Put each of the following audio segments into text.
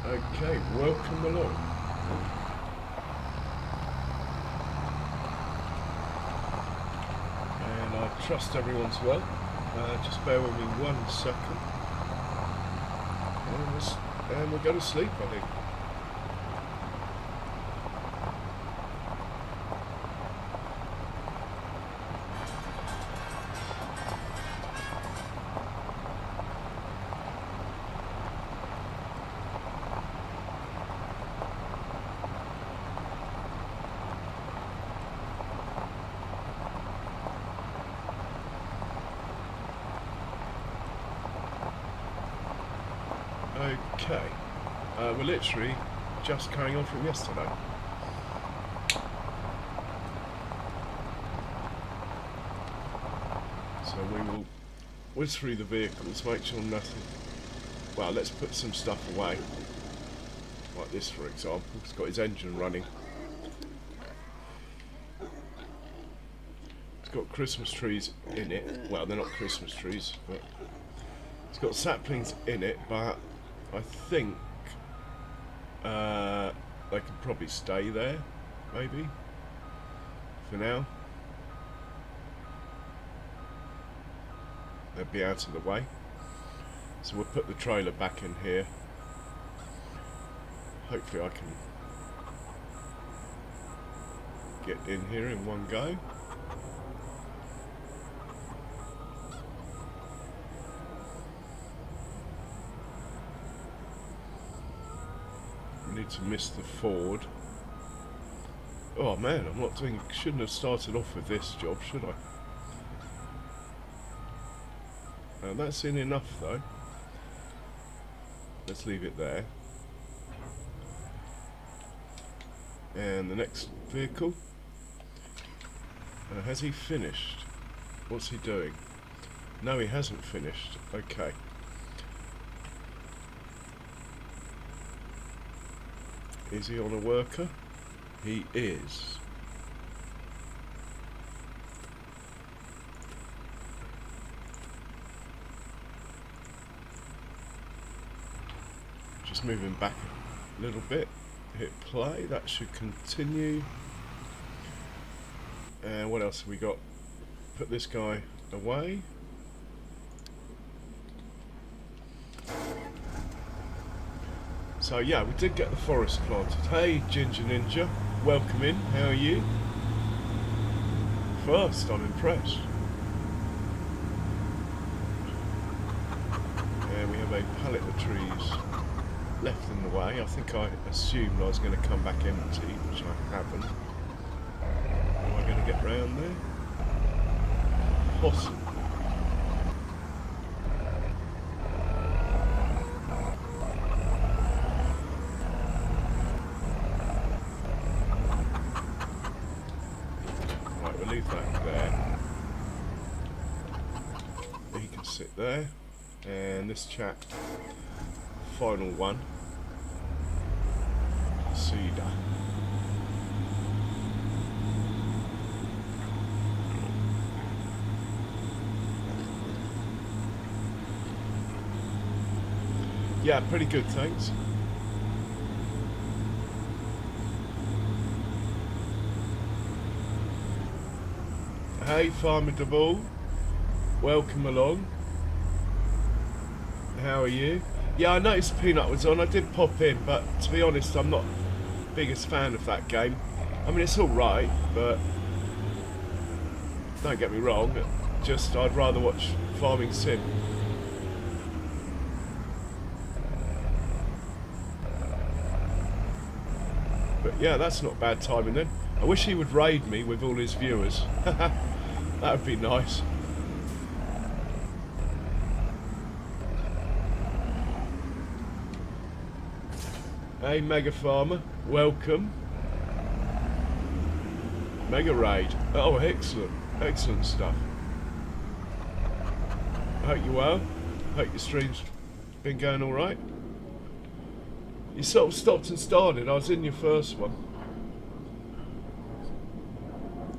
Okay, welcome along. And I trust everyone's well. Just bear with me 1 second. And we'll go to sleep, I think. Okay, we're literally just carrying on from yesterday. So we will whiz through the vehicles, make sure nothing... Well, let's put some stuff away. Like this, for example. It's got its engine running. It's got Christmas trees in it. Well, they're not Christmas trees, but... It's got saplings in it, but... I think they could probably stay there, maybe, for now. They'll be out of the way. So we'll put the trailer back in here. Hopefully I can get in here in one go. Need to miss the Ford. Oh man, I'm not doing... Shouldn't have started off with this job, should I? That's in enough though. Let's leave it there. And the next vehicle. Has he finished? What's he doing? No, he hasn't finished. Okay. Is he on a worker? He is. Just moving back a little bit. Hit play. That should continue. And what else have we got? Put this guy away. So yeah, we did get the forest planted. Hey Ginger Ninja, welcome in, how are you? First, I'm impressed. And we have a pallet of trees left in the way. I think I assumed I was going to come back empty, which I haven't. Am I going to get round there? Possibly. Leave that there. He can sit there. And this chap, final one, Cedar. Yeah, pretty good, thanks. Hey Farmer Devil, welcome along. How are you? Yeah, I noticed Peanut was on. I did pop in, but to be honest, I'm not the biggest fan of that game. I mean, it's alright, but don't get me wrong, just I'd rather watch Farming Sim. But yeah, that's not bad timing then. I wish he would raid me with all his viewers. That would be nice. Hey Mega Farmer, welcome. Mega raid. Oh, excellent. Excellent stuff. I hope you're well. Hope your stream's been going alright. You sort of stopped and started. I was in your first one.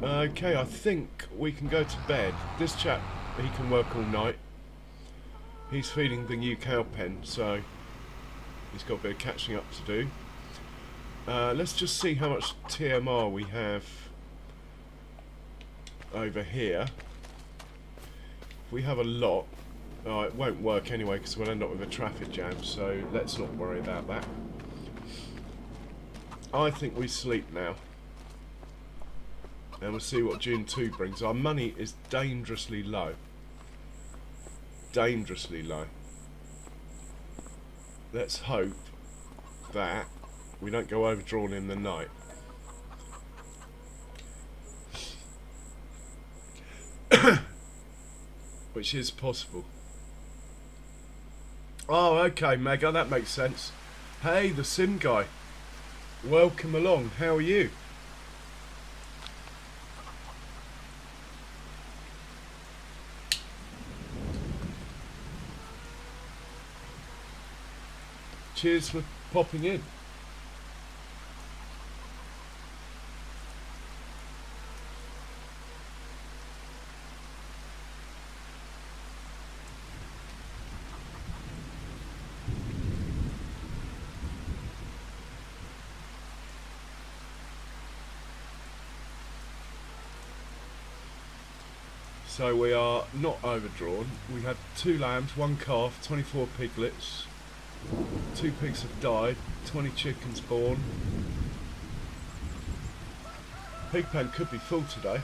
Okay, I think we can go to bed. This chap, he can work all night. He's feeding the new cow pen, so He's got a bit of catching up to do. Let's just see how much TMR we have over here. If we have a lot, it won't work anyway because we'll end up with a traffic jam, so let's not worry about that. I think we sleep now. And we'll see what June 2 brings. Our money is dangerously low. Dangerously low. Let's hope that we don't go overdrawn in the night. Which is possible. Oh, okay, Mega, that makes sense. Hey, the Sim guy. Welcome along. How are you? Cheers for popping in. So we are not overdrawn. We had 2 lambs, 1 calf, 24 piglets, 2 pigs have died, 20 chickens born. Pig pen could be full today.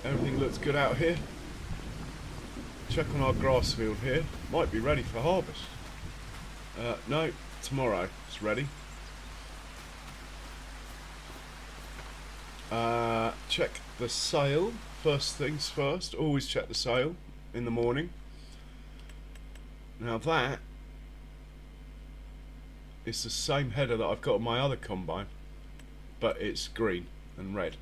Everything looks good out here. Check on our grass field here. Might be ready for harvest. No, tomorrow it's ready. Check the sale. First things first. Always check the sale in the morning. Now that is the same header that I've got on my other combine, but it's green and red.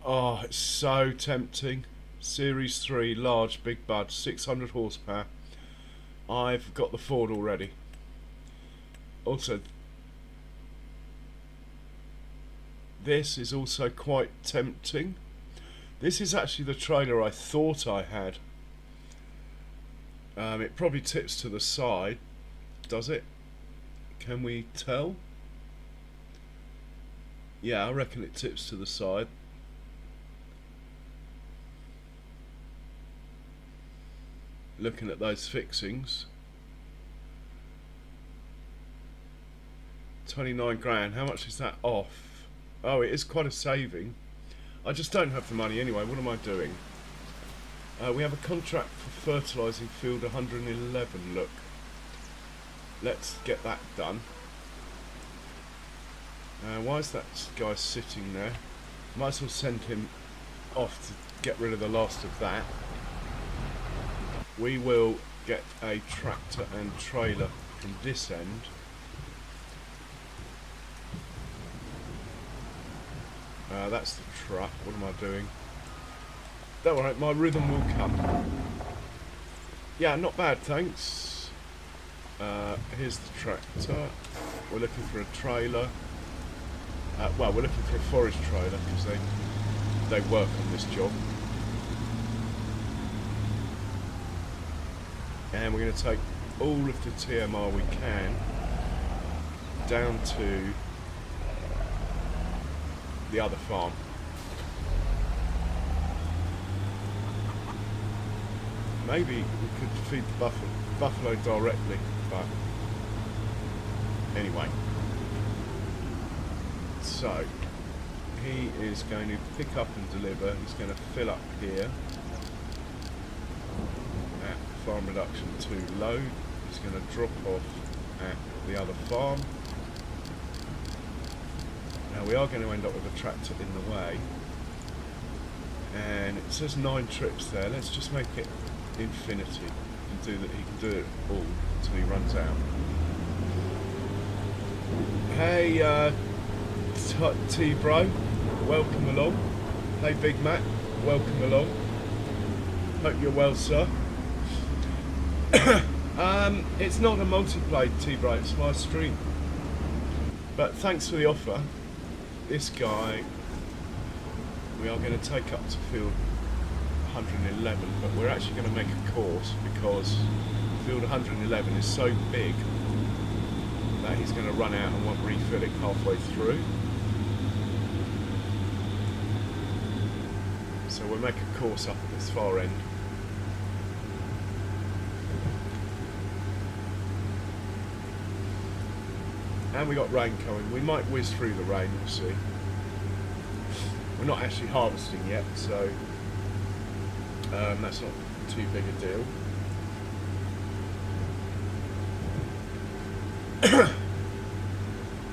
Oh, it's so tempting. Series 3, large, big bud, 600 horsepower. I've got the Ford already. Also, this is also quite tempting. This is actually the trailer I thought I had. It probably tips to the side, does it? Can we tell? Yeah, I reckon it tips to the side. Looking at those fixings. 29 grand, how much is that off? Oh, it is quite a saving. I just don't have the money anyway, what am I doing? We have a contract for fertilising field 111, look. Let's get that done. Why is that guy sitting there? Might as well send him off to get rid of the last of that. We will get a tractor and trailer from this end. That's the truck. What am I doing? Don't worry, my rhythm will come. Yeah, not bad, thanks. Here's the tractor. We're looking for a trailer. Well, we're looking for a forage trailer because they work on this job. And we're going to take all of the TMR we can down to the other farm. Maybe we could feed the buffalo directly, but anyway. So he is going to pick up and deliver. He's going to fill up here. Farm reduction 2 load. He's going to drop off at the other farm. Now we are going to end up with a tractor in the way, and it says 9 trips there. Let's just make it infinity and do that. He can do it all until he runs out. Hey, T-Bro, welcome along. Hey, Big Mac, welcome along. Hope you're well, sir. It's not a multiplayer T-Bro, it's my stream. But thanks for the offer. This guy, we are going to take up to field 111, but we're actually going to make a course because field 111 is so big that he's going to run out and won't refill it halfway through. So we'll make a course up at this far end. And we got rain coming. We might whiz through the rain, we'll see. We're not actually harvesting yet, so that's not too big a deal.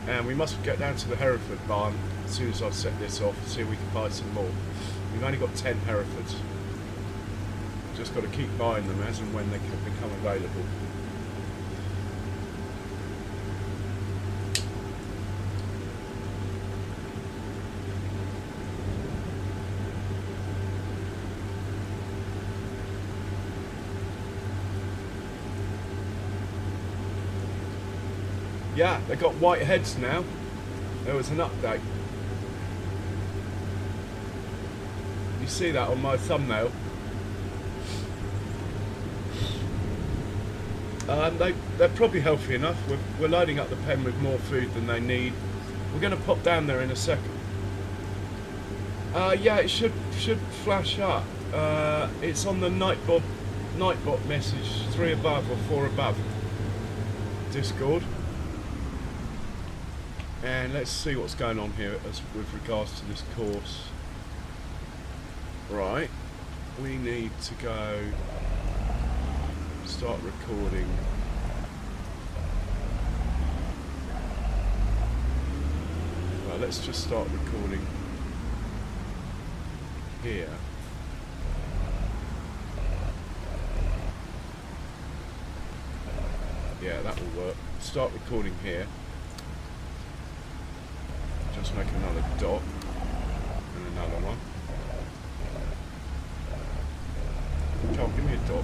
And we must get down to the Hereford barn as soon as I've set this off, see if we can buy some more. We've only got 10 Herefords. Just got to keep buying them as and when they can become available. Yeah, they got white heads now. There was an update. You see that on my thumbnail? They're probably healthy enough. We're loading up the pen with more food than they need. We're going to pop down there in a second. Yeah, it should flash up. It's on the Nightbot message 3 above or 4 above Discord. And let's see what's going on here with regards to this course. Right, we need to go start recording. Well, let's just start recording here. Yeah, that will work. Start recording here. Just make another dot and another one. Joel, give me a dot.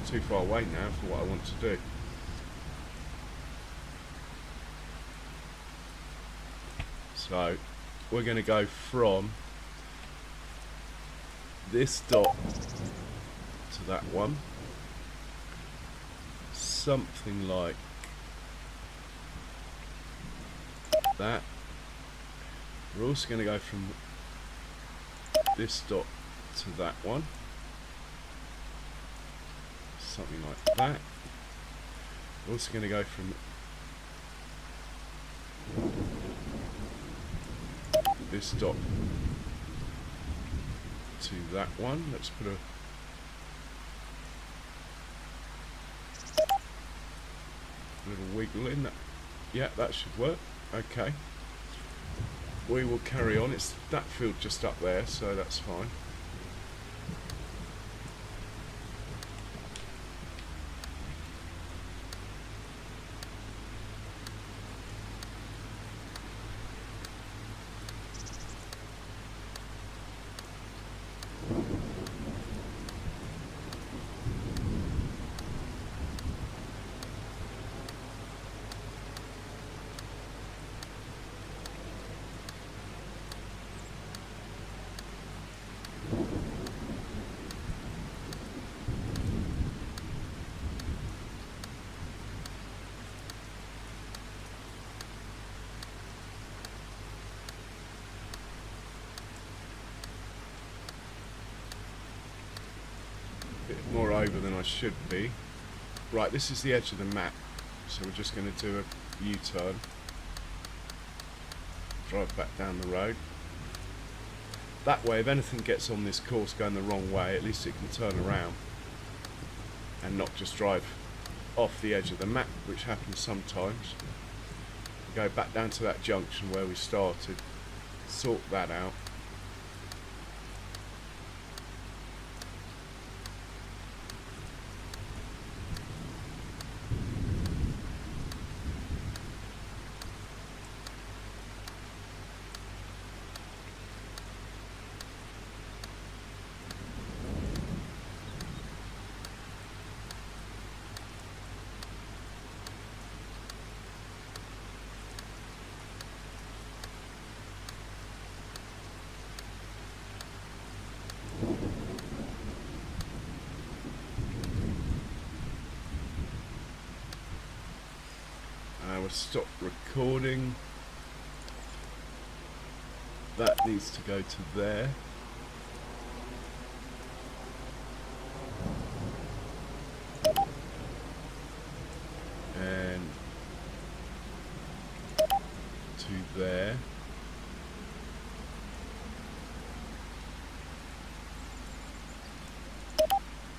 Too far away now for what I want to do. So we're going to go from this dot to that one. Something like that. We're also going to go from this dot to that one, something like that. We're also going to go from this dot to that one. Let's put a little wiggle in that. Yeah, that should work. Okay, we will carry on. It's that field just up there, so that's fine. More over than I should be. Right, this is the edge of the map, so we're just going to do a U-turn, drive back down the road. That way, if anything gets on this course going the wrong way, at least it can turn around and not just drive off the edge of the map, which happens sometimes. Go back down to that junction where we started, sort that out. we'll stop recording. That needs to go to there. And to there.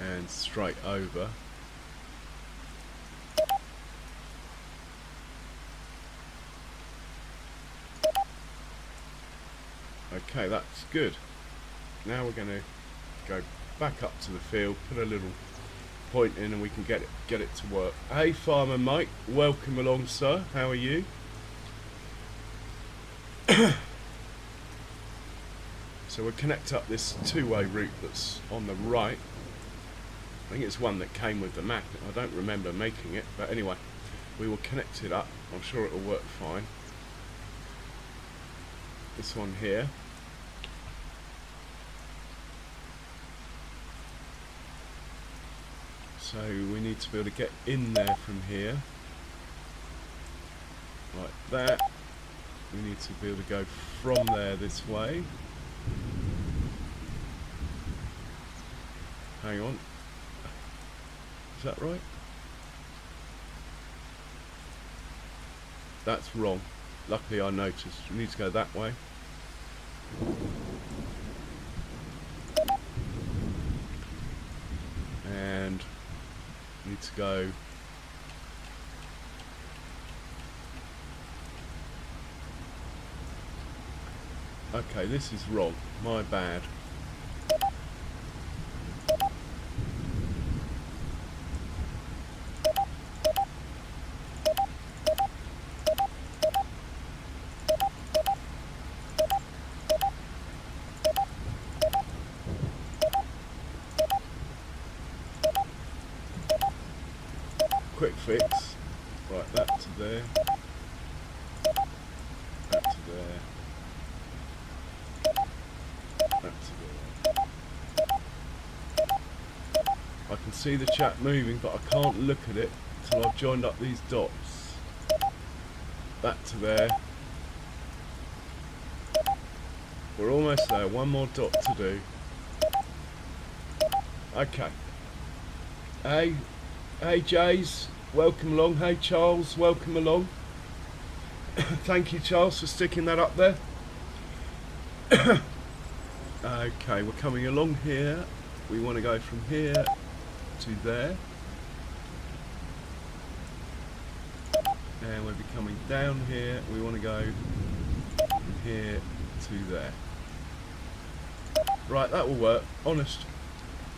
And straight over. Okay, that's good. Now we're going to go back up to the field, put a little point in, and we can get it to work. Hey, Farmer Mike, welcome along, sir. How are you? So we'll connect up this two-way route that's on the right. I think it's one that came with the map. I don't remember making it, but anyway, we will connect it up. I'm sure it'll work fine. This one here. So we need to be able to get in there from here, like that. We need to be able to go from there this way. Hang on. Is that right? That's wrong. Luckily I noticed. We need to go that way. And need to go okay, this is wrong, my bad. Quick fix. Right, that to there. That to there. That to there. I can see the chat moving, but I can't look at it till I've joined up these dots. That to there. We're almost there. One more dot to do. Okay. Hey Jays, welcome along. Hey Charles, welcome along. Thank you, Charles, for sticking that up there. Okay, we're coming along here. We want to go from here to there. And we'll be coming down here. We want to go from here to there. Right, that will work. Honest.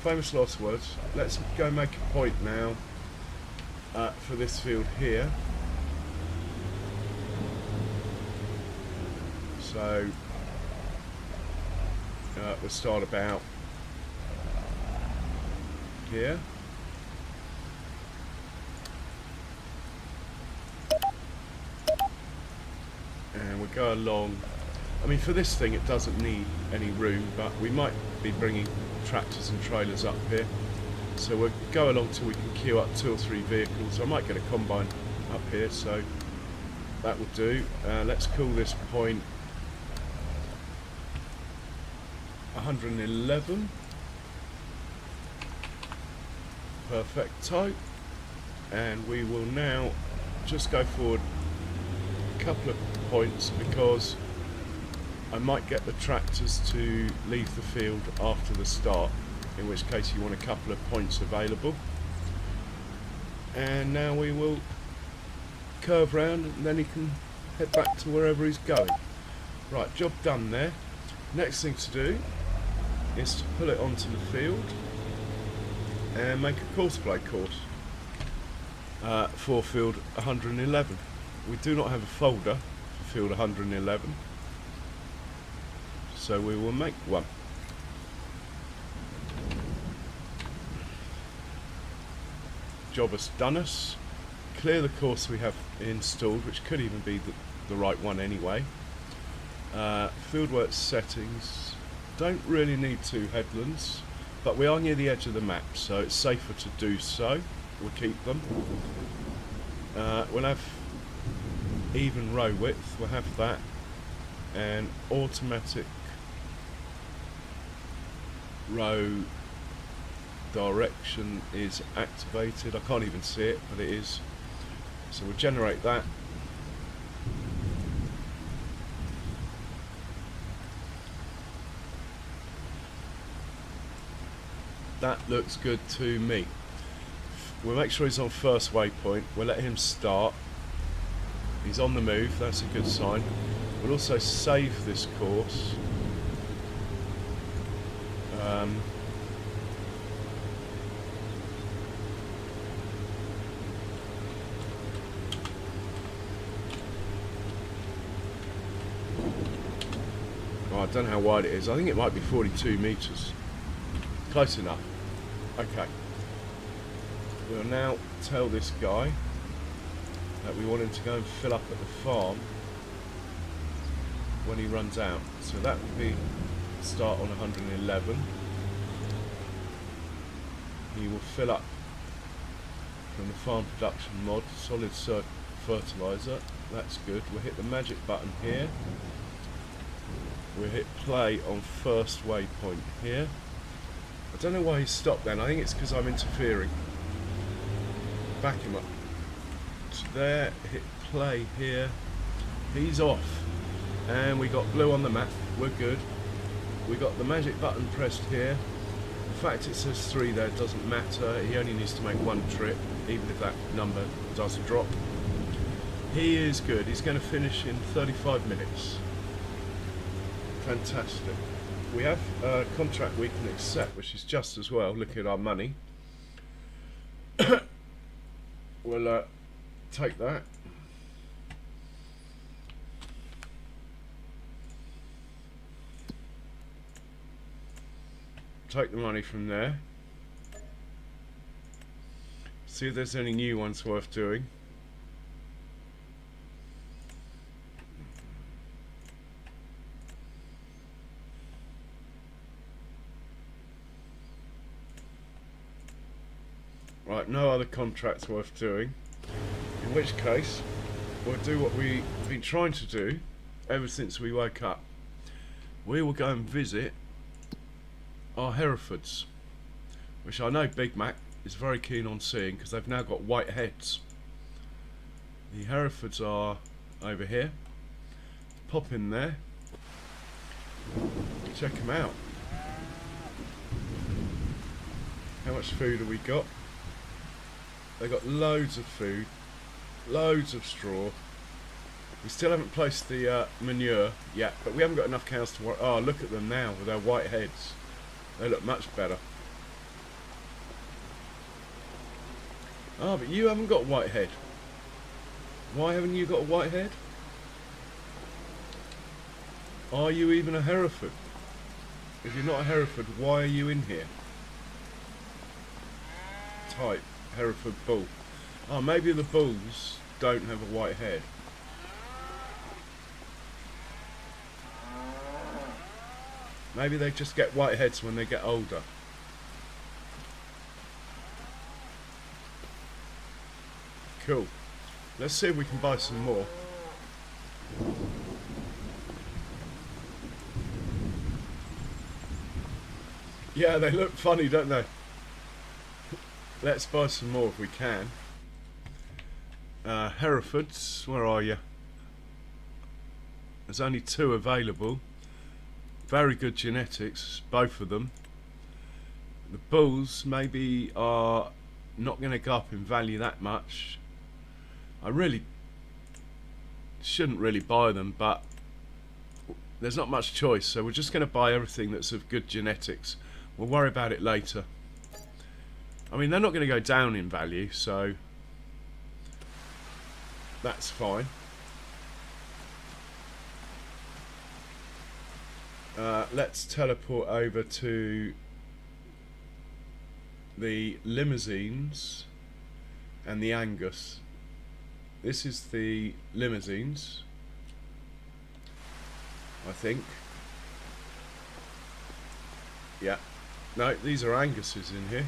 Famous last words. Let's go make a point now for this field here. So we'll start about here. And we'll go along. I mean, for this thing it doesn't need any room, but we might be bringing tractors and trailers up here, so we'll go along till we can queue up 2 or 3 vehicles. I might get a combine up here, so that will do. Let's call this point 111. Perfecto. And we will now just go forward a couple of points, because I might get the tractors to leave the field after the start, in which case you want a couple of points available. And now we will curve round, and then he can head back to wherever he's going. Right, job done there. Next thing to do is to pull it onto the field and make a course play course for field 111. We do not have a folder for field 111, so we will make one. Job has done us. Clear the course we have installed, which could even be the right one anyway. Fieldwork settings. Don't really need 2 headlands, but we are near the edge of the map, so it's safer to do so. We'll keep them. We'll have even row width, we'll have that, and automatic row direction is activated. I can't even see it, but it is. So we'll generate that. That looks good to me. We'll make sure he's on first waypoint. We'll let him start. He's on the move, that's a good sign. We'll also save this course. Oh, I don't know how wide it is. I think it might be 42 metres. Close enough. Okay. We'll now tell this guy that we want him to go and fill up at the farm when he runs out. So that would be start on 111. He will fill up from the farm production mod, solid fertiliser. That's good. We'll hit the magic button here. We'll hit play on first waypoint here. I don't know why he stopped then. I think it's because I'm interfering. Back him up. So there, hit play here. He's off. And we got blue on the map. We're good. We got the magic button pressed here. The fact it says 3 there doesn't matter. He only needs to make one trip, even if that number does drop. He is good. He's going to finish in 35 minutes. Fantastic. We have a contract we can accept, which is just as well. Look at our money. We'll take that. Take the money from there. See if there's any new ones worth doing. Right, no other contracts worth doing. In which case, we'll do what we've been trying to do ever since we woke up. We will go and visit our Herefords, which I know Big Mac is very keen on seeing because they've now got white heads. The Herefords are over here. Pop in there. Check them out. How much food have we got? They got loads of food, loads of straw. We still haven't placed the manure yet, but we haven't got enough cows to worry. Oh, look at them now with their white heads. They look much better. Ah, but you haven't got a white head. Why haven't you got a white head? Are you even a Hereford? If you're not a Hereford, why are you in here? Type Hereford bull. Oh, maybe the bulls don't have a white head. Maybe they just get white heads when they get older. Cool. Let's see if we can buy some more. Yeah, they look funny, don't they? Let's buy some more if we can. Herefords, where are you? There's only 2 available. Very good genetics, both of them. The bulls maybe are not going to go up in value that much. I really shouldn't really buy them, but there's not much choice, so we're just going to buy everything that's of good genetics. We'll worry about it later. I mean, they're not going to go down in value, so that's fine. Let's teleport over to the limousines and the Angus. This is the limousines, I think. Yeah. No, these are Angus's in here.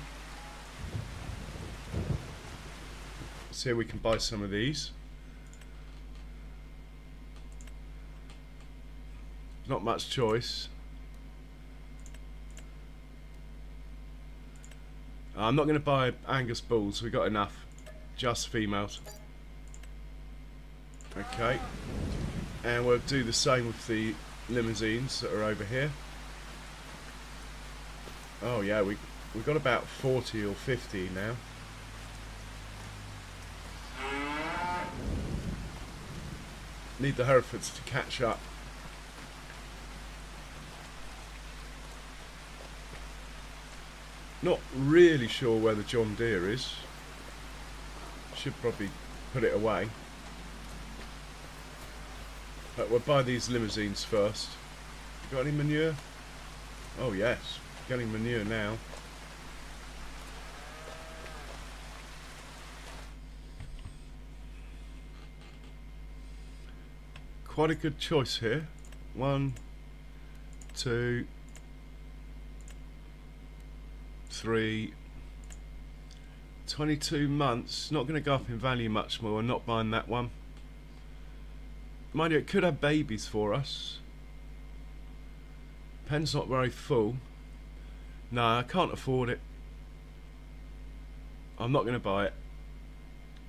See if we can buy some of these. Not much choice. I'm not going to buy Angus bulls, we got enough. Just females. Okay. And we'll do the same with the limousines that are over here. Oh yeah, we've got about 40 or 50 now. Need the Herefords to catch up. Not really sure where the John Deere is. Should probably put it away. But we'll buy these limousines first. Got any manure? Oh yes, getting manure now. Quite a good choice here. 1, 2, 3, 22 months. Not going to go up in value much more. I'm not buying that one. Mind you, it could have babies for us. Pen's not very full. No, I can't afford it. I'm not going to buy it.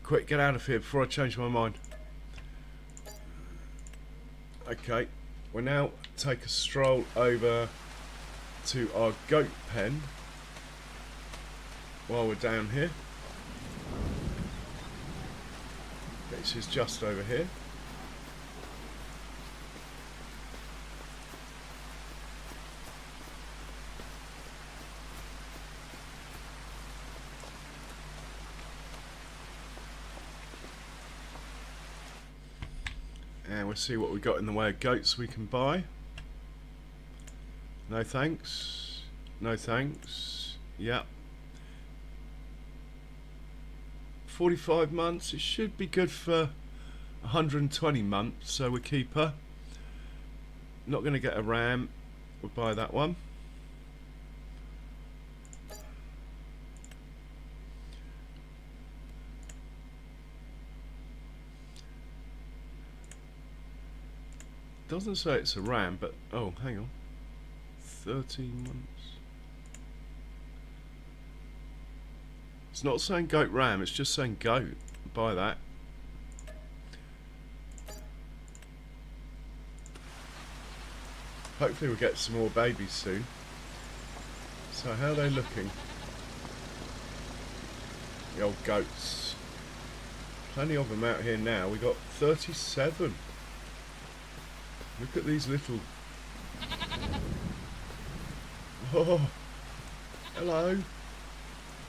Quick, get out of here before I change my mind. Okay, we'll now take a stroll over to our goat pen while we're down here. Which is just over here. And we'll see what we've got in the way of goats we can buy. No thanks. No thanks. Yep. 45 months. It should be good for 120 months, so we'll keep her. Not going to get a ram. We'll buy that one. Doesn't say it's a ram, but oh, hang on. 13 months. It's not saying goat ram, it's just saying goat. Buy that. Hopefully we'll get some more babies soon. So how are they looking? The old goats. Plenty of them out here now. We got 37. Look at these little... Oh, hello.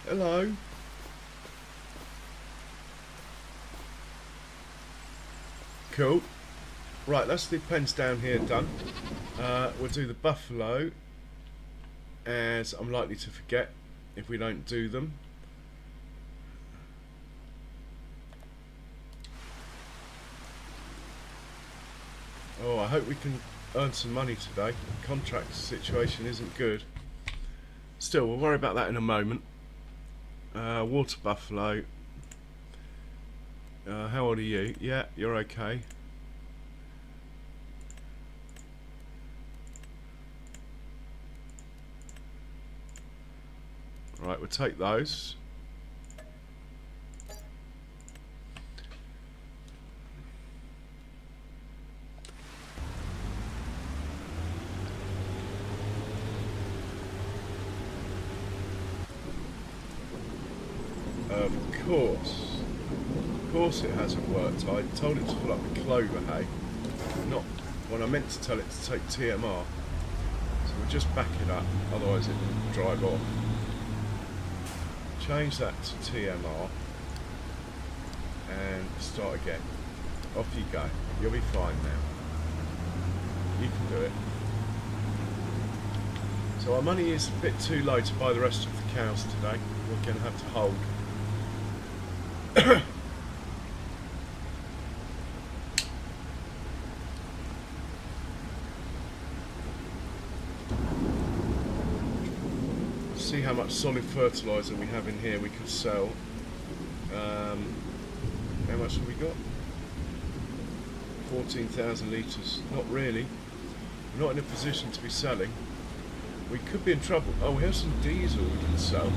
Hello. Cool. Right, that's the pens down here done. We'll do the buffalo, as I'm likely to forget if we don't do them. Oh, I hope we can earn some money today. The contract situation isn't good. Still, we'll worry about that in a moment. Water buffalo. How old are you? Yeah, you're okay. Right, we'll take those. Of course it hasn't worked. I told it to fill up with clover hay, not when I meant to tell it to take TMR. So we'll just back it up, otherwise it will drive off. Change that to TMR and start again. Off you go. You'll be fine now. You can do it. So our money is a bit too low to buy the rest of the cows today. We're going to have to hold. See how much solid fertiliser we have in here we could sell. How much have we got? 14,000 litres. Not really. We're not in a position to be selling. We could be in trouble. Oh, we have some diesel we can sell.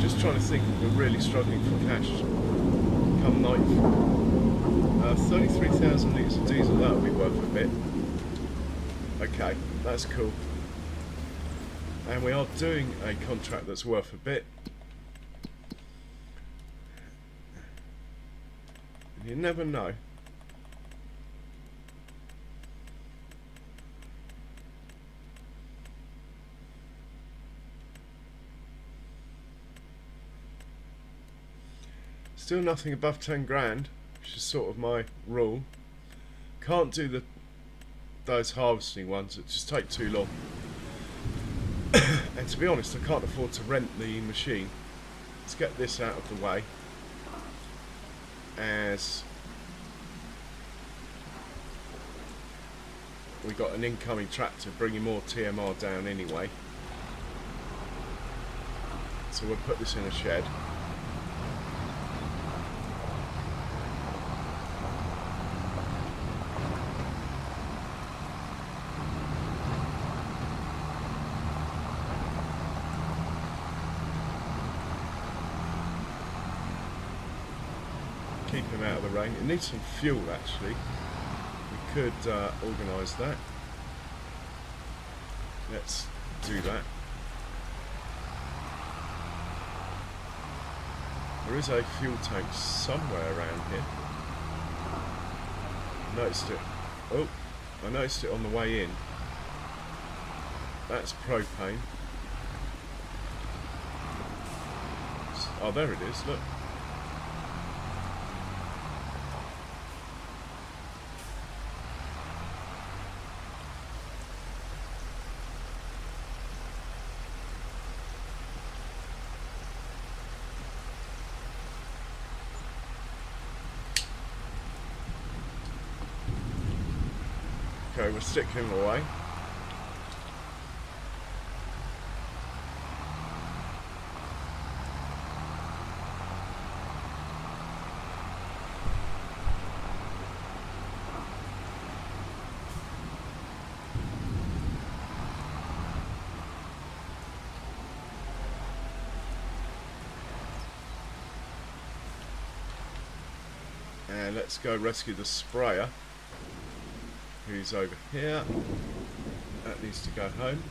Just trying to think, we're really struggling for cash come night. 33,000 litres of diesel, that'll be worth a bit. Okay, that's cool. And we are doing a contract that's worth a bit. You never know. Still nothing above 10 grand, which is sort of my rule. Can't do those harvesting ones, that just take too long. And to be honest, I can't afford to rent the machine. Let's get this out of the way, as we got an incoming tractor bringing more TMR down anyway. So we'll put this in a shed. Keep him out of the rain. It needs some fuel actually. We could organise that. Let's do that. There is a fuel tank somewhere around here. Noticed it. Oh, I noticed it on the way in. That's propane. Oh, there it is, look. Okay, we'll stick him away. And let's go rescue the sprayer, who's over here. That needs to go home.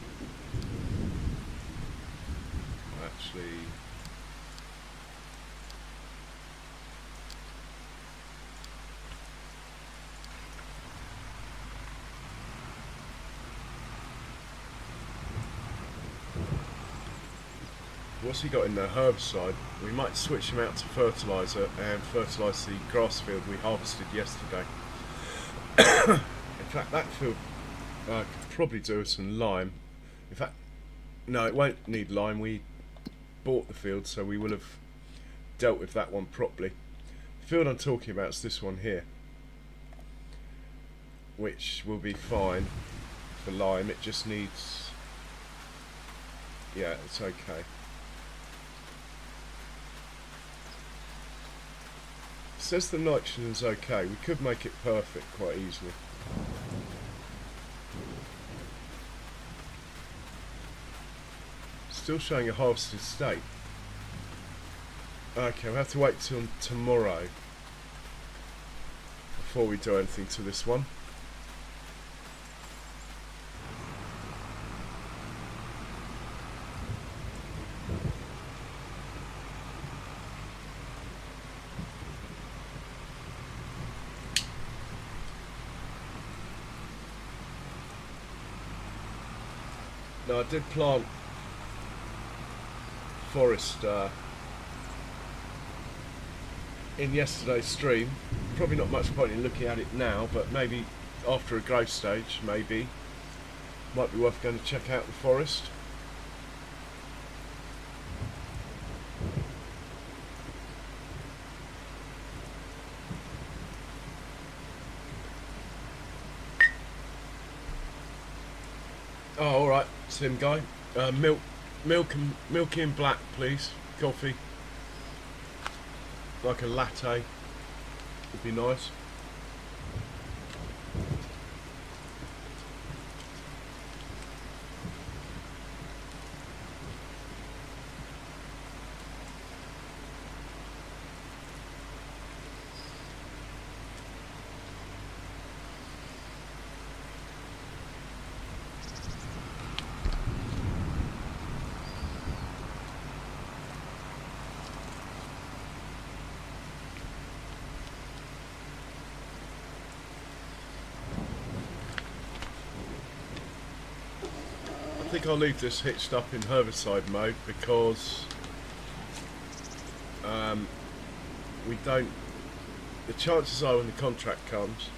Actually, what's he got in there? Herbicide. We might switch him out to fertiliser and fertilise the grass field we harvested yesterday. In fact, that field could probably do with some lime. In fact, no, it won't need lime. We bought the field, so we will have dealt with that one properly. The field I'm talking about is this one here, which will be fine for lime. It just needs... yeah, it's okay. It says the nitrogen's okay. We could make it perfect quite easily. Still showing a harvested state. Okay, we'll have to wait till tomorrow before we do anything to this one. Now I did plant forest in yesterday's stream. Probably not much point in looking at it now, but maybe after a growth stage, maybe might be worth going to check out the forest. Oh, all right, Sim guy. Milky and black, please. Coffee. Like a latte would be nice. think I'll leave this hitched up in herbicide mode because we don't. The chances are when the contract comes,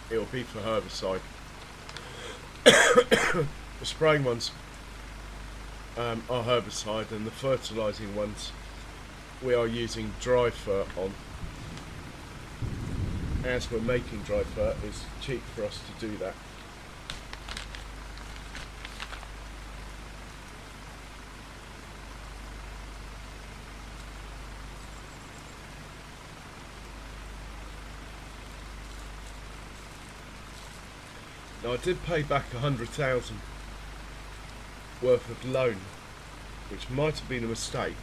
it'll be for herbicide. The spraying ones are herbicide, and the fertilising ones we are using dry fert on. As we're making dry fert, it's cheap for us to do that. Now I did pay back 100,000 worth of loan, which might have been a mistake,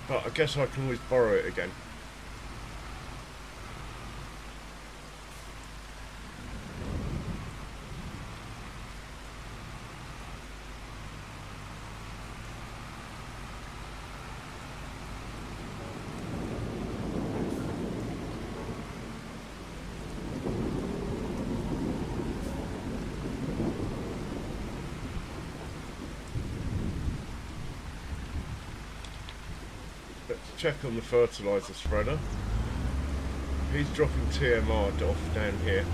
but I guess I can always borrow it again. Let's check on the fertiliser spreader. He's dropping TMR off down here.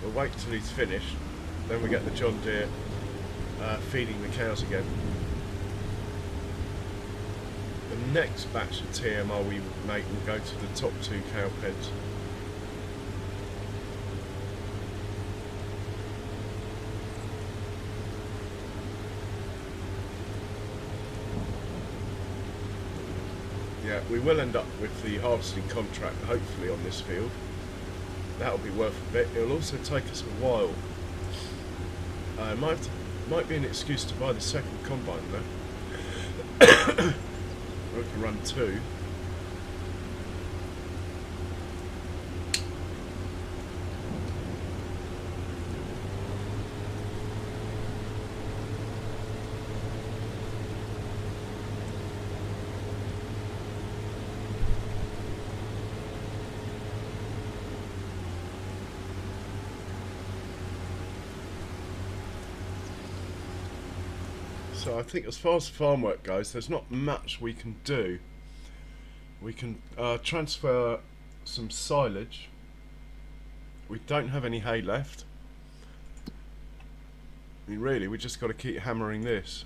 We'll wait till he's finished, then we get the John Deere feeding the cows again. The next batch of TMR we make will go to the top 2 cow pens. Yeah, we will end up with the harvesting contract, hopefully, on this field. That'll be worth a bit. It'll also take us a while. Might be an excuse to buy the second combine, though. We can run 2. So I think as far as farm work goes, there's not much we can do. We can transfer some silage. We don't have any hay left. I mean, really, we just got to keep hammering this.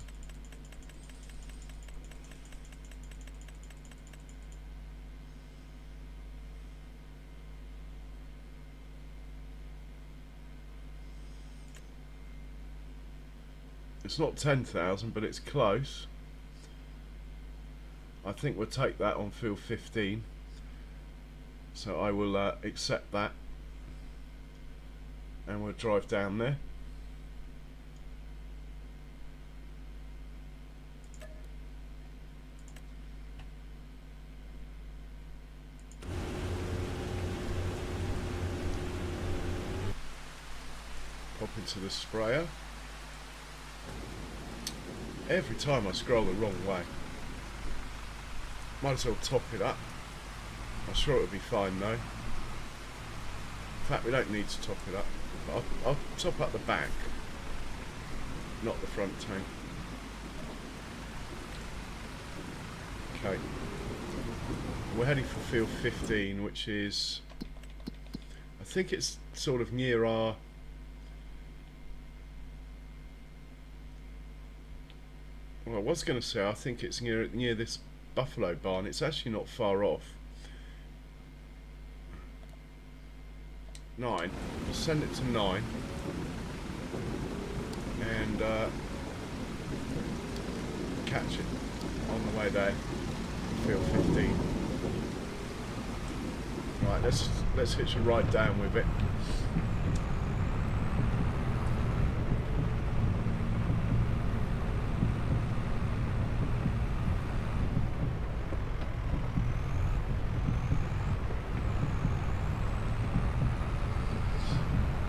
It's not 10,000, but it's close. I think we'll take that on field 15. So I will accept that. And we'll drive down there. Pop into the sprayer. Every time I scroll the wrong way. Might as well top it up. I'm sure it'll be fine though. In fact, we don't need to top it up. I'll top up the back, not the front tank. Okay. We're heading for field 15, which is, I think it's sort of near our well, I was going to say I think it's near this buffalo barn. It's actually not far off. 9. We'll send it to 9 and catch it on the way there. Field 15. Right, let's hitch a ride down with it.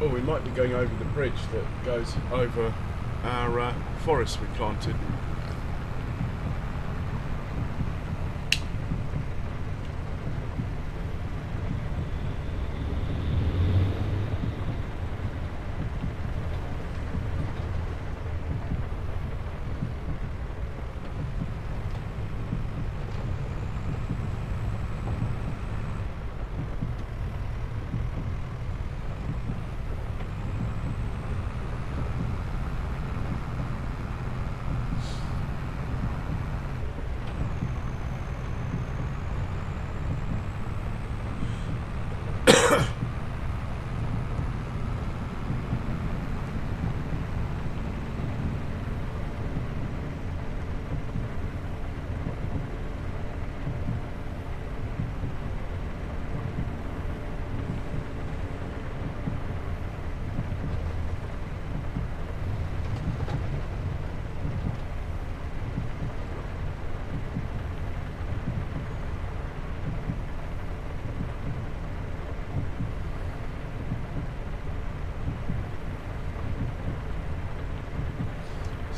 Oh, we might be going over the bridge that goes over our forest we planted.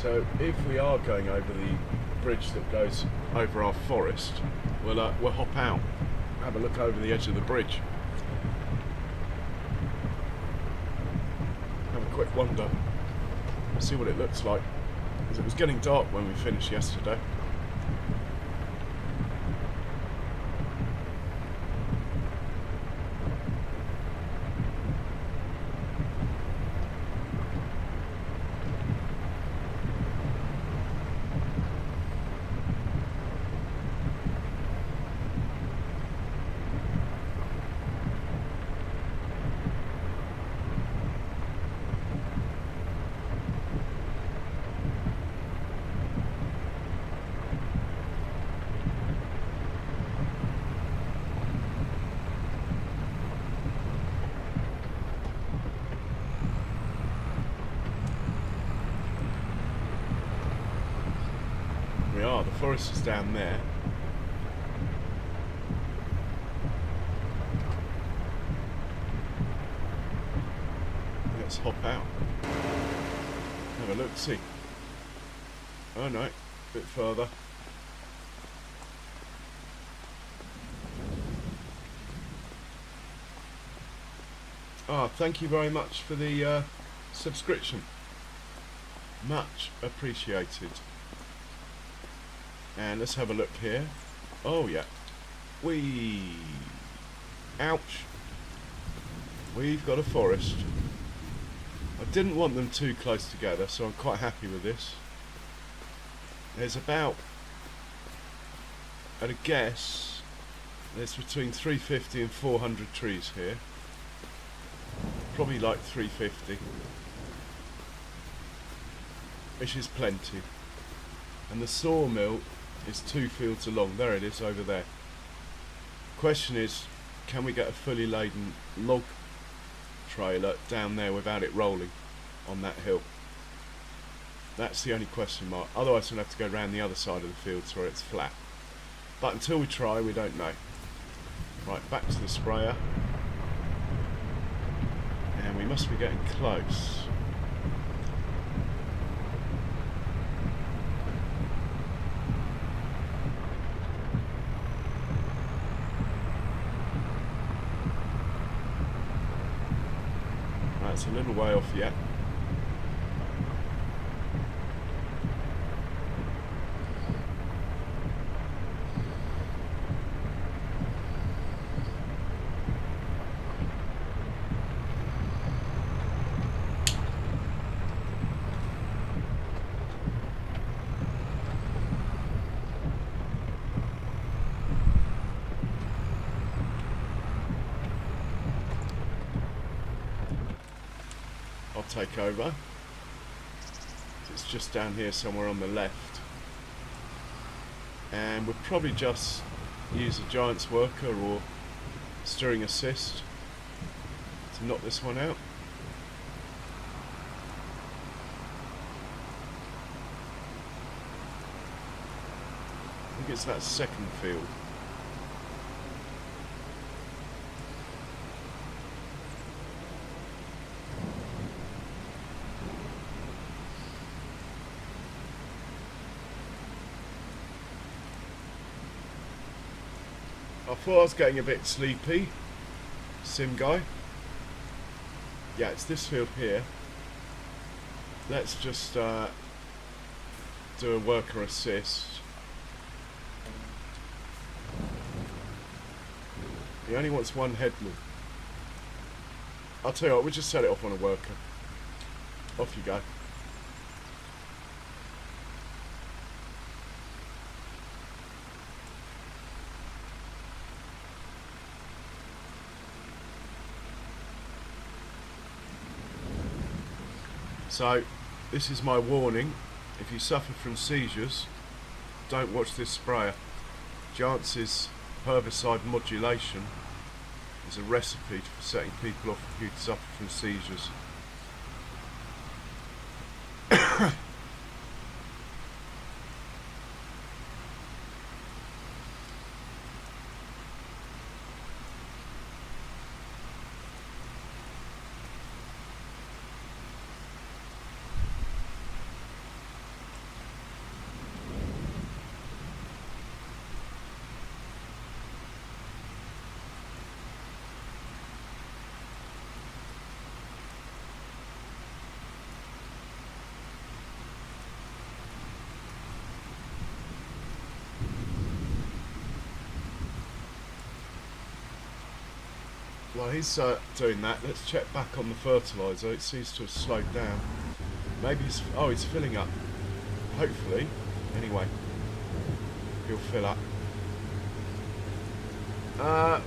So if we are going over the bridge that goes over our forest, we'll hop out, have a look over the edge of the bridge, have a quick wander, see what it looks like, because it was getting dark when we finished yesterday. The forest is down there. Let's hop out. Have a look, see. Oh no, a bit further. Thank you very much for the subscription. Much appreciated. And let's have a look here. Oh yeah. Ouch. We've got a forest. I didn't want them too close together, so I'm quite happy with this. There's about, at a guess, there's between 350 and 400 trees here. Probably like 350. Which is plenty. And the sawmill is 2 fields along. There it is, over there. Question is, can we get a fully laden log trailer down there without it rolling on that hill? That's the only question mark. Otherwise we'll have to go around the other side of the fields where it's flat. But until we try, we don't know. Right, back to the sprayer. And we must be getting close. It's a little way off yet. Take over. It's just down here somewhere on the left, and we'll probably just use a giant's worker or steering assist to knock this one out. I think it's that second field. I thought I was getting a bit sleepy, sim guy. Yeah, it's this field here. Let's just do a worker assist. He only wants one headman. I'll tell you what, we'll just set it off on a worker. Off you go. So, this is my warning. If you suffer from seizures, don't watch this sprayer. Jantz's herbicide modulation is a recipe for setting people off who suffer from seizures. While he's doing that, let's check back on the fertiliser. It seems to have slowed down. Maybe he's filling up. Hopefully. Anyway, he'll fill up.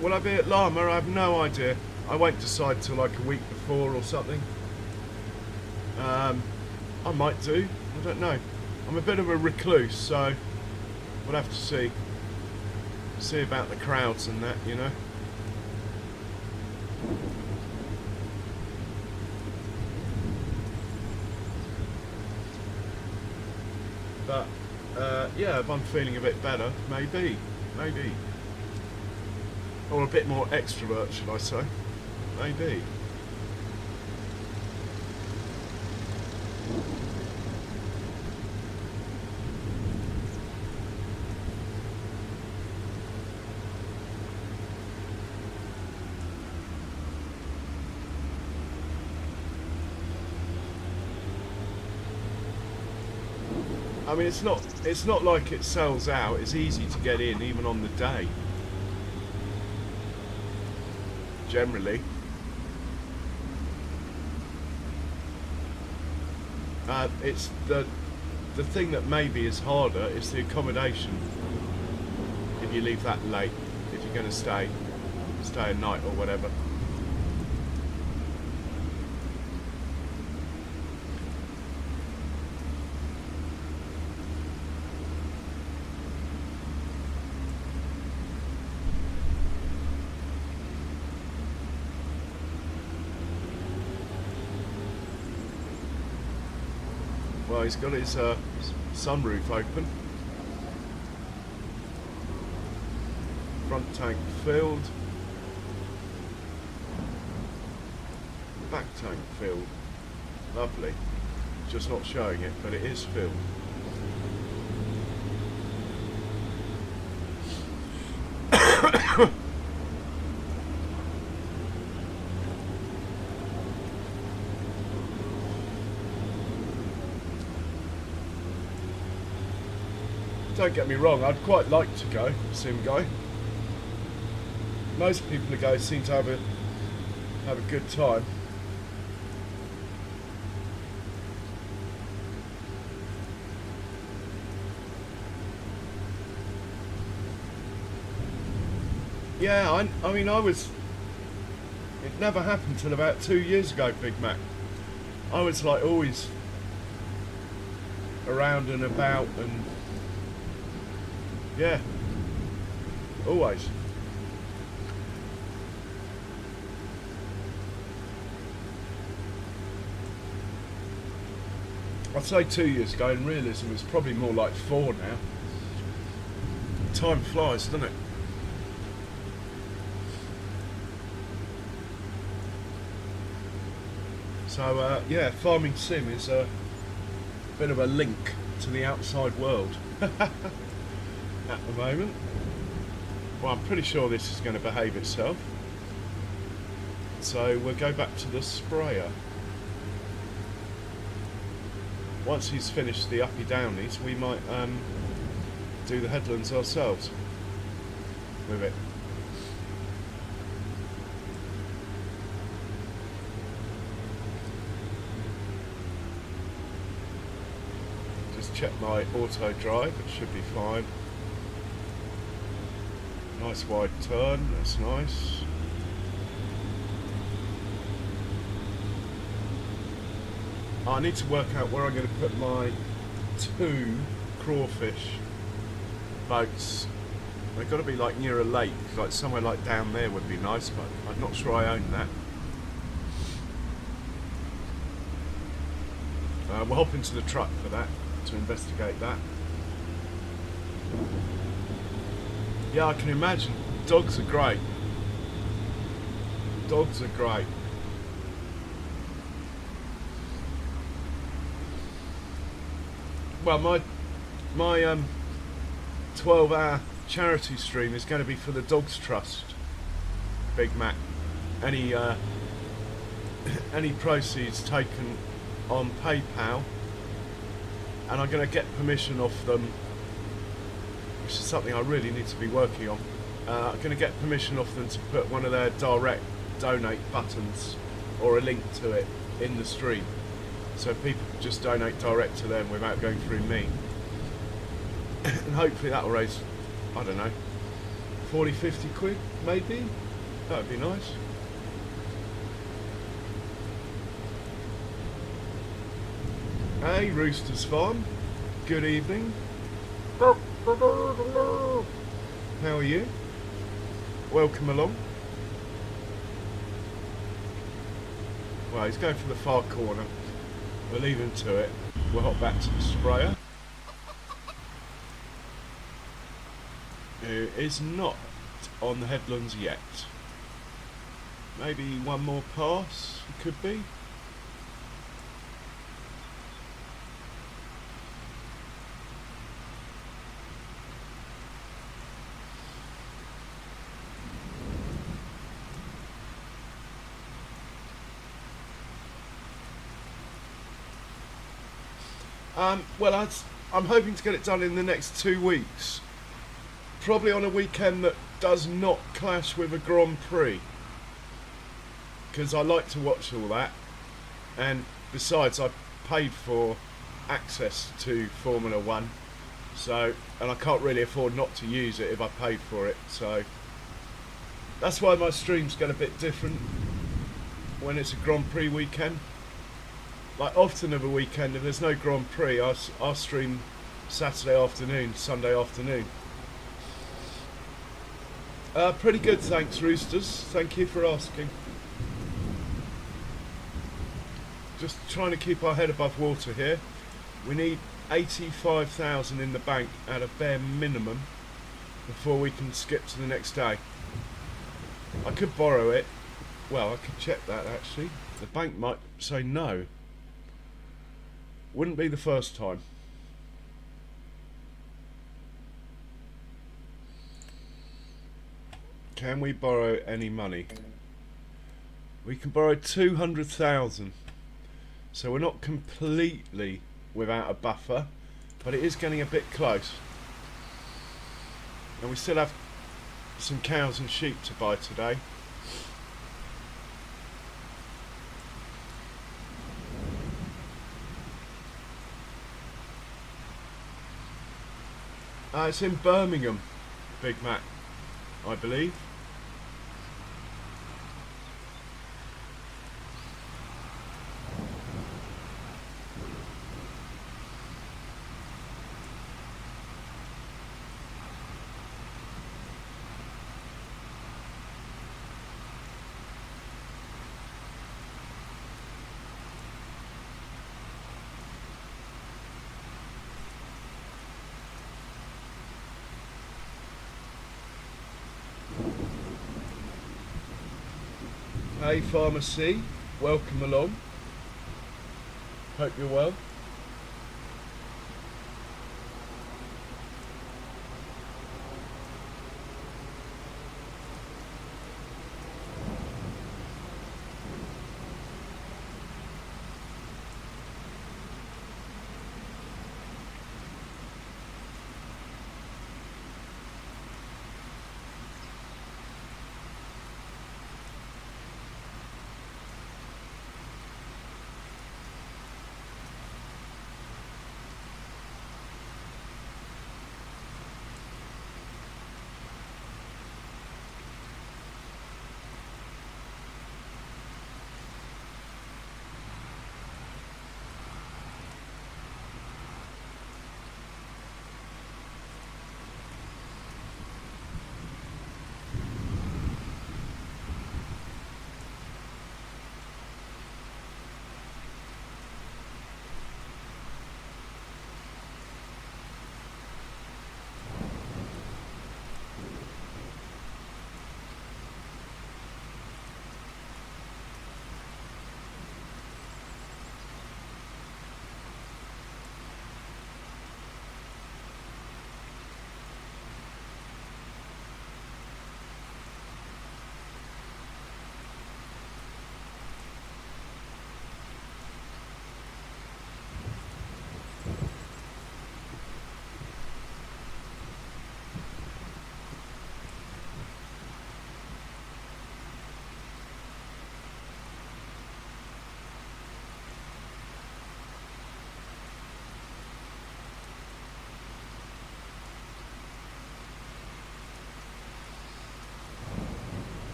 Will I be at Llama? I have no idea. I won't decide till like a week before or something. I might do. I don't know. I'm a bit of a recluse, so we'll have to see. See about the crowds and that, you know. But yeah, if I'm feeling a bit better, maybe. Or a bit more extrovert, should I say? Maybe. I mean, it's not like it sells out. It's easy to get in, even on the day. Generally. It's the thing that maybe is harder is the accommodation. If you leave that late, if you're going to stay a night or whatever. Well, he's got his sunroof open. Front tank filled. Back tank filled. Lovely. Just not showing it, but it is filled. Don't get me wrong, I'd quite like to go, sim guy. Most people who go seem to have a good time. Yeah, I mean, it never happened till about 2 years ago, Big Mac. I was like always around and about and yeah, always. I'd say 2 years ago. In realism, it's probably more like 4 now. Time flies, doesn't it? So yeah, farming sim is a bit of a link to the outside world. At the moment. Well, I'm pretty sure this is going to behave itself. So we'll go back to the sprayer. Once he's finished the uppy downies, we might do the headlands ourselves with it. Just check my auto drive, it should be fine. Nice wide turn, that's nice. I need to work out where I'm going to put my 2 crawfish boats. They've got to be like near a lake, like somewhere like down there would be nice, but I'm not sure I own that. We'll hop into the truck for that, to investigate that. Yeah, I can imagine. Dogs are great. Dogs are great. Well, my 12-hour charity stream is going to be for the Dogs Trust, Big Mac. Any proceeds taken on PayPal, and I'm going to get permission off them, which is something I really need to be working on. I'm going to get permission off them to put one of their direct donate buttons or a link to it in the stream, so people can just donate direct to them without going through me. And hopefully that will raise, I don't know, 40-50 quid maybe. That would be nice. Hey, Rooster's Farm. Good evening. How are you? Welcome along. Well, he's going for the far corner. We'll leave him to it. We'll hop back to the sprayer, who is not on the headlands yet. Maybe one more pass, it could be. Well, I'm hoping to get it done in the next 2 weeks. Probably on a weekend that does not clash with a Grand Prix, because I like to watch all that, and besides I paid for access to Formula 1, so, and I can't really afford not to use it if I paid for it, so that's why my streams get a bit different when it's a Grand Prix weekend. Like often of a weekend, if there's no Grand Prix, I'll stream Saturday afternoon, Sunday afternoon. Pretty good, thanks, Roosters. Thank you for asking. Just trying to keep our head above water here. We need 85,000 in the bank at a bare minimum before we can skip to the next day. I could borrow it. Well, I could check that actually. The bank might say no. Wouldn't be the first time. Can we borrow any money? We can borrow 200,000. So we're not completely without a buffer, but it is getting a bit close. And we still have some cows and sheep to buy today. It's in Birmingham, Big Mac, I believe. Hey Pharmacy, welcome along. Hope you're well.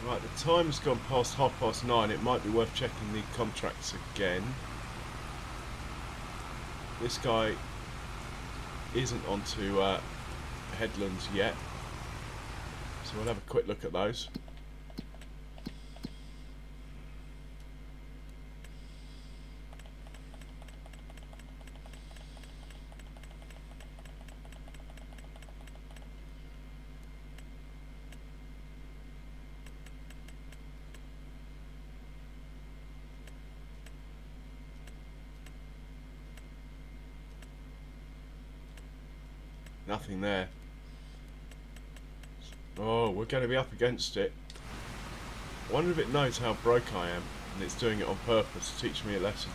Right, the time's gone past 9:30. It might be worth checking the contracts again. This guy isn't onto headlands yet, so we'll have a quick look at those. Nothing there. Oh, we're going to be up against it. I wonder if it knows how broke I am and it's doing it on purpose to teach me a lesson.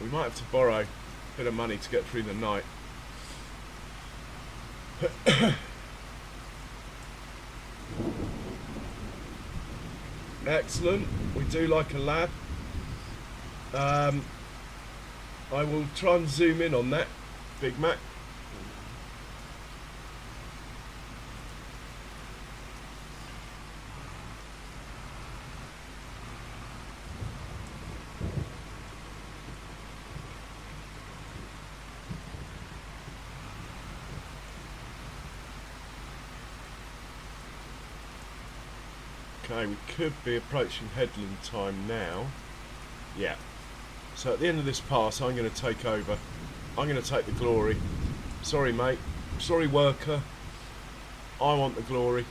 We might have to borrow a bit of money to get through the night. Excellent. We do like a lab. I will try and zoom in on that, Big Mac. Okay, we could be approaching headland time now. Yeah. So at the end of this pass, I'm going to take over. I'm going to take the glory. Sorry, mate. Sorry, worker. I want the glory.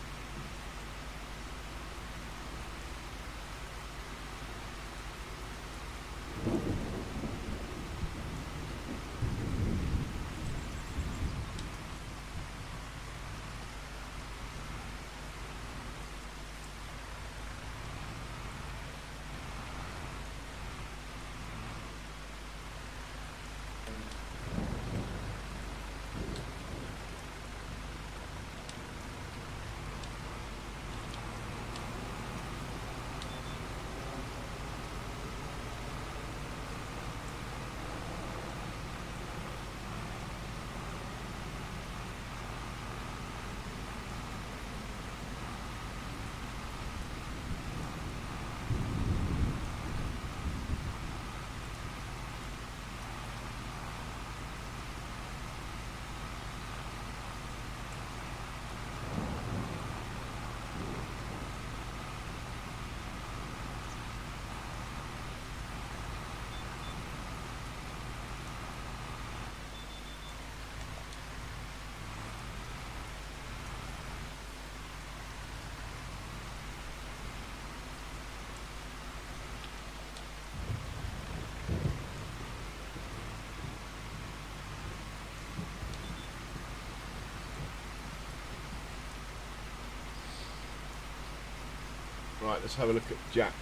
Right, let's have a look at Jack.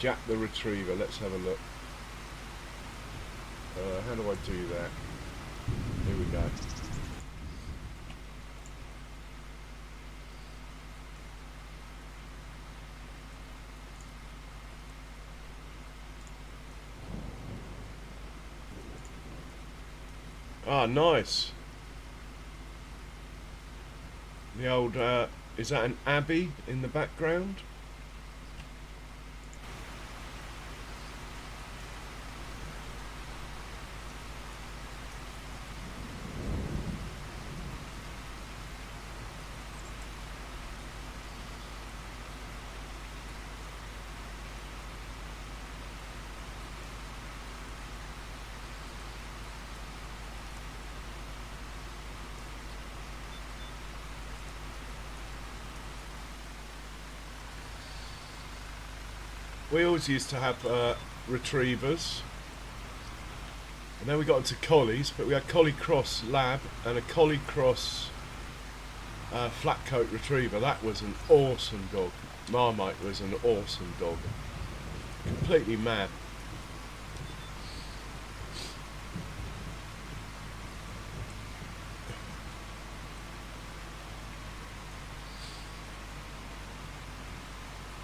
Jack the Retriever, let's have a look. How do I do that? Here we go. Ah, nice. The old, is that an abbey in the background? We always used to have retrievers, and then we got into collies, but we had collie cross lab and a collie cross flat coat retriever. That was an awesome dog. Marmite was an awesome dog. Completely mad.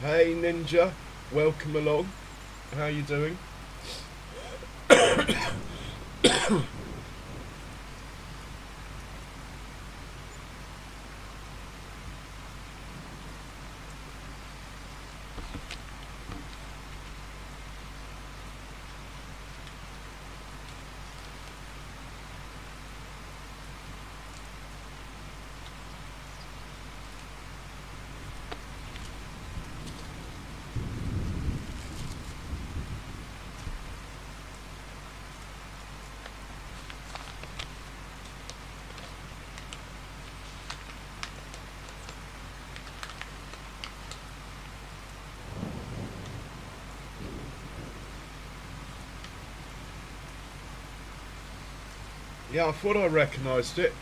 Hey Ninja, welcome along. How you doing? Yeah, I thought I recognised it.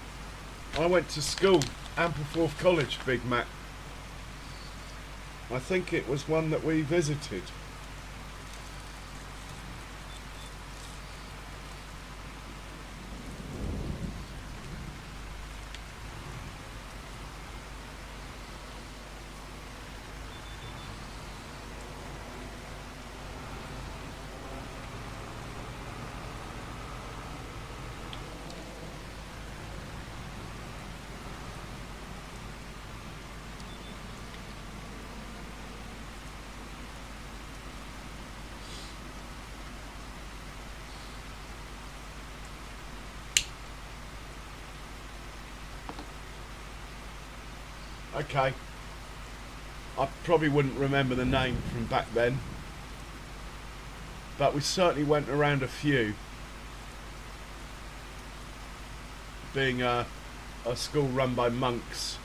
I went to school, Ampleforth College, Big Mac. I think it was one that we visited. Okay. I probably wouldn't remember the name from back then, but we certainly went around a few, being a school run by monks.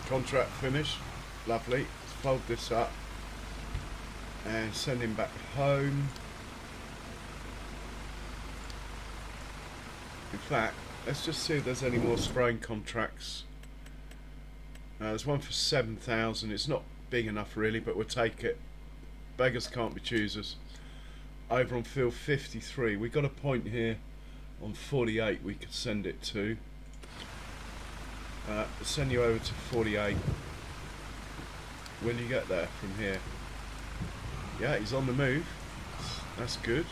Contract finished. Lovely. Let's fold this up and send him back home. In fact, let's just see if there's any more spraying contracts. There's one for 7,000. It's not big enough really, but we'll take it. Beggars can't be choosers. Over on field 53. We got a point here on 48 we could send it to. Send you over to 48. When you get there from here? Yeah, he's on the move. That's good.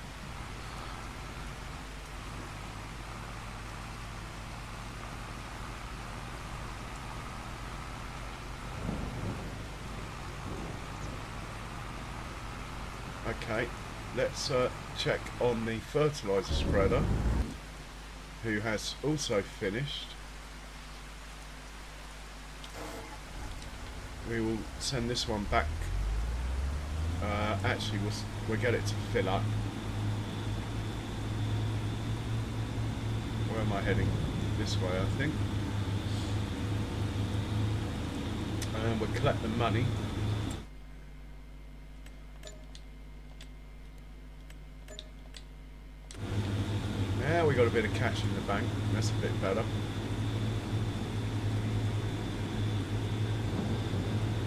Okay, let's check on the fertiliser spreader, who has also finished. We will send this one back. Actually, we'll get it to fill up. Where am I heading? This way, I think. And we'll collect the money. Yeah, we got a bit of cash in the bank. That's a bit better.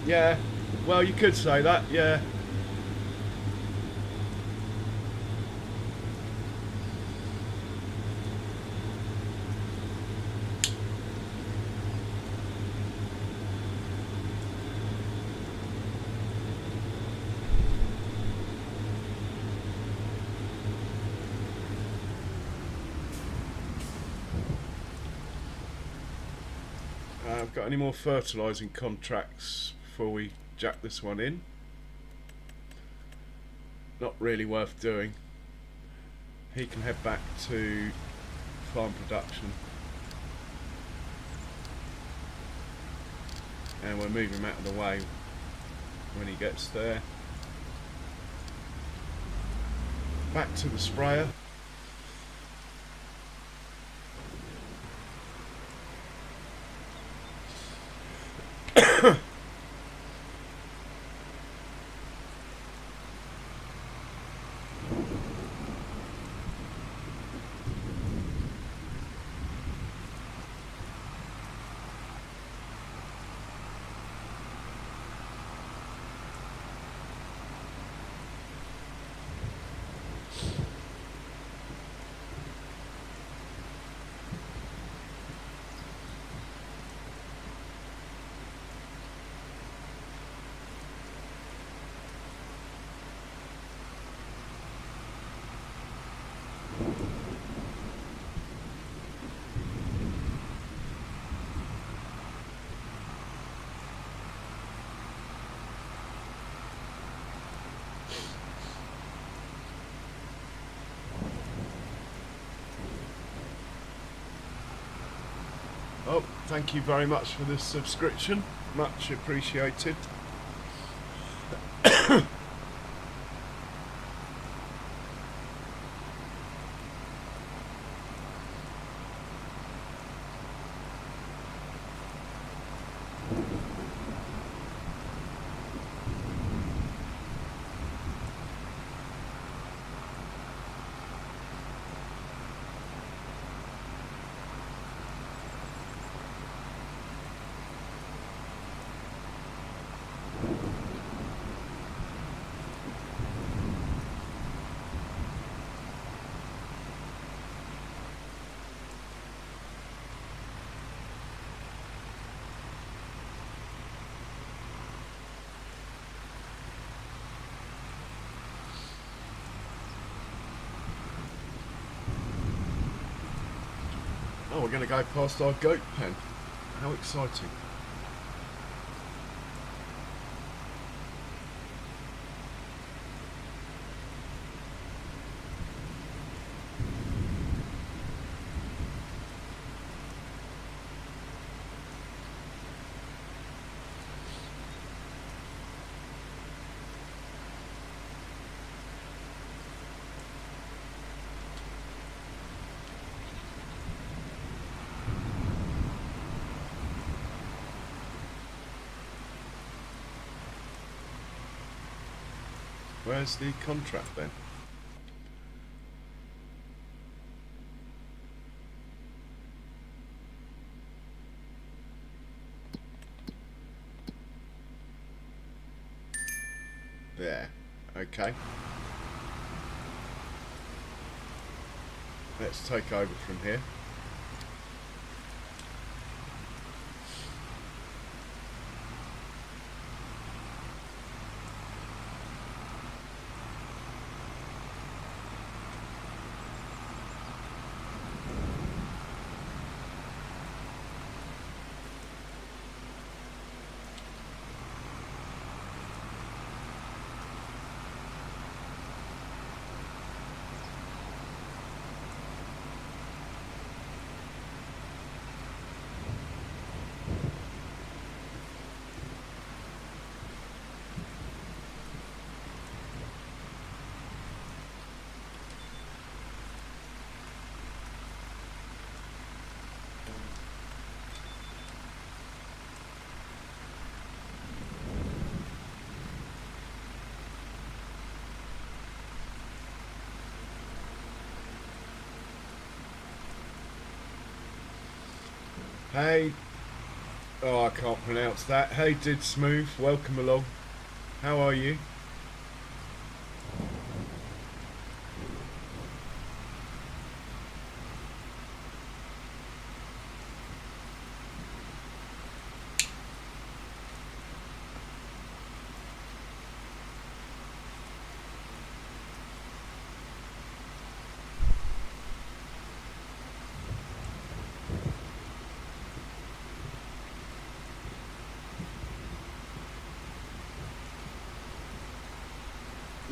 Yeah, well, you could say that, yeah. Got any more fertilising contracts before we jack this one in? Not really worth doing. He can head back to farm production, and we'll move him out of the way when he gets there. Back to the sprayer. Oh, thank you very much for the subscription. Much appreciated. Oh, we're going to go past our goat pen. How exciting. Where's the contract then? There. Okay. Let's take over from here. Hey, oh, I can't pronounce that. Hey, Did Smooth, welcome along. How are you?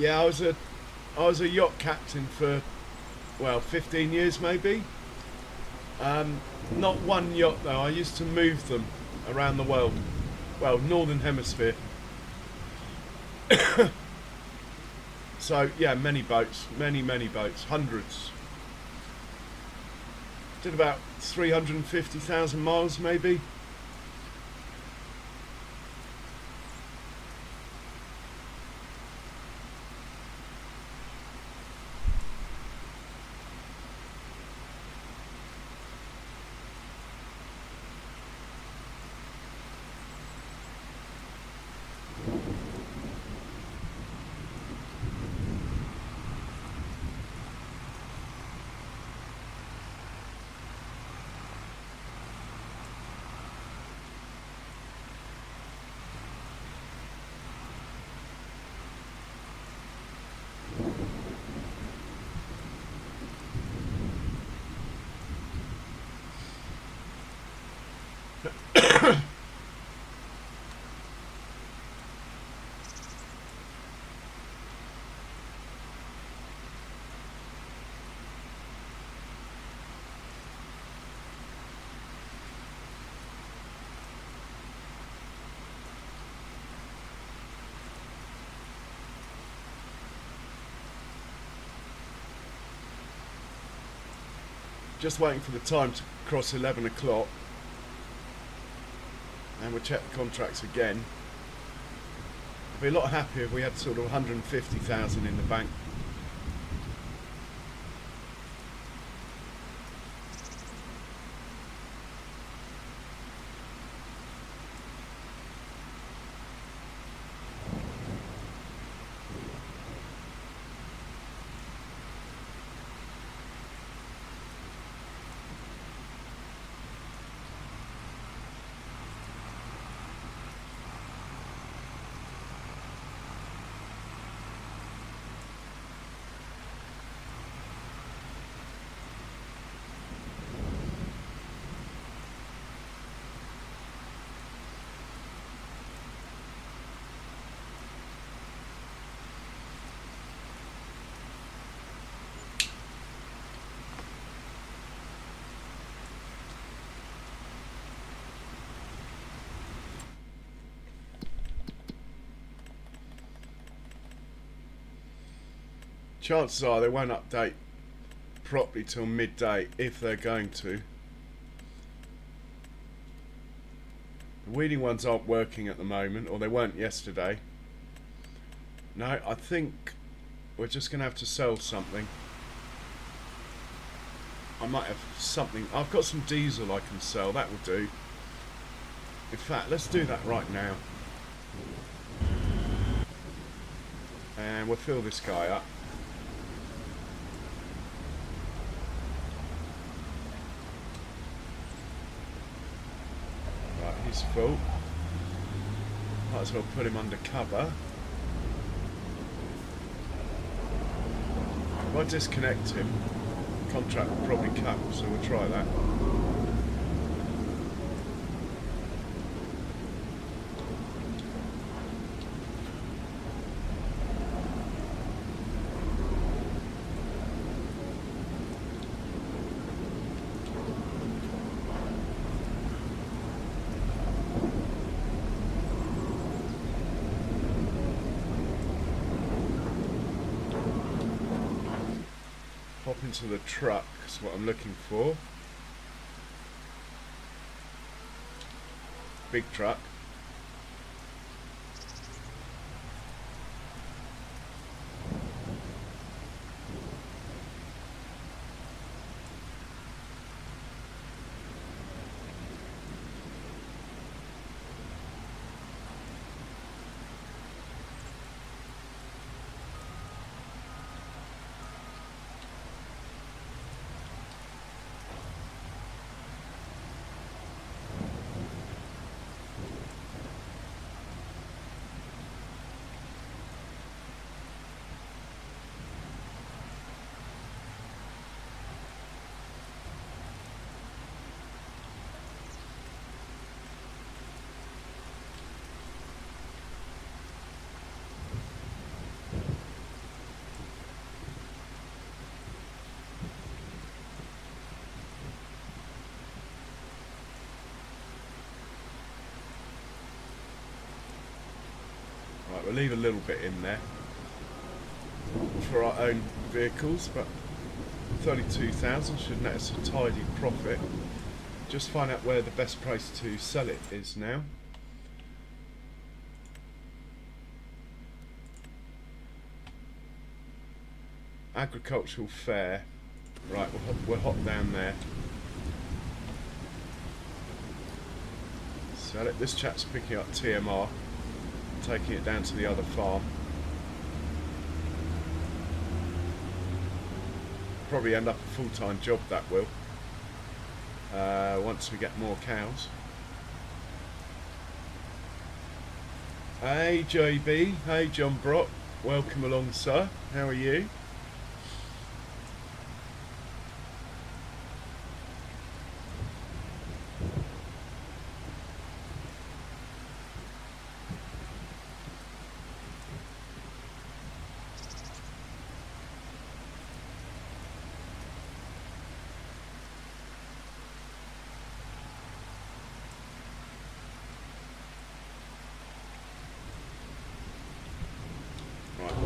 Yeah, I was a yacht captain for, well, 15 years maybe. Not one yacht though. I used to move them around the world. Well, Northern Hemisphere. So yeah, many boats, many boats, hundreds. Did about 350,000 miles maybe. Just waiting for the time to cross 11 o'clock. And we'll check the contracts again. I'd be a lot happier if we had sort of 150,000 in the bank. Chances are they won't update properly till midday, if they're going to. The weeding ones aren't working at the moment, or they weren't yesterday. No, I think we're just going to have to sell something. I might have something. I've got some diesel I can sell, that will do. In fact, let's do that right now. And we'll fill this guy up. He's full. Might as well put him under cover. If I disconnect him, the contract will probably cut, so we'll try that. Hop into the truck is what I'm looking for. Big truck. Right, we'll leave a little bit in there for our own vehicles, but 32,000 should net us a tidy profit. Just find out where the best place to sell it is now. Agricultural fair. Right, we'll hop down there. Sell it. This chap's picking up TMR, taking it down to the other farm. Probably end up a full-time job, that will, once we get more cows. Hey JB, hey John Brock, welcome along sir, how are you?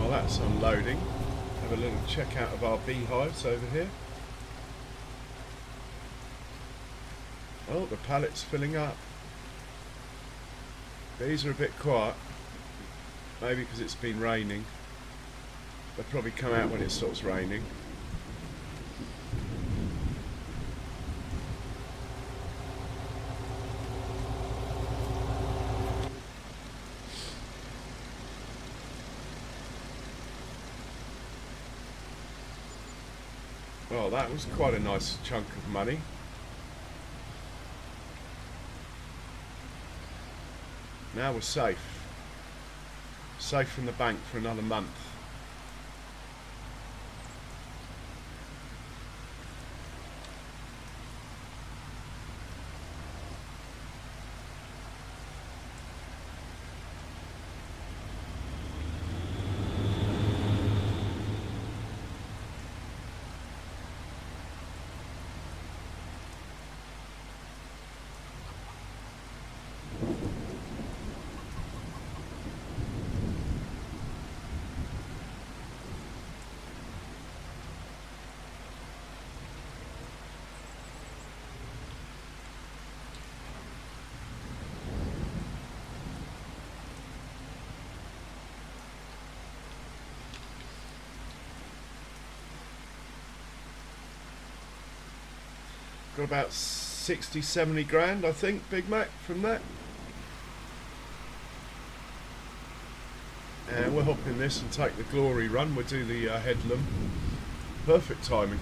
That's unloading. Have a little check out of our beehives over here. Oh, the pallet's filling up. These are a bit quiet. Maybe because it's been raining. They'll probably come out when it stops raining. Well, that was quite a nice chunk of money. Now we're safe. Safe from the bank for another month. Got about 60, 70 grand, I think, Big Mac, from that. And we'll hop in this and take the glory run. We'll do the headlam. Perfect timing.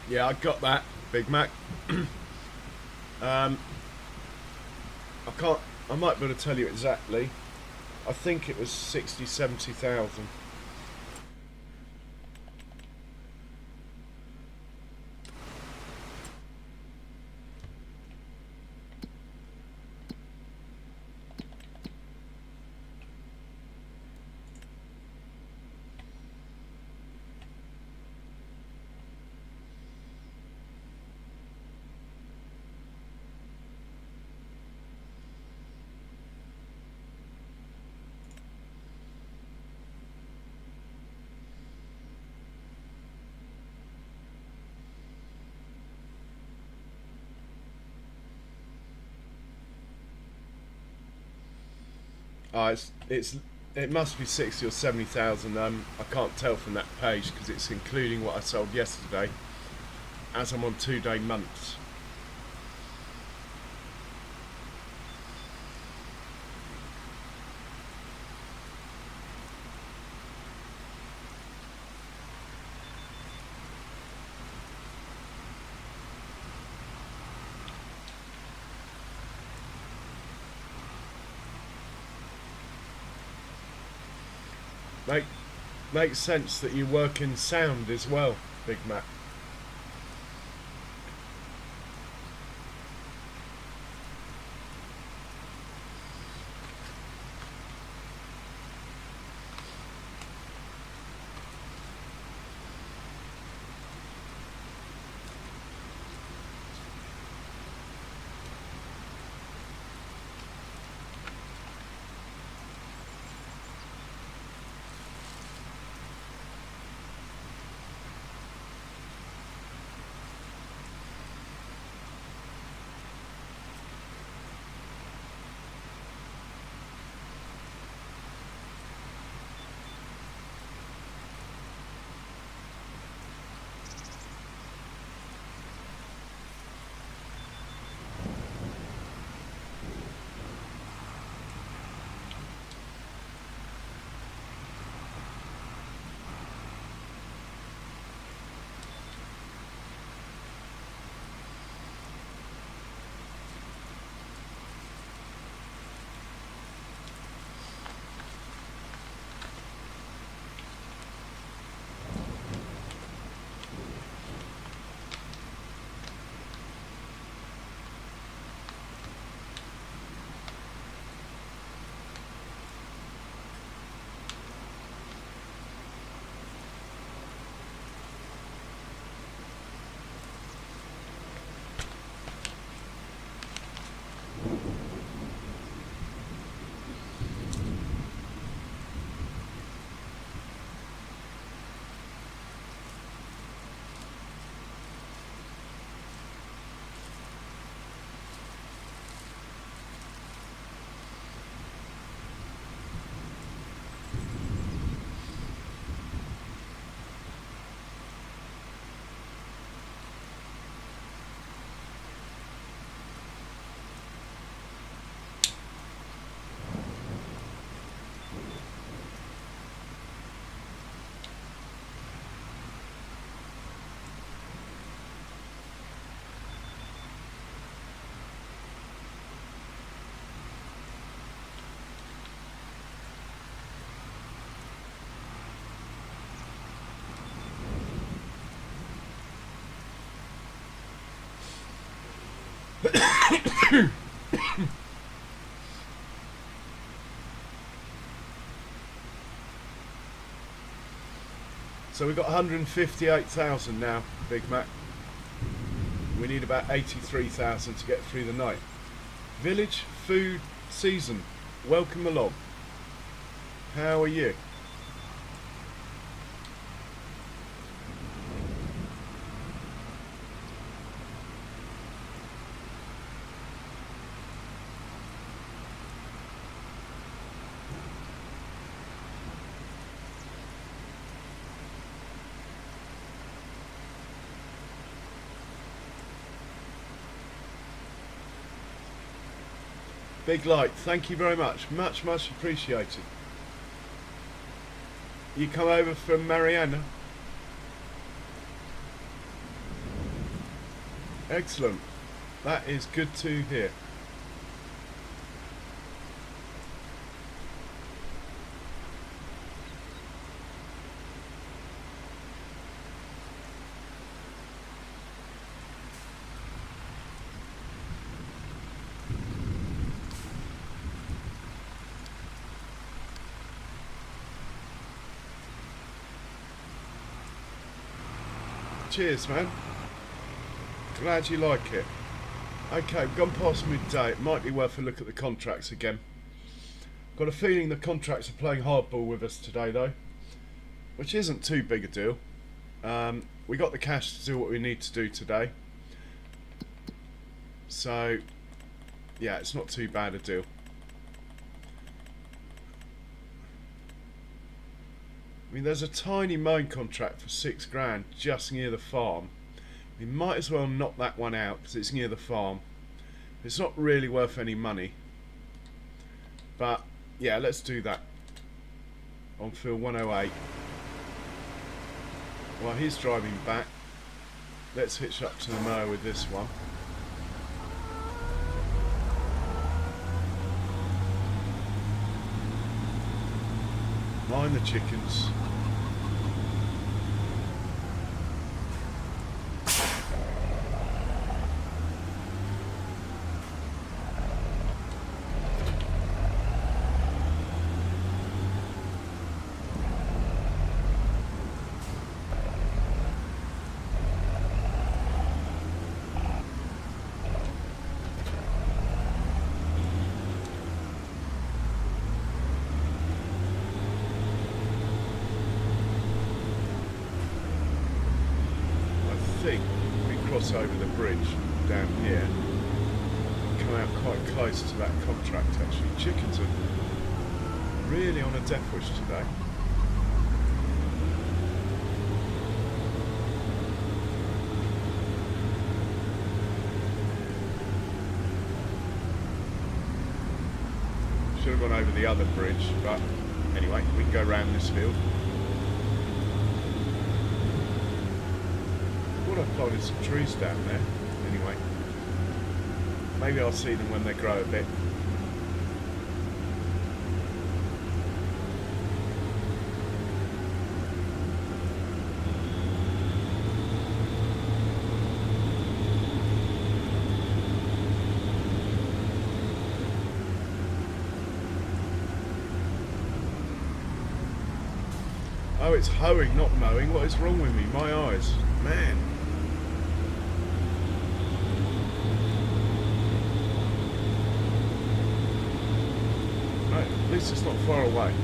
Yeah, I got that, Big Mac. I can't. I might be able to tell you exactly. I think it was 60, 70,000. It must be 60 or 70,000. I can't tell from that page because it's including what I sold yesterday, as I'm on 2-day months. Makes sense that you work in sound as well, Big Mac. So we've got 158,000 now, Big Mac. We need about 83,000 to get through the night. Village food season. Welcome along. How are you? Big Light, thank you very much. Much appreciated. You come over from Mariana? Excellent. That is good to hear. Cheers, man. Glad you like it. Okay, we've gone past midday. It might be worth a look at the contracts again. Got a feeling the contracts are playing hardball with us today, though, which isn't too big a deal. We got the cash to do what we need to do today. So, yeah, it's not too bad a deal. I mean, there's a tiny mine contract for 6 grand just near the farm. We might as well knock that one out because it's near the farm. It's not really worth any money. But, yeah, let's do that. On field 108. While he's driving back, let's hitch up to the mower with this one. Mind the chickens. Over the bridge down here, come out quite close to that contract actually. Chickens are really on a death wish today. Should have gone over the other bridge, but anyway, we can go around this field. I planted some trees down there. Anyway, maybe I'll see them when they grow a bit. Oh, it's hoeing, not mowing. What is wrong with me? My eyes. Man. At least it's not far away.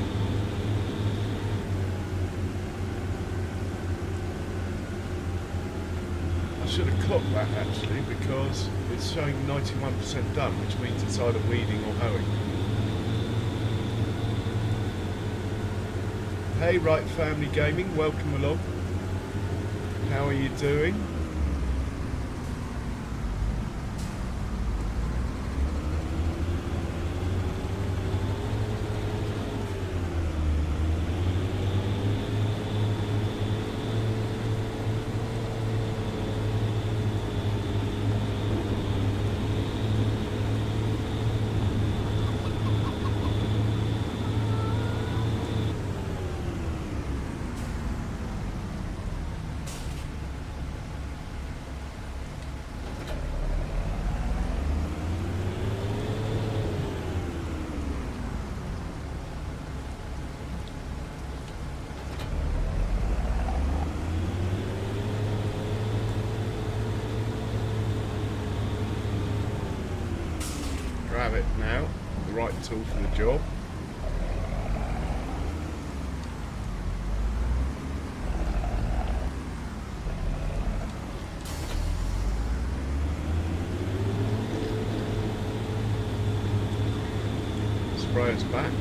I should have clocked that actually because it's showing 91% done, which means it's either weeding or hoeing. Hey, Right Family Gaming, welcome along. How are you doing? it now. The right tool for the job. Sprayer's back.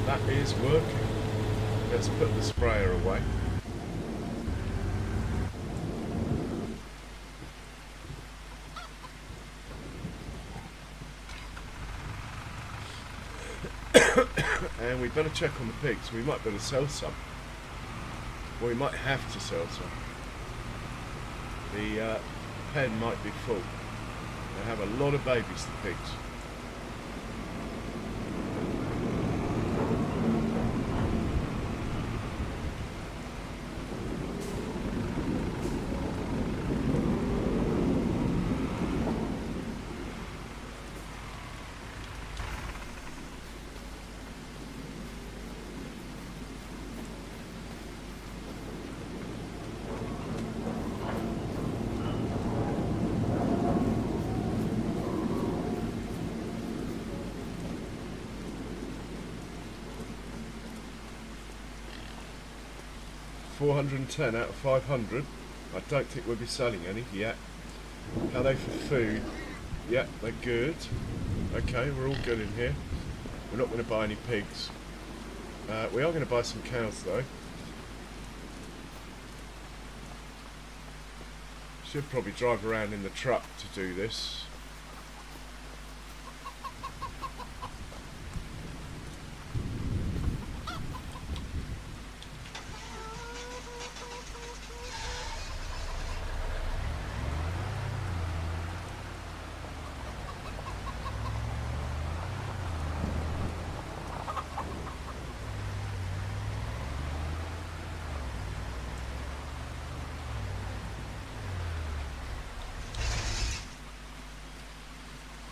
That is working. Let's put the sprayer away. And we better check on the pigs. We might better sell some. Or we might have to sell some. The pen might be full. They have a lot of babies, the pigs. $410 out of 500. I don't think we'll be selling any yet. How are they for food? Yeah, they're good. Okay, we're all good in here. We're not going to buy any pigs. We are going to buy some cows though. Should probably drive around in the truck to do this.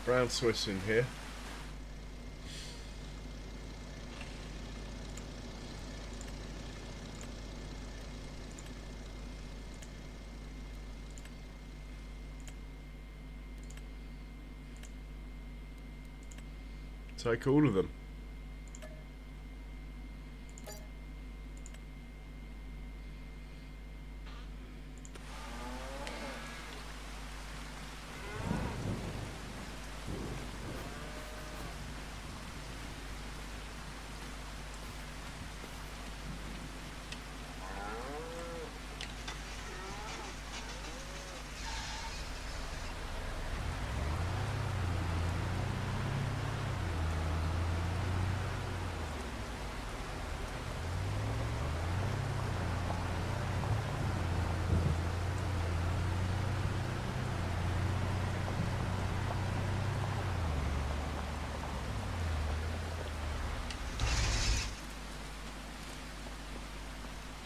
Brown Swiss in here. Take all of them.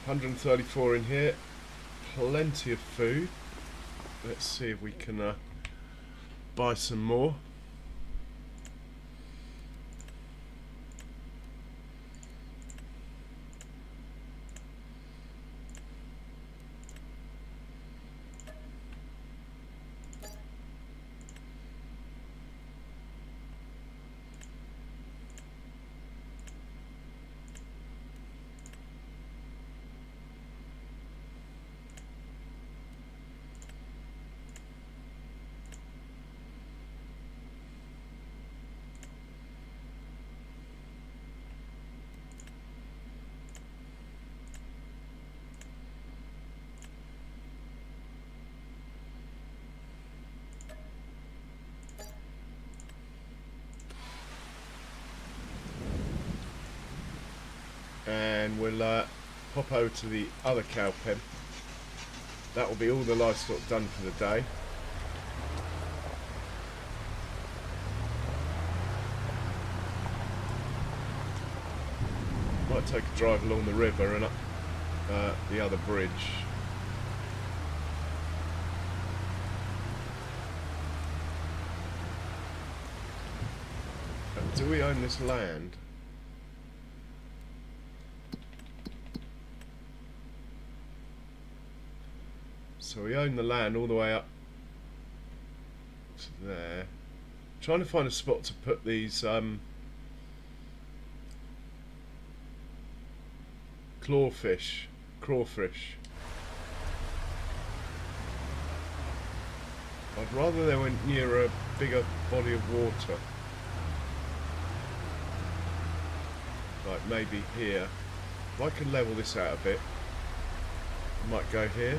$134 in here, plenty of food. let's see if we can buy some more. And we'll pop over to the other cow pen. That will be all the livestock done for the day. Might take a drive along the river and up the other bridge. Do we own this land? So we own the land all the way up to there. Trying to find a spot to put these crawfish. I'd rather they went near a bigger body of water. Like maybe here. If I can level this out a bit, I might go here.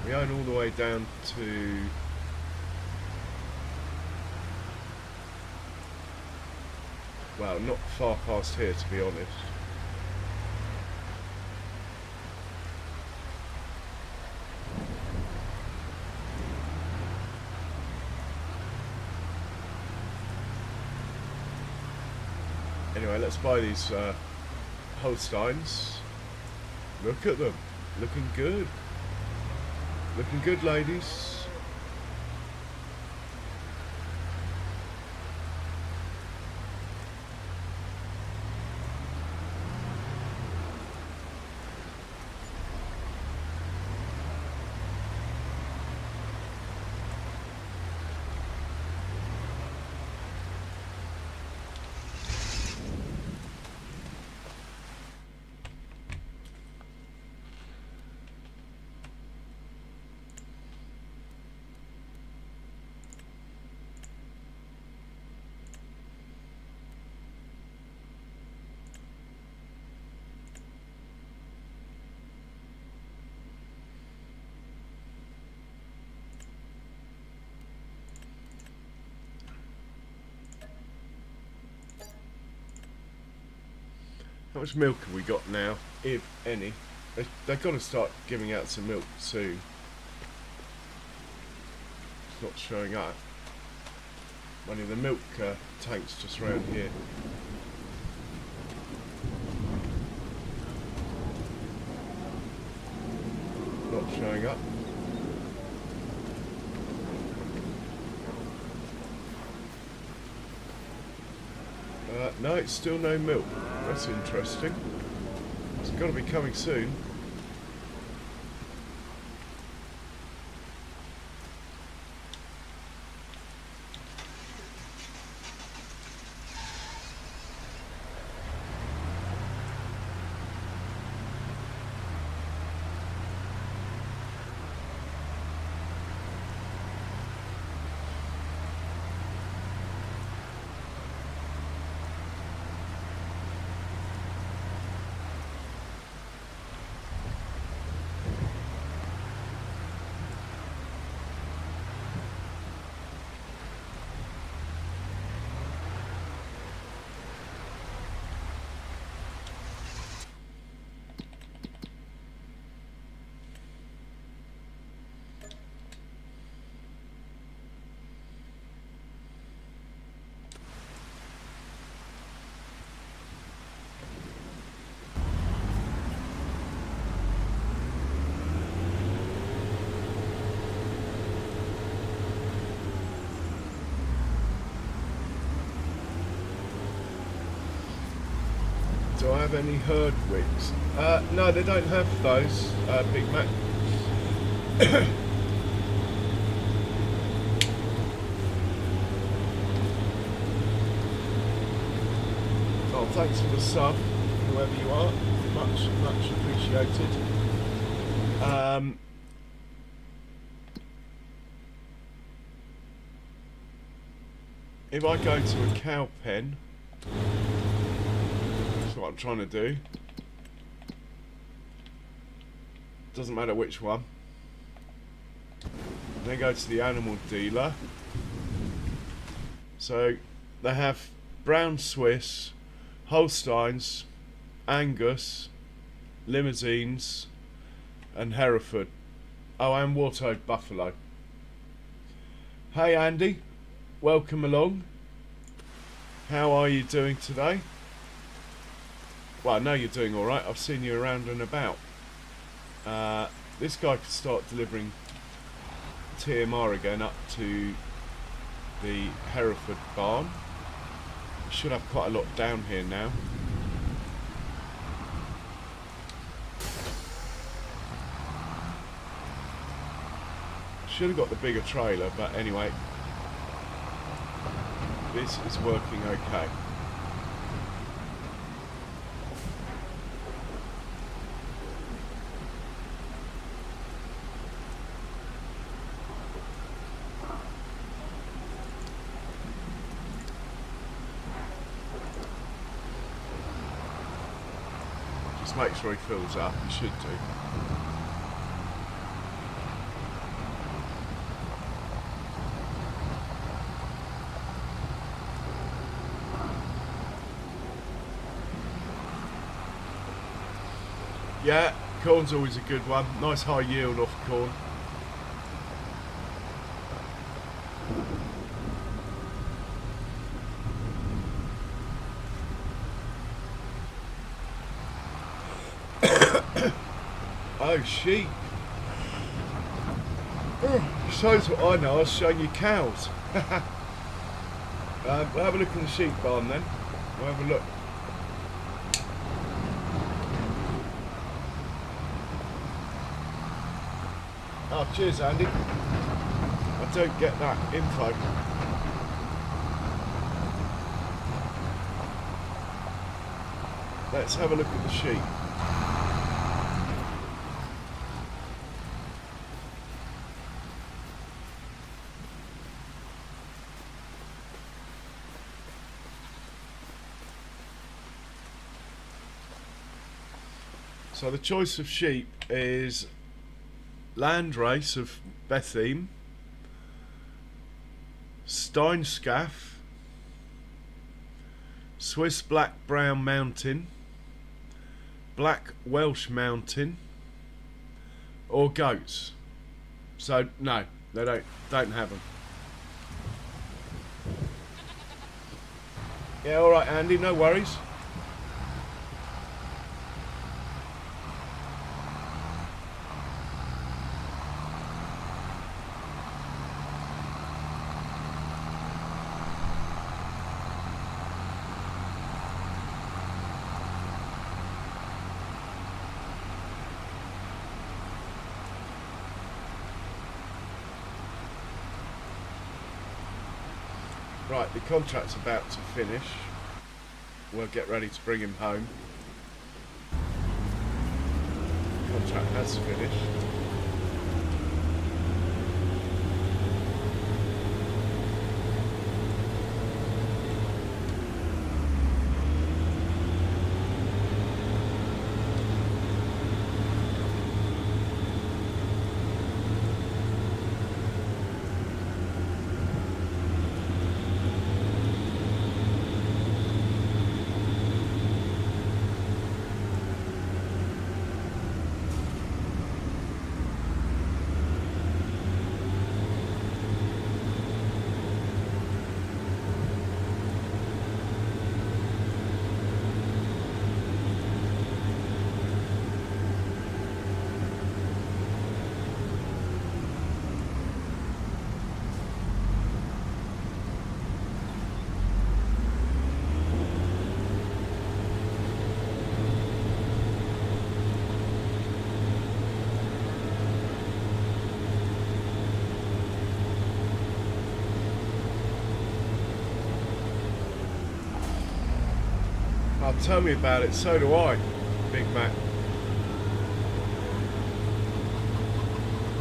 We own all the way down to well, not far past here to be honest. Anyway, let's buy these Holsteins. Look at them, looking good. Looking good, ladies. How much milk have we got now, if any? They've got to start giving out some milk soon. It's not showing up. One of the milk tanks just round here. Not showing up. No, it's still no milk. That's interesting. It's got to be coming soon. Do I have any herd wigs? No, they don't have those, Big Mac. Oh, thanks for the sub, whoever you are. Much appreciated. If I go to a cow pen, that's what I'm trying to do. Doesn't matter which one. Then go to the animal dealer. So they have Brown Swiss, Holsteins, Angus, Limousines, and Hereford. Oh, and Water Buffalo. Hey Andy, welcome along. How are you doing today? Well, I know you're doing alright. I've seen you around and about. This guy could start delivering TMR again up to the Hereford barn. Should have quite a lot down here now. Should have got the bigger trailer, but anyway, this is working okay. Just make sure he fills up, he should do. Yeah, corn's always a good one. Nice high yield off corn. Oh, sheep. Shows what I know. I was showing you cows. We'll have a look in the sheep barn then. We'll have a look. Oh, cheers, Andy. I don't get that info. Let's have a look at the sheep. So the choice of sheep is Landrace of Bethlehem, Steinscaff, Swiss Black Brown Mountain, Black Welsh Mountain, or goats. So no, they don't have them. Yeah, all right, Andy, no worries. Right, the contract's about to finish. We'll get ready to bring him home. The contract has finished. Oh, tell me about it. So do I, Big Mac.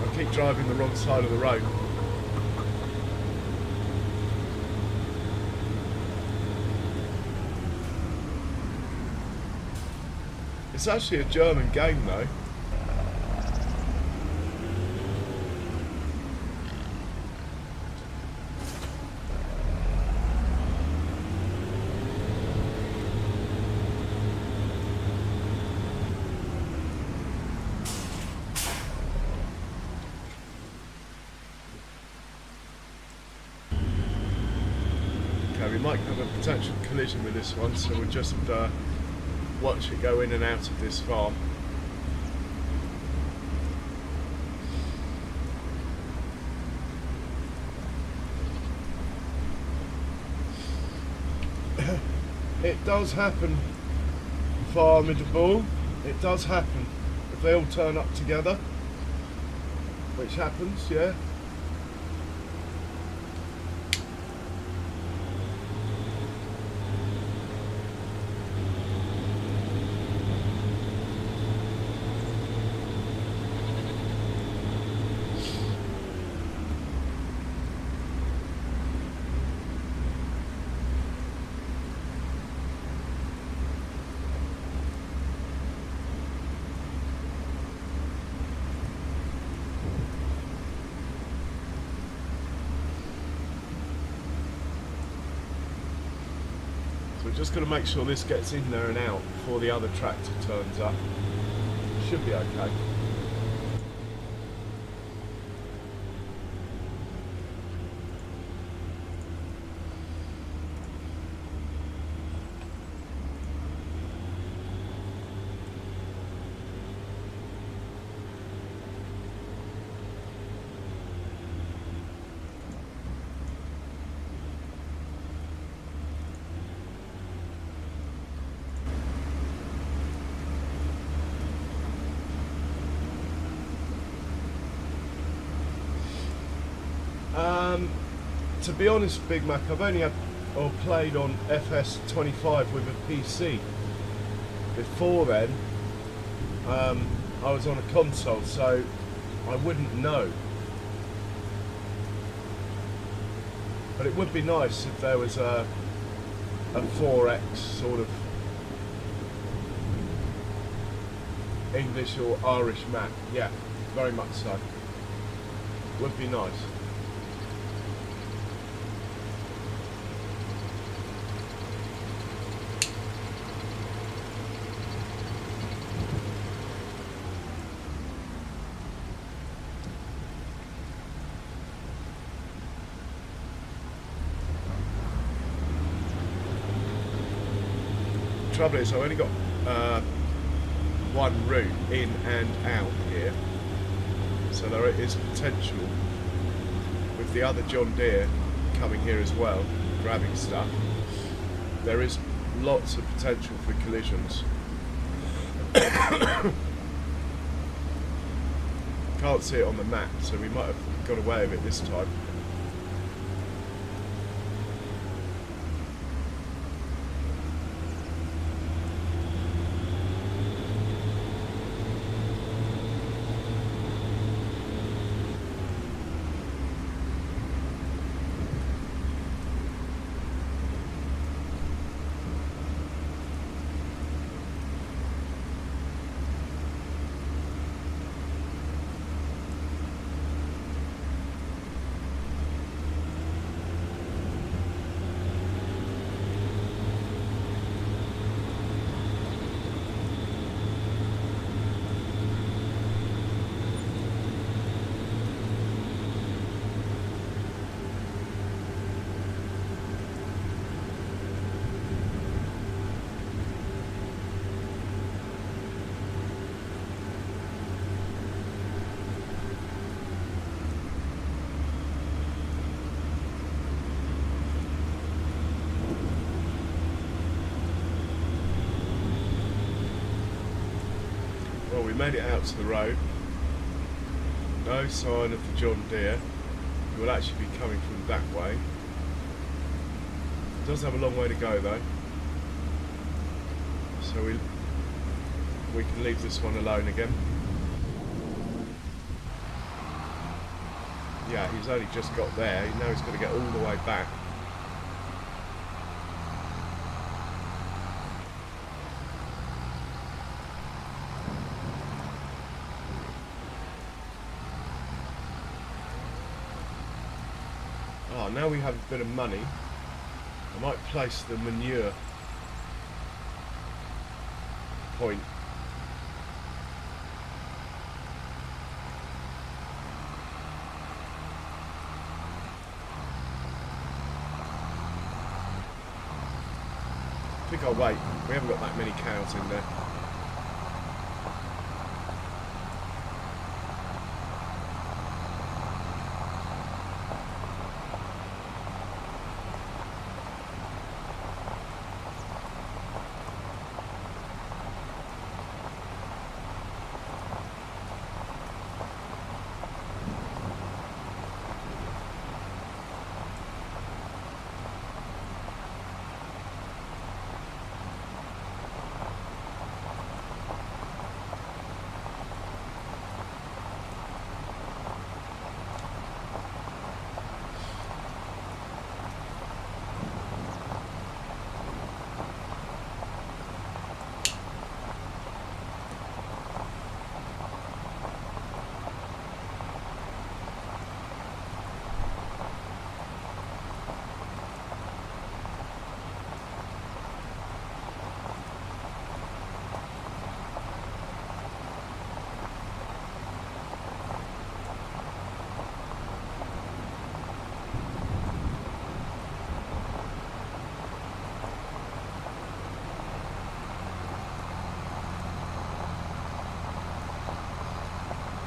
I keep driving the wrong side of the road. It's actually a German game though. Okay, we might have a potential collision with this one, so we'll just watch it go in and out of this farm. It does happen, Formidable. It does happen. If they all turn up together, which happens, yeah. We're just going to make sure this gets in there and out before the other tractor turns up. Should be okay. To be honest, Big Mac, I've only had or played on FS25 with a PC. Before then, I was on a console, so I wouldn't know. But it would be nice if there was a 4X sort of English or Irish map. Yeah, very much so. Would be nice. Trouble is, I've only got one route in and out here, so there is potential with the other John Deere coming here as well, grabbing stuff. There is lots of potential for collisions. Can't see it on the map, so we might have got away with it this time. Well, we made it out to the road. No sign of the John Deere. It will actually be coming from that way. It does have a long way to go though. So we can leave this one alone again. Yeah, he's only just got there. Now he's got to get all the way back. Oh, now we have a bit of money. I might place the manure point. I think I'll wait. We haven't got that many cows in there.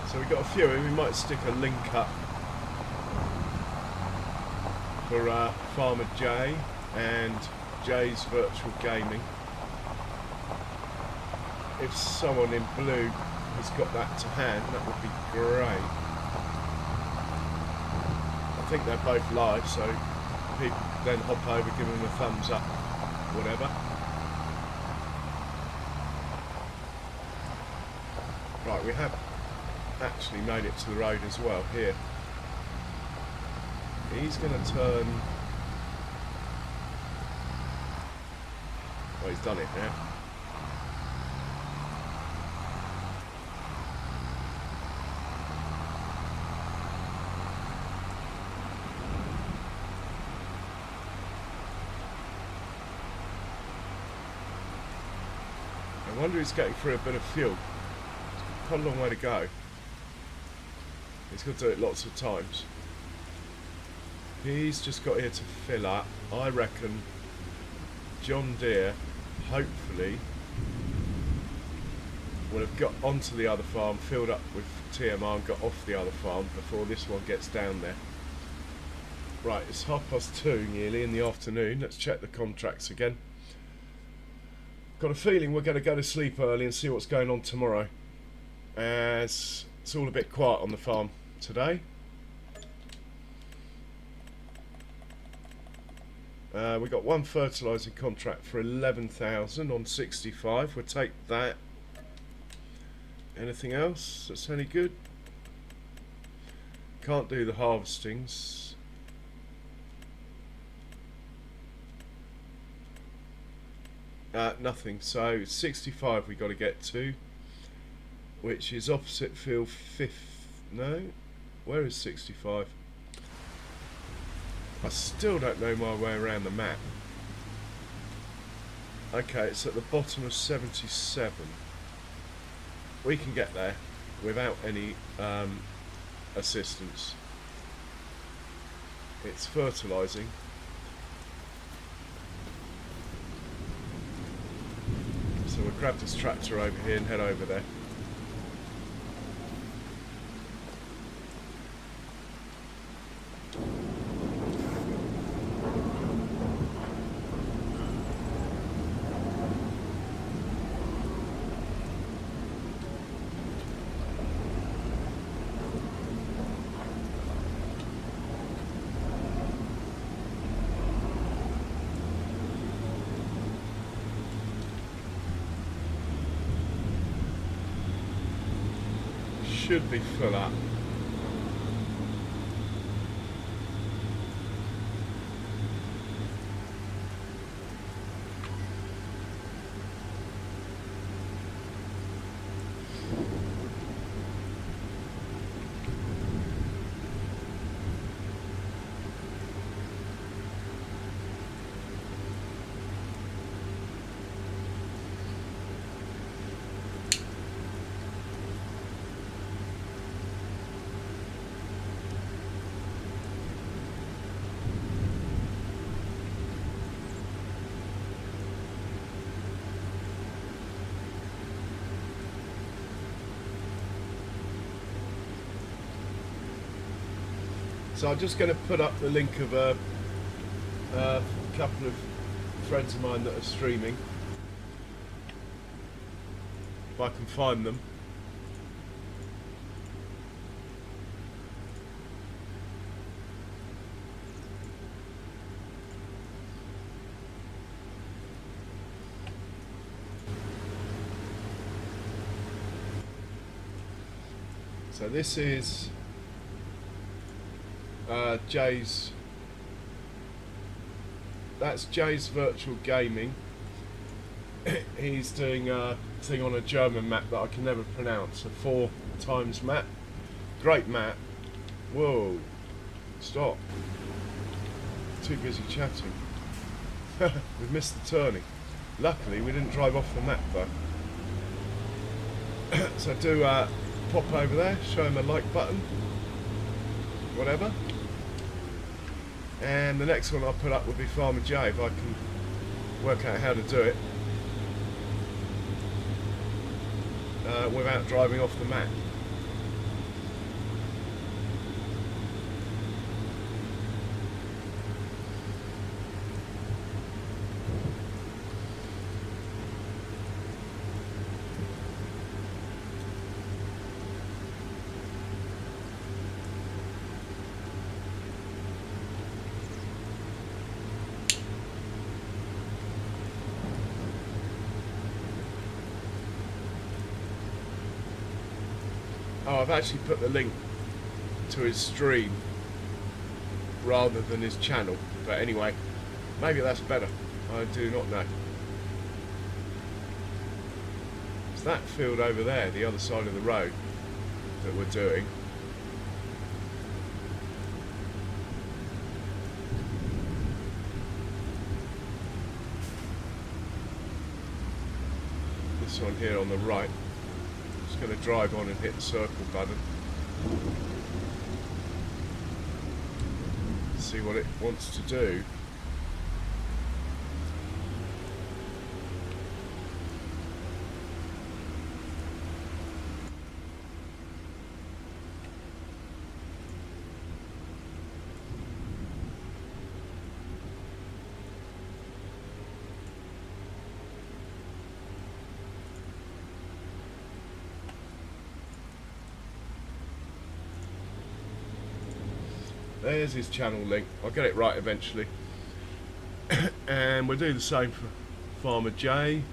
So we've got a few, and we might stick a link up for Farmer J and J's Virtual Gaming. If someone in blue has got that to hand, that would be great. I think they're both live, so people then hop over, give them a thumbs up, whatever. Right, we have actually made it to the road as well here. He's going to turn. Well, he's done it now. I wonder if he's getting through a bit of fuel. It's quite a long way to go. He's got to do it lots of times. He's just got here to fill up. I reckon John Deere, hopefully, will have got onto the other farm, filled up with TMR and got off the other farm before this one gets down there. Right, it's 2:30 nearly in the afternoon. Let's check the contracts again. Got a feeling we're going to go to sleep early and see what's going on tomorrow, as it's all a bit quiet on the farm today. We got one fertilising contract for 11,000 on 65. We'll take that. Anything else that's any good? Can't do the harvestings. Nothing. So 65 we got to get to, which is opposite field 5th. No, where is 65? I still don't know my way around the map. Okay, it's at the bottom of 77. We can get there without any assistance. It's fertilising. So we'll grab this tractor over here and head over there. should be full up. So I'm just going to put up the link of a couple of friends of mine that are streaming, if I can find them. So this is Jay's, that's Jay's Virtual Gaming. He's doing a thing on a German map that I can never pronounce, a 4 times map. Great map. Whoa, stop. Too busy chatting. We've missed the turning. Luckily we didn't drive off the map though. So do pop over there, show him a like button, whatever. And the next one I'll put up will be Farmer Jay, if I can work out how to do it without driving off the map. Oh, I've actually put the link to his stream rather than his channel, but anyway, maybe that's better, I do not know. It's that field over there, the other side of the road, that we're doing. This one here on the right. Going to drive on and hit the circle button, see what it wants to do. There's his channel link. I'll get it right eventually. And we'll do the same for Farmer Jay.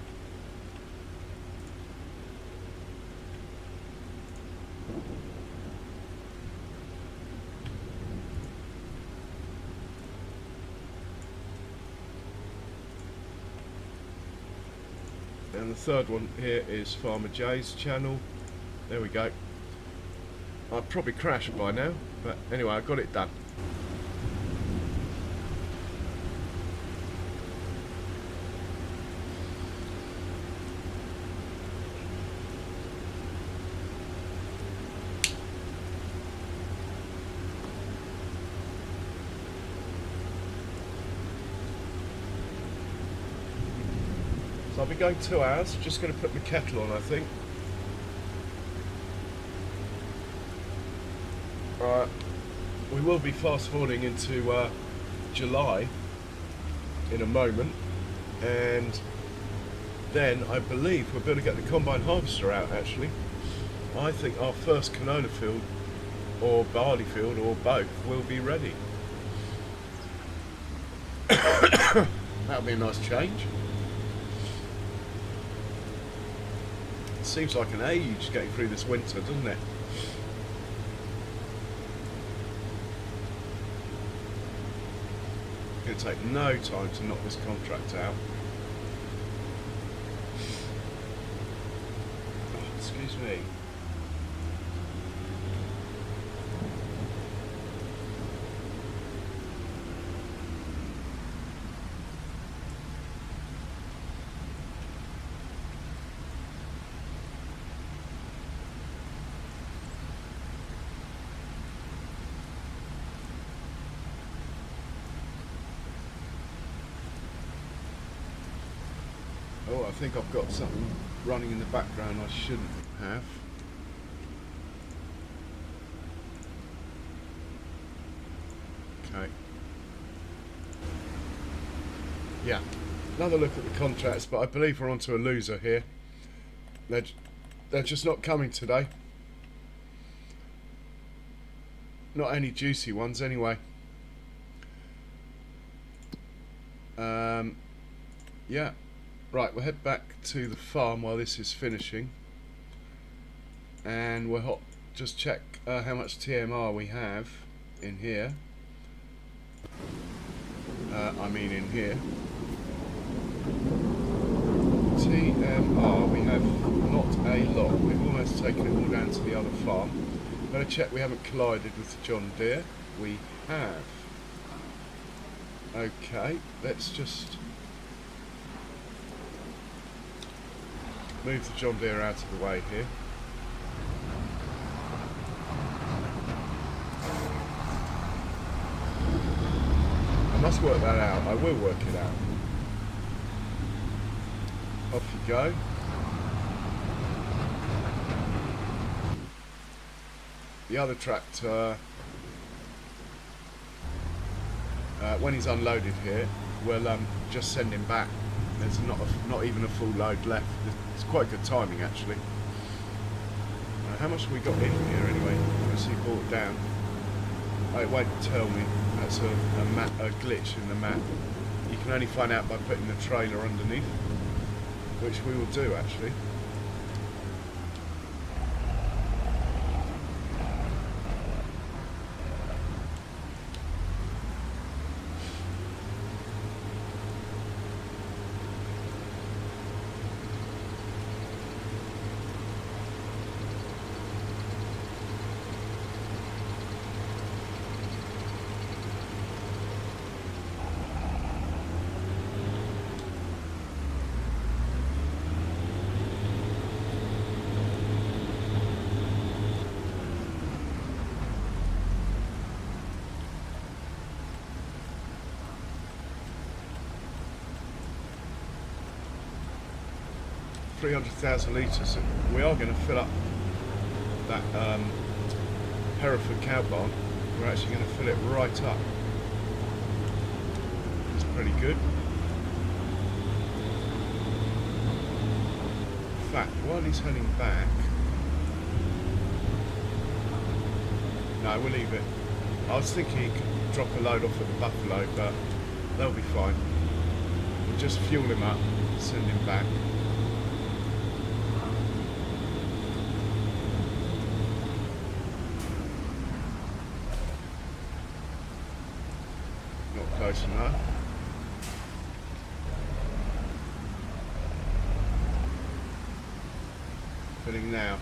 And the third one here is Farmer Jay's channel. There we go. I'd probably crash by now, but anyway, I got it done. So I'll be going 2 hours, just going to put my kettle on, I think. We will be fast forwarding into July in a moment, and then I believe we're going to get the combine harvester out actually. I think our first canola field or barley field or both will be ready. That'll be a nice change. Seems like an age getting through this winter, doesn't it? It's going to take no time to knock this contract out. Oh, excuse me. Oh, I think I've got something running in the background I shouldn't have. Okay. Yeah, another look at the contracts, but I believe we're onto a loser here. They're just not coming today. Not any juicy ones anyway. Yeah. Right, we'll head back to the farm while this is finishing, and we'll just check how much TMR we have in here. I mean in here. TMR, we have not a lot. We've almost taken it all down to the other farm. Better check we haven't collided with the John Deere. We have. Okay, let's just move the John Deere out of the way here. I must work that out. I will work it out. Off you go. The other tractor, when he's unloaded here, we'll just send him back. There's not even a full load left. It's quite good timing actually. How much have we got in here anyway? Let's see, brought down. Oh, it won't tell me. That's a glitch in the map. You can only find out by putting the trailer underneath, which we will do actually. $300,000 litres. We are going to fill up that Hereford cow barn. We're actually going to fill it right up. It's pretty good. In fact, while he's heading back, no, we'll leave it. I was thinking he could drop a load off at the Buffalo, but they'll be fine. We'll just fuel him up, send him back. Close enough. Filling now.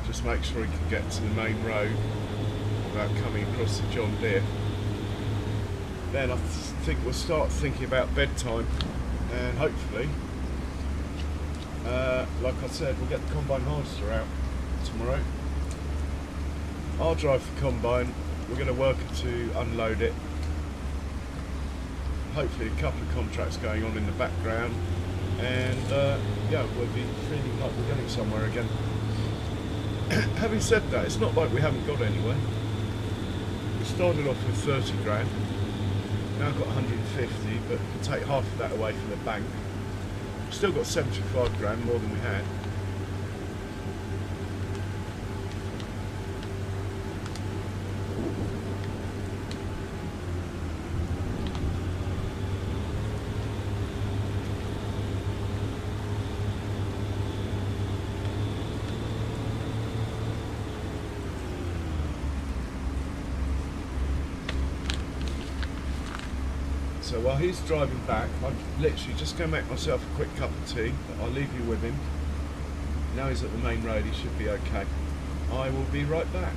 Just make sure he can get to the main road without coming across the John Deere. Then I think we'll start thinking about bedtime, and hopefully, like I said, we'll get the combine harvester out tomorrow. I'll drive the combine. We're going to work to unload it. Hopefully a couple of contracts going on in the background, and yeah, we'll be feeling like we're getting somewhere again. Having said that, it's not like we haven't got anywhere. Started off with 30 grand. Now I've got 150, but take half of that away from the bank. Still got 75 grand, more than we had. So while he's driving back, I'm literally just going to make myself a quick cup of tea. I'll leave you with him. Now he's at the main road, he should be okay. I will be right back.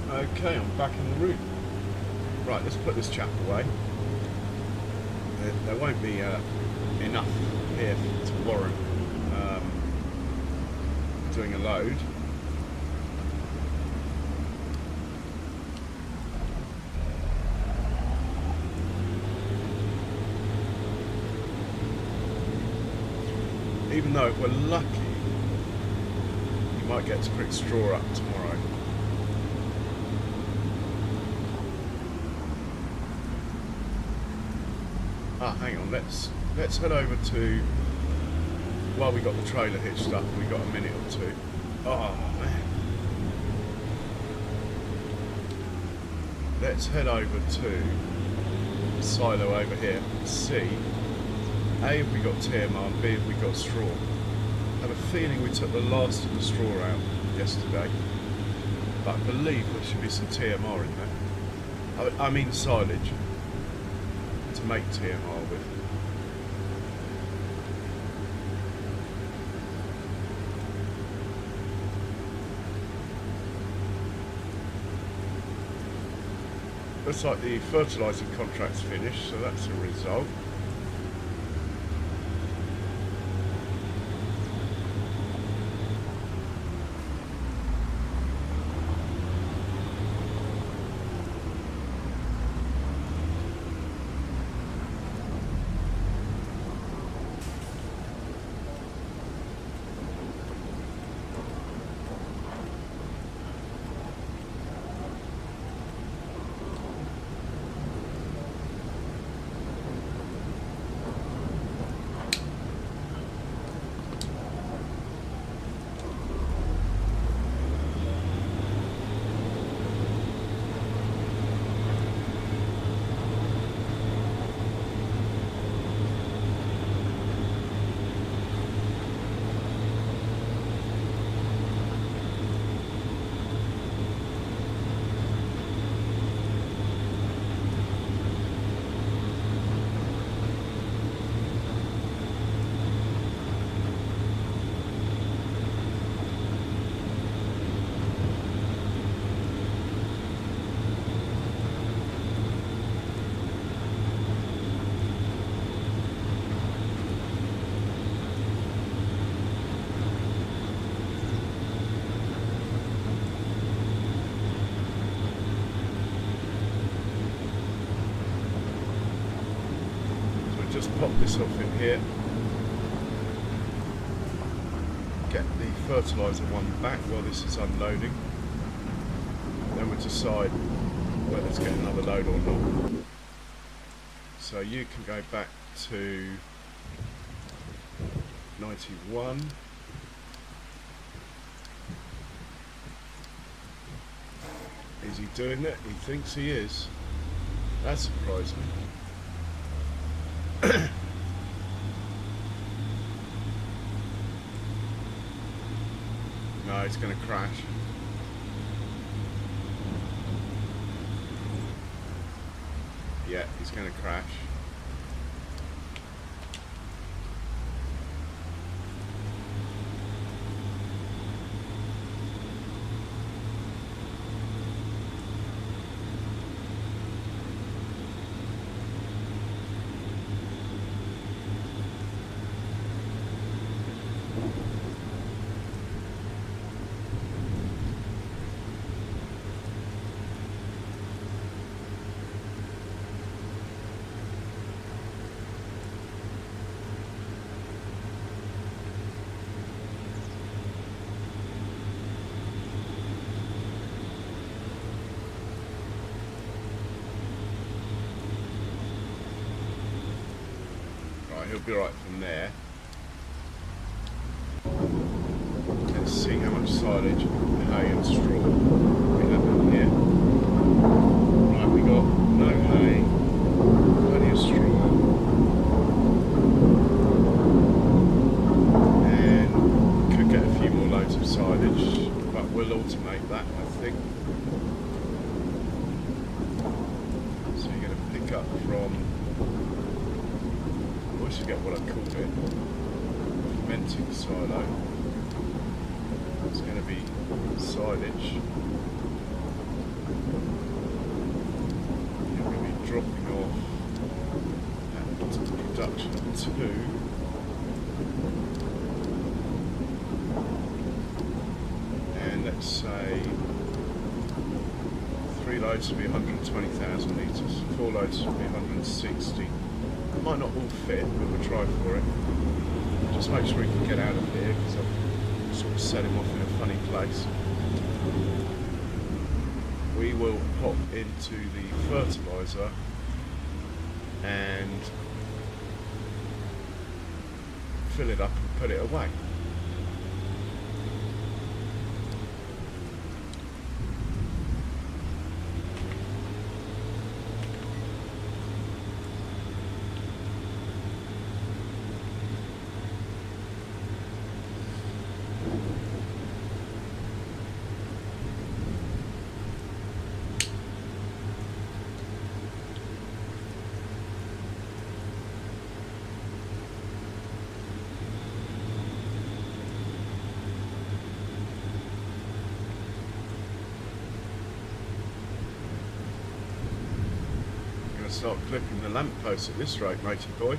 Okay, I'm back in the room. Right, let's put this chap away. There won't be enough here to warrant doing a load. Even though if we're lucky, you might get to pick straw up tomorrow. Hang on, let's head over to, while we got the trailer hitched up, we got a minute or two. Oh man. Let's head over to the silo over here and see, A, if we got TMR, and B, if we got straw. I have a feeling we took the last of the straw out yesterday, but I believe there should be some TMR in there. I mean silage to make TMR with. Looks like the fertilising contract's finished, so that's a result. this off in here. Get the fertiliser one back while this is unloading. Then we'll decide whether to get another load or not. So you can go back to 91. Is he doing it? He thinks he is. That surprised me. No, it's going to crash. Yeah, he's going to crash. He'll be right from there. Let's see how much silage, hay and straw we have in here. Right, we got no hay, plenty of straw, and could get a few more loads of silage, but we'll automate that, I think. So you're going to pick up from, I forget what I called it, fermenting silo. It's going to be silage. You're going to be dropping off at production 2. And let's say 3 loads will be 120,000 litres, 4 loads will be 160. Might not all fit, but we'll try for it. Just make sure he can get out of here, because I've sort of set him off in a funny place. We will pop into the fertiliser and fill it up and put it away. Start clipping the lamppost at this rate, matey boy.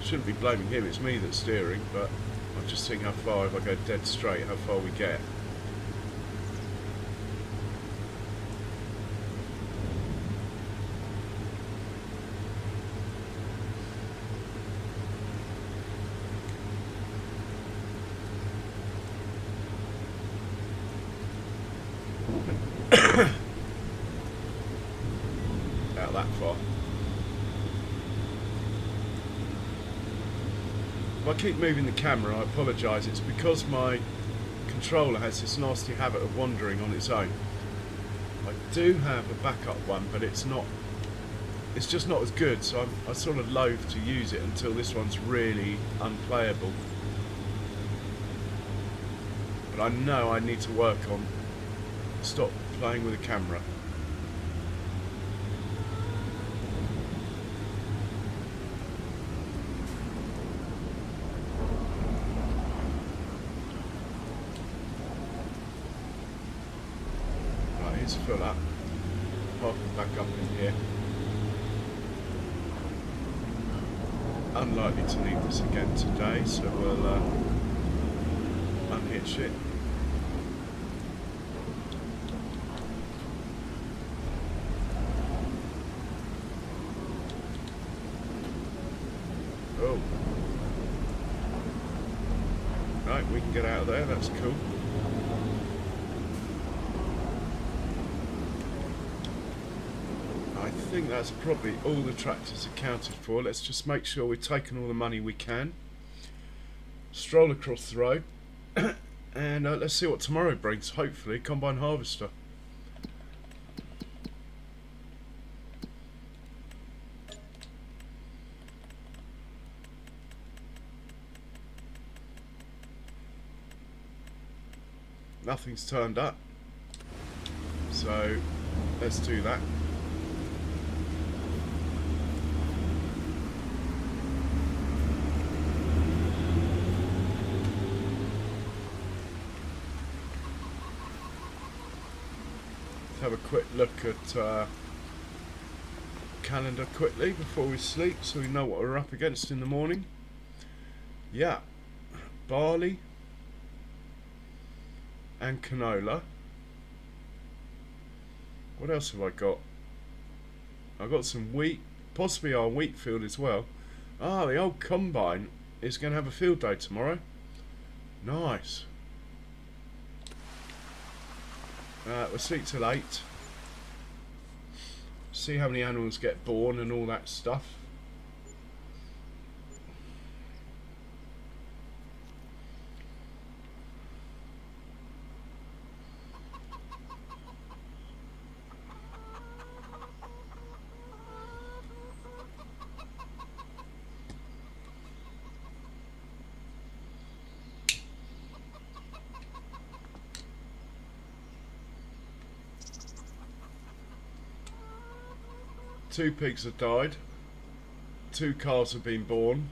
Shouldn't be blaming him, it's me that's steering, but I'm just seeing how far, if I go dead straight, how far we get. That far. If I keep moving the camera, I apologise. It's because my controller has this nasty habit of wandering on its own. I do have a backup one, but it's just not as good, so I'm sort of loath to use it until this one's really unplayable. But I know I need to work on stop playing with the camera. Fill up, park it back up in here. Unlikely to need this again today, so we'll unhitch it. Right, we can get out of there, that's cool. I think that's probably all the tractors accounted for. Let's just make sure we've taken all the money we can. Stroll across the road. And let's see what tomorrow brings. Hopefully, combine harvester. Nothing's turned up, so let's do that. Let's have a quick look at calendar quickly before we sleep, so we know what we're up against in the morning. Yeah, barley and canola. What else have I got? I've got some wheat, possibly our wheat field as well. Ah, the old combine is going to have a field day tomorrow. Nice. We'll sleep till 8. See how many animals get born and all that stuff. Two pigs have died. 2 calves have been born.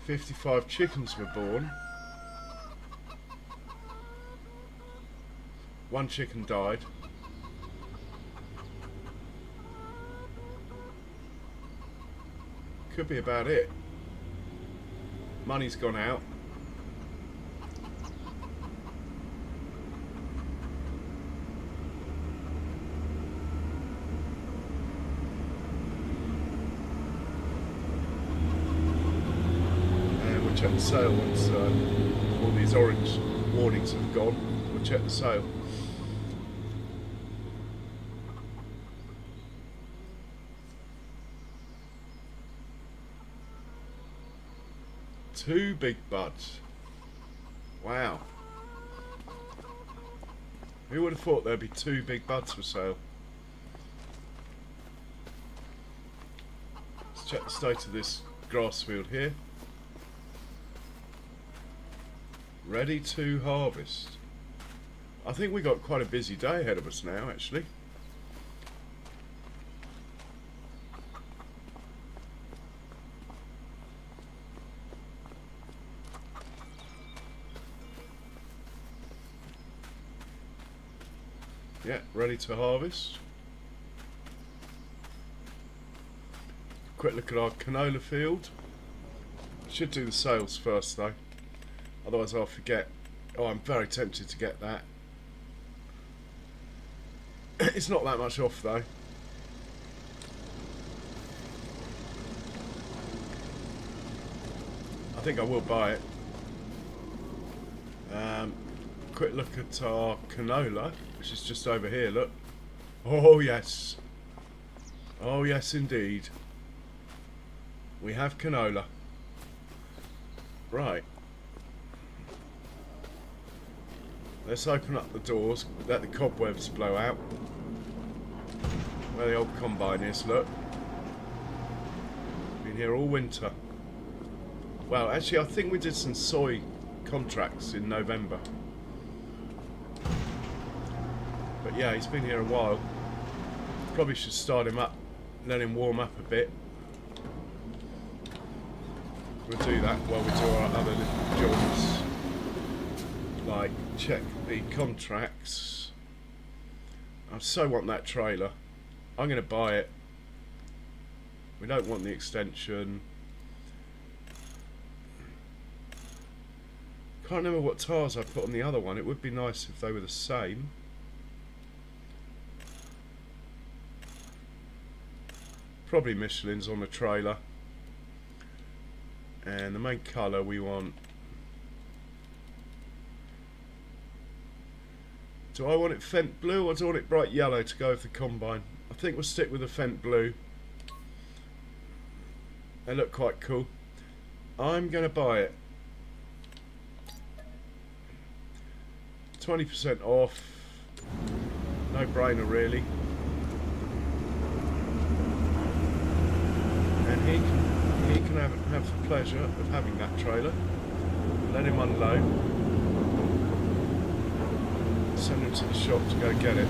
55 chickens were born. 1 chicken died. Could be about it. Money's gone out. Check the sale once all these orange warnings have gone. We'll check the sale. Two big buds. Wow. Who would have thought there'd be 2 big buds for sale? Let's check the state of this grass field here. Ready to harvest. I think we got quite a busy day ahead of us now, actually. Yeah, ready to harvest. Quick look at our canola field. Should do the sales first though. Otherwise I'll forget. Oh, I'm very tempted to get that. It's not that much off though. I think I will buy it. Quick look at our canola, which is just over here, look. Oh yes. Oh yes indeed. We have canola. Right. Let's open up the doors, let the cobwebs blow out. Where the old combine is, look. Been here all winter. Well, actually, I think we did some soy contracts in November. But yeah, he's been here a while. Probably should start him up, let him warm up a bit. We'll do that while we do our other little jobs. Like, check the contracts. I so want that trailer. I'm going to buy it. We don't want the extension. Can't remember what tires I put on the other one. It would be nice if they were the same. Probably Michelin's on the trailer. And the main colour we want... Do I want it Fent blue or do I want it bright yellow to go with the combine? I think we'll stick with the Fent blue. They look quite cool. I'm going to buy it. 20% off. No brainer really. And he can have the pleasure of having that trailer. Let him unload. Send him to the shop to go get it.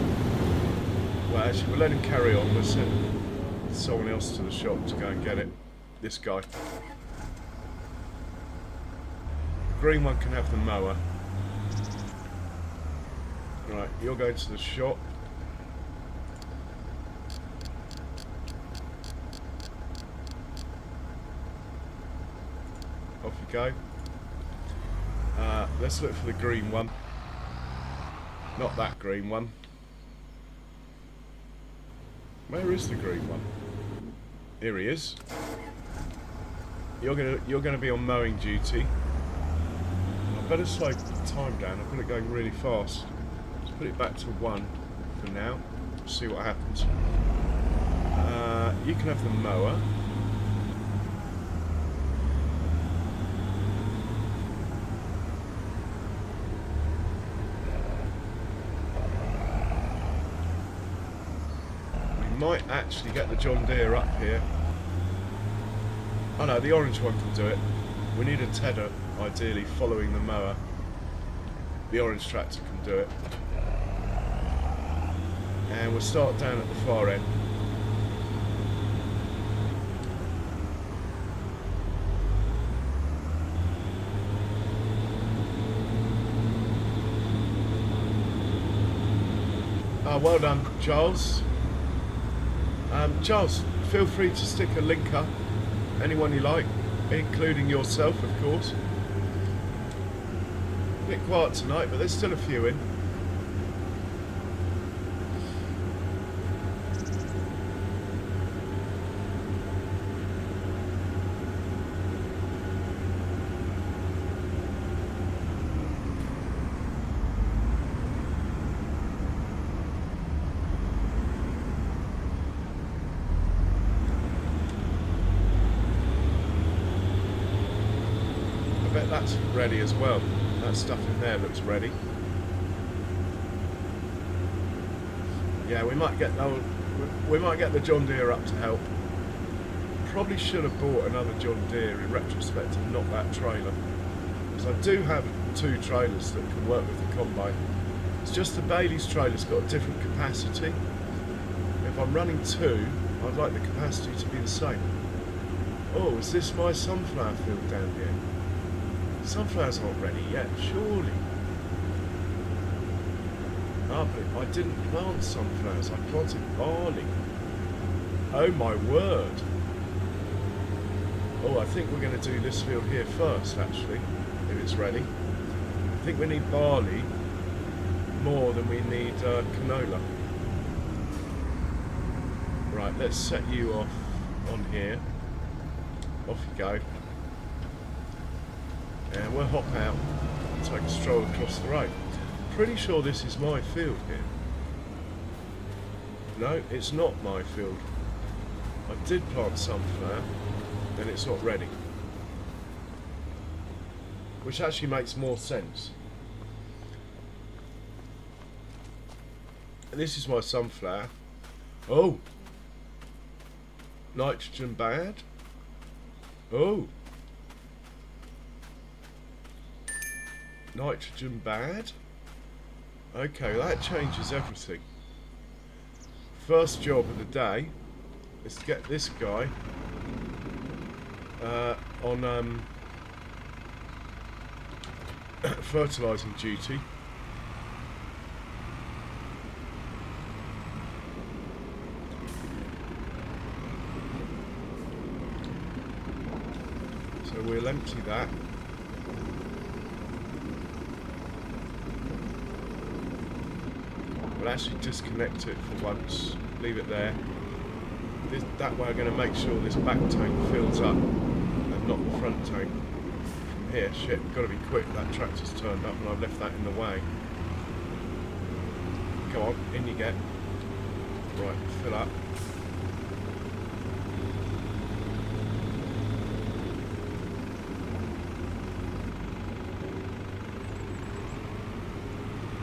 Well, actually, we'll let him carry on. We'll send someone else to the shop to go and get it. This guy. The green one can have the mower. Right, you're going to the shop. Off you go. Let's look for the green one. Not that green one. Where is the green one? Here he is. You're gonna be on mowing duty. I better slow the time down. I've got it going really fast. Let's put it back to 1 for now. See what happens. You can have the mower. Might actually get the John Deere up here. Oh no, the orange one can do it. We need a tedder, ideally, following the mower. The orange tractor can do it. And we'll start down at the far end. Well done, Charles. Charles, feel free to stick a link up, anyone you like, including yourself, of course. A bit quiet tonight, but there's still a few in. That's ready as well. That stuff in there looks ready. Yeah, we might get the John Deere up to help. Probably should have bought another John Deere in retrospect and not that trailer, because I do have 2 trailers that can work with the combine. It's just the Bailey's trailer's got a different capacity. If I'm running 2, I'd like the capacity to be the same. Oh, is this my sunflower field down here? Sunflowers aren't ready yet, surely. Ah, but I didn't plant sunflowers, I planted barley. Oh my word. Oh, I think we're going to do this field here first, actually, if it's ready. I think we need barley more than we need canola. Right, let's set you off on here. Off you go. And we'll hop out and take a stroll across the road. Pretty sure this is my field here. No, it's not my field. I did plant sunflower, and it's not ready. Which actually makes more sense. And this is my sunflower. Oh! Nitrogen bad? Oh! Nitrogen bad? Okay, that changes everything. First job of the day is to get this guy on fertilising duty. So we'll empty that. We'll actually disconnect it for once, leave it there. That way I'm going to make sure this back tank fills up and not the front front tank from here. Shit, got to be quick. That tractor's turned up and I've left that in the way. Come on, in you get. Right, fill up.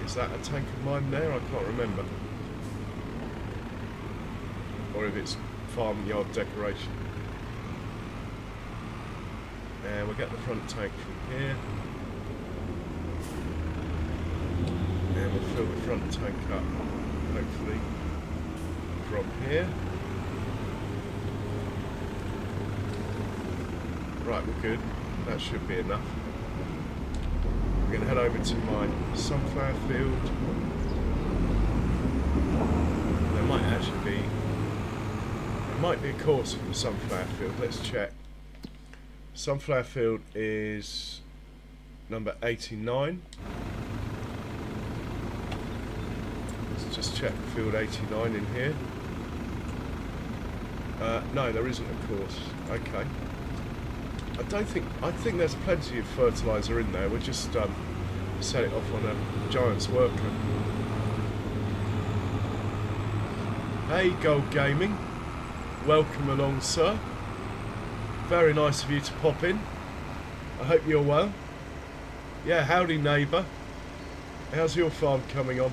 Is that a tank of mine there? I can't remember. Or if it's farmyard decoration. And we'll get the front tank from here. And we'll fill the front tank up, hopefully, from here. Right, we're good. That should be enough. We're going to head over to my sunflower field. There might actually be, a course for the sunflower field. Let's check. Sunflower field is number 89. Let's just check field 89 in here. No, there isn't a course. Okay. I think there's plenty of fertiliser in there. We'll just set it off on a Giant's worker. Hey, Gold Gaming. Welcome along, sir. Very nice of you to pop in. I hope you're well. Yeah, howdy, neighbour. How's your farm coming on?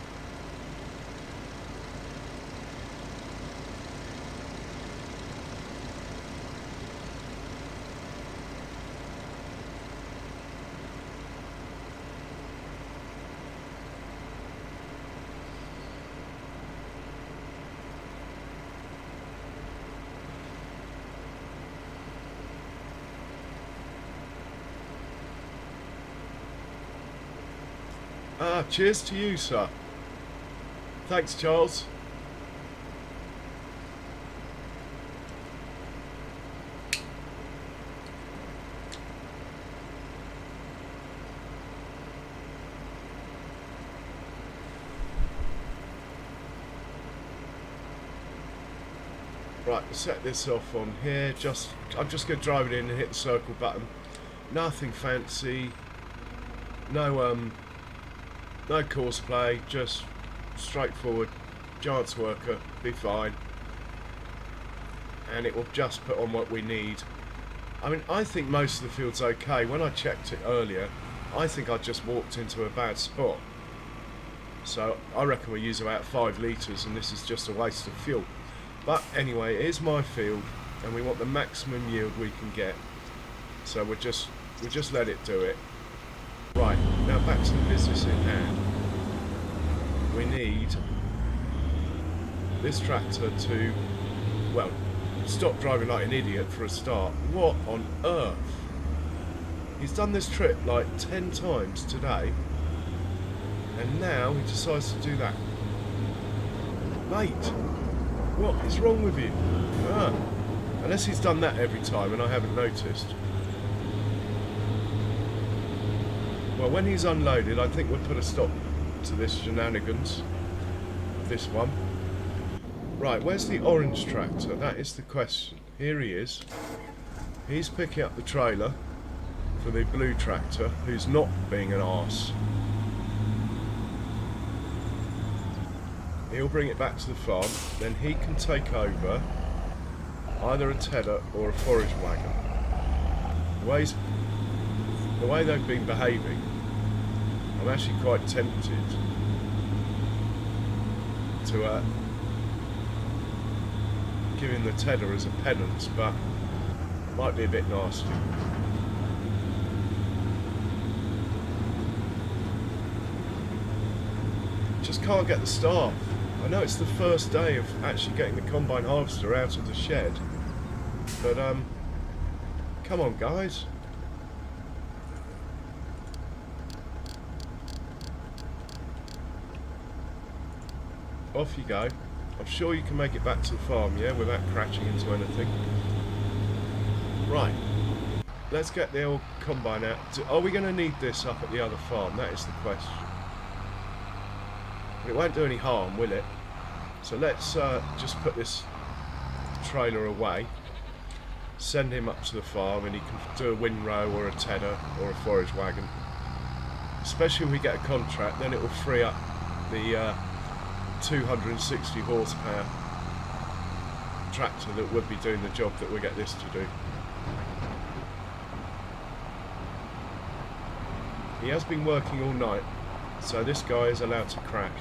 Ah, cheers to you, sir. Thanks, Charles. Right, set this off on here. I'm just going to drive it in and hit the circle button. Nothing fancy. No course play, just straightforward Giant's worker, be fine. And it will just put on what we need. I mean, I think most of the field's okay. When I checked it earlier, I think I just walked into a bad spot. So I reckon we use about 5 litres and this is just a waste of fuel. But anyway, it is my field and we want the maximum yield we can get. So we'll just let it do it. Right, now back to the business in hand. We need this tractor to, well, stop driving like an idiot for a start. What on earth? He's done this trip like 10 times today, and now he decides to do that. Mate, what is wrong with you? Ah, unless he's done that every time and I haven't noticed. Well, when he's unloaded, I think we'll put a stop to this shenanigans. This one. Right, where's the orange tractor? That is the question. Here he is. He's picking up the trailer for the blue tractor, who's not being an arse. He'll bring it back to the farm, then he can take over either a tedder or a forage wagon. The way they've been behaving, I'm actually quite tempted to give him the tedder as a penance, but it might be a bit nasty. Just can't get the staff. I know it's the first day of actually getting the combine harvester out of the shed, but come on, guys. Off you go. I'm sure you can make it back to the farm, yeah, without crashing into anything. Right. Let's get the old combine out. Are we going to need this up at the other farm? That is the question. It won't do any harm, will it? So let's just put this trailer away. send him up to the farm and he can do a windrow or a tedder or a forage wagon. Especially if we get a contract, then it will free up the 260 horsepower tractor that would be doing the job that we get this to do. He has been working all night, so this guy is allowed to crash.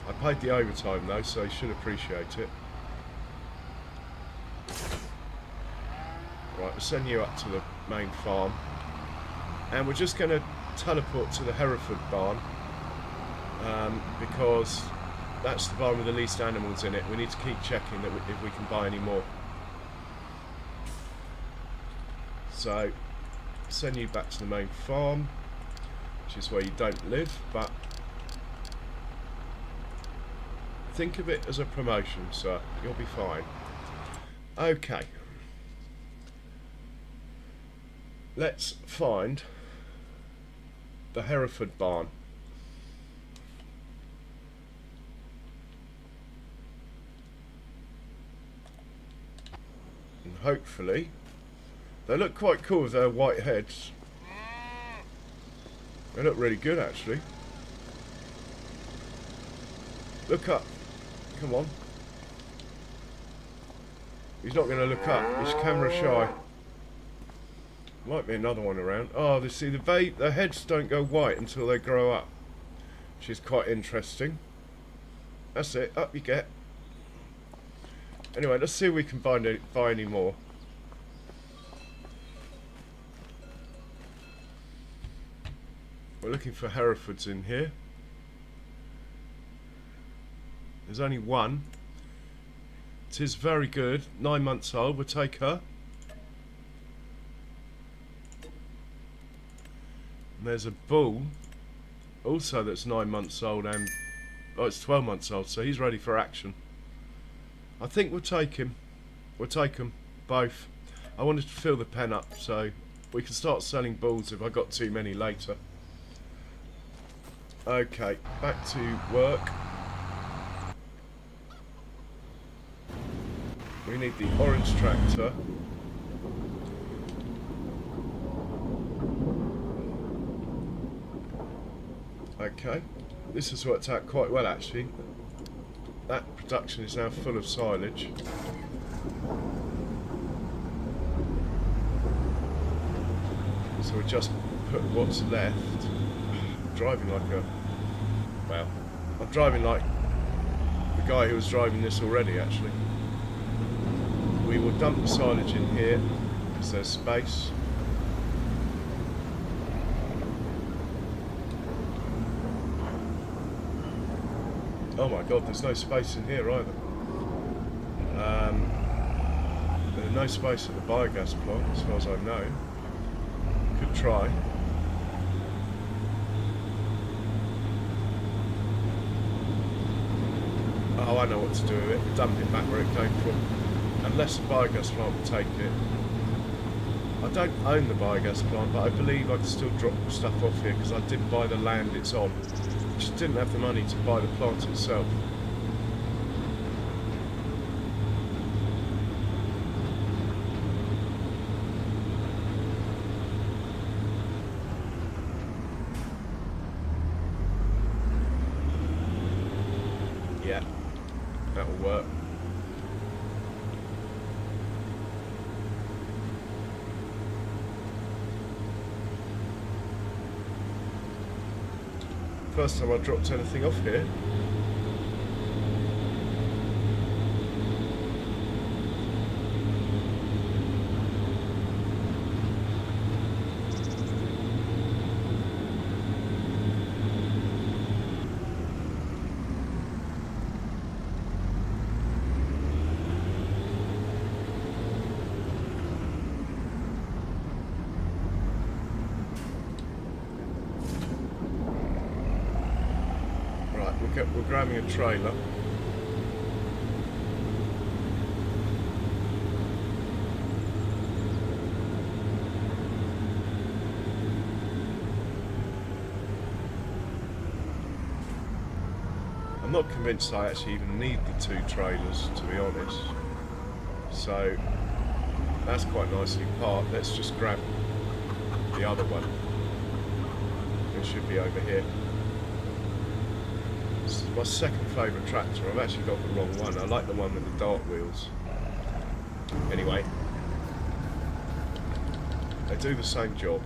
I paid the overtime though, so he should appreciate it. Right, we'll send you up to the main farm, and we're just going to teleport to the Hereford barn, because that's the barn with the least animals in it. We need to keep checking that if we can buy any more. So, send you back to the main farm, which is where you don't live, but think of it as a promotion, sir. You'll be fine. Okay. Let's find the Hereford barn. And hopefully, they look quite cool with their white heads. They look really good actually. Look up. Come on. He's not going to look up. He's camera shy. Might be another one around. Oh, they see the heads don't go white until they grow up, which is quite interesting. That's it. Up you get. Anyway, let's see if we can buy any more. We're looking for Herefords in here. There's only one. It is very good. 9 months old. We'll take her. And there's a bull, also that's 9 months old, and oh, it's 12 months old, so he's ready for action. I think we'll take him. We'll take them both. I wanted to fill the pen up so we can start selling bulls if I got too many later. Okay, back to work. We need the orange tractor. Okay, this has worked out quite well actually. That production is now full of silage. So we just put what's left. I'm driving like a... well, I'm driving like the guy who was driving this already actually. We will dump the silage in here because there's space. Oh my god, there's no space in here either. There's no space at the biogas plant as far as I know. Could try. Oh, I know what to do with it. Dump it back where it came from. Unless the biogas plant will take it. I don't own the biogas plant, but I believe I can still drop stuff off here because I did buy the land it's on. Just didn't have the money to buy the plant itself. Yeah, that'll work. First time I dropped anything off here. We're grabbing a trailer. I'm not convinced I actually even need the 2 trailers, to be honest. So that's quite nicely parked. Let's just grab the other one. It should be over here. This is my second favourite tractor. I've actually got the wrong one. I like the one with the dart wheels. Anyway, they do the same job.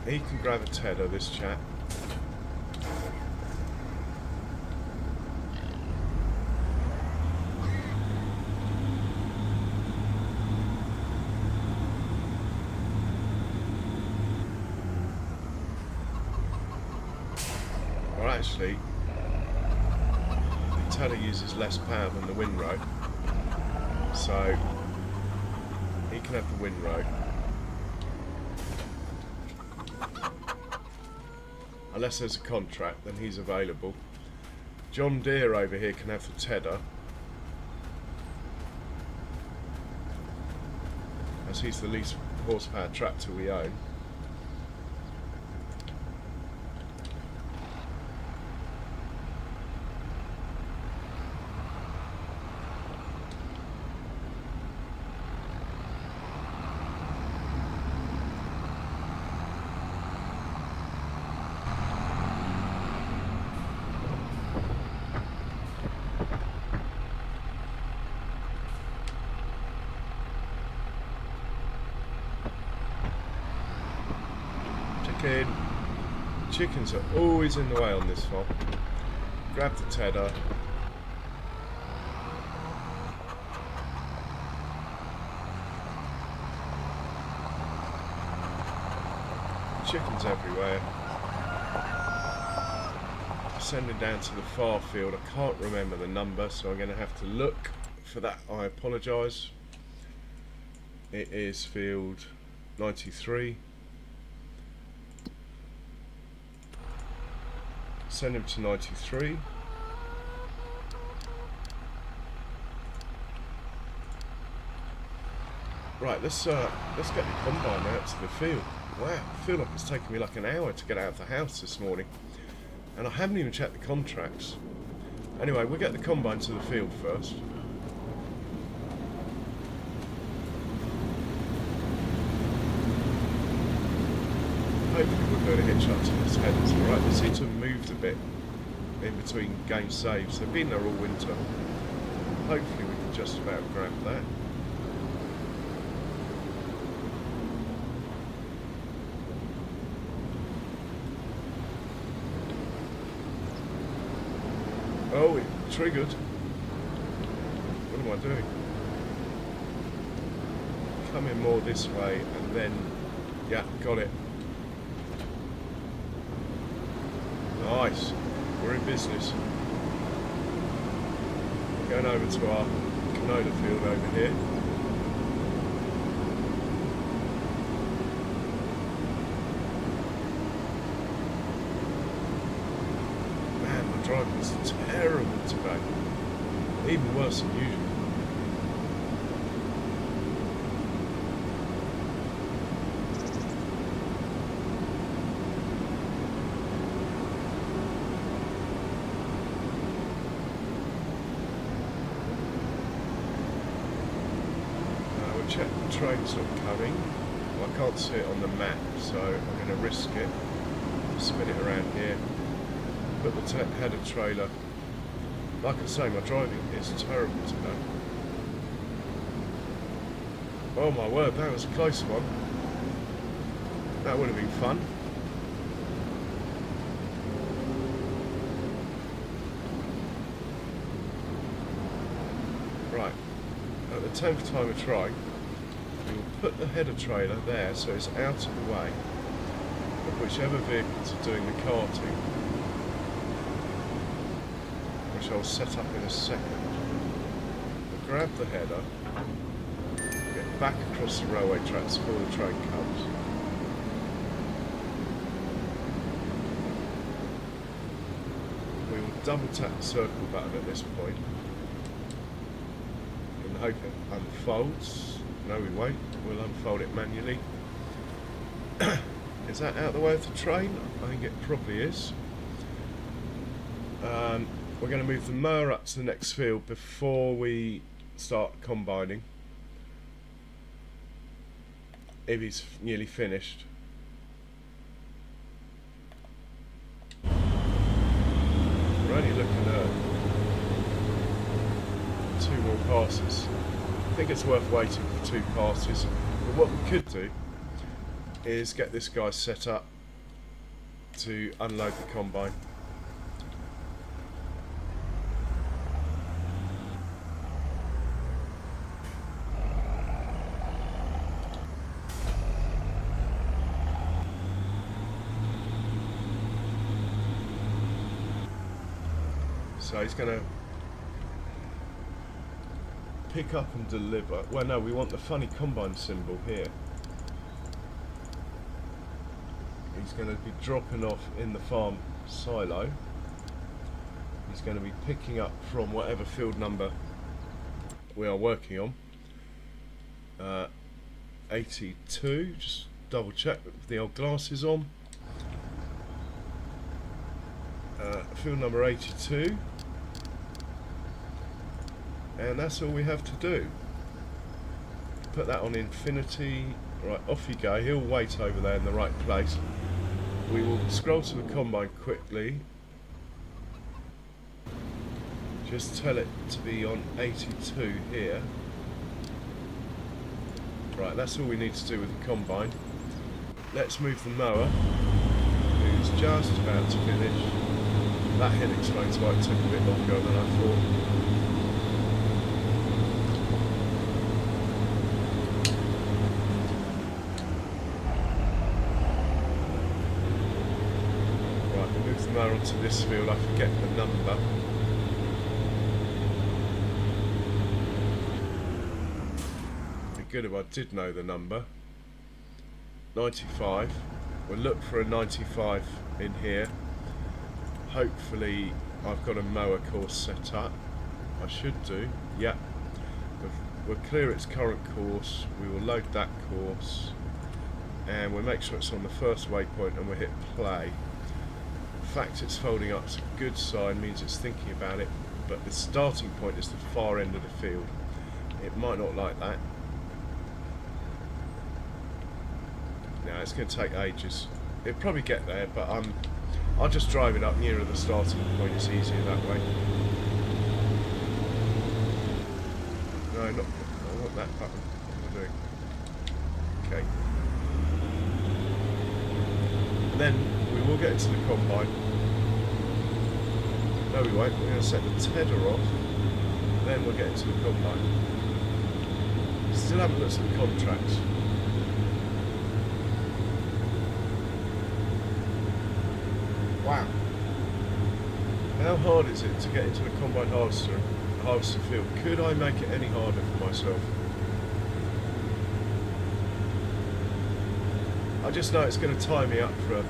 He can grab a tedder, this chap. Well, actually, the tedder uses less power than the windrow, so he can have the windrow. Unless there's a contract, then he's available. John Deere over here can have the tedder, as he's the least horsepower tractor we own. Chickens are always in the way on this one. Grab the tedder. Chickens everywhere. Sending down to the far field. I can't remember the number, so I'm going to have to look for that. I apologise. It is field 93. Send him to 93. Right, let's get the combine out to the field. Wow, I feel like it's taken me like an hour to get out of the house this morning, and I haven't even checked the contracts. Anyway, we'll get the combine to the field first. Hopefully we'll be able to hitch up to this headers. Alright, they seem to have moved a bit in between game saves. They've been there all winter. Hopefully we can just about grab that. Oh, it triggered. What am I doing? Come in more this way and then... Yeah, got it. Nice. We're in business. Going over to our canola field over here. Man, my driving is terrible today. Even worse than usual. Check the train's not coming. Well, I can't see it on the map, so I'm going to risk it. Spin it around here. Put the header trailer. Like I say, my driving is terrible today. Oh my word, that was a close one. That would have been fun. Right, at the 10th time of trying, we will put the header trailer there so it's out of the way of whichever vehicles are doing the carting, which I'll set up in a second. We'll grab the header, get back across the railway tracks before the train comes. We will double tap the circle button at this point and hope it unfolds. No, we won't. We'll unfold it manually. Is that out of the way of the train? I think it probably is. We're going to move the mower up to the next field before we start combining. If he's nearly finished. We're only looking at 2 more passes. I think it's worth waiting for 2 passes. But what we could do is get this guy set up to unload the combine. So he's going to pick up and deliver. Well, no, we want the funny combine symbol here. He's going to be dropping off in the farm silo. He's going to be picking up from whatever field number we are working on. 82, just double check with the old glasses on. Field number 82. And that's all we have to do. Put that on infinity. Right, off you go. He'll wait over there in the right place. We will scroll to the combine quickly. Just tell it to be on 82 here. Right, that's all we need to do with the combine. Let's move the mower, who's just about to finish. That hit explains why it took a bit longer than I thought. Mower onto this field, I forget the number. It'd be good if I did know the number. 95. We'll look for a 95 in here. Hopefully I've got a mower course set up. I should do. Yeah. We'll clear its current course. We will load that course. And we'll make sure it's on the first waypoint and we'll hit play. The fact it's folding up is a good sign, means it's thinking about it, but the starting point is the far end of the field. It might not like that. No, it's going to take ages. It'll probably get there, but I'll just drive it up nearer the starting point, it's easier that way. No, not, I want that button. What am I doing? Okay. And then we will get into the combine. No, we won't. We're going to set the tether off. Then we'll get into the combine. Still haven't looked at the contracts. Wow. How hard is it to get into the combine harvester field? Could I make it any harder for myself? I just know it's going to tie me up for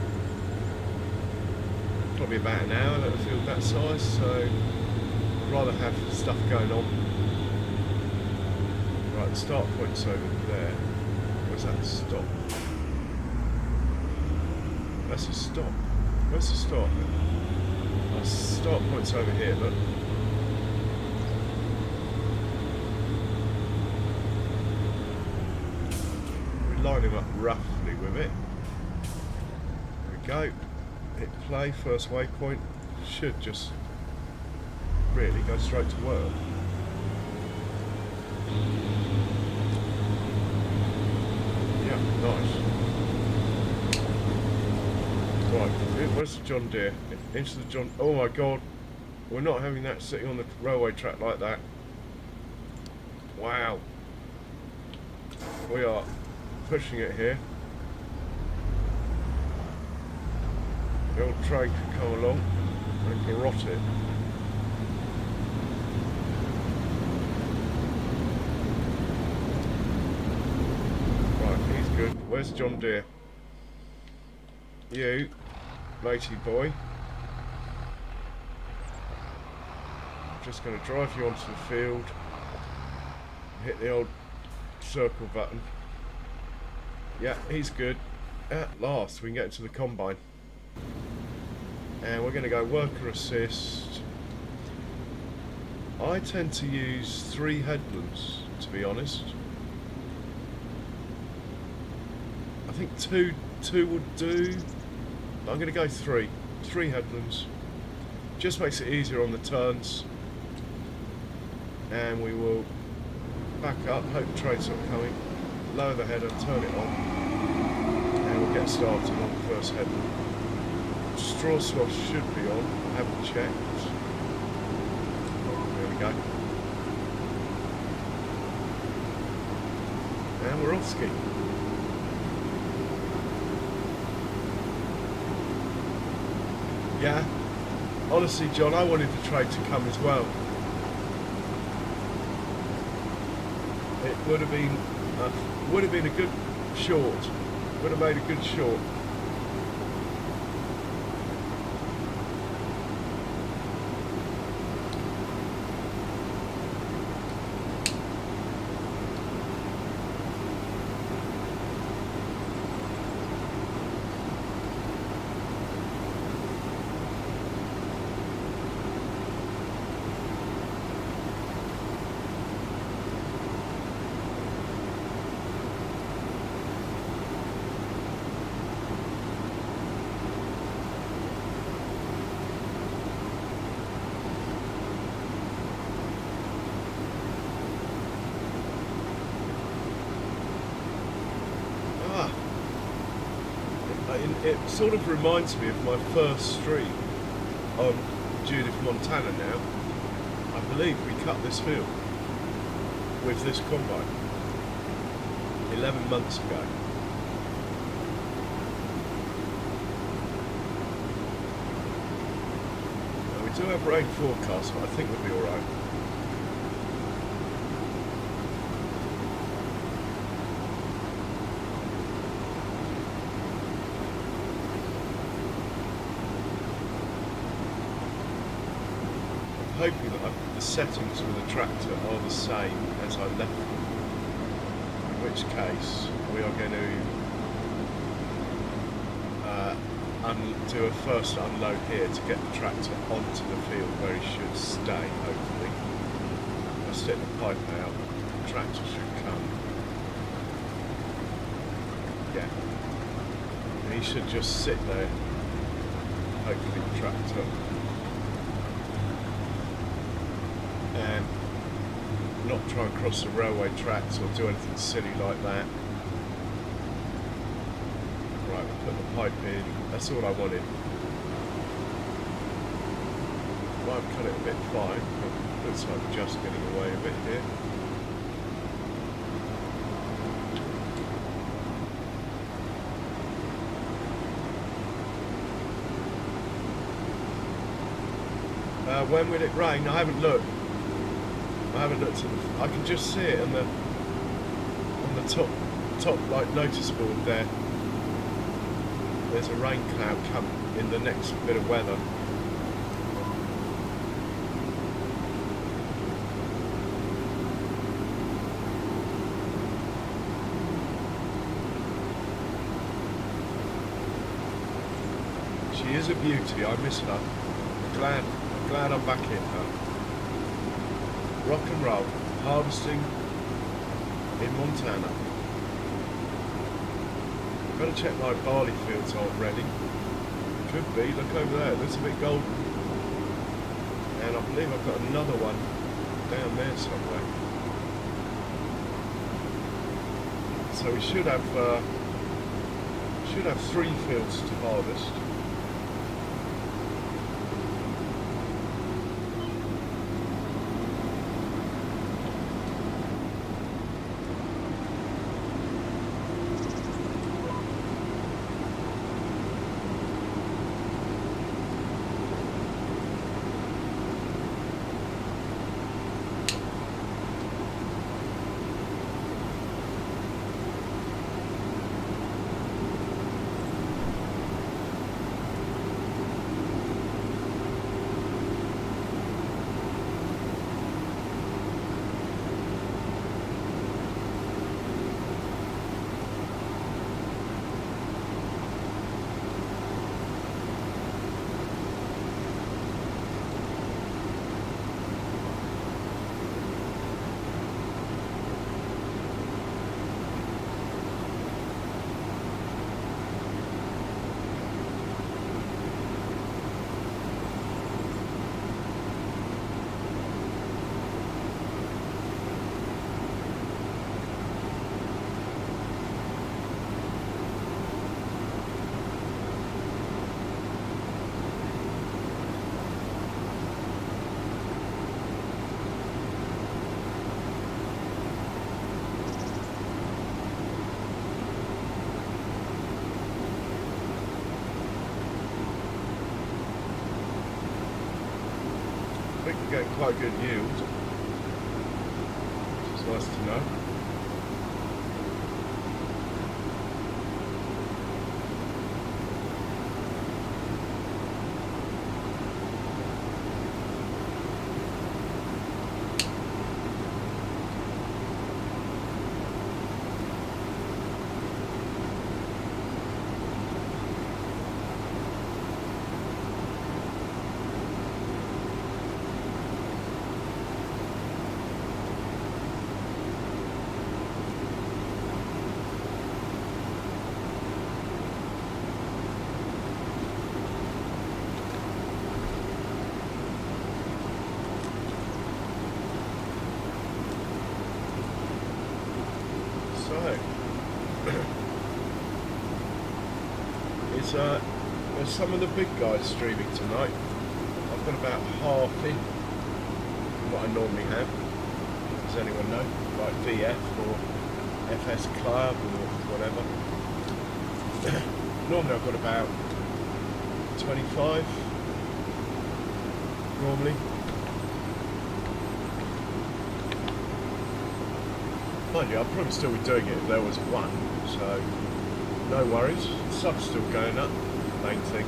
probably about an hour at a field that size, so I'd rather have stuff going on. Right, the start point's over there. Where's that stop? That's a stop. Where's the start? The start point's over here, look. We line him up roughly with it. There we go. Hit play, first waypoint. Should just really go straight to work. Yeah, nice. Right, where's the John Deere? Into the John... Oh my god. We're not having that sitting on the railway track like that. Wow. We are pushing it here. The old train can come along and garrot it. Right, he's good. Where's John Deere? You, matey boy. I'm just going to drive you onto the field. Hit the old circle button. Yeah, he's good. At last, we can get into the combine. And we're going to go worker assist. I tend to use 3 headlands, to be honest. I think two would do. I'm going to go 3 headlands. Just makes it easier on the turns. And we will back up, hope the train's not coming, lower the header, turn it on, and we'll get started on the first headland. Straw swath should be on, I haven't checked. There we go. And we're off ski. Yeah, honestly John, I wanted the train to come as well. It would have been a good short. Would have made a good short. It sort of reminds me of my first stream on Judith, Montana now. I believe we cut this field with this combine 11 months ago. Now, we do have rain forecast, but I think we'll be alright. Hoping that the settings for the tractor are the same as I left them, in which case we are going to do a first unload here to get the tractor onto the field where he should stay, hopefully. I'll stick the pipe out, the tractor should come. Yeah. And he should just sit there, hopefully the tractor. And not try and cross the railway tracks or do anything silly like that. Right, we'll put the pipe in. That's all I wanted. Might cut it a bit fine, but looks like we're just getting away a bit here. When will it rain? I haven't looked. I can just see it on the top like notice board there. There's a rain cloud coming in the next bit of weather. She is a beauty. I miss her. I'm glad I'm back in her. Rock and roll, harvesting in Montana. I've got to check my barley fields aren't ready. Could be, look over there, it looks a bit golden. And I believe I've got another one down there somewhere. So we should have 3 fields to harvest. quite good yield, which is nice to know. There's some of the big guys streaming tonight. I've got about half in what I normally have. Does anyone know? Like VF or FS Club or whatever. Normally I've got about 25. Normally. Mind you, I'd probably still be doing it if there was one, so no worries. Sub's still going up, main thing.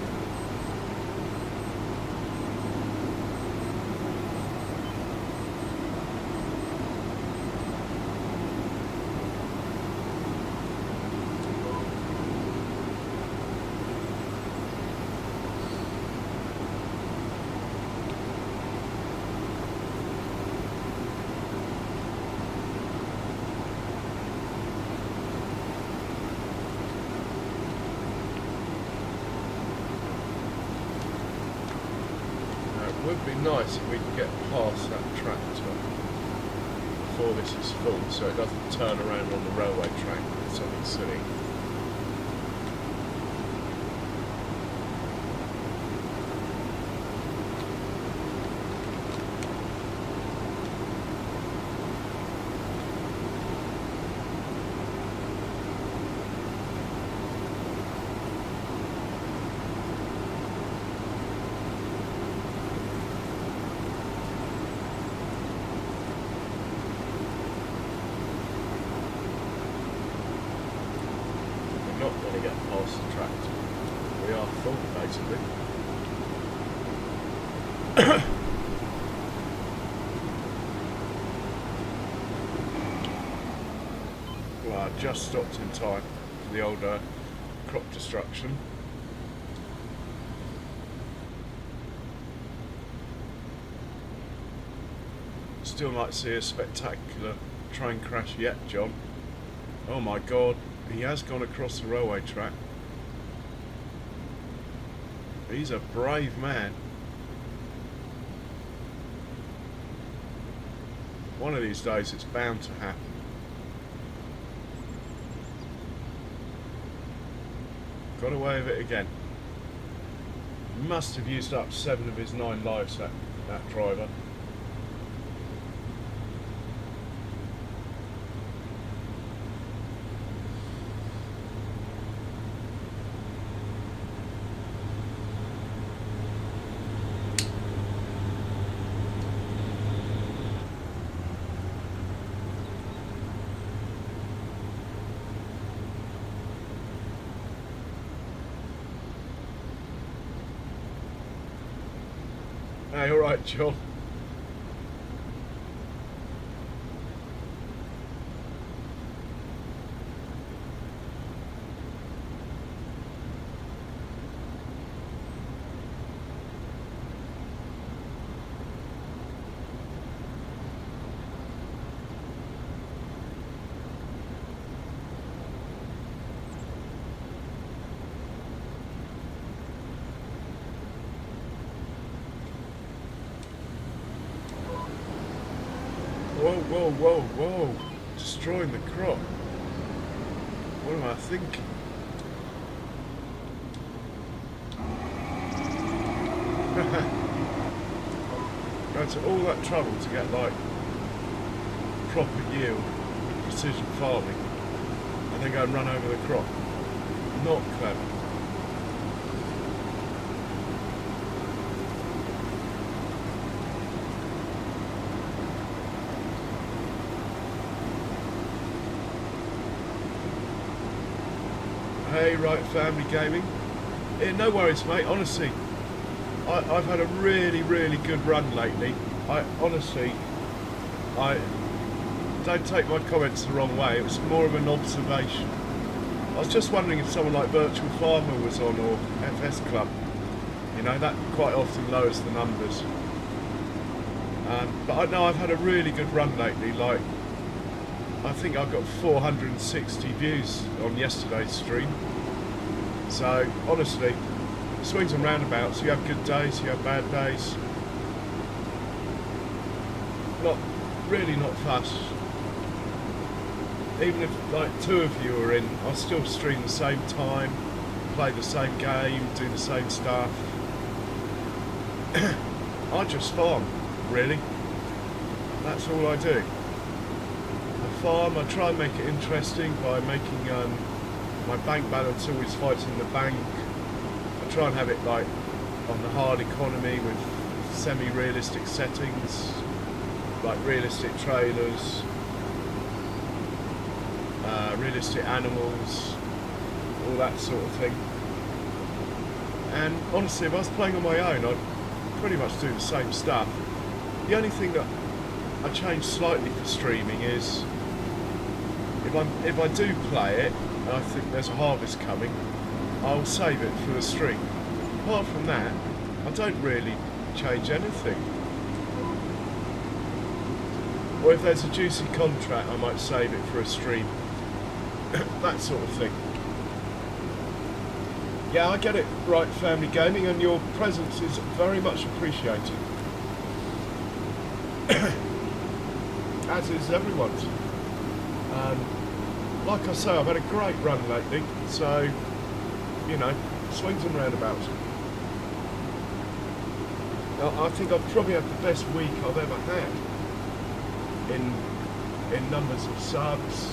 It would be nice if we could get past that tractor before this is full, so it doesn't turn around on the railway track with something silly. Not going to get past the tractor. We are full, basically. Well, I just stopped in time for the old crop destruction. Still might see a spectacular train crash yet, John. Oh my God. He has gone across the railway track. He's a brave man. One of these days it's bound to happen. Got away with it again. Must have used up 7 of his 9 lives, that driver. Hey, alright, John. Whoa, whoa, whoa, whoa. Destroying the crop. What am I thinking? Go to all that trouble to get like proper yield, precision farming, and then go and run over the crop. Not clever. Hey, right, family gaming. Yeah, no worries, mate. Honestly, I've had a really, really good run lately. I don't take my comments the wrong way. It was more of an observation. I was just wondering if someone like Virtual Farmer was on, or FS Club. You know, that quite often lowers the numbers. But I know I've had a really good run lately. Like, I think I got 460 views on yesterday's stream. So, honestly, swings and roundabouts. You have good days, you have bad days. Really not fussed. Even if like 2 of you are in, I'll still stream the same time, play the same game, do the same stuff. I just farm, really. That's all I do. I farm. I try and make it interesting by making my bank balance always fighting the bank. I try and have it like on the hard economy with semi-realistic settings, like realistic trailers, realistic animals, all that sort of thing. And honestly, if I was playing on my own, I'd pretty much do the same stuff. The only thing that I change slightly for streaming is if I do play it and I think there's a harvest coming, I'll save it for the stream. Apart from that, I don't really change anything. Or if there's a juicy contract, I might save it for a stream. That sort of thing. Yeah, I get it, right, family gaming, and your presence is very much appreciated. As is everyone's. Like I say, I've had a great run lately, so, you know, swings and roundabouts. I think I've probably had the best week I've ever had in numbers of subs,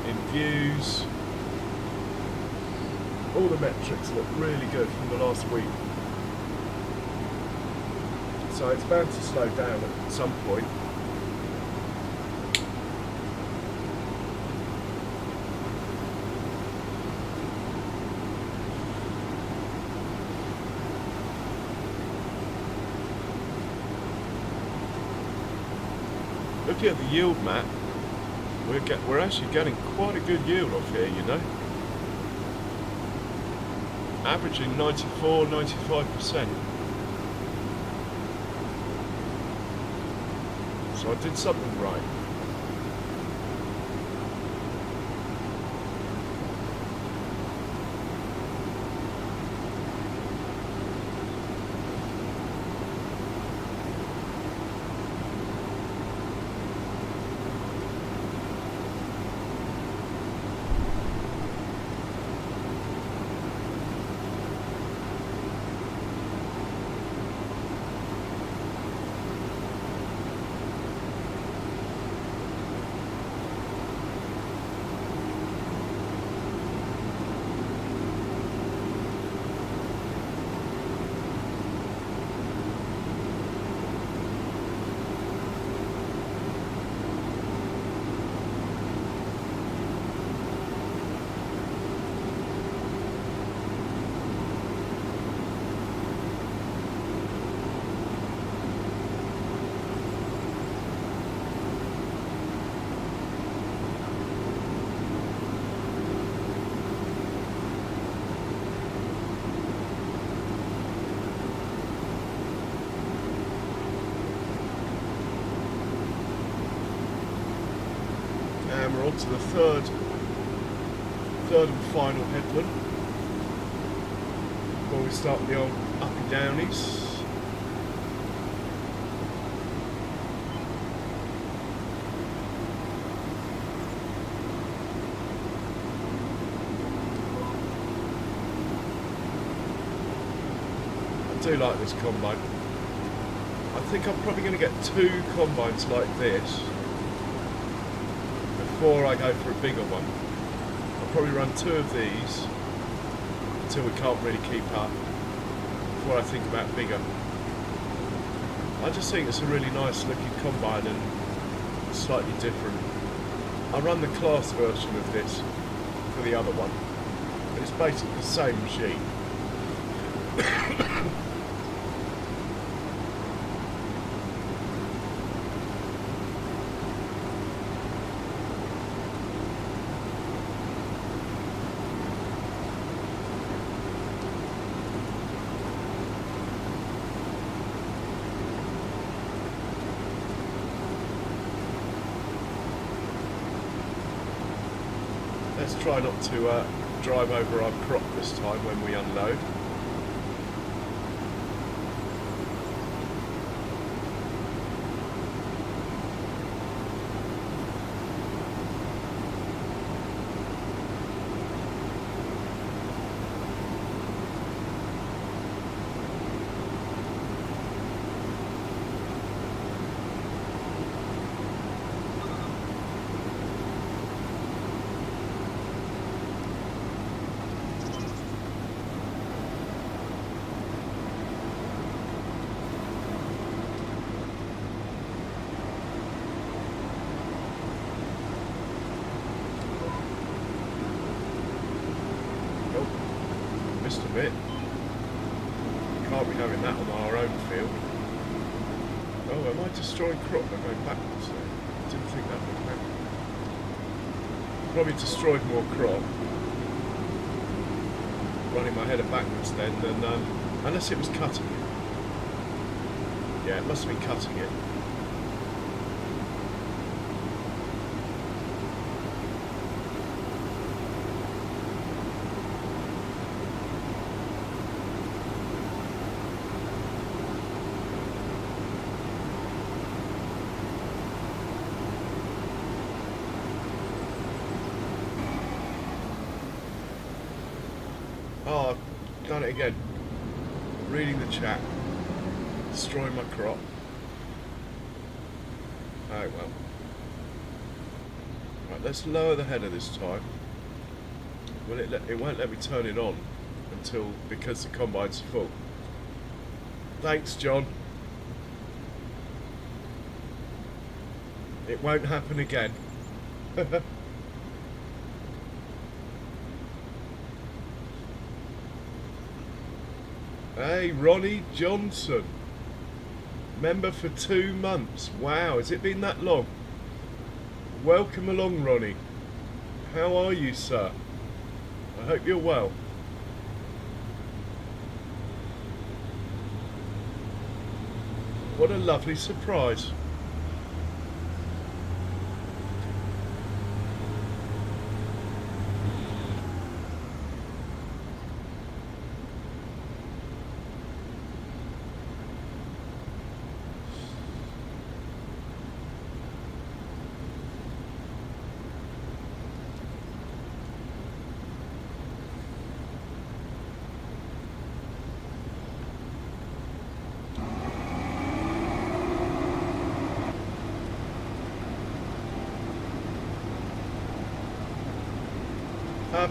in views. All the metrics look really good from the last week. So it's bound to slow down at some point. Looking at the yield map, we're actually getting quite a good yield off here, you know. Averaging 94–95%. So I did something right. And we're on to the third and final headland before we start the old uppy downies. I do like this combine. I think I'm probably going to get 2 combines like this before I go for a bigger one. I'll probably run 2 of these until we can't really keep up before I think about bigger. I just think it's a really nice looking combine and slightly different. I run the class version of this for the other one. It's basically the same machine. Let's try not to drive over our crop this time when we unload. Missed a bit. Can't be having that on our own field. Oh, am I destroying crop by going backwards there? Didn't think that would happen. Probably destroyed more crop. Running my header backwards then, unless it was cutting it. Yeah, it must have been cutting it. Oh, I've done it again. Reading the chat. Destroying my crop. Oh well. Right, let's lower the header this time. Well, it won't let me turn it on because the combine's full. Thanks, John. It won't happen again. Hey, Ronnie Johnson. Member for 2 months. Wow, has it been that long? Welcome along, Ronnie. How are you, sir? I hope you're well. What a lovely surprise.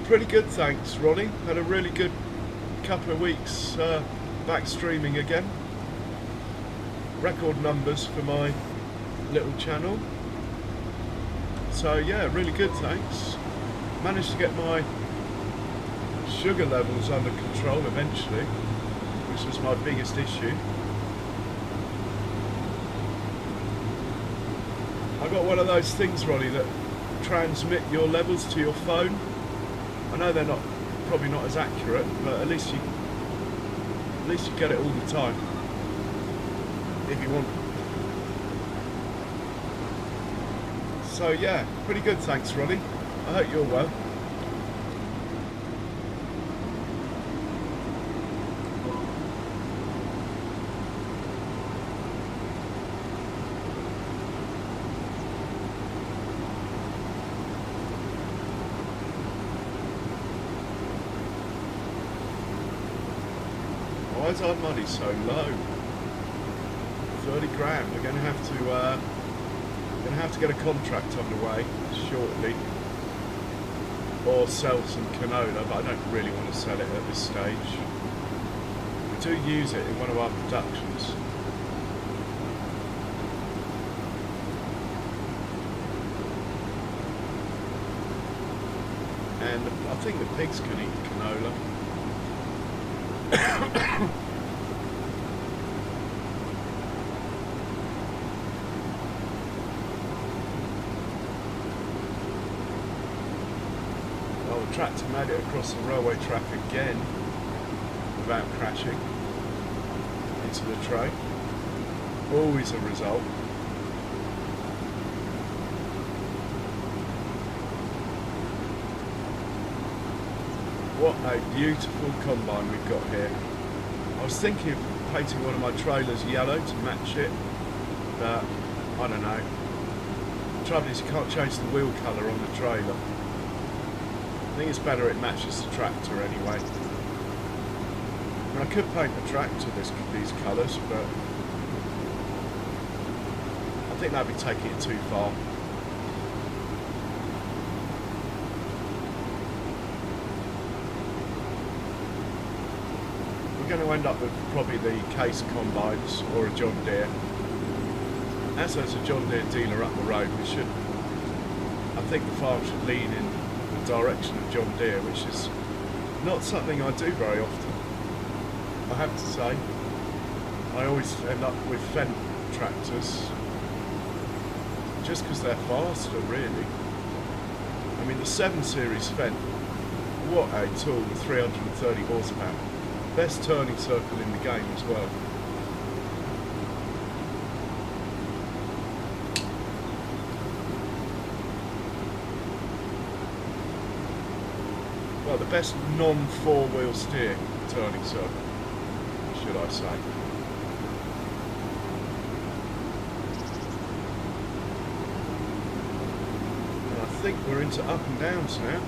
Pretty good, thanks, Ronnie. Had a really good couple of weeks back streaming again. Record numbers for my little channel. So yeah, really good, thanks. Managed to get my sugar levels under control eventually, which was my biggest issue. I got one of those things, Ronnie, that transmit your levels to your phone. I know they're probably not as accurate, but at least you get it all the time if you want. So yeah, pretty good, thanks, Ronnie. I hope you're well. Why is our money so low? 30 grand. We're going to have to get a contract underway shortly, or sell some canola, but I don't really want to sell it at this stage. We do use it in one of our productions. and I think the pigs can eat canola. Well, the tractor made it across the railway track again without crashing into the train. Always a result. What a beautiful combine we've got here. I was thinking of painting one of my trailers yellow to match it, but I don't know. The trouble is you can't change the wheel colour on the trailer. I think it's better it matches the tractor anyway. I mean, I could paint the tractor these colours, but I think that'd be taking it too far. We're going to end up with probably the Case combines or a John Deere. As there's a John Deere dealer up the road, I think the farm should lean in the direction of John Deere, which is not something I do very often. I have to say, I always end up with Fendt tractors just because they're faster, really. I mean, the 7 Series Fendt, what a tool with 330 horsepower. Best turning circle in the game as well. Well, the best non-4-wheel steer turning circle, should I say. And I think we're into up and downs now.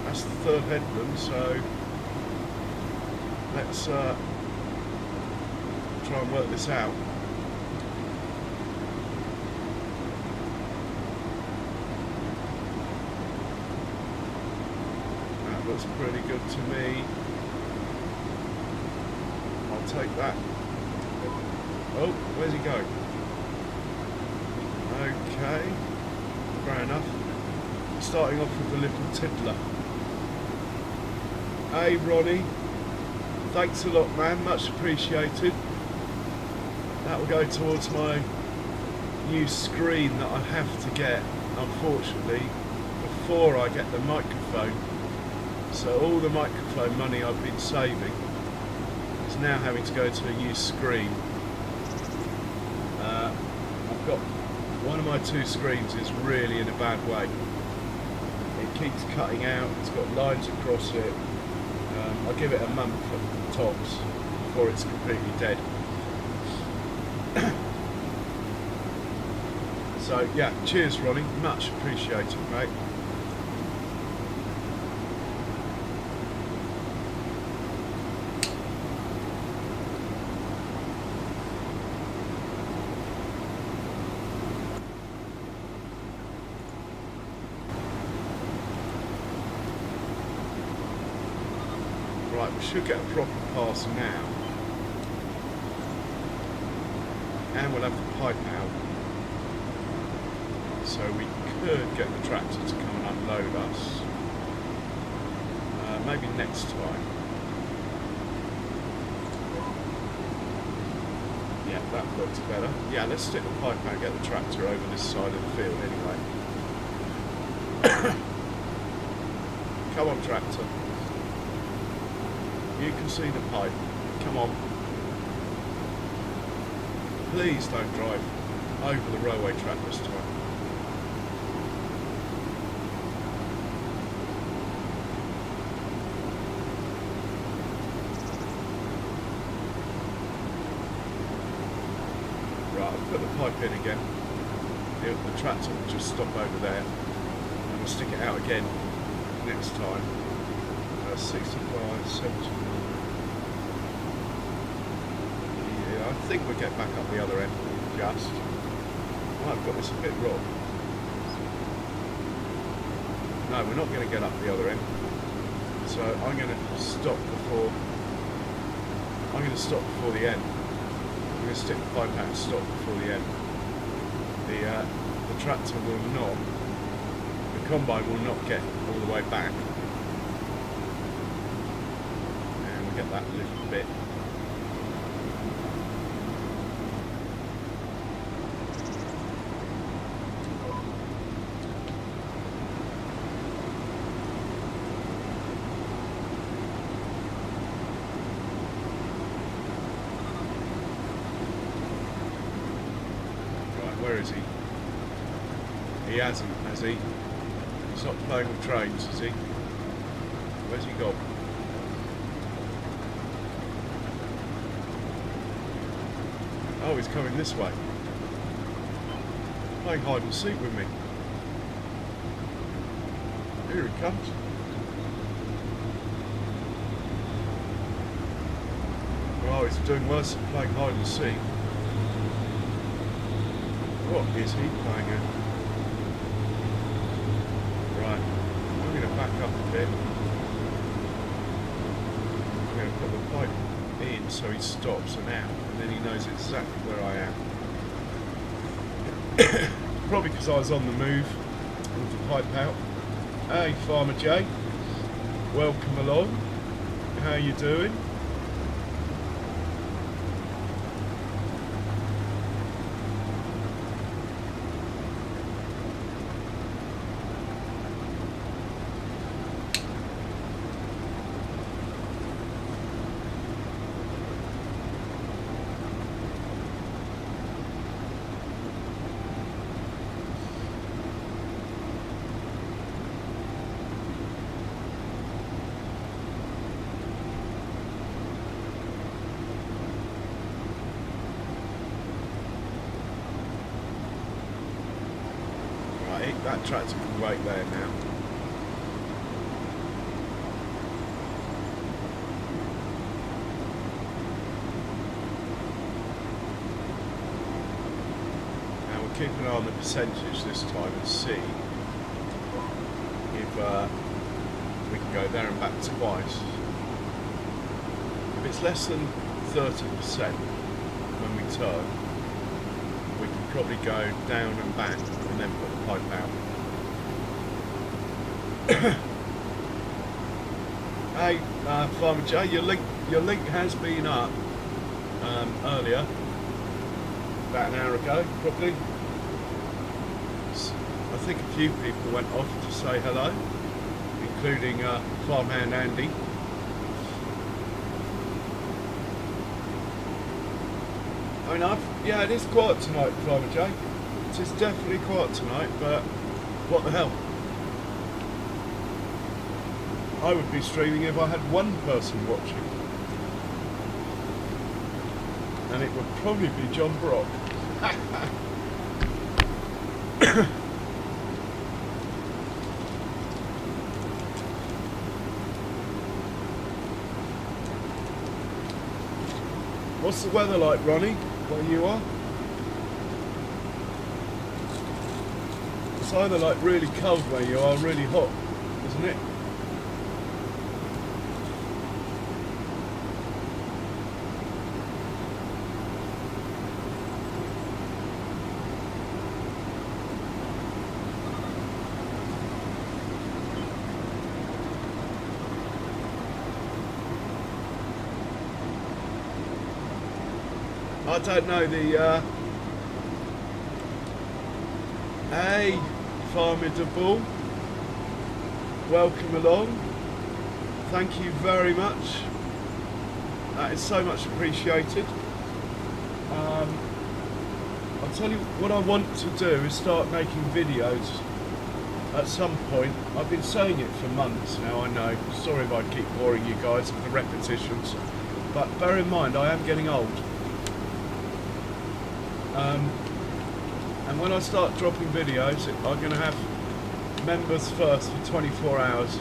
That's the third headland, so let's try and work this out. That looks pretty good to me. I'll take that. Oh, where's he going? Okay, fair enough. Starting off with the little tiddler. Hey Ronnie, thanks a lot man, much appreciated. That will go towards my new screen that I have to get, unfortunately, before I get the microphone. So all the microphone money I've been saving is now having to go to a new screen. I've got one of my 2 screens is really in a bad way. It keeps cutting out, it's got lines across it. I'll give it a month at tops before it's completely dead. So yeah, cheers Ronnie, much appreciated mate. Right, we should get a proper pass now. And we'll have the pipe out. So we could get the tractor to come and unload us. Maybe next time. Yeah, that looks better. Yeah, let's stick the pipe out and get the tractor over this side of the field anyway. Come on, tractor. You can see the pipe. Come on. Please don't drive over the railway track this time. Right, I'll put the pipe in again. The tractor will just stop over there. And we'll stick it out again next time. 65, 79. Yeah, I think we'll get back up the other end just. Oh, I've got this a bit wrong. No, we're not going to get up the other end. So I'm going to stop before. I'm going to stop before the end. I'm going to stick the pipe out and stop before the end. The tractor will not, the combine will not get all the way back. And we get that little bit. Where is he? He hasn't, has he? He's not playing with trains, is he? Where's he gone? Oh, he's coming this way. Playing hide and seek with me. Here he comes. Oh, he's doing worse than playing hide and seek. What is he playing at? Right, I'm going to back up a bit. I'm going to put the pipe in so he stops and out, and then he knows exactly where I am. Probably because I was on the move with the pipe out. Hey, Farmer J, welcome along. How you doing? That tractor can wait there now. Now we'll keep an eye on the percentage this time and see if we can go there and back twice. If it's less than 30% when we turn, we can probably go down and back and then put the pipe out. Hey, Farmer J, your link has been up earlier, about an hour ago, probably. I think a few people went off to say hello, including Farmhand Andy. I mean, yeah, it is quiet tonight, Farmer J. It is definitely quiet tonight, but what the hell? I would be streaming if I had one person watching. And it would probably be John Brock. What's the weather like, Ronnie, where you are? It's either like really cold where you are, or really hot, isn't it? I don't know the, hey, Farmer de Bull, welcome along, thank you very much, that is so much appreciated. I'll tell you what I want to do is start making videos at some point. I've been saying it for months now, I know, sorry if I keep boring you guys with the repetitions, but bear in mind I am getting old. And when I start dropping videos, I'm going to have members first for 24 hours.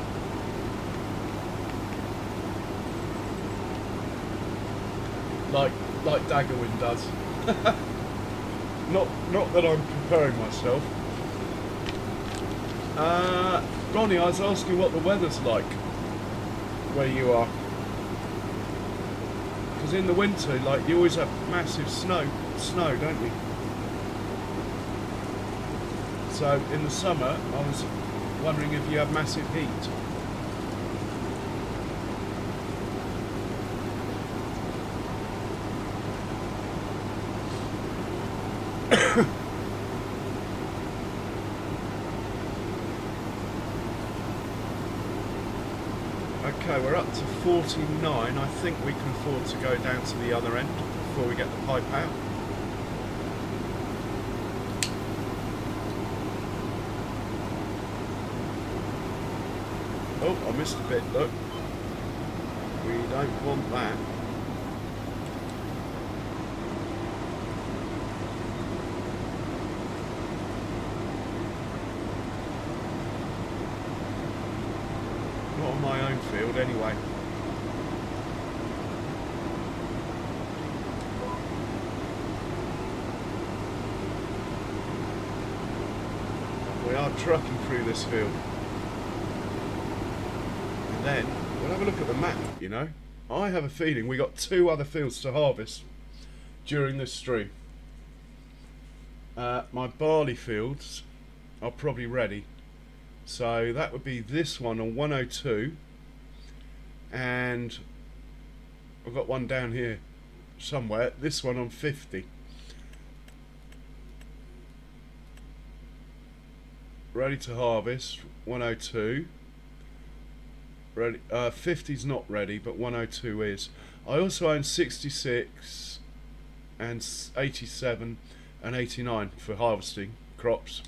Like Daggerwin does. Not that I'm preparing myself. Ronnie, I was asking what the weather's like where you are. Because in the winter, like, you always have massive snow, don't you? So in the summer, I was wondering if you have massive heat. Okay, we're up to 49. I think we can afford to go down to the other end before we get the pipe out. Oh, I missed a bit, look. We don't want that. Not on my own field, anyway. We are trucking through this field. And then, we'll have a look at the map, you know. I have a feeling we got 2 other fields to harvest during this stream. My barley fields are probably ready. So that would be this one on 102, and I've got one down here somewhere, this one on 50. Ready to harvest, 102. Ready, 50's not ready, but 102 is. I also own 66 and 87 and 89 for harvesting crops.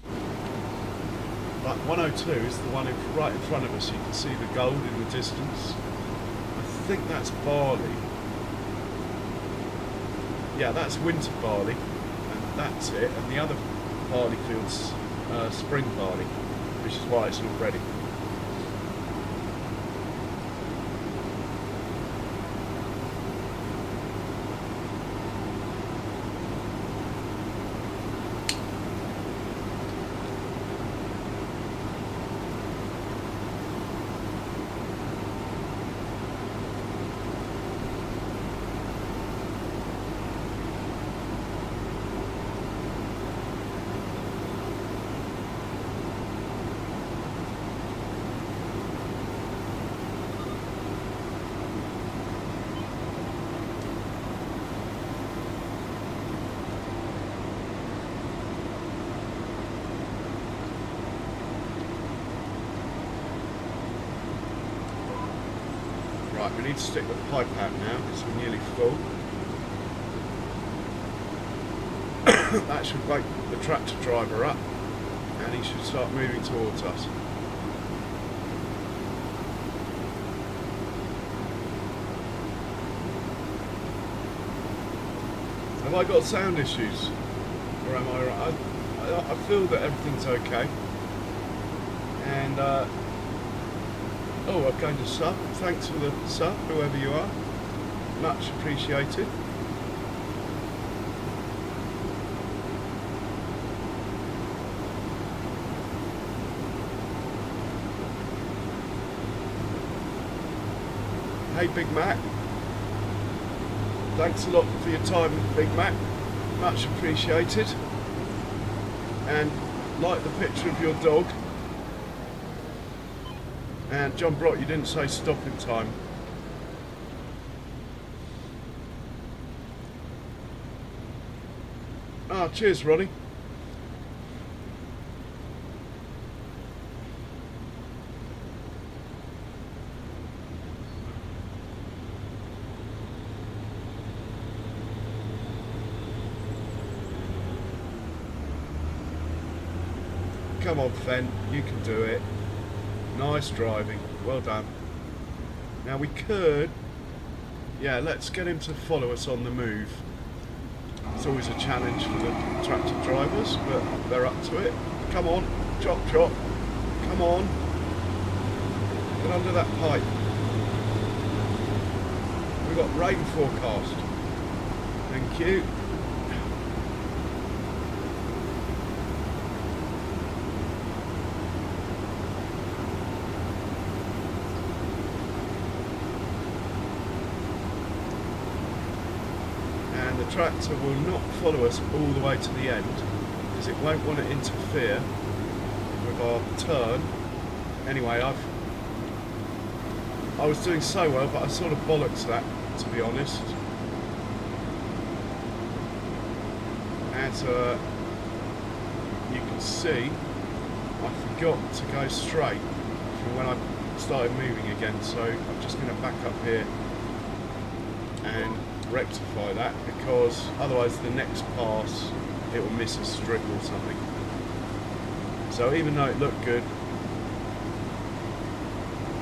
But 102 is the one right in front of us. You can see the gold in the distance. I think that's barley. Yeah, that's winter barley, and that's it. And the other barley field's spring barley, which is why it's not ready. Right, we need to stick the pipe out now because we're nearly full. That should wake the tractor driver up and he should start moving towards us. Have I got sound issues? Or am I right? I feel that everything's okay. And oh, I'm going to sub. Thanks for the sub, whoever you are. Much appreciated. Hey, Big Mac. Thanks a lot for your time, Big Mac. Much appreciated. And like the picture of your dog. And John Brock, you didn't say stop in time. Ah, cheers, Ronnie. Come on, Fen, you can do it. Nice driving, well done. Now we could, yeah, let's get him to follow us on the move. It's always a challenge for the tractor drivers, but they're up to it. Come on, chop chop, come on. Get under that pipe. We've got rain forecast. Thank you. Tractor will not follow us all the way to the end because it won't want to interfere of our turn. Anyway, I was doing so well, but I sort of bollocks that, to be honest. As you can see, I forgot to go straight from when I started moving again, so I'm just going to back up here and rectify that, because otherwise the next pass it will miss a strip or something. So even though it looked good,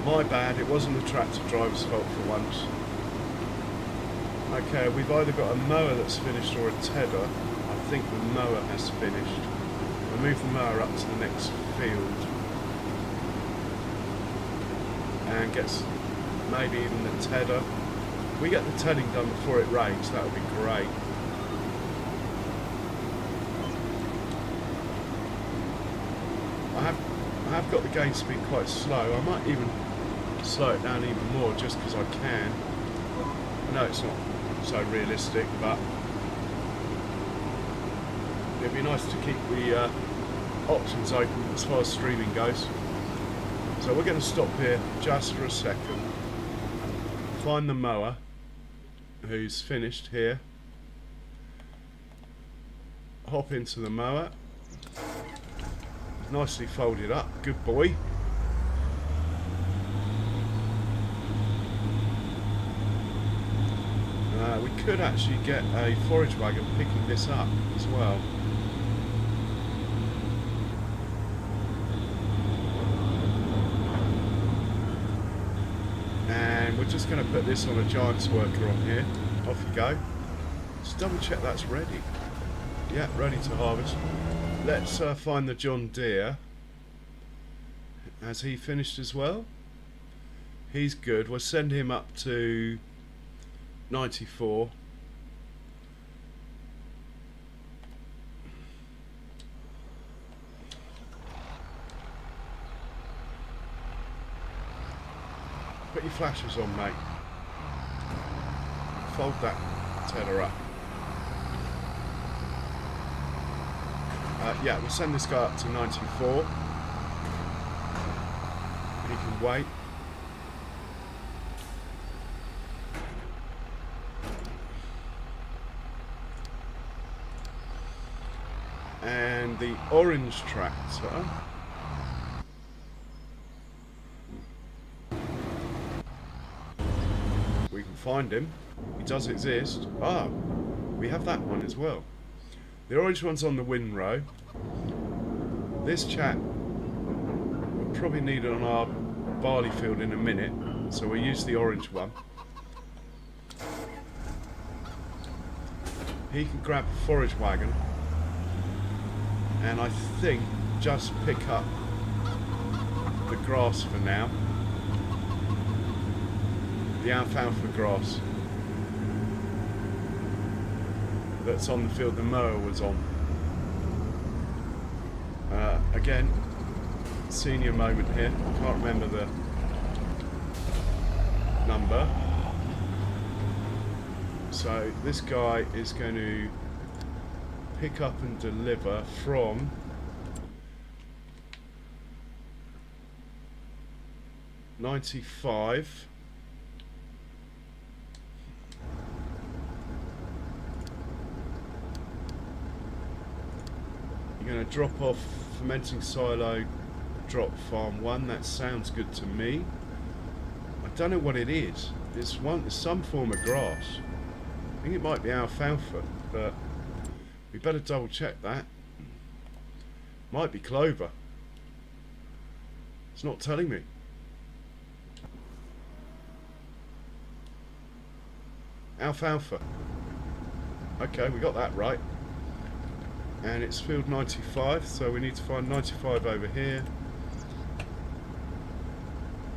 my bad, it wasn't the tractor driver's fault for once. Okay, we've either got a mower that's finished or a tedder. I think the mower has finished. We'll move the mower up to the next field and get maybe even the tedder. If we get the tedding done before it rains, that would be great. I have got the game speed quite slow. I might even slow it down even more just because I can. I know it's not so realistic, but it'd be nice to keep the options open as far as streaming goes. So we're going to stop here just for a second, find the mower who's finished here, hop into the mower, nicely folded up, good boy. We could actually get a forage wagon picking this up as well. And we're just going to put this on a giant's worker on here. Off you go. Just double check that's ready. Yeah, ready to harvest. Let's find the John Deere. Has he finished as well? He's good. We'll send him up to 94. Put your flashers on, mate. Fold that tedder up. Yeah, we'll send this guy up to 94. He can wait. And the orange tractor, we can find him. He does exist. Ah, we have that one as well. The orange one's on the windrow. This chap we'll probably need it on our barley field in a minute, so we'll use the orange one. He can grab a forage wagon and I think just pick up the grass for now, the alfalfa grass that's on the field the mower was on. Again, senior moment here, can't remember the number. So this guy is going to pick up and deliver from .95 you're going to drop off fermenting silo, drop farm 1. That sounds good to me. I don't know what it is. It's some form of grass. I think it might be alfalfa, but we better double check that. Might be clover. It's not telling me. Alfalfa. Okay, we got that right. And it's field 95, so we need to find 95 over here.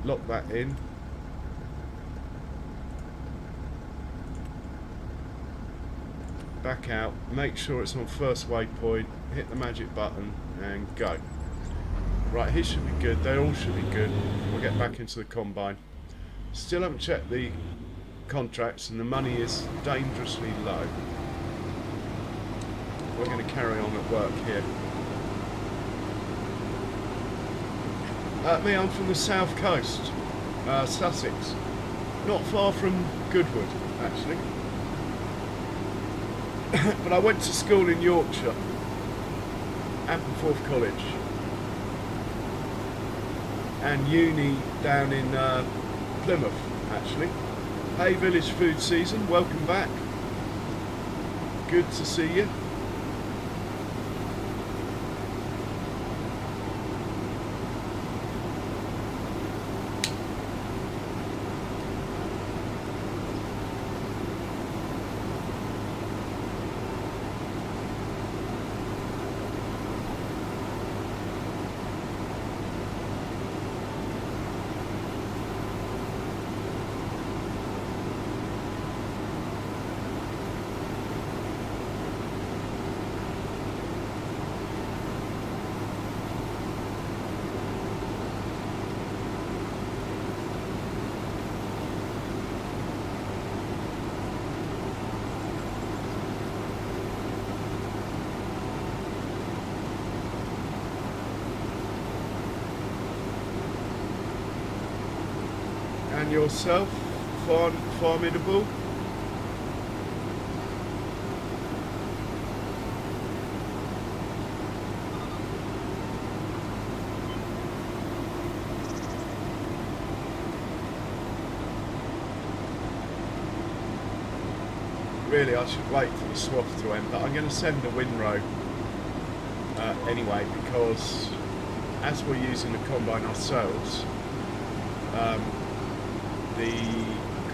Lock that in. Back out, make sure it's on first waypoint, hit the magic button and go. Right, his should be good, they all should be good. We'll get back into the combine. Still haven't checked the contracts and the money is dangerously low. We're going to carry on at work here. Me, I'm from the south coast, Sussex. Not far from Goodwood, actually. But I went to school in Yorkshire, Ampleforth College, and uni down in Plymouth, actually. Hey Village Food Season, welcome back. Good to see you. And yourself, formidable. Really, I should wait for the swath to end, but I'm going to send the windrow anyway, because as we're using the combine ourselves, the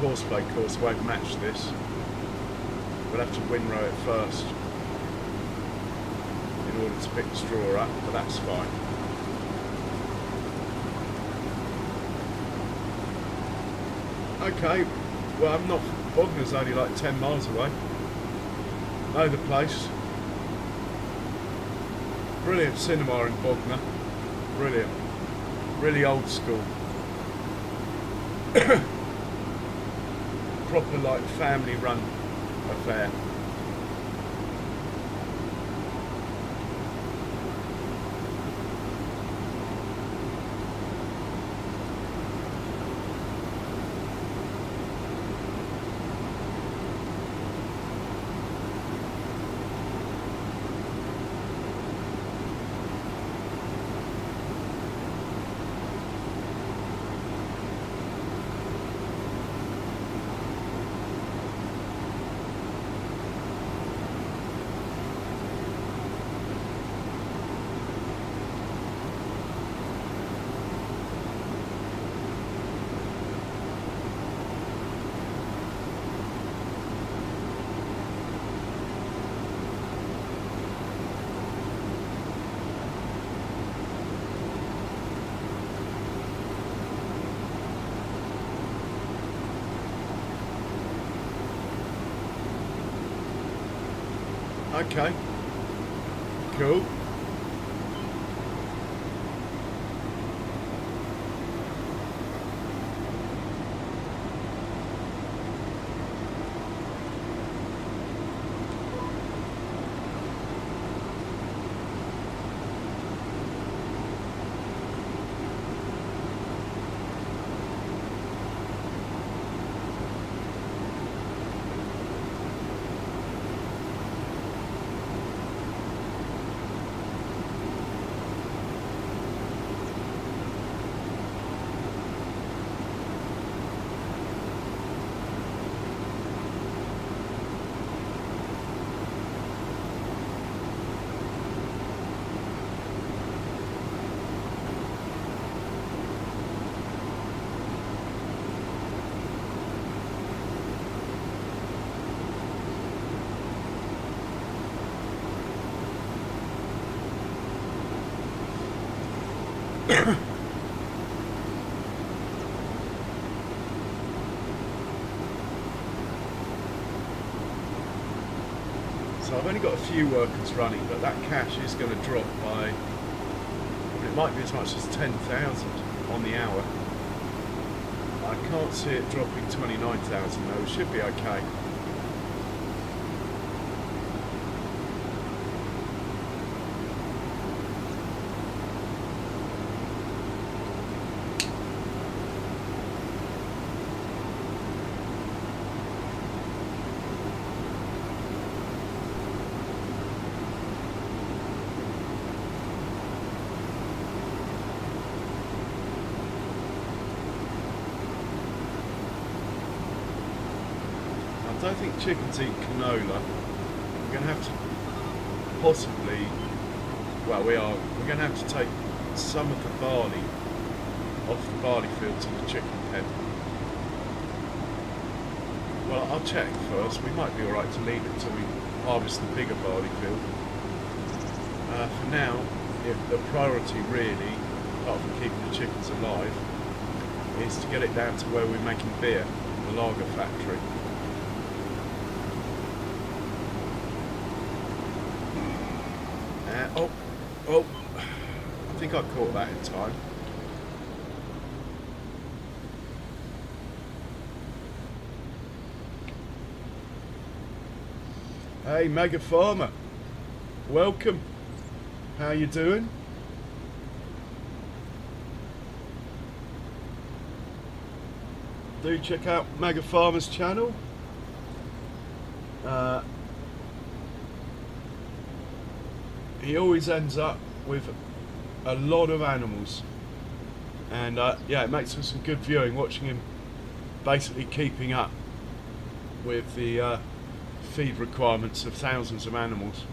courseplay course won't match this. We'll have to windrow it first in order to pick the straw up, but that's fine. Okay, well, I'm not. Bognar's only like 10 miles away. Know the place. Brilliant cinema in Bognor. Brilliant. Really old school. Proper like family run affair. Okay, cool. So I've only got a few workers running, but that cash is going to drop by, it might be as much as 10,000 on the hour. I can't see it dropping 29,000 though, it should be okay. don't think chickens eat canola. We're going to have to possibly, well, we're going to have to take some of the barley off the barley field to the chicken pen. Well, I'll check first. We might be alright to leave it till we harvest the bigger barley field. For now, the priority really, apart from keeping the chickens alive, is to get it down to where we're making beer, the lager factory. Oh, I think I caught that in time. Hey, Mega Farmer, welcome. How you doing? Do check out Mega Farmer's channel. He always ends up with a lot of animals, and yeah, it makes for some good viewing, watching him basically keeping up with the feed requirements of thousands of animals.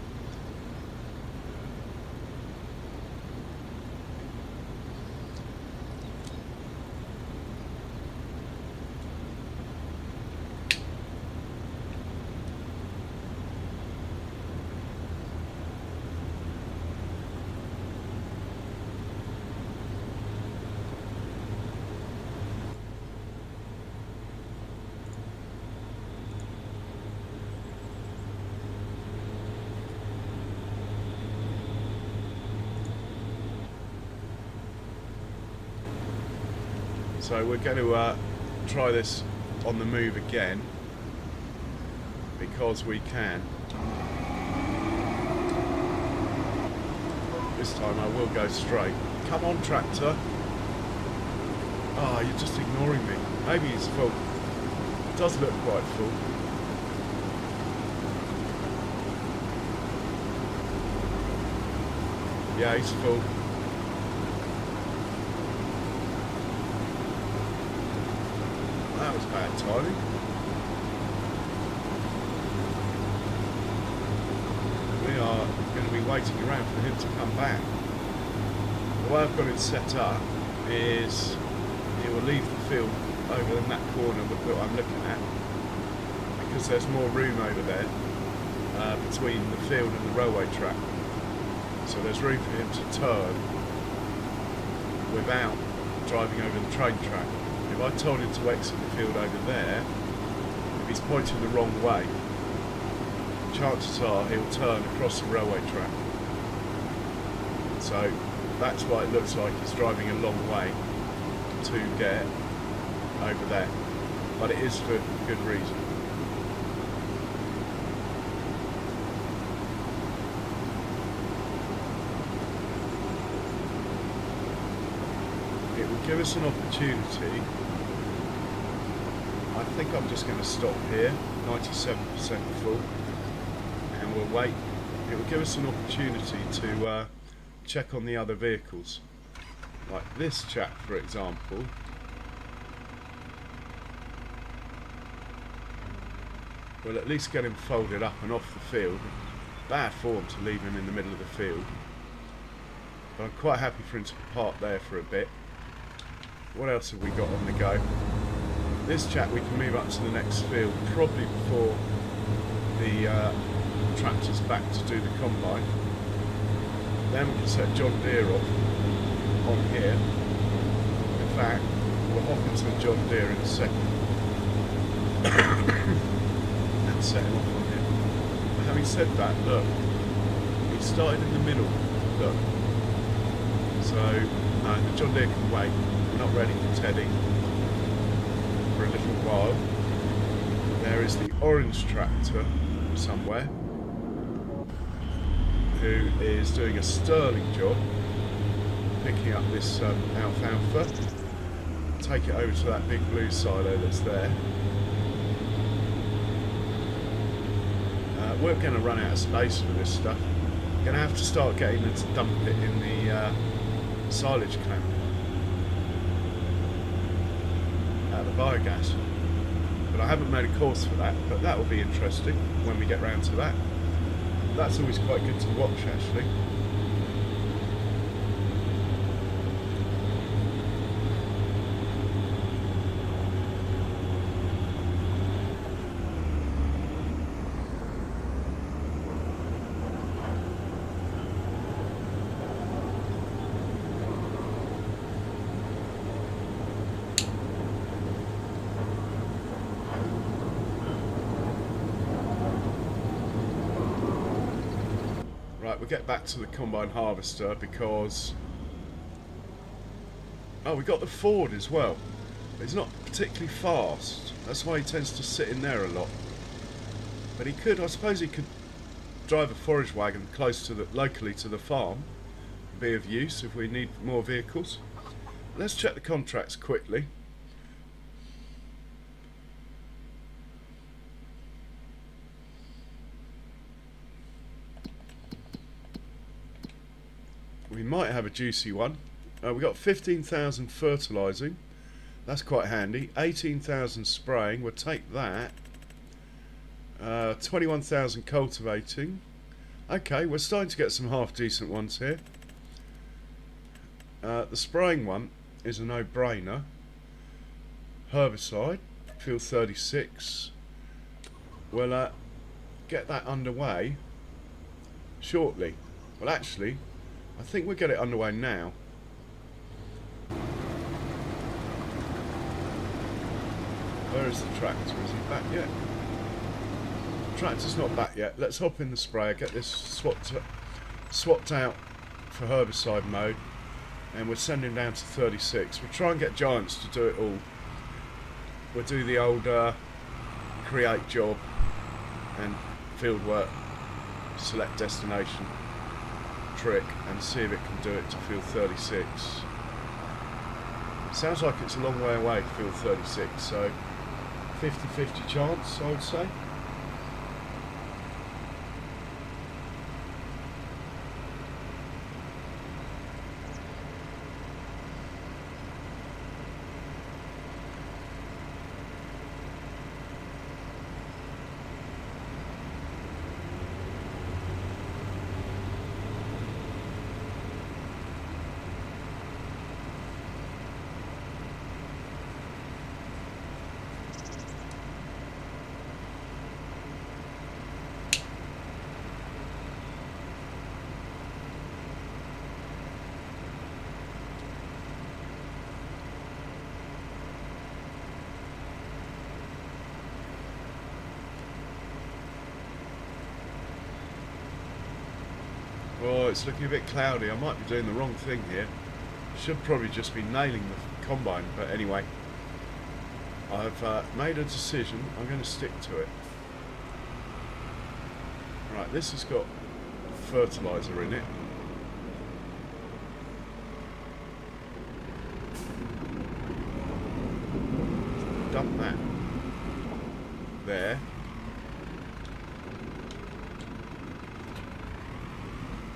So we're going to try this on the move again, because we can. This time I will go straight. Come on, tractor. Ah, you're just ignoring me. Maybe he's full. It does look quite full. Yeah, he's full. That was bad timing. We are going to be waiting around for him to come back. The way I've got it set up is he will leave the field over in that corner that I'm looking at, because there's more room over there between the field and the railway track. So there's room for him to turn without driving over the train track. If I told him to exit the field over there, if he's pointing the wrong way, chances are he'll turn across the railway track. So that's why it looks like he's driving a long way to get over there. But it is for good reason. It will give us an opportunity. I think I'm just going to stop here, 97% full, and we'll wait. It will give us an opportunity to check on the other vehicles. Like this chap, for example. We'll at least get him folded up and off the field. Bad form to leave him in the middle of the field. But I'm quite happy for him to park there for a bit. What else have we got on the go? This chap we can move up to the next field, probably before the tractor's back to do the combine. Then we can set John Deere off on here. In fact, we'll hop into the John Deere in a second and set him off on here. But having said that, look, he started in the middle. Look. So, no, the John Deere can wait. We're not ready for Teddy for a little while. There is the orange tractor somewhere who is doing a sterling job picking up this alfalfa. Take it over to that big blue silo that's there. We're going to run out of space for this stuff. Going to have to start getting them to dump it in the silage camp. The biogas. but I haven't made a course for that, but that will be interesting when we get round to that. That's always quite good to watch, actually. Right, we'll get back to the combine harvester because... Oh, we got the Ford as well. He's not particularly fast. That's why he tends to sit in there a lot. But he could, I suppose he could drive a forage wagon close to locally to the farm. Be of use if we need more vehicles. Let's check the contracts quickly. We might have a juicy one. We got 15,000 fertilising. That's quite handy. 18,000 spraying. We'll take that. 21,000 cultivating. Okay, we're starting to get some half decent ones here. The spraying one is a no-brainer. Herbicide, field 36. We'll get that underway shortly. Well, actually, I think we'll get it underway now. Where is the tractor? Is he back yet? Tractor's not back yet. Let's hop in the sprayer, get this swapped out for herbicide mode, and we'll send him down to 36. We'll try and get Giants to do it all. We'll do the old create job and field work, select destination trick, and see if it can do it to field 36. Sounds like it's a long way away, field 36, so 50-50 chance, I would say. Oh, it's looking a bit cloudy. I might be doing the wrong thing here. Should probably just be nailing the combine, but anyway. I've made a decision. I'm going to stick to it. Right, this has got fertiliser in it. Dump that there.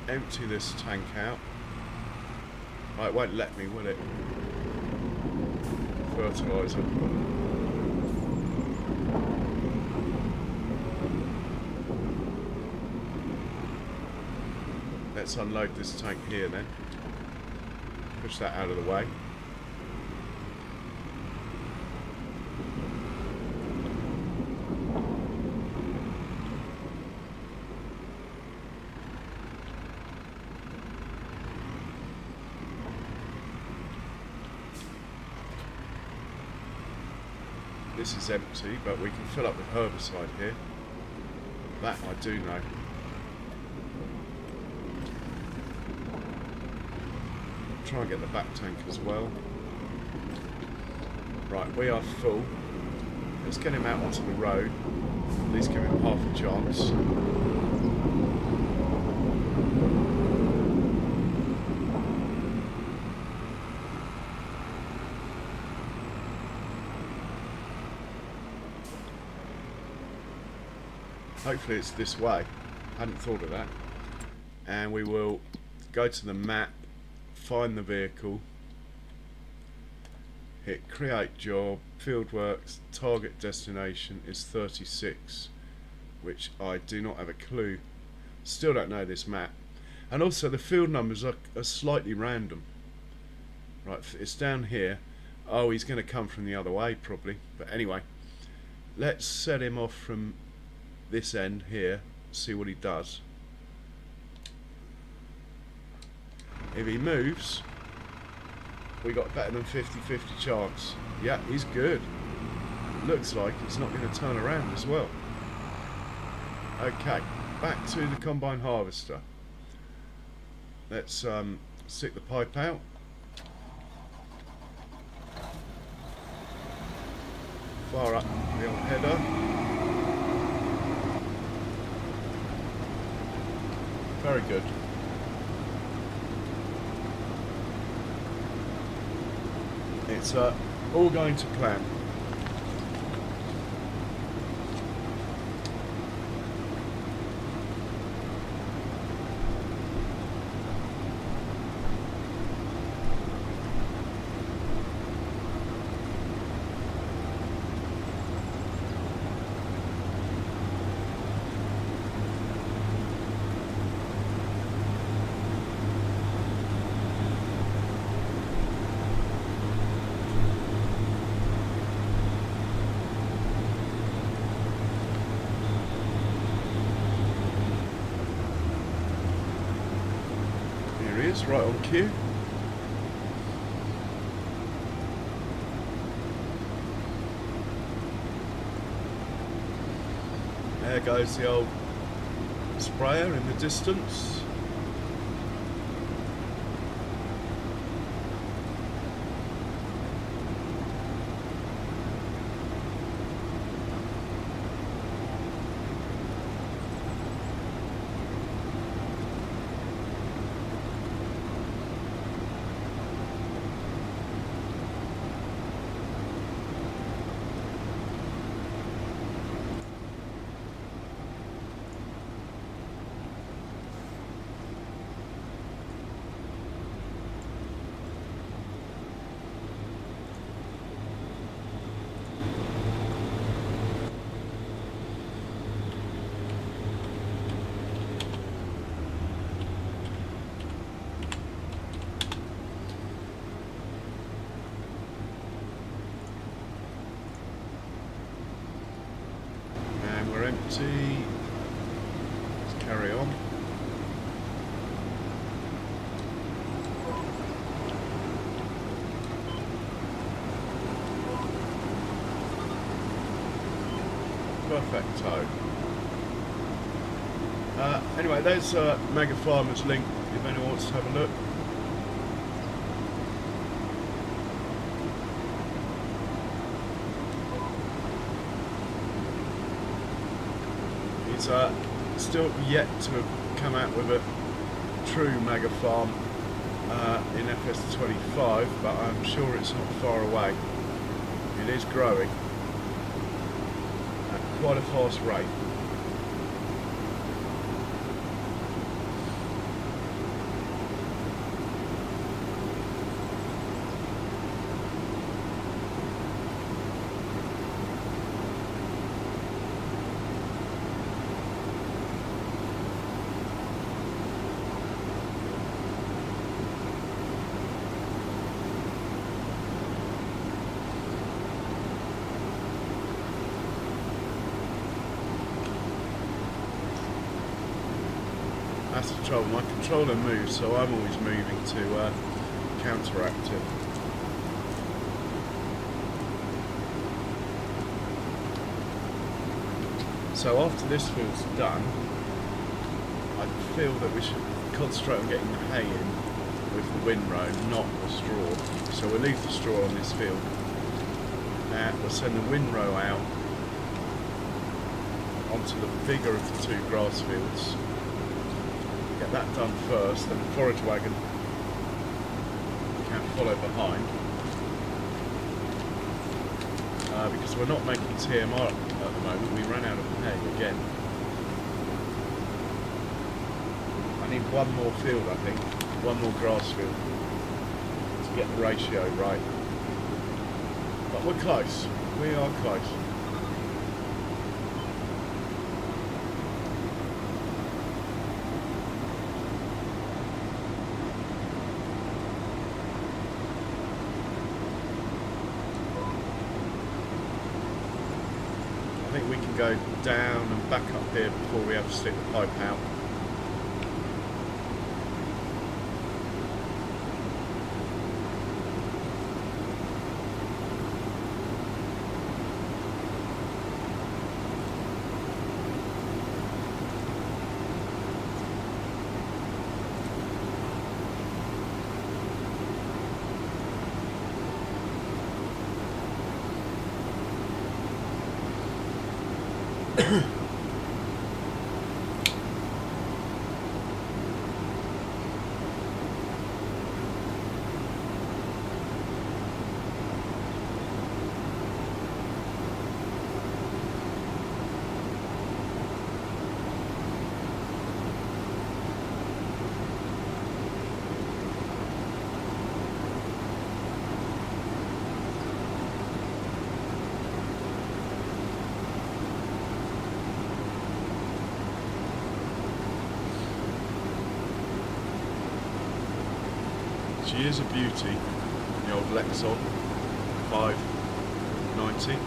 Empty this tank out. Oh, it won't let me, will it? Fertiliser. Let's unload this tank here then. Push that out of the way. This is empty, but we can fill up with herbicide here. That I do know. Try and get the back tank as well. Right, we are full. Let's get him out onto the road. At least give him half a chance. Hopefully it's this way. Hadn't thought of that. And we will go to the map, find the vehicle. hit create job, fieldworks, target destination is 36, which I do not have a clue. Still don't know this map. And also the field numbers are slightly random. Right, it's down here. Oh, he's going to come from the other way probably. But anyway, let's set him off from this end here, see what he does. If he moves, we got better than 50-50 chance. Yeah, he's good. Looks like he's not going to turn around as well. Okay, back to the combine harvester. Let's stick the pipe out. Fire up the old header. Very good. It's all going to plan. Right on cue. There goes the old sprayer in the distance. Empty. Let's carry on. Perfecto. Anyway, there's Mega Farmer's link if anyone wants to have a look. Still yet to have come out with a true mega farm in FS25, but I'm sure it's not far away. It is growing at quite a fast rate. That's the trouble, my controller moves, so I'm always moving to counteract it. So after this field's done, I feel that we should concentrate on getting the hay in with the windrow, not the straw. So we'll leave the straw on this field. And we'll send the windrow out onto the bigger of the two grass fields. Get that done first, then the forage wagon can follow behind. Because we're not making TMR at the moment, we ran out of hay again. I need one more field, I think, one more grass field to get the ratio right. But we're close. We are close. I think we can go down and back up here before we have to stick the pipe out. She is a beauty, the old Lexon 590.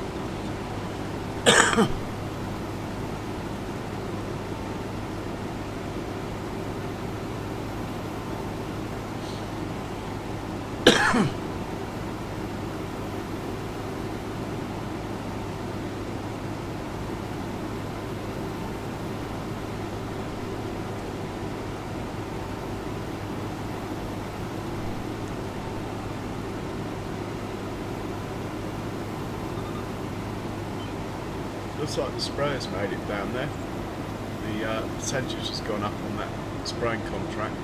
Looks like the sprayer's made it down there. The percentage has gone up on that spraying contract.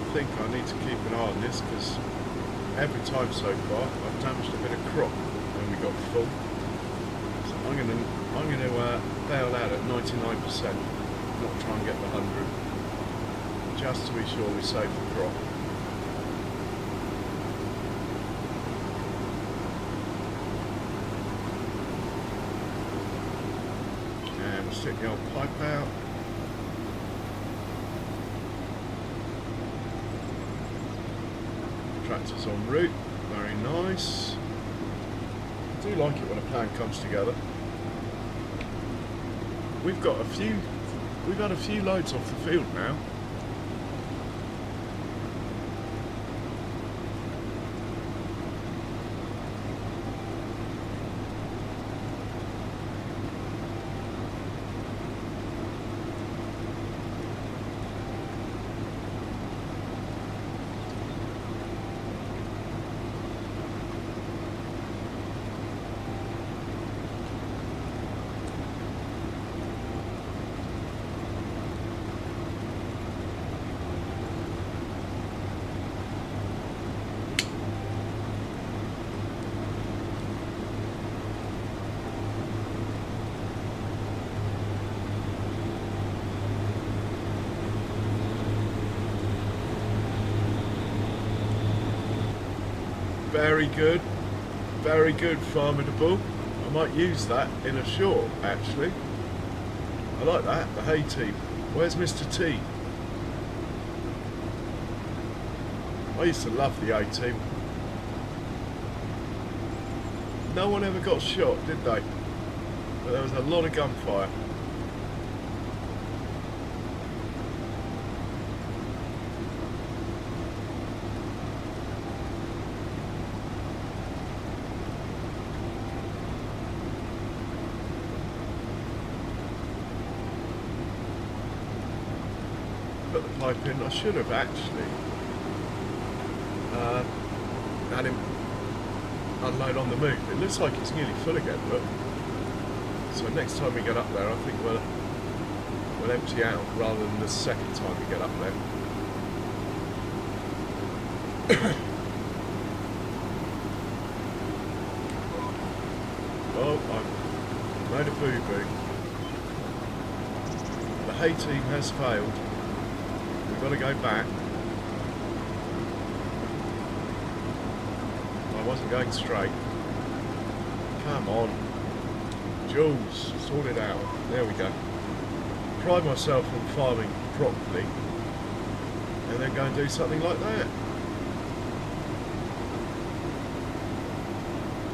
I think I need to keep an eye on this because every time so far I've damaged a bit of crop when we got full. So I'm gonna bail out at 99%, not try and get the 100, just to be sure we save the crop. And we'll stick the old pipe out. Tractor's en route, very nice. I do like it when a plan comes together. We've got a few We've had a few loads off the field now. Very good, formidable. I might use that in a short, actually. I like that, the hay team. Where's Mr. T? I used to love the hay team. No one ever got shot, did they? But there was a lot of gunfire. Put the pipe in. I should have actually had him unload on the move. It looks like it's nearly full again, look. So next time we get up there, I think we'll empty out rather than the second time we get up there. Oh, I've made a boo-boo. The hay team has failed. We've got to go back. I wasn't going straight. Come on. Jules, sort it out. There we go. Pride myself on farming properly. And then go and do something like that.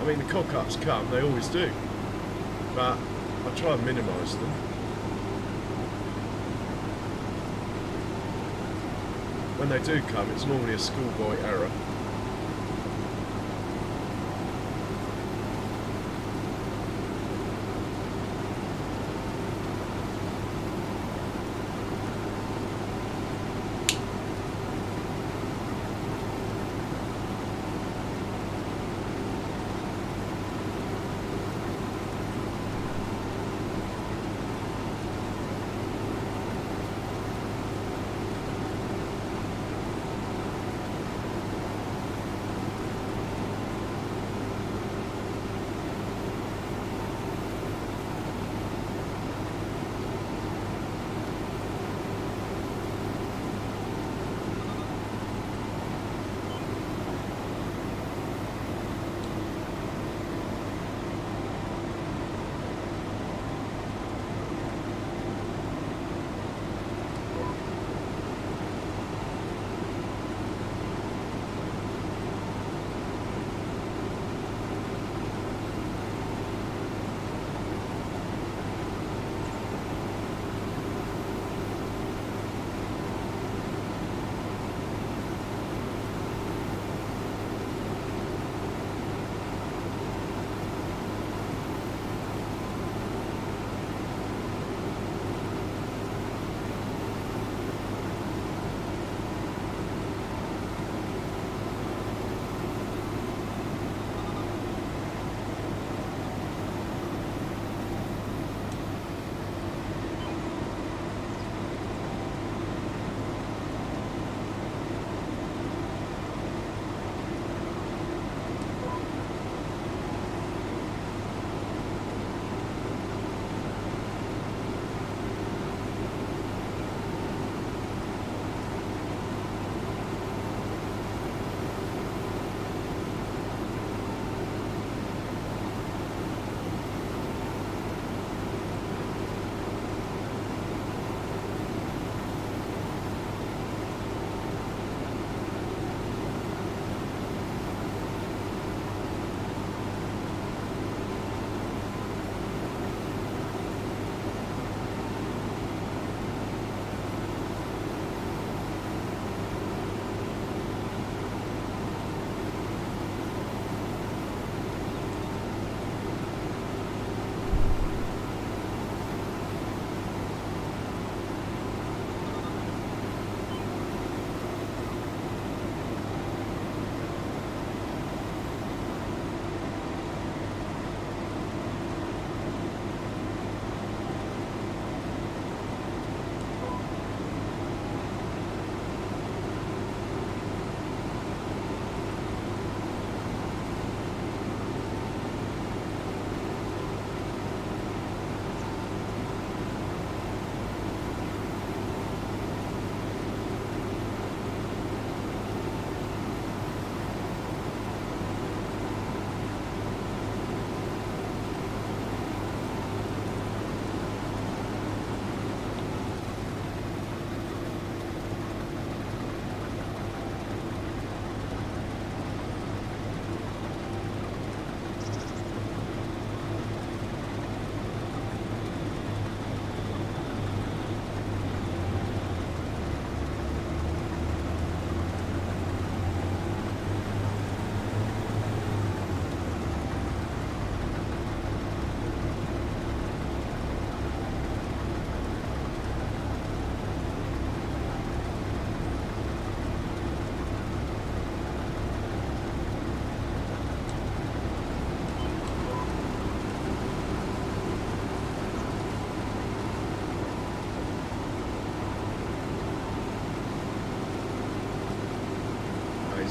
I mean, the cock-ups come, they always do. But I try and minimise them. When they do come, it's normally a schoolboy error.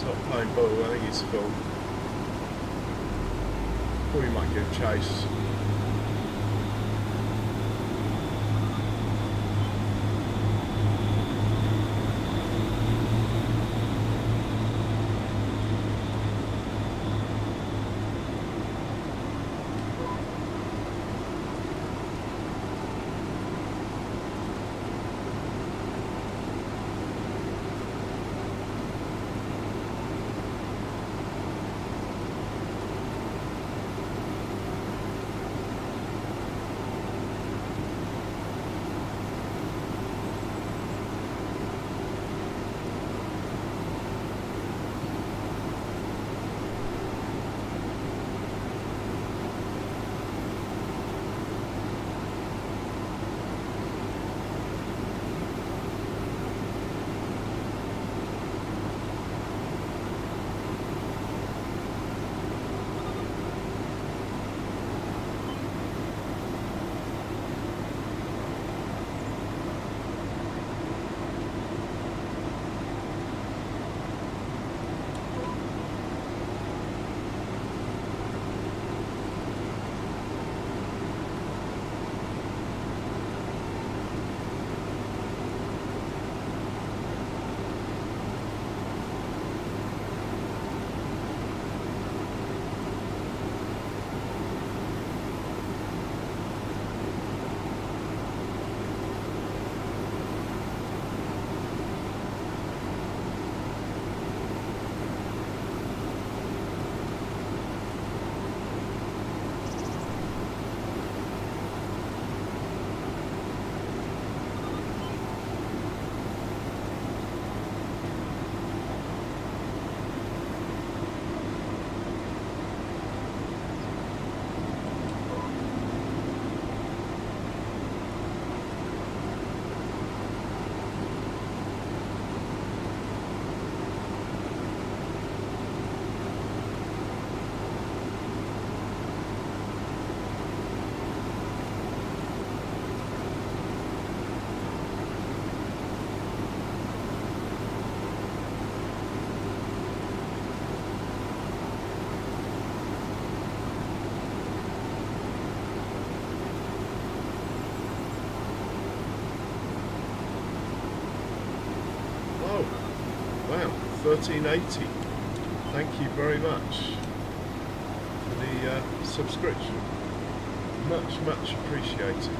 not playing ball, I think he's full. Thought he might give chase. Wow, 1380. Thank you very much for the subscription. Much appreciated.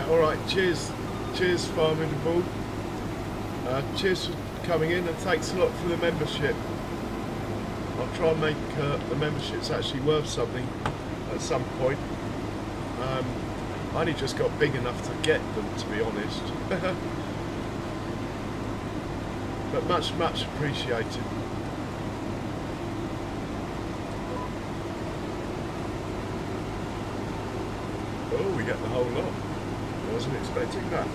Alright, cheers, Farmable. Cheers for coming in, and thanks a lot for the membership. I'll try and make the memberships actually worth something at some point. I only just got big enough to get them, to be honest. But much appreciated. Oh, we get the whole lot. I wasn't expecting that.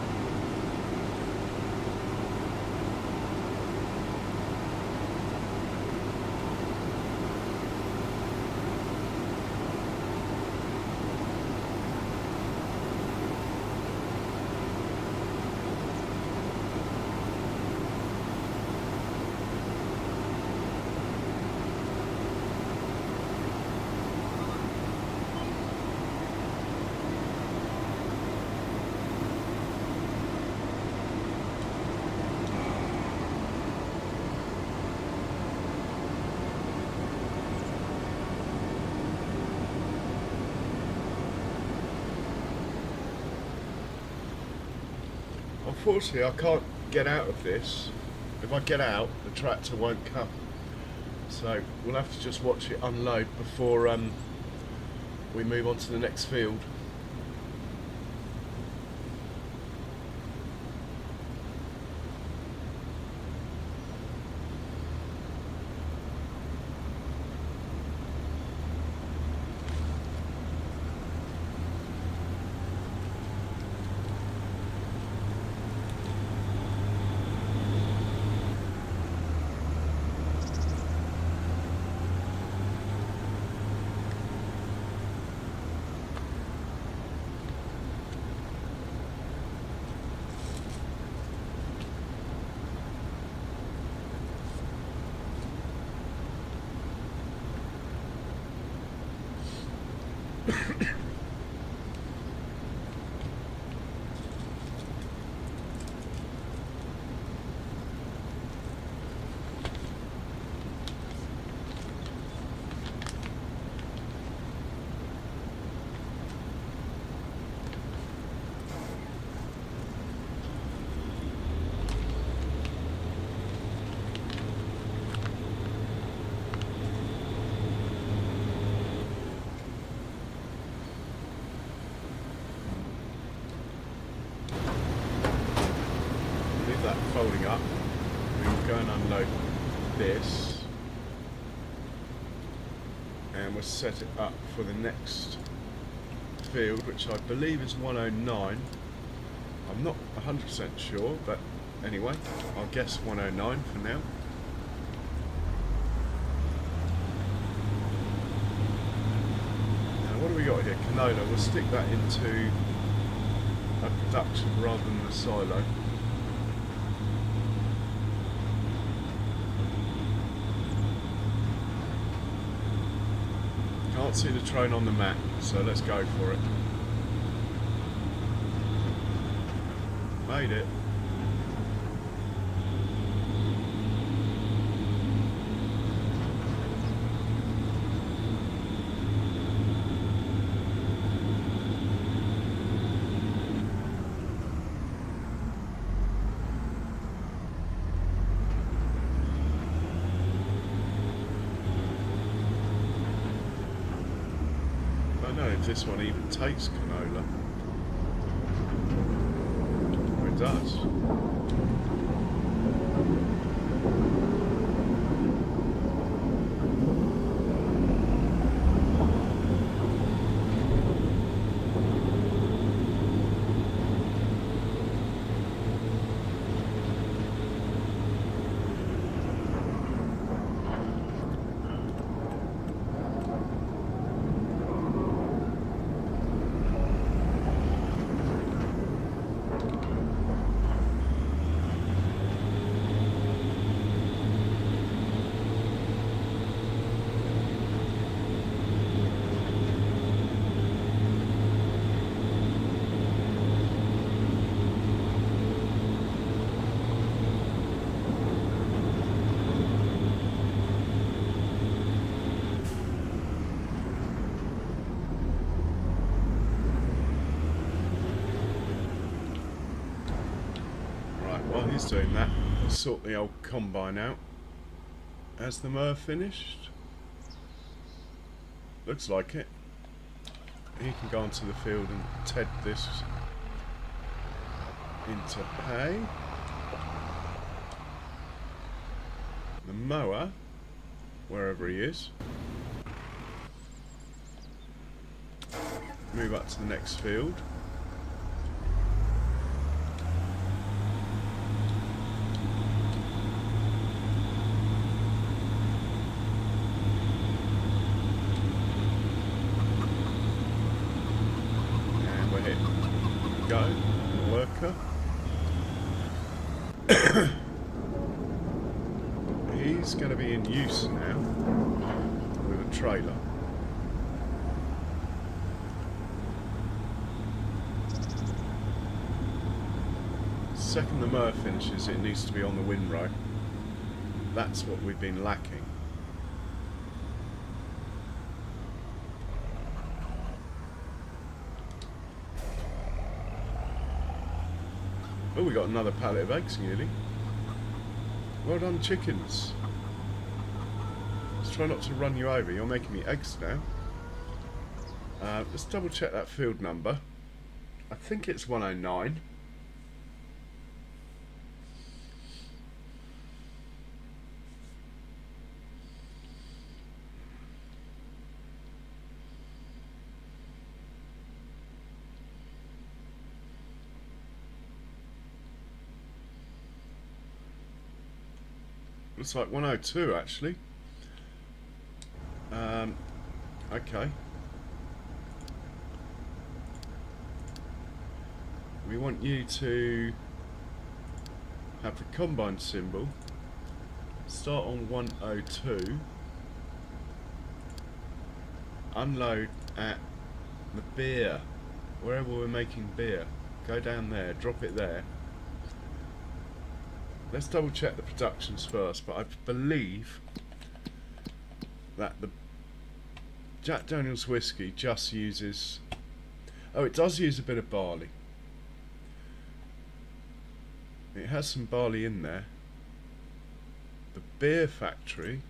Unfortunately, I can't get out of this. If I get out, the tractor won't come. So we'll have to just watch it unload before we move on to the next field. That folding up, we will go and unload this, and we'll set it up for the next field, which I believe is 109. I'm not 100% sure, but anyway, I'll guess 109 for now. Now what do we got here? Canola. We'll stick that into a production rather than a silo. Can't see the train on the map, so let's go for it. Made it. I don't know if this one even takes canola. Oh, it does. he's doing that, let's sort the old combine out. Has the mower finished? Looks like it. He can go onto the field and ted this into hay. The mower, wherever he is, move up to the next field. And we're hit. Go, worker. He's going to be in use now with a trailer. Second the mower finishes, it needs to be on the windrow. That's what we've been lacking. Oh, we got another pallet of eggs nearly. Well done, chickens. Let's try not to run you over. You're making me eggs now. Let's double check that field number. I think it's 109. Looks like 102 actually. Okay. We want you to have the combine symbol. Start on 102. Unload at the beer. Wherever we're making beer. Go down there, drop it there. Let's double check the productions first, but I believe that the Jack Daniel's whiskey just uses... Oh, it does use a bit of barley. It has some barley in there. The beer factory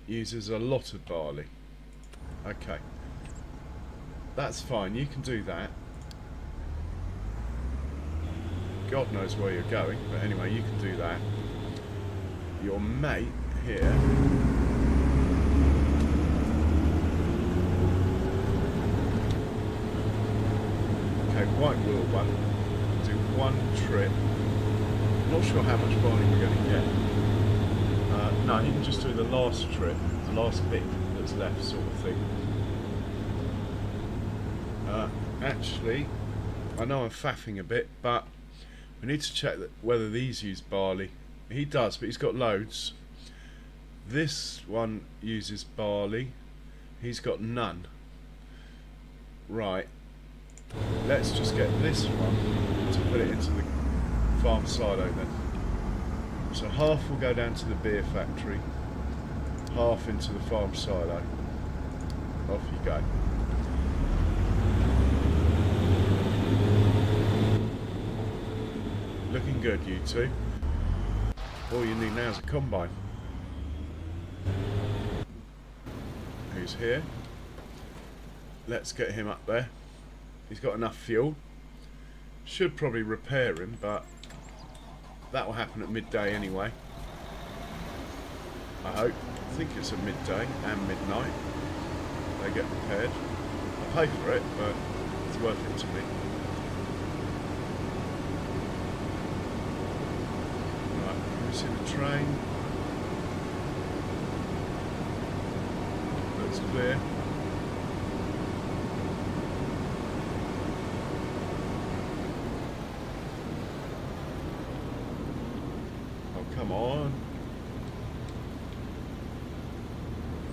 uses a lot of barley. Okay. That's fine, you can do that. God knows where you're going, but anyway, you can do that. Your mate here okay, white wheel one. Do one trip. Not sure how much barley we're going to get. No, you can just do the last trip, the last bit that's left, sort of thing. Actually, I know I'm faffing a bit, but we need to check that whether these use barley. He does, but he's got loads. This one uses barley. He's got none. Right. Let's just get this one to put it into the farm silo then. So half will go down to the beer factory, half into the farm silo. Off you go. Looking good, you two. All you need now is a combine. Who's here? Let's get him up there. He's got enough fuel. Should probably repair him, but that will happen at midday anyway. I hope. I think it's at midday and midnight. They get repaired. I'll pay for it, but it's worth it to me. In the train. Looks clear. Oh, come on.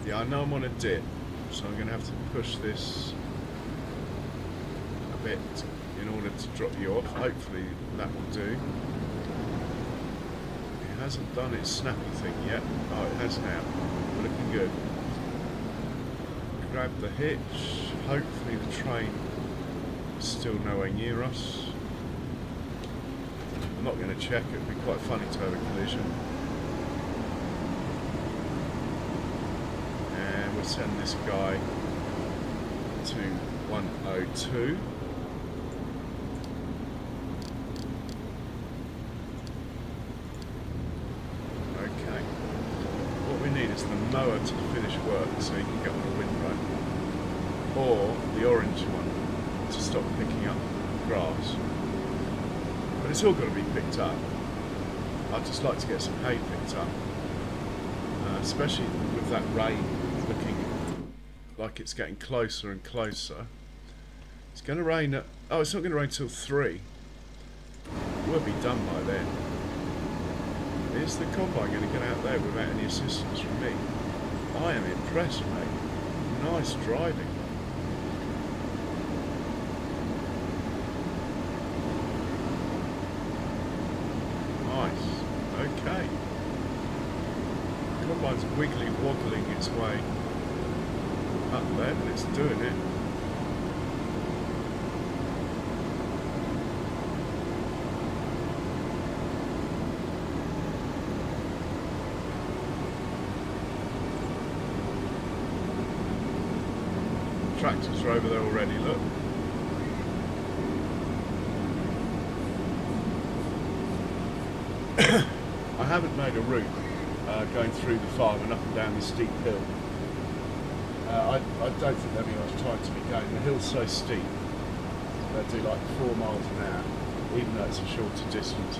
Yeah, I know I'm on a dip, so I'm going to have to push this a bit in order to drop you off. Hopefully that will do. Hasn't done its snappy thing yet. Oh, it has now. We're looking good. Grab the hitch. Hopefully the train is still nowhere near us. I'm not going to check, it would be quite funny to have a collision. And we'll send this guy to 102. Okay. What we need is the mower to finish work so you can get on a windrow. Or the orange one to stop picking up grass. But it's all got to be picked up. I'd just like to get some hay picked up. Especially with that rain looking like it's getting closer and closer. It's going to rain at... Oh, it's not going to rain till 3. We'll be done by then. Is the combine going to get out there without any assistance from me? I am impressed, mate. Nice driving. Nice. Okay. The combine's wiggly woggling its way up there, but it's doing it. Tractors are over there already, look. I haven't made a route going through the farm and up and down the steep hill. I don't think there'll be much time to be going. The hill's so steep, they'll do like 4 miles an hour, even though it's a shorter distance.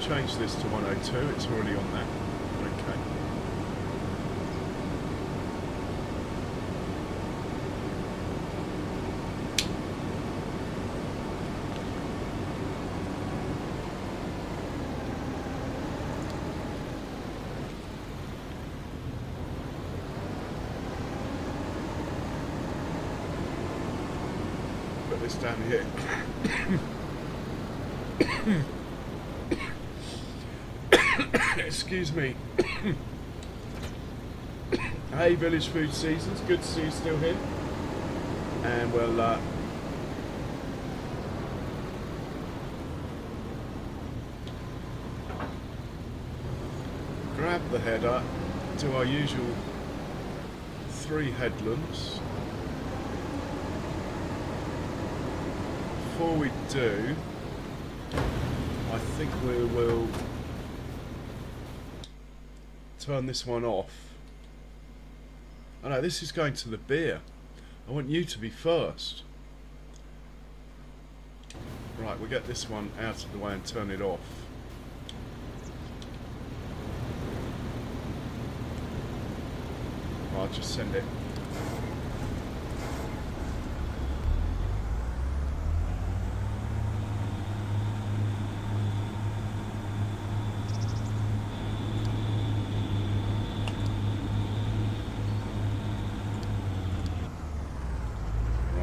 Change this to 102, it's already on that. Okay. Put this down here. Excuse me. Hey, Village Food Seasons, good to see you still here. And we'll grab the header, do our usual 3 headlands. Before we do, I think we will turn this one off. Oh no, this is going to the beer. I want you to be first. Right, we'll get this one out of the way and turn it off. I'll just send it.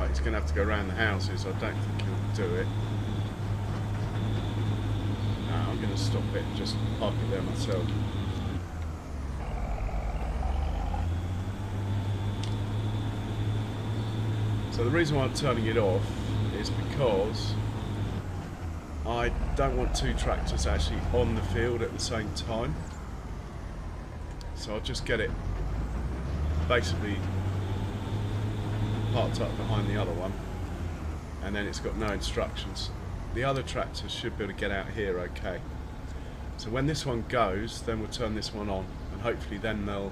He's going to have to go around the houses. I don't think he'll do it. No, I'm going to stop it and just park it there myself. So the reason why I'm turning it off is because I don't want 2 tractors actually on the field at the same time. So I'll just get it basically parked up behind the other one, and then it's got no instructions. The other tractors should be able to get out here okay. So when this one goes, then we'll turn this one on, and hopefully then they'll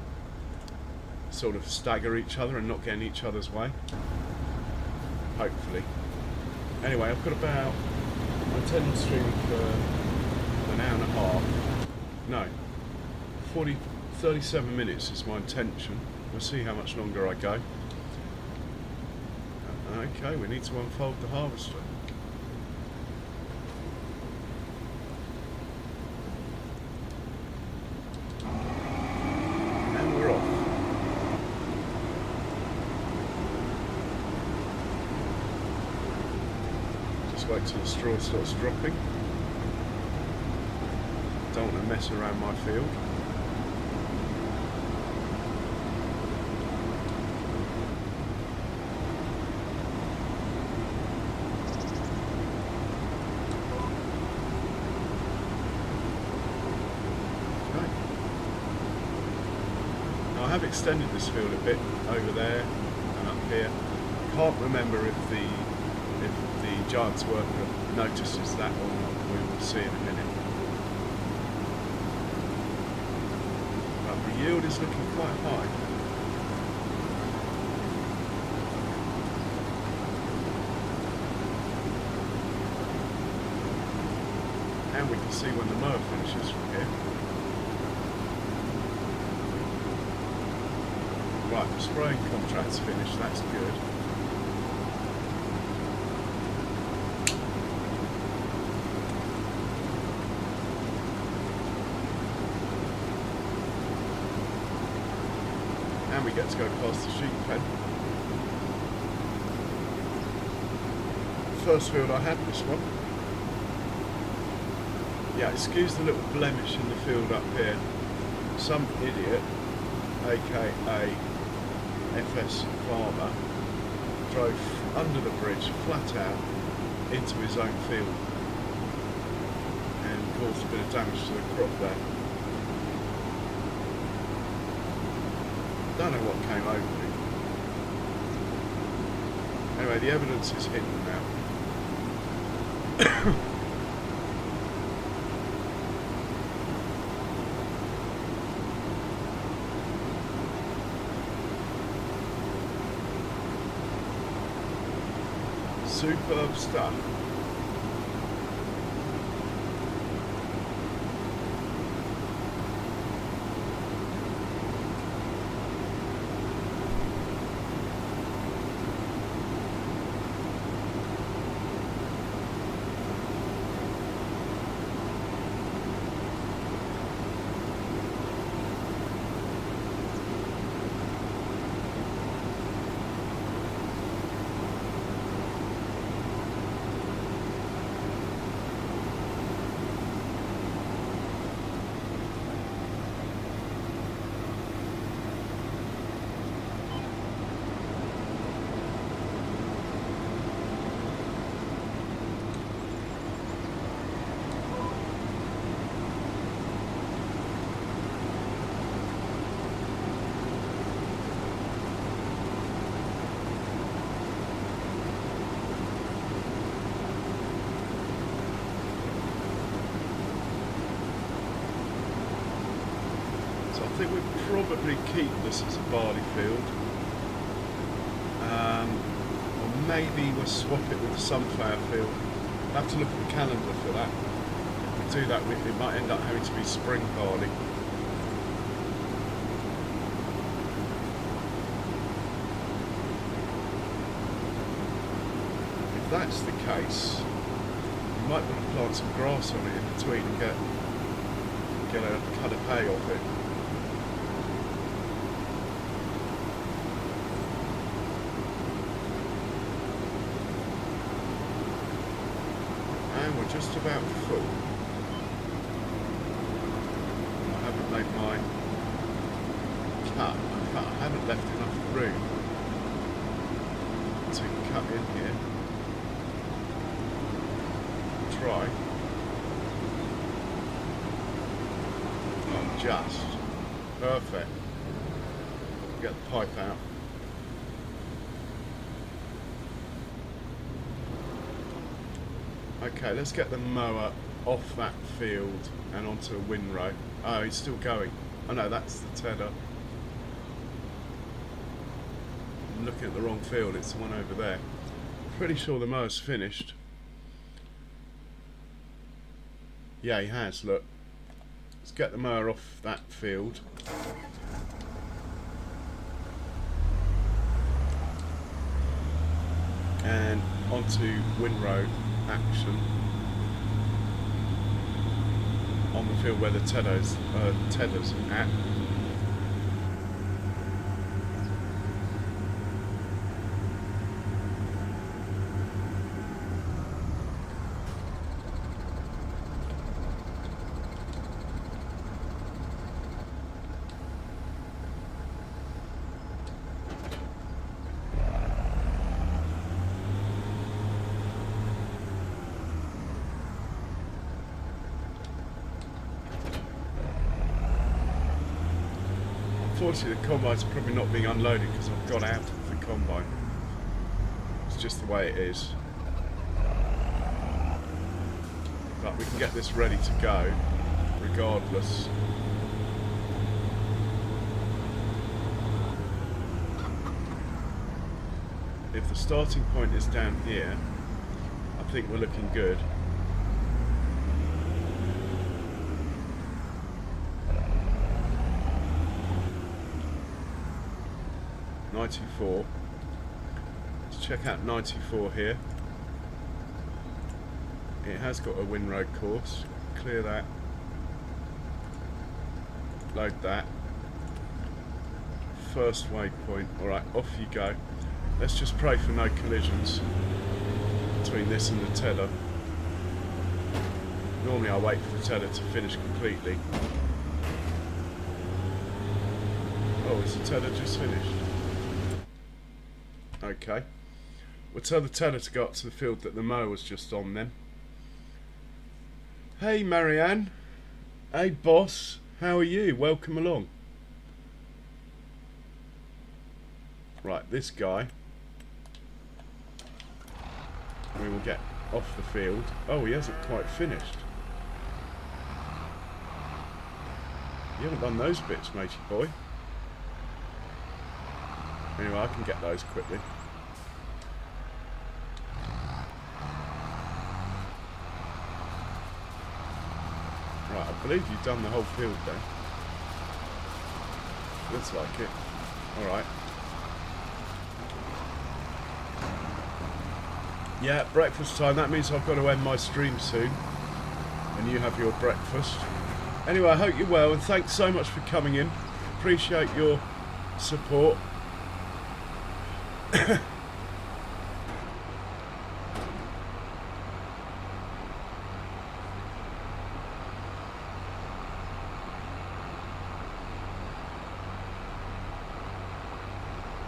sort of stagger each other and not get in each other's way. Hopefully. Anyway, I've got about, I'm intending streaming for an hour and a half. No, 37 minutes is my intention. We'll see how much longer I go. Okay, we need to unfold the harvester. Now Just wait till the straw starts dropping. Don't want to mess around my field. I have extended this field a bit over there and up here. Can't remember if the giant's worker notices that or not. We will see in a minute. But the yield is looking quite high. And we can see when the mower finishes from here. Right, the spraying contract's finished, that's good. And we get to go past the sheep pen. First field I had, this one. Yeah, excuse the little blemish in the field up here. Some idiot, aka FS Farmer, drove under the bridge flat out into his own field and caused a bit of damage to the crop there. Don't know what came over me. Anyway, the evidence is hidden now. Superb stuff. I think we'd probably keep this as a barley field, or maybe we'll swap it with the sunflower field. I'll have to look at the calendar for that. If we do that, it might end up having to be spring barley. If that's the case, we might want to plant some grass on it in between and get a cut of hay off it. We're just about full. I haven't made my cut. In fact, I haven't left enough room to cut in here. Try. Oh, just. Perfect. Get the pipe out. Okay, let's get the mower off that field and onto a windrow. Oh, he's still going. Oh no, that's the tedder. I'm looking at the wrong field, it's the one over there. Pretty sure the mower's finished. Yeah, he has, look. Let's get the mower off that field. And onto windrow action on the field where the tedder's at. unfortunately the combine's probably not being unloaded because I've got out of the combine. It's just the way it is. But we can get this ready to go regardless. If the starting point is down here, I think we're looking good. .94. Let's check out 94 here. It has got a Winroad course. Clear that. Load that. First waypoint. Alright, off you go. Let's just pray for no collisions between this and the tether. Normally I wait for the tether to finish completely. Oh, is the tether just finished? Okay. We'll tell the tether to go up to the field that the mower was just on then. Hey Marianne. Hey boss. How are you? Welcome along. Right, this guy we will get off the field. Oh, he hasn't quite finished. You haven't done those bits, matey boy. Anyway, I can get those quickly. Right, I believe you've done the whole field then. Looks like it. Alright. Yeah, breakfast time. That means I've got to end my stream soon. And you have your breakfast. Anyway, I hope you're well, and thanks so much for coming in. Appreciate your support.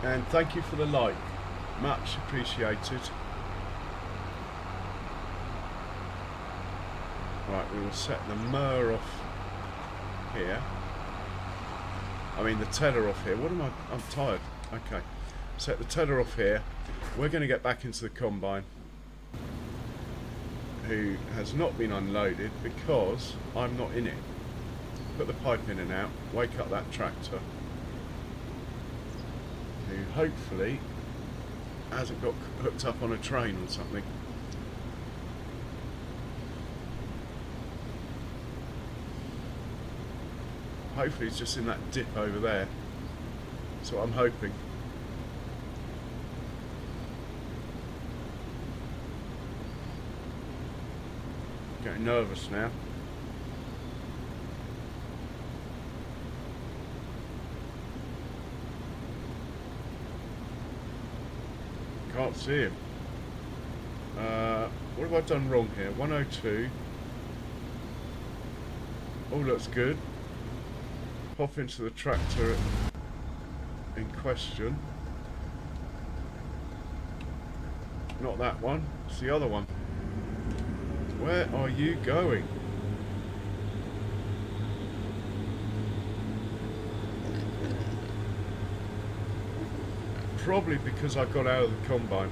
And thank you for the like. Much appreciated. Right, we will set the mower off here. I mean the tether off here. What am I? I'm tired. Okay. Set the tether off here. We're going to get back into the combine, who has not been unloaded because I'm not in it. Put the pipe in and out. Wake up that tractor, who hopefully hasn't got hooked up on a train or something. Hopefully it's just in that dip over there. That's what I'm hoping. Getting nervous now. Can't see him. What have I done wrong here? 102. All looks good. Pop into the tractor in question. Not that one, it's the other one. Where are you going? Probably because I got out of the combine.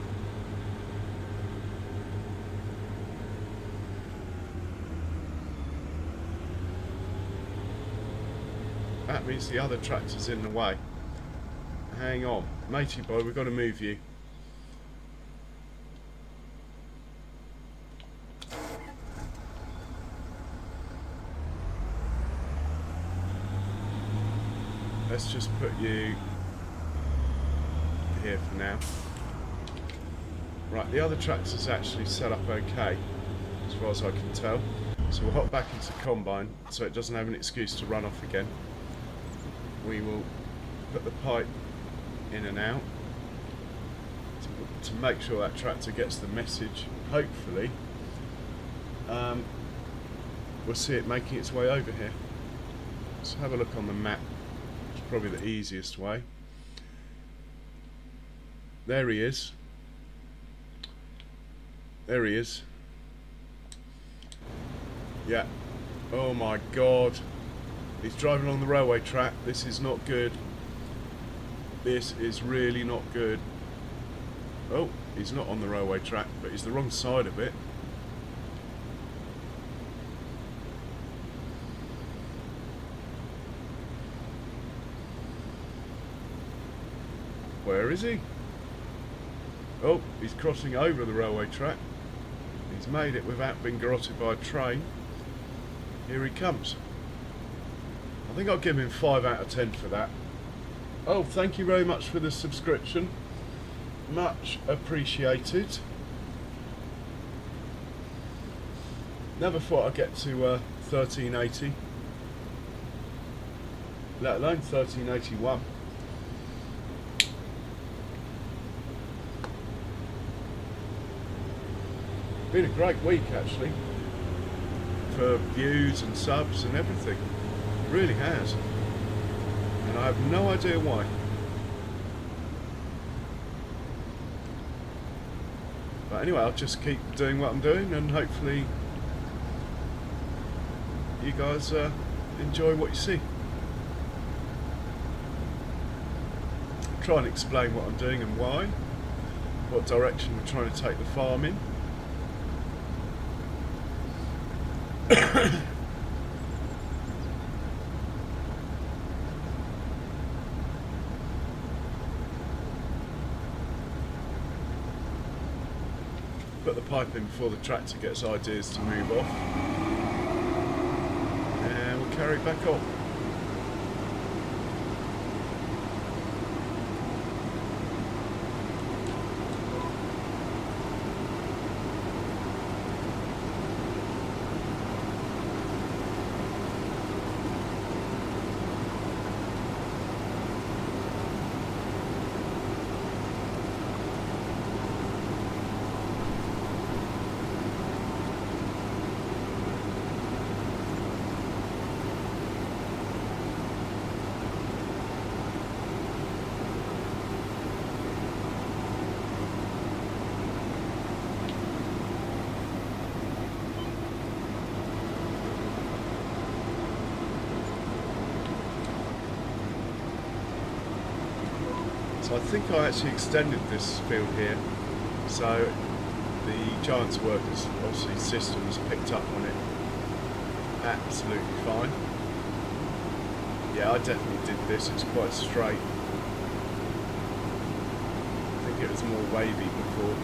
That means the other tractor's in the way. Hang on, matey boy, we've got to move you. Let's just put you here for now. Right, the other tractor's actually set up okay, as far as I can tell. So we'll hop back into combine so it doesn't have an excuse to run off again. We will put the pipe in and out to make sure that tractor gets the message. Hopefully we'll see it making its way over here. Let's have a look on the map. It's probably the easiest way. There he is. There he is. Yeah. Oh my god. He's driving along the railway track. This is not good. This is really not good. Oh, he's not on the railway track, but he's the wrong side of it. Where is he? Oh, he's crossing over the railway track. He's made it without being garroted by a train. Here he comes. I think I'll give him 5 out of 10 for that. Oh, thank you very much for the subscription. Much appreciated. Never thought I'd get to 1380. Let alone 1381. Been a great week actually, for views and subs and everything. It really has, and I have no idea why. But anyway, I'll just keep doing what I'm doing, and hopefully you guys enjoy what you see. Try and explain what I'm doing and why, what direction we're trying to take the farm in. Put the pipe in before the tractor gets ideas to move off, and we'll carry it back on. So I think I actually extended this field here, so the Giants workers, obviously systems, picked up on it absolutely fine. Yeah, I definitely did this, it's quite straight. I think it was more wavy before.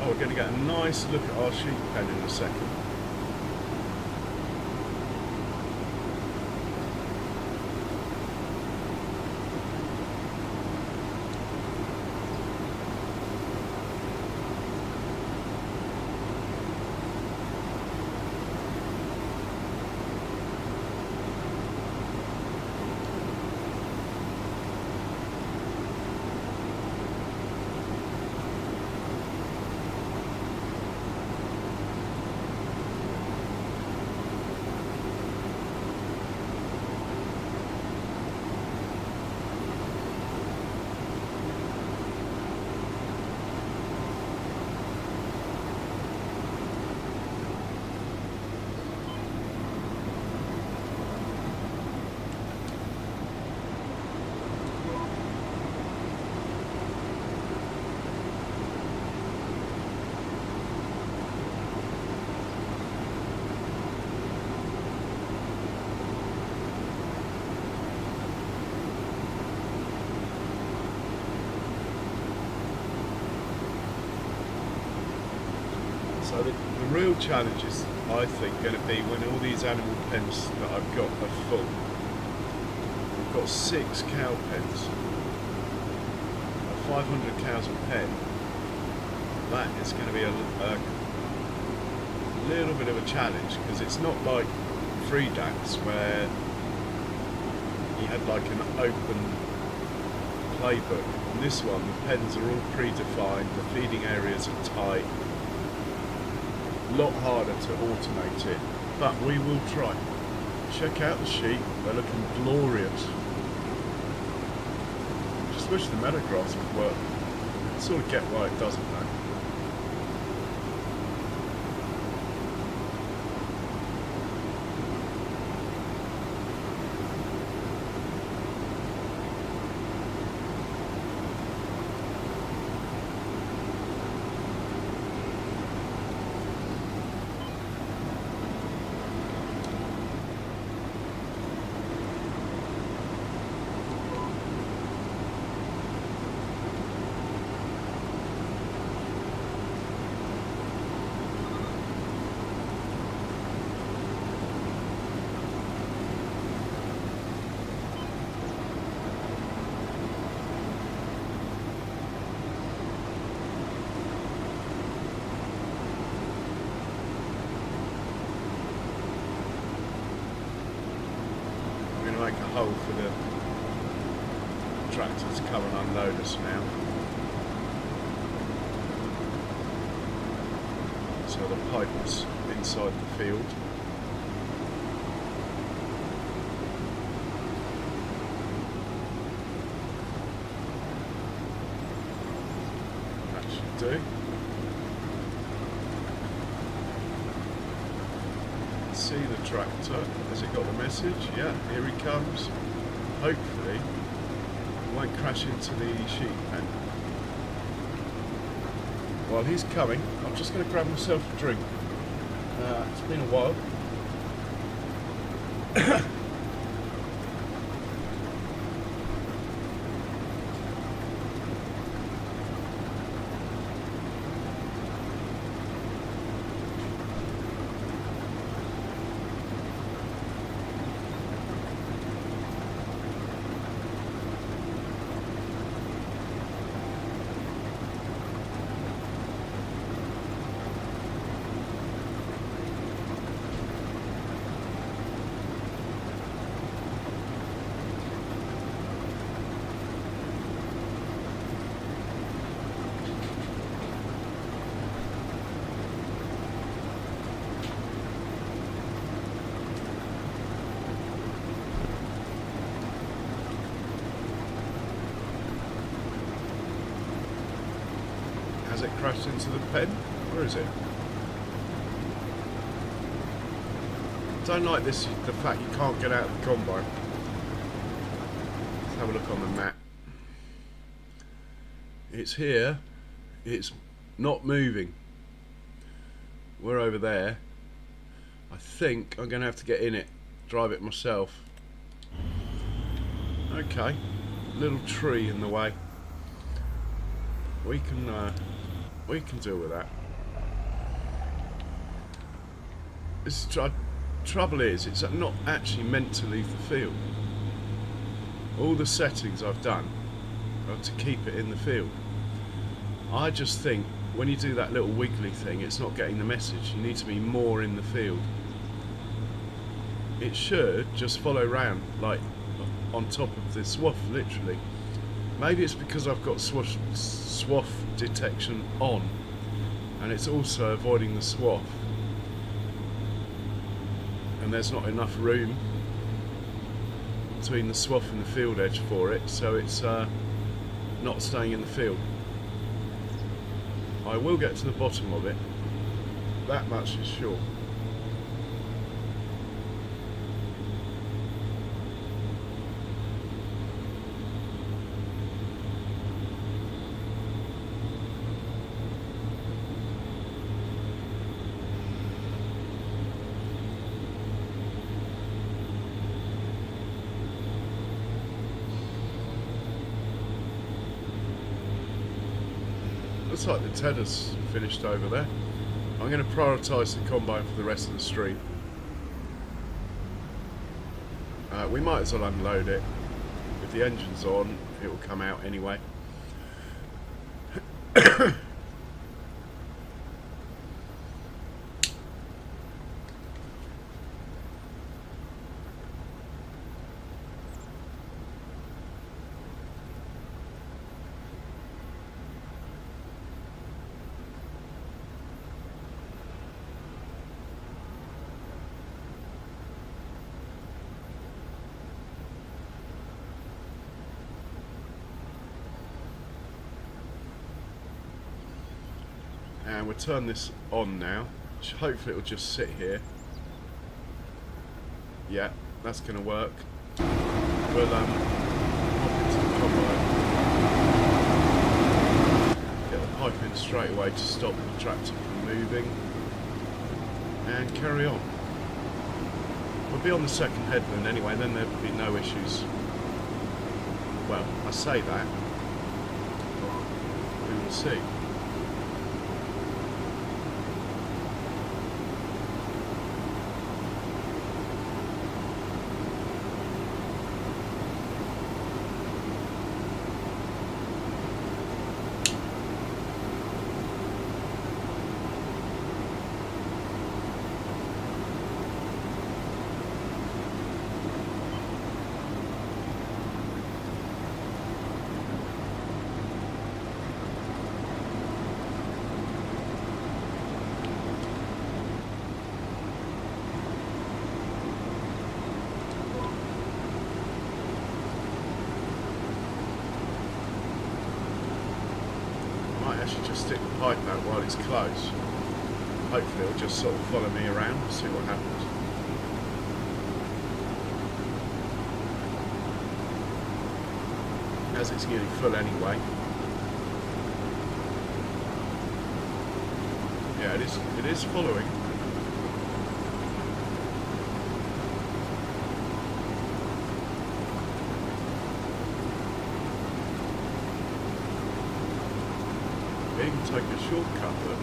Oh, we're going to get a nice look at our sheep pen in a second. So the real challenge is, I think, going to be when all these animal pens that I've got are full. I've got 6 cow pens, a 500 cows a pen. That is going to be a little bit of a challenge, because it's not like Freedax where you had like an open playbook. On this one, the pens are all predefined, the feeding areas are tight. A lot harder to automate it, but we will try. Check out the sheep, they're looking glorious. Just wish the meadow grass would work. I sort of get why it doesn't though. hole for the tractor to come and unload us now. So the pipe's inside the field. That should do. See the tractor. Has it got the message? Yeah, here he comes. Hopefully he won't crash into the sheep pen. While he's coming, I'm just going to grab myself a drink. It's been a while. Has it crashed into the pen? Where is it? Don't like this, the fact you can't get out of the combine. Let's have a look on the map. It's here. It's not moving. We're over there. I think I'm going to have to get in it. Drive it myself. Okay. Little tree in the way. We can deal with that. This trouble is, it's not actually meant to leave the field. All the settings I've done are to keep it in the field. I just think when you do that little wiggly thing, it's not getting the message. You need to be more in the field. It should just follow round, like on top of the swath, literally. Maybe it's because I've got swath detection on, and it's also avoiding the swath, and there's not enough room between the swath and the field edge for it, so it's not staying in the field. I will get to the bottom of it, that much is sure. Looks like the tedder's finished over there. I'm going to prioritise the combine for the rest of the stream. We might as well unload it. If the engine's on, it will come out anyway. And we'll turn this on now. Hopefully it'll just sit here. Yeah, that's going to work. We'll hop into the combine. Get the pipe in straight away to stop the tractor from moving. And carry on. We'll be on the second headland anyway, then there'll be no issues. Well, I say that. We will see. might actually just stick the pipe out while it's close. Hopefully it'll just sort of follow me around and see what happens. As it's nearly full anyway. Yeah, it is following. You can take a shortcut, but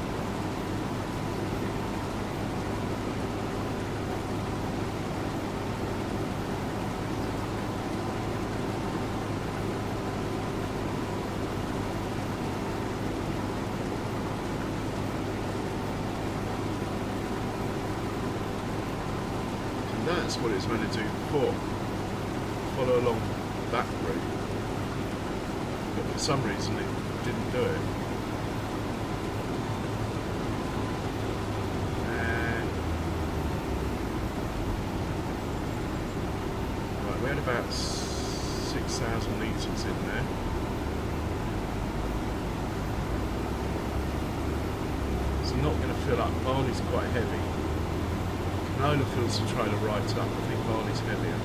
and that's what it's meant to do before. Follow along that route, but for some reason it didn't do it. We had about 6,000 litres in there. It's not going to fill up. Barley's quite heavy. Canola fills the trailer right up. I think barley's heavier.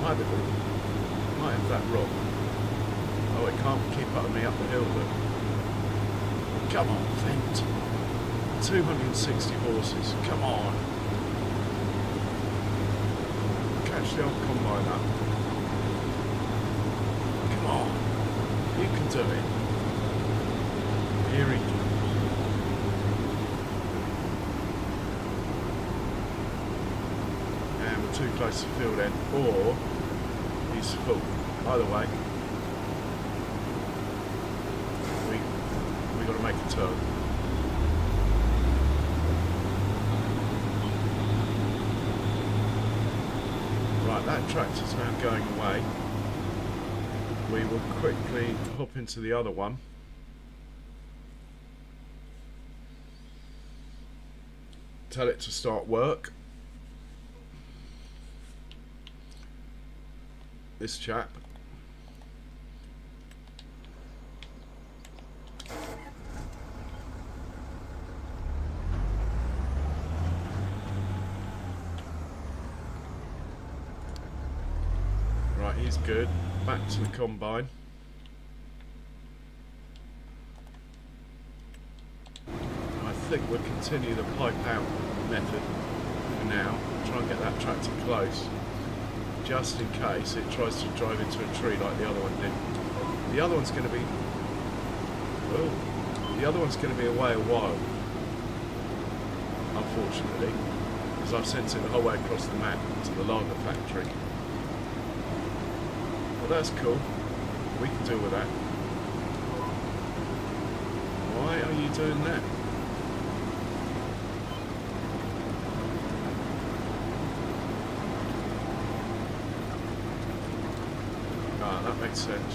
Might have that rock. Oh, it can't keep up with me up the hill, look. Come on, Vent. 260 horses. Come on. The old combine up. Come on, you can do it. Here he goes. And we're too close to the field end, or he's full. Either way, we got to make a turn. That tractor's now going away. We will quickly hop into the other one. Tell it to start work. This chap. He's good. Back to the combine. I think we'll continue the pipe out method for now. Try and get that tractor close, just in case it tries to drive into a tree like the other one did. The other one's going to be, away a while, unfortunately, because I've sent it the whole way across the map to the lager factory. Well, that's cool. We can deal with that. Why are you doing that? Ah, that makes sense.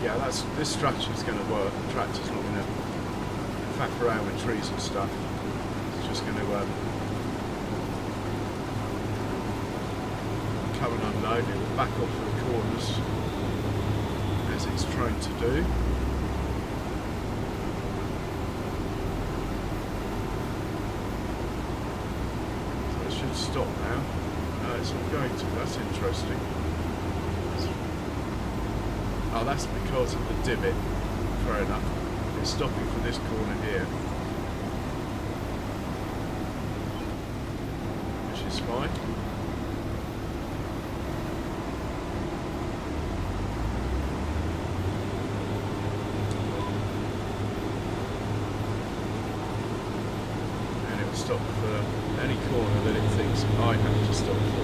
Yeah, this structure's going to work. The tractor's not going to faff around with trees and stuff. It's just going to come and unload. It will back off the corners as it's trying to do. So it should stop now. No, it's not going to. That's interesting. Oh, that's because of the divot. Fair enough. It's stopping for this corner here, which is fine. And it will stop for any corner that it thinks I have to stop for.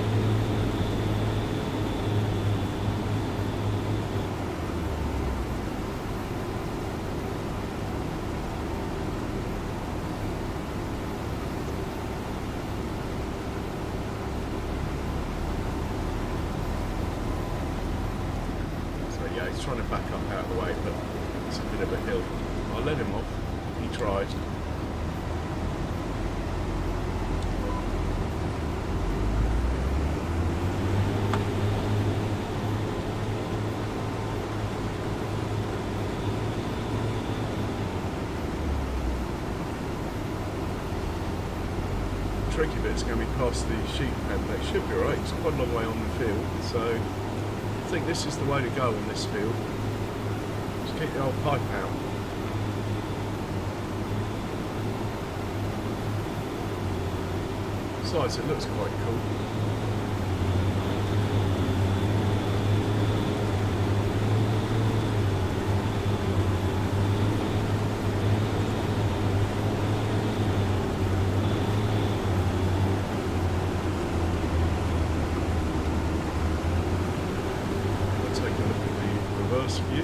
Trying to back up out of the way, but it's a bit of a hill. I let him off. He tried. Tricky bit's going to be past the sheep pen, but it should be alright. It's quite a long way on the field, so I think this is the way to go on this field. Just keep the old pipe out. Besides, it looks quite cool. View.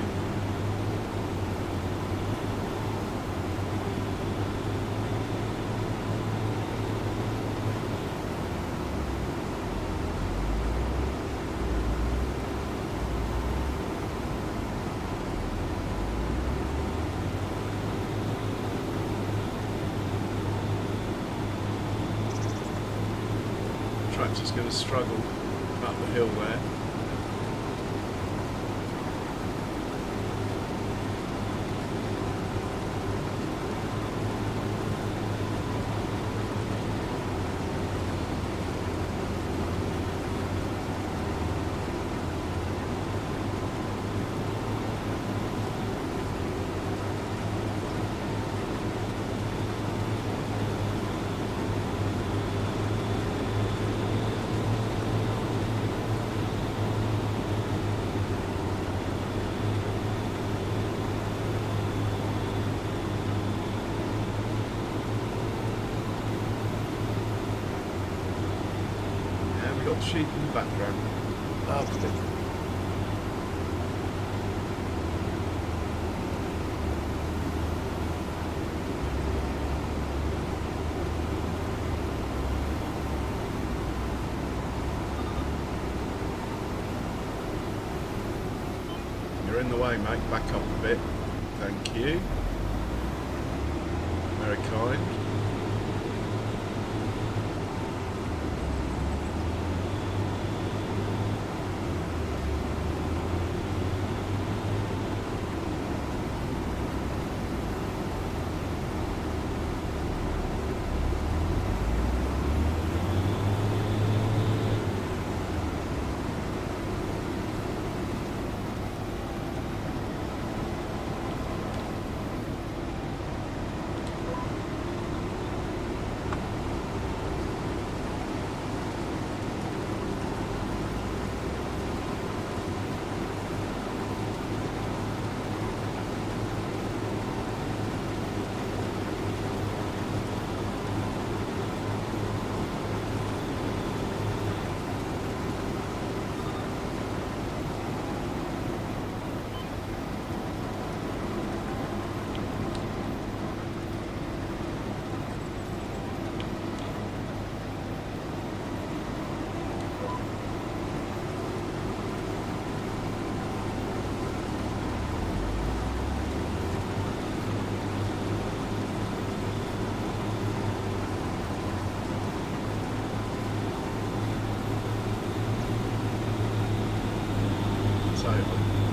Tractor's going to struggle up the hill there. Got sheep in the background. Lovely. You're in the way, mate. Back up a bit. Thank you. Very kind.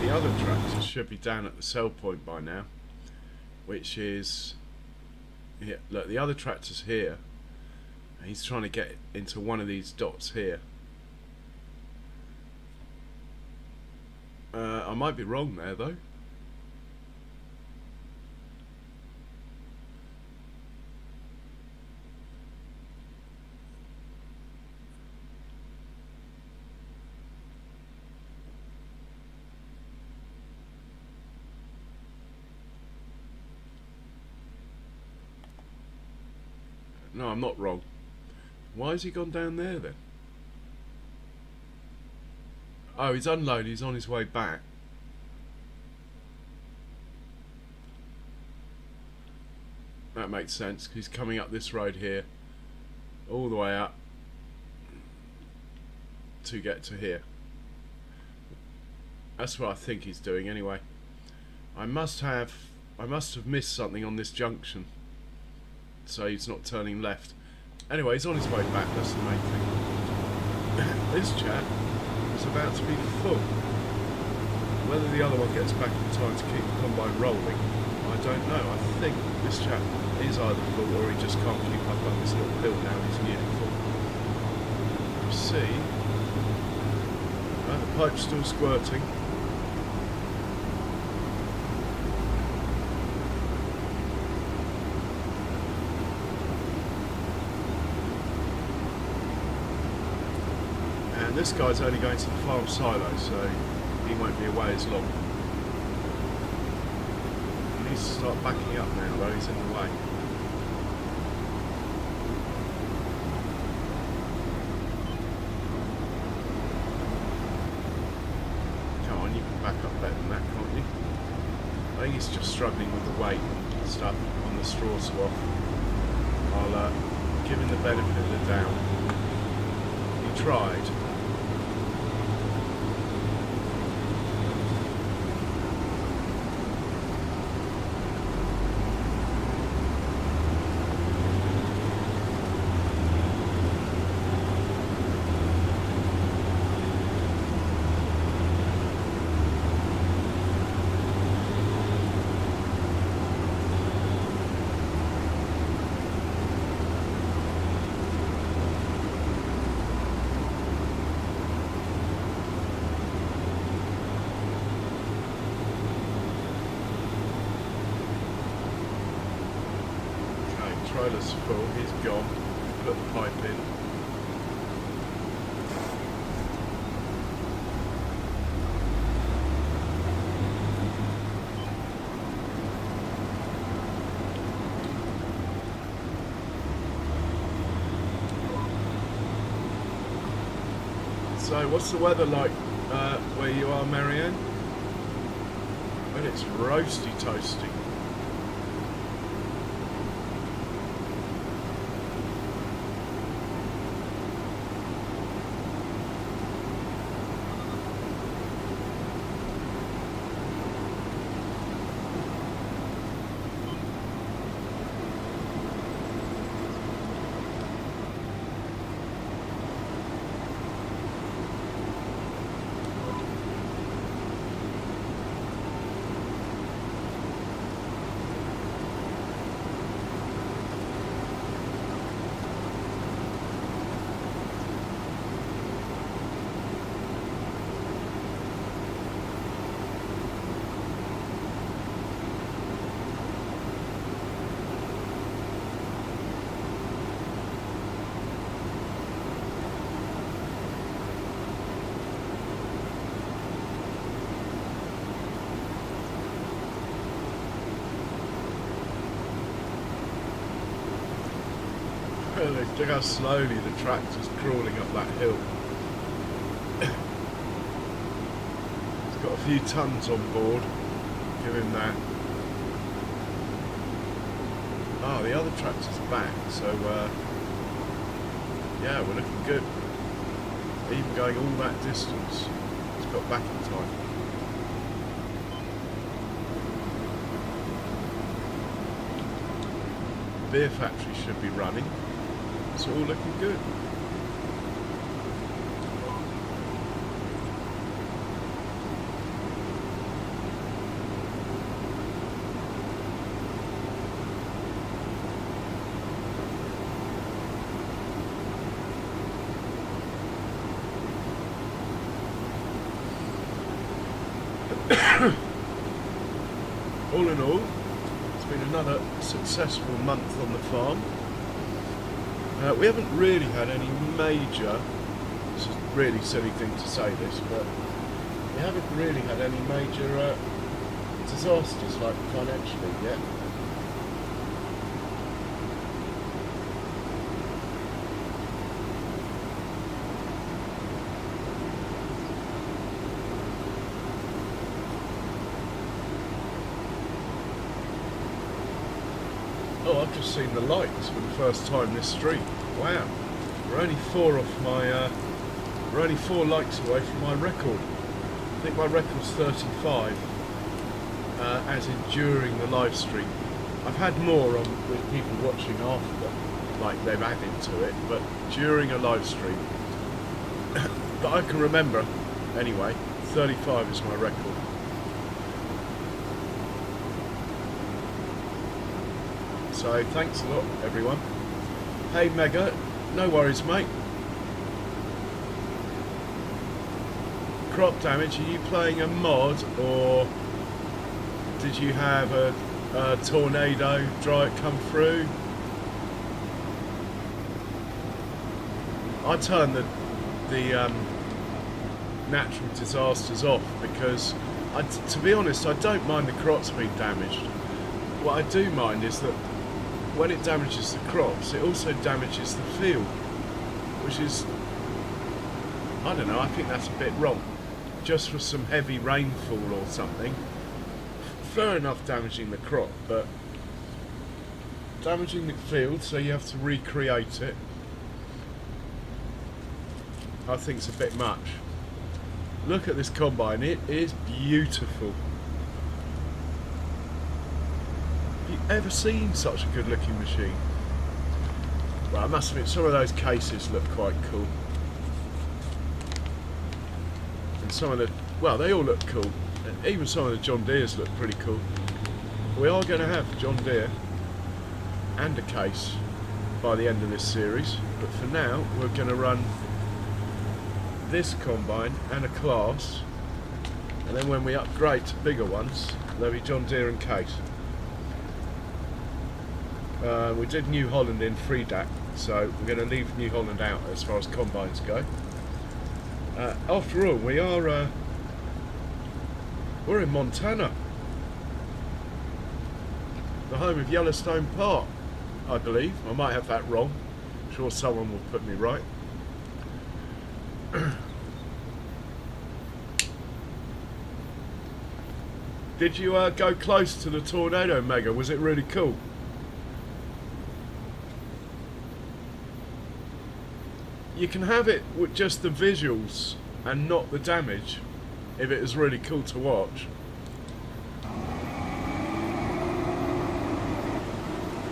The other tractor should be down at the sell point by now, which is here. Look, the other tractor's here. He's trying to get into one of these dots here. I might be wrong there though. No, I'm not wrong. Why has he gone down there then? Oh, he's unloaded. He's on his way back. That makes sense, 'cause he's coming up this road here, all the way up to get to here. That's what I think he's doing anyway. I must have missed something on this junction, so he's not turning left. Anyway, he's on his way back, that's the main thing. This chap is about to be full. Whether the other one gets back in time to keep the combine rolling, I don't know. I think this chap is either full or he just can't keep up this little hill now. He's nearly full. You see, the pipe's still squirting. And this guy's only going to the farm silo, so he won't be away as long. He needs to start backing up now, though he's in the way. Come on, you can back up better than that, can't you? I think he's just struggling with the weight and stuff on the straw swap. I'll give him the benefit of the doubt. He tried. Trailer's full, he's gone. Put the pipe in. So, what's the weather like where you are, Marianne? Well, it's roasty toasty. Look how slowly the tractor's crawling up that hill. It's got a few tons on board. Give him that. Ah, the other tractor's back, so yeah, we're looking good. Even going all that distance, it's got back in time. Beer factory should be running. It's all looking good. All in all, it's been another successful month on the farm. We haven't really had any major, this is a really silly thing to say this, but we haven't really had any major disasters like financially yet. Oh, I've just seen the lights for the first time this street. Wow, we're only four lights away from my record. I think my record's 35. as in during the live stream. I've had more on with people watching after, like they've added to it, but during a live stream, that I can remember, anyway, 35 is my record. So thanks a lot, everyone. Hey Mega, no worries, mate. Crop damage, are you playing a mod, or did you have a tornado come through? I turned the natural disasters off because, to be honest, I don't mind the crops being damaged. What I do mind is that when it damages the crops, it also damages the field, which is, I don't know, I think that's a bit wrong. Just for some heavy rainfall or something, fair enough damaging the crop, but damaging the field so you have to recreate it, I think it's a bit much. Look at this combine, it is beautiful. Have you ever seen such a good looking machine? Well, I must admit, some of those cases look quite cool. And some of the, well, they all look cool. And even some of the John Deeres look pretty cool. We are going to have John Deere and a case by the end of this series, but for now we're going to run this combine and a class, and then when we upgrade to bigger ones, there'll be John Deere and case. We did New Holland in FreeDAC, so we're going to leave New Holland out as far as combines go. After all, we're in Montana, the home of Yellowstone Park, I believe. I might have that wrong. I'm sure someone will put me right. Did you go close to the tornado, Mega? Was it really cool? You can have it with just the visuals and not the damage if it is really cool to watch.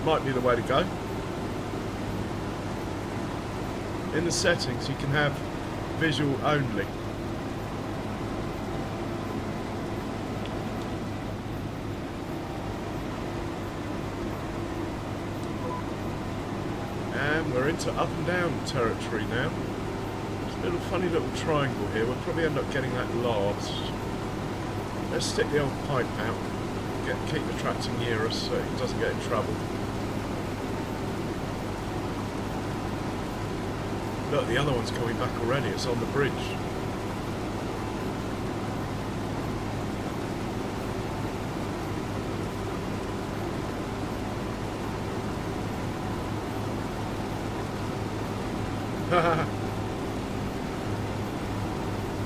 Might be the way to go. In the settings you can have visual only. And we're into up and down territory now. There's a little funny little triangle here. We'll probably end up getting that last. Let's stick the old pipe out. Keep the tractor near us so it doesn't get in trouble. Look, the other one's coming back already. It's on the bridge.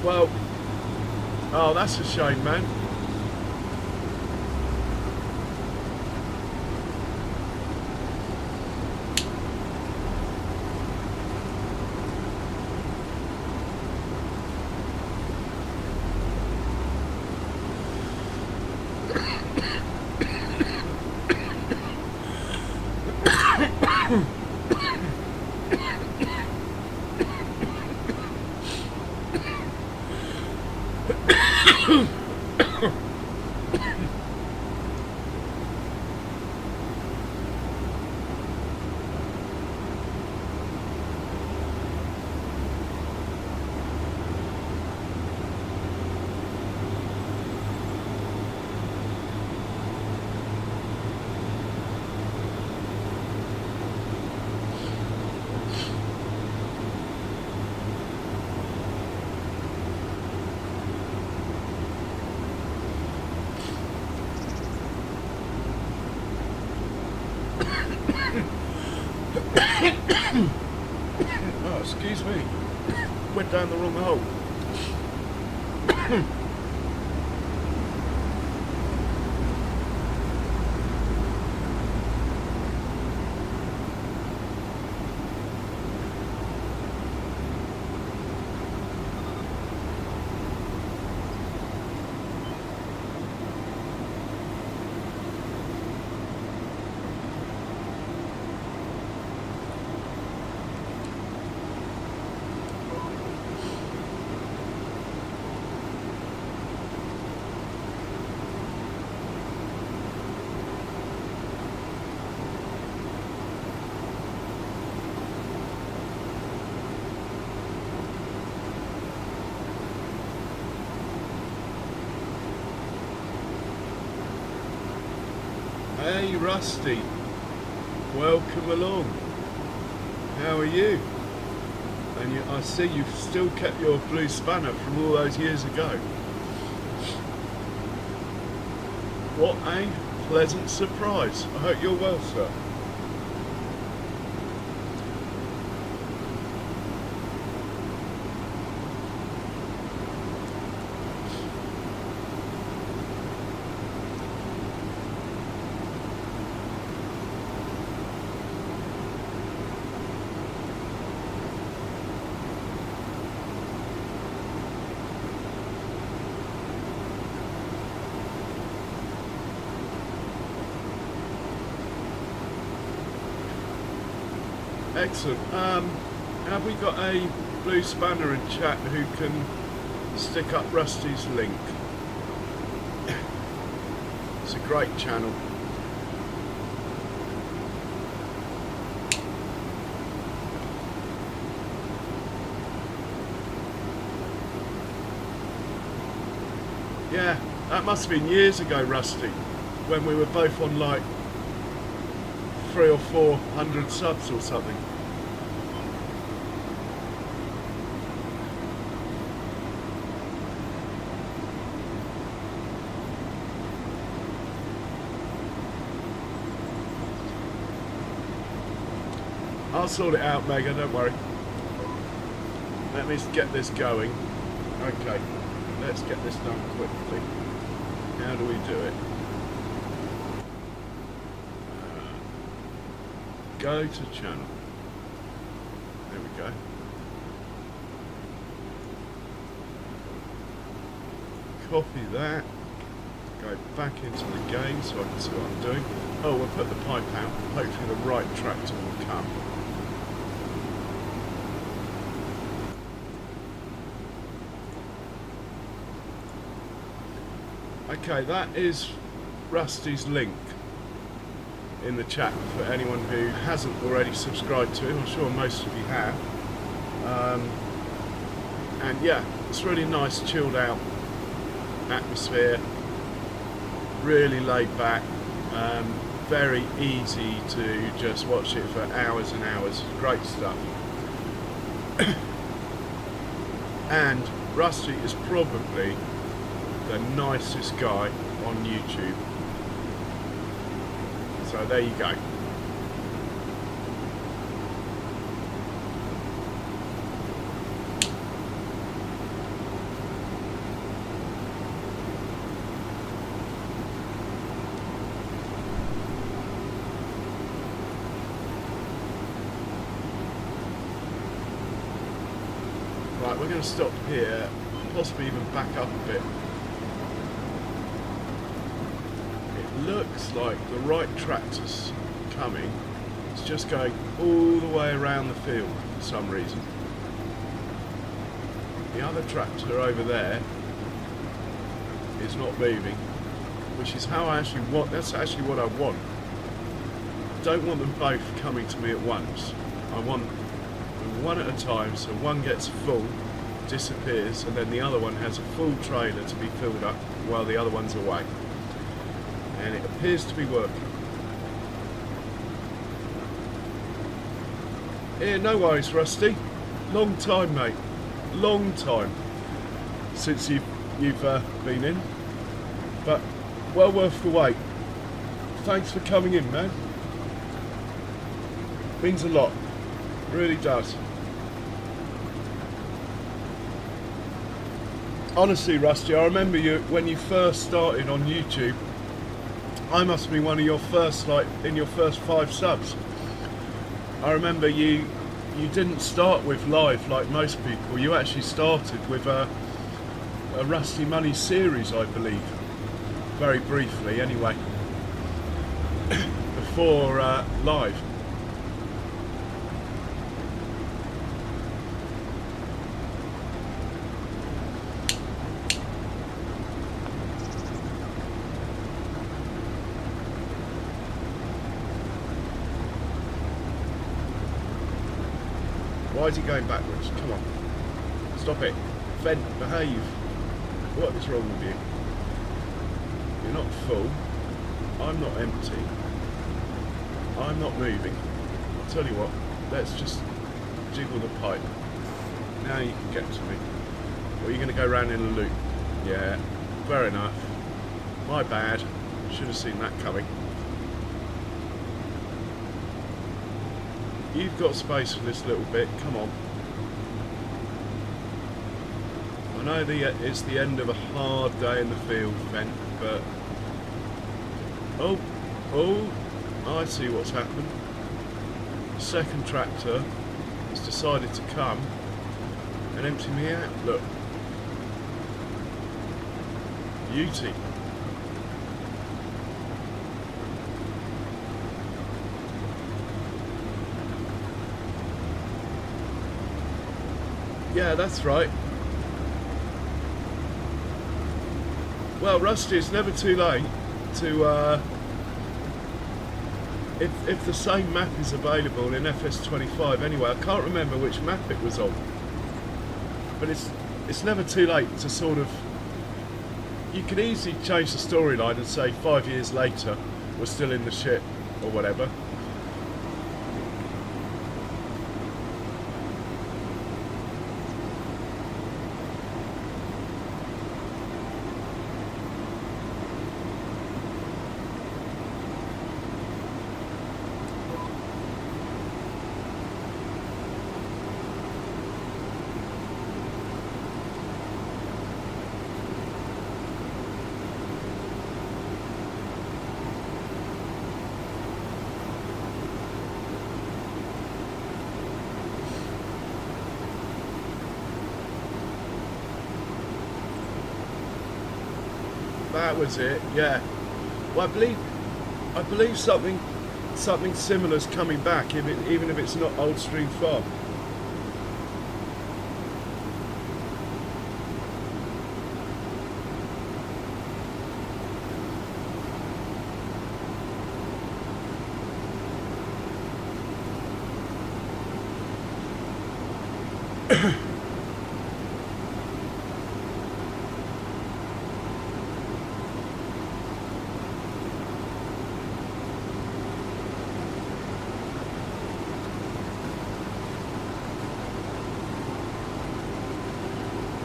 Well, oh, that's a shame, man. Oh, excuse me. Went down the wrong hole. Hey Rusty, welcome along. How are you? And I see you've still kept your blue spanner from all those years ago. What a pleasant surprise. I hope you're well, sir. Excellent. Have we got a blue spanner in chat who can stick up Rusty's link? It's a great channel. Yeah, that must have been years ago, Rusty, when we were both on like 300 or 400 subs or something. I'll sort it out, Mega, don't worry. Let me get this going. Okay, let's get this done quickly. How do we do it? Go to channel. There we go. Copy that. Go back into the game so I can see what I'm doing. Oh, we'll put the pipe out. Hopefully the right tractor will come. Okay, that is Rusty's link in the chat for anyone who hasn't already subscribed to it. I'm sure most of you have. And yeah, it's really nice, chilled out atmosphere, really laid back, very easy to just watch it for hours and hours. Great stuff. And Rusty is probably the nicest guy on YouTube. So there you go. Right, we're going to stop here, possibly even back up a bit. Looks like the right tractor's coming. It's just going all the way around the field for some reason. The other tractor over there is not moving, which is how I actually want. That's actually what I want. I don't want them both coming to me at once. I want them one at a time, so one gets full, disappears, and then the other one has a full trailer to be filled up while the other one's away. And it appears to be working. Yeah, no worries, Rusty. Long time, mate. Long time since you've been in, but well worth the wait. Thanks for coming in, man. Means a lot. Really does. Honestly, Rusty, I remember you when you first started on YouTube. I must have been one of your first, like, in your first 5 subs. I remember you didn't start with live like most people. You actually started with a Rusty Money series, I believe. Very briefly, anyway. Before live. Why is he going backwards? Come on. Stop it. Fend, behave. What is wrong with you? You're not full. I'm not empty. I'm not moving. I'll tell you what, let's just jiggle the pipe. Now you can get to me. Or are you going to go round in a loop? Yeah, fair enough. My bad. Should have seen that coming. You've got space for this little bit, come on. I know it's the end of a hard day in the field, Fent, but... Oh, I see what's happened. The second tractor has decided to come and empty me out. Look. Beauty. Yeah, that's right. Well, Rusty, it's never too late to, if the same map is available in FS25 anyway, I can't remember which map it was on, but it's never too late to sort of, you can easily change the storyline and say 5 years later we're still in the ship or whatever. That was it, yeah. Well, I believe something similar's coming back, even if it's not Old Stream Farm.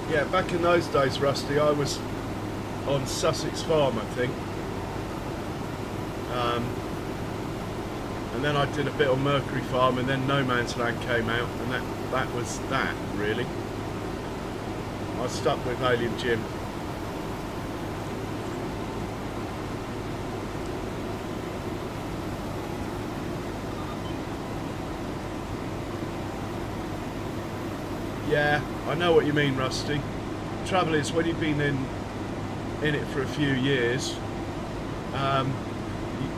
Yeah, back in those days, Rusty, I was on Sussex Farm, I think. And then I did a bit on Mercury Farm, and then No Man's Land came out, and that was that, really. I stuck with Alien Jim. Yeah, I know what you mean, Rusty. Trouble is, when you've been in it for a few years,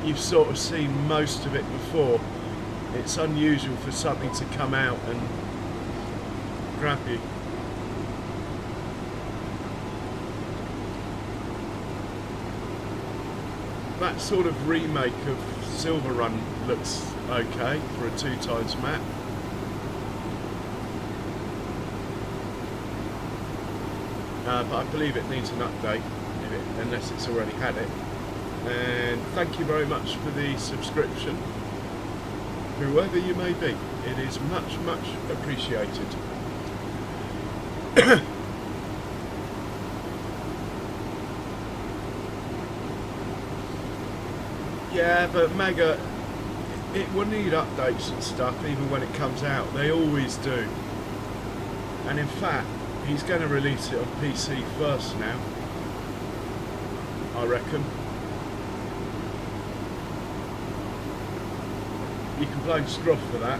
you've sort of seen most of it before. It's unusual for something to come out and grab you. That sort of remake of Silver Run looks okay for a 2x map. But I believe it needs an update, unless it's already had it. And thank you very much for the subscription, whoever you may be. It is much, much appreciated. Yeah, but Mega, it will need updates and stuff even when it comes out. They always do. And in fact, he's going to release it on PC first now, I reckon. You can blame Struff for that.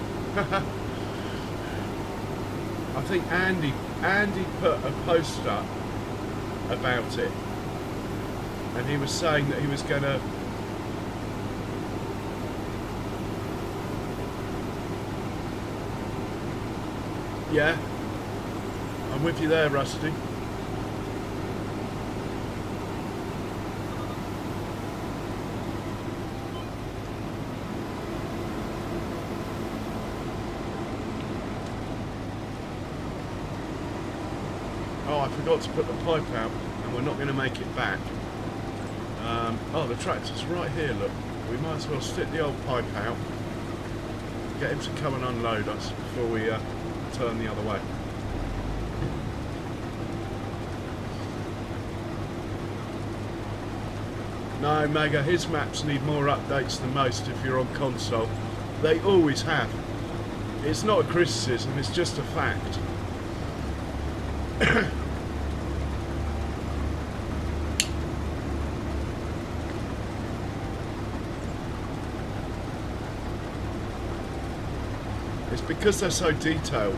I think Andy put a post up about it, and he was saying that he was going to yeah, I'm with you there, Rusty. Oh, I forgot to put the pipe out, and we're not going to make it back. Oh, the tractor's right here, look. We might as well stick the old pipe out, get him to come and unload us before we turn the other way. No, Mega, his maps need more updates than most if you're on console. They always have. It's not a criticism, it's just a fact. It's because they're so detailed.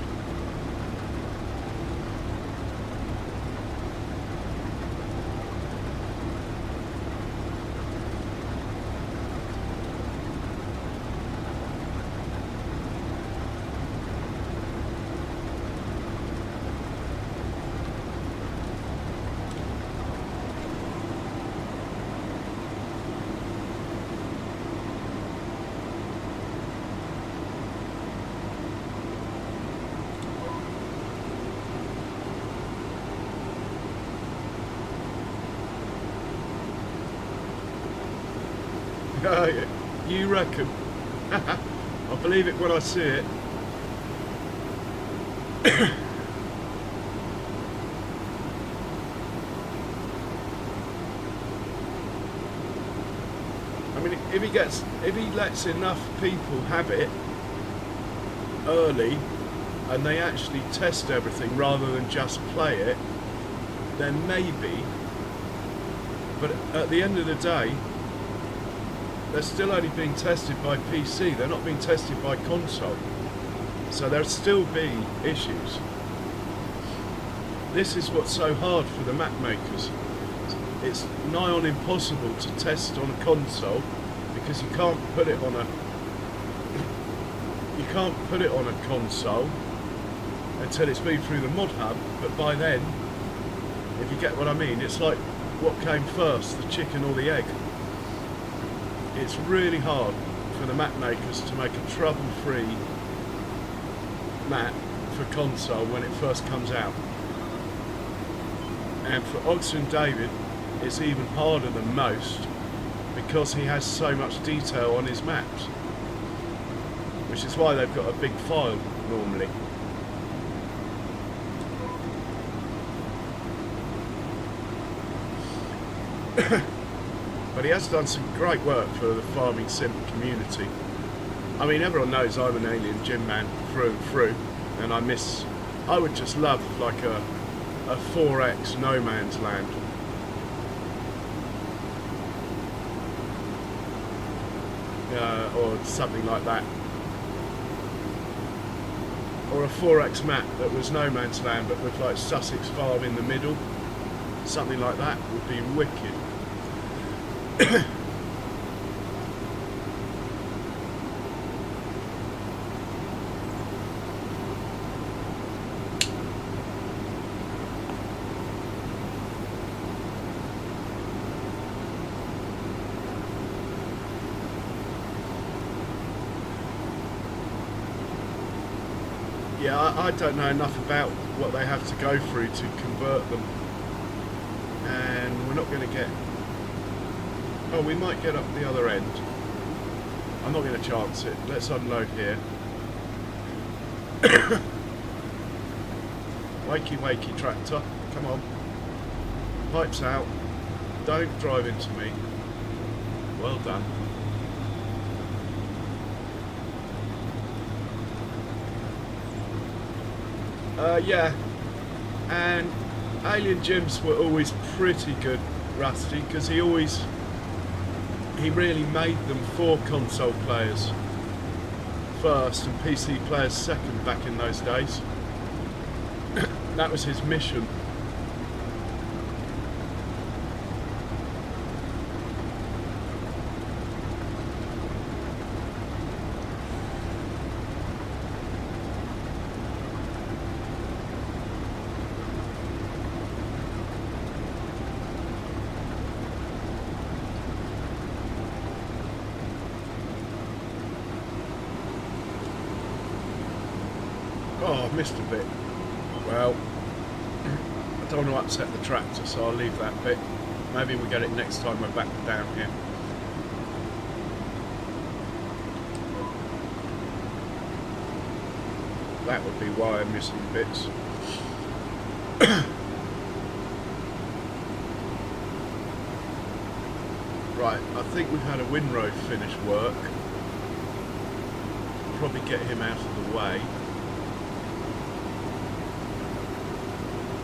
You reckon? I'll believe it when I see it. I mean, if he lets enough people have it early, and they actually test everything rather than just play it, then maybe. But at the end of the day, they're still only being tested by PC, they're not being tested by console. So there'll still be issues. This is what's so hard for the map makers. It's nigh on impossible to test on a console because you can't put it on a console until it's been through the mod hub, but by then, if you get what I mean, it's like what came first, the chicken or the egg. It's really hard for the map makers to make a trouble-free map for console when it first comes out. And for Oxygen David, it's even harder than most because he has so much detail on his maps, which is why they've got a big file normally. But he has done some great work for the farming sim community. I mean, everyone knows I'm an Alien Gym man through and through, and I would just love like a 4X No Man's Land. Or something like that. Or a 4X map that was No Man's Land but with like Sussex Farm in the middle. Something like that would be wicked. Yeah, I don't know enough about what they have to go through to convert them, and we're not going to get. Oh, we might get up the other end. I'm not going to chance it. Let's unload here. Wakey, wakey, tractor. Come on. Pipes out. Don't drive into me. Well done. Yeah. And Alien Gyms were always pretty good, Rusty, because he really made them for console players first and PC players second back in those days. That was his mission. Oh, I missed a bit. Well, I don't want to upset the tractor, so I'll leave that bit. Maybe we get it next time we're back down here. That would be why I'm missing bits. Right, I think we've had a windrow finish work. Probably get him out of the way.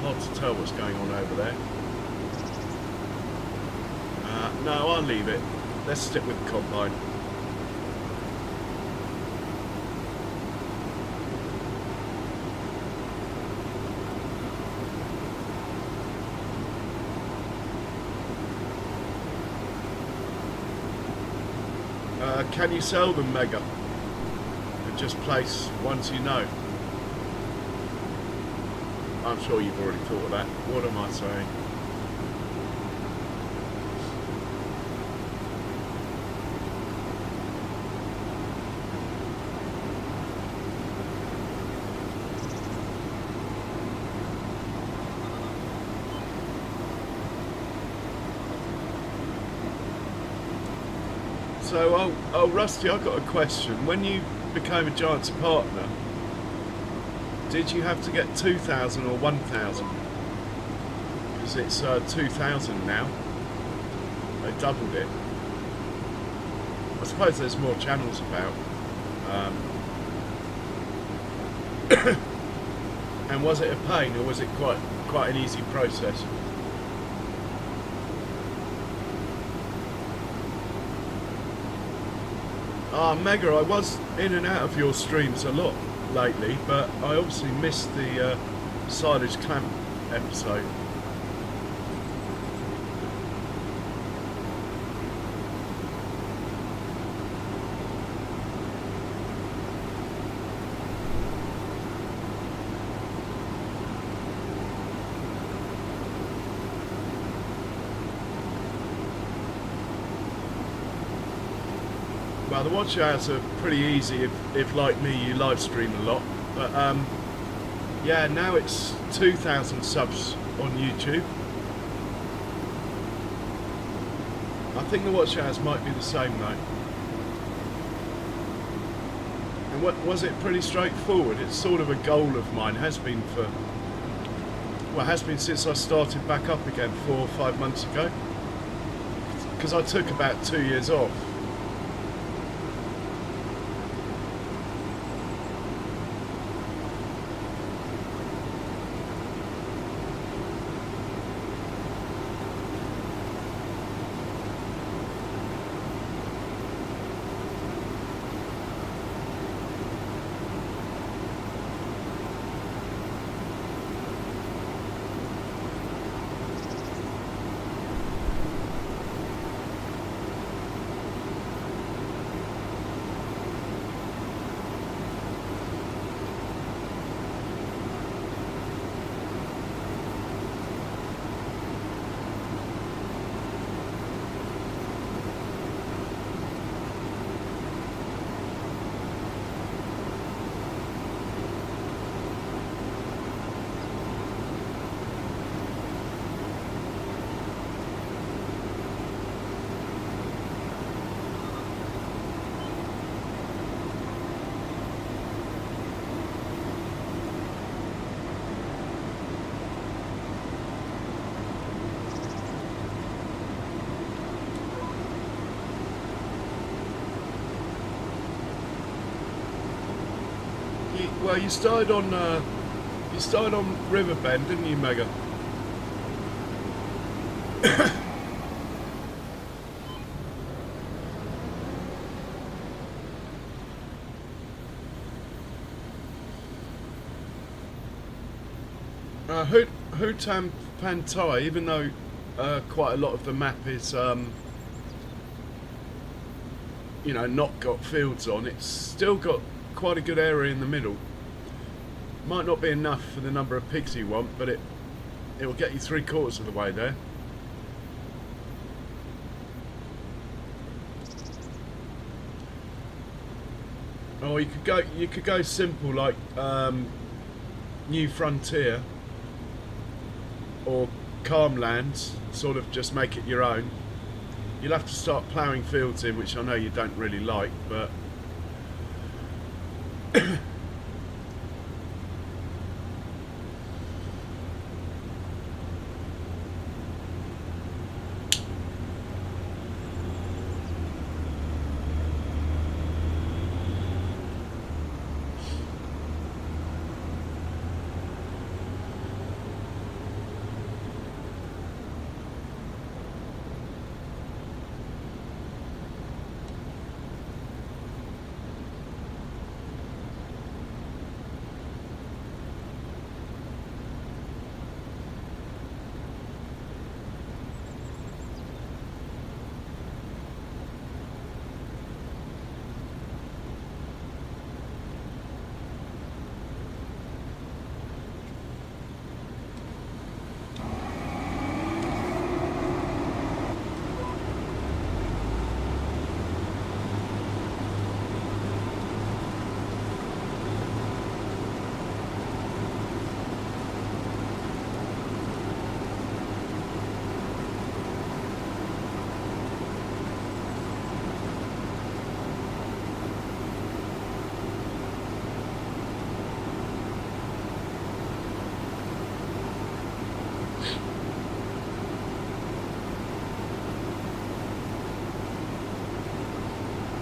Hard to tell what's going on over there. No, I'll leave it. Let's stick with the combine. Can you sell them, Mega? And just place ones you know. I'm sure you've already thought of that. What am I saying? So, oh, Rusty, I've got a question. When you became a Giants partner, did you have to get 2,000 or 1,000? Because it's 2,000 now. They doubled it. I suppose there's more channels about. And was it a pain, or was it quite an easy process? Mega, I was in and out of your streams a lot lately, but I obviously missed the silage clamp episode. Well, the watch hours are pretty easy if like me, you live stream a lot. But yeah, now it's 2,000 subs on YouTube. I think the watch hours might be the same though. And was it pretty straightforward? It's sort of a goal of mine, has been since I started back up again 4 or 5 months ago. Because I took about 2 years off. Well, you started on Riverbend, didn't you, Mega? Hutan Pantai, even though quite a lot of the map is you know, not got fields on, it's still got quite a good area in the middle. Might not be enough for the number of pigs you want, but it will get you 3/4 of the way there. Or you could go simple like New Frontier, or calm lands, sort of just make it your own. You'll have to start ploughing fields in, which I know you don't really like, but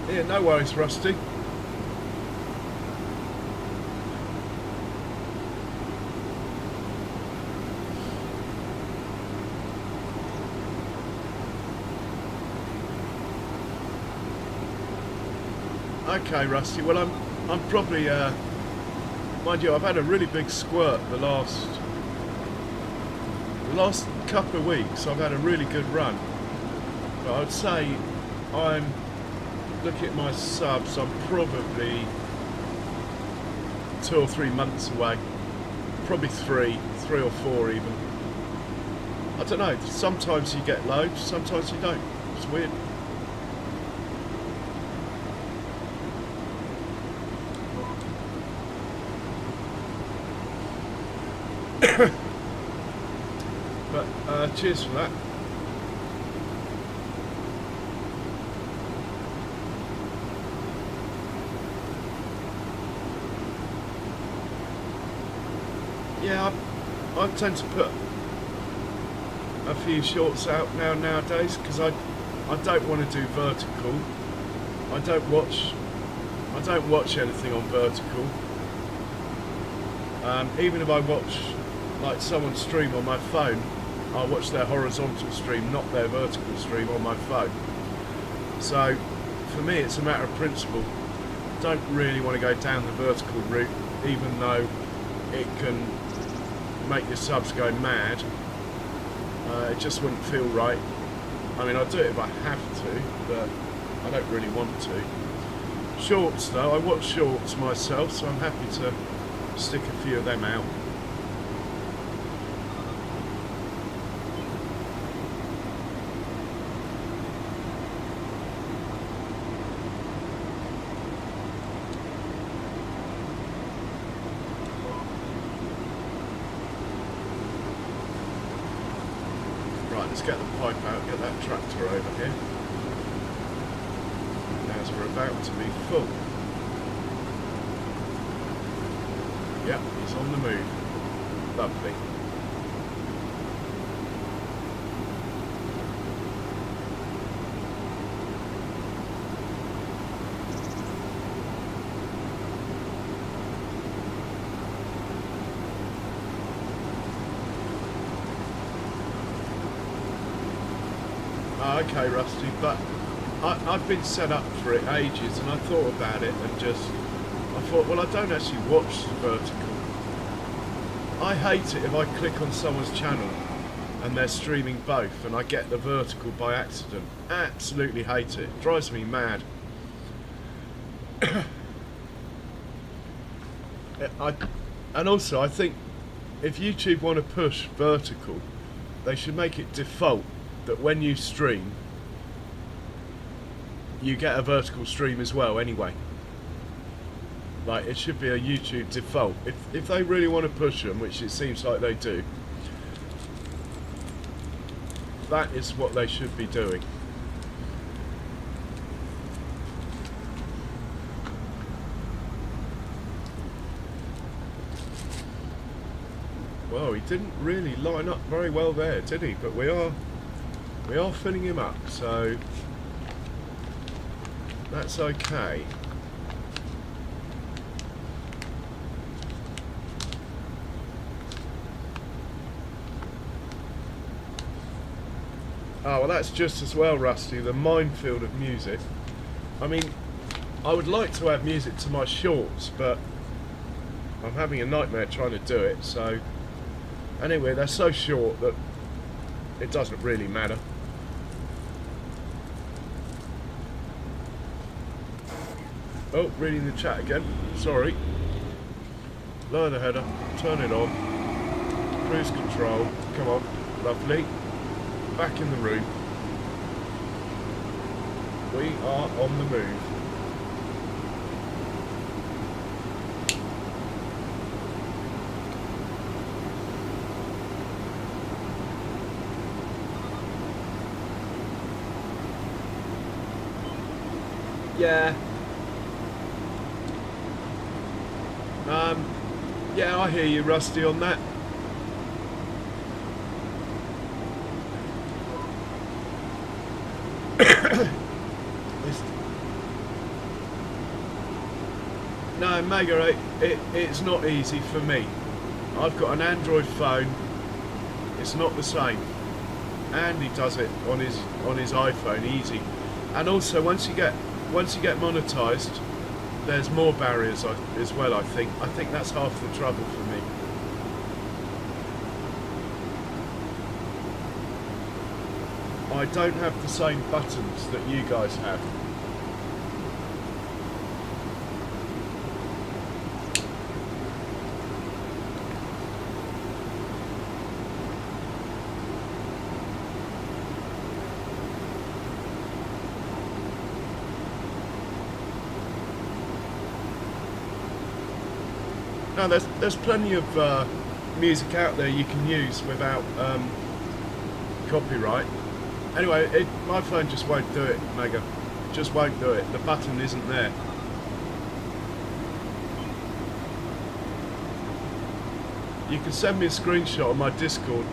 yeah, no worries, Rusty. Okay, Rusty. Well, I'm probably, mind you, I've had a really big squirt the last couple of weeks. I've had a really good run, but I'd say I'm looking at my subs. I'm probably 2 or 3 months away. Probably three or four even. I don't know. Sometimes you get loads, sometimes you don't. It's weird. But cheers for that. Yeah, I tend to put a few shorts out nowadays because I don't want to do vertical. I don't watch anything on vertical. Even if I watch like someone stream on my phone, I watch their horizontal stream, not their vertical stream on my phone. So for me it's a matter of principle. Don't really want to go down the vertical route, even though it can make your subs go mad. It just wouldn't feel right. I mean, I'll do it if I have to, but I don't really want to. Shorts though, I watch shorts myself, so I'm happy to stick a few of them out. Let's get the pipe out, get that tractor over here, as we're about to be full. Yep, he's on the move. Lovely. Okay, Rusty, but I've been set up for it ages, and I thought about it and I thought, well, I don't actually watch vertical. I hate it if I click on someone's channel and they're streaming both and I get the vertical by accident. Absolutely hate it. It drives me mad. And also, I think if YouTube want to push vertical, they should make it default that when you stream, you get a vertical stream as well anyway. Like, it should be a YouTube default. If they really want to push them, which it seems like they do, That is what they should be doing. Well, he didn't really line up very well there, did he? But we are filling him up, so that's okay. Oh, well, that's just as well, Rusty, the minefield of music. I mean, I would like to add music to my shorts, but I'm having a nightmare trying to do it, so... Anyway, they're so short that it doesn't really matter. Oh, reading the chat again. Sorry. Lower the header. Turn it on. Cruise control. Come on. Lovely. Back in the room. We are on the move. Yeah. Yeah, I hear you, Rusty, on that. No, Mega, it's not easy for me. I've got an Android phone. It's not the same. Andy does it on his iPhone, easy. And also, once you get monetized, there's more barriers as well. I think that's half the trouble for me. I don't have the same buttons that you guys have. No, there's plenty of music out there you can use without copyright. Anyway, my phone just won't do it, Mega. Just won't do it. The button isn't there. You can send me a screenshot on my Discord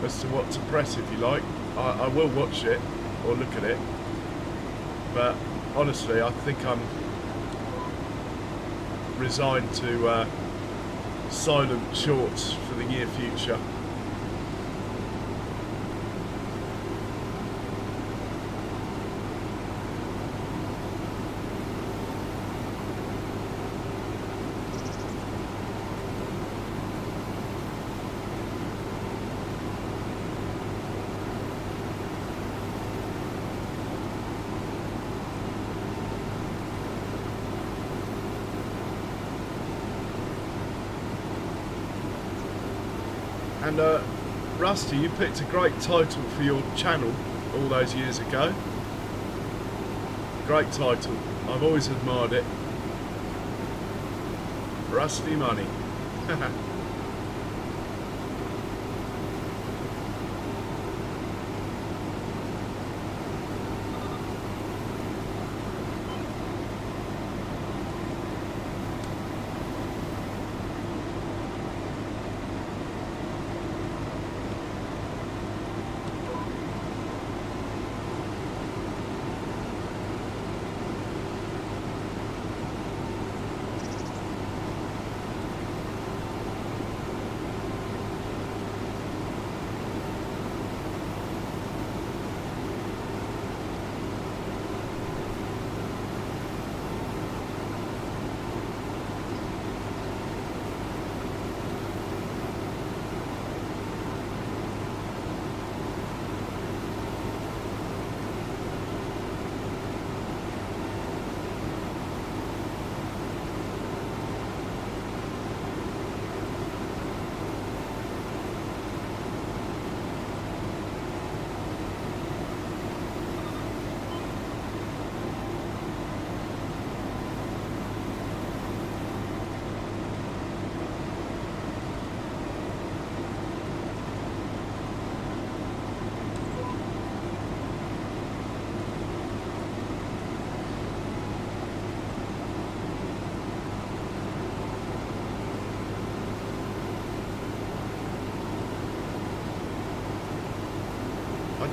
as to what to press if you like. I will watch it or look at it. But honestly, I think I'm resigned to silent shorts for the near future. And Rusty, you picked a great title for your channel all those years ago. Great title. I've always admired it. Rusty Money.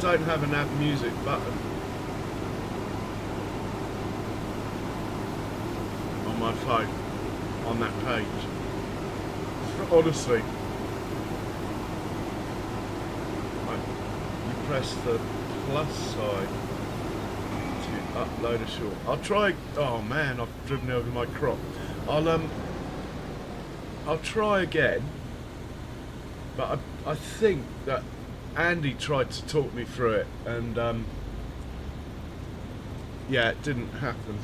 don't have an add music button on my phone on that page. Honestly, you press the plus sign to upload a short. I'll try. Oh man, I've driven over my crop. I'll try again, but I think that Andy tried to talk me through it, and yeah, it didn't happen.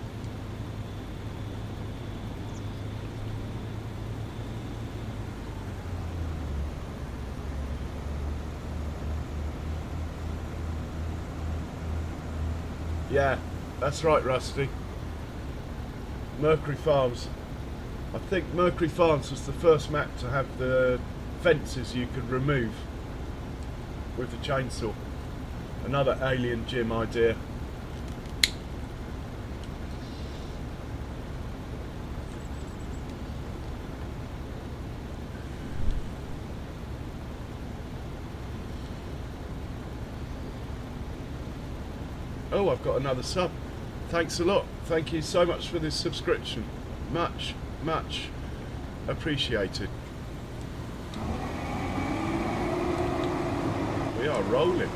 Yeah, that's right, Rusty. Mercury Farms. I think Mercury Farms was the first map to have the fences you could remove with the chainsaw. Another alien Jim idea. Oh, I've got another sub. Thanks a lot. Thank you so much for this subscription. Much, much appreciated. We are rolling.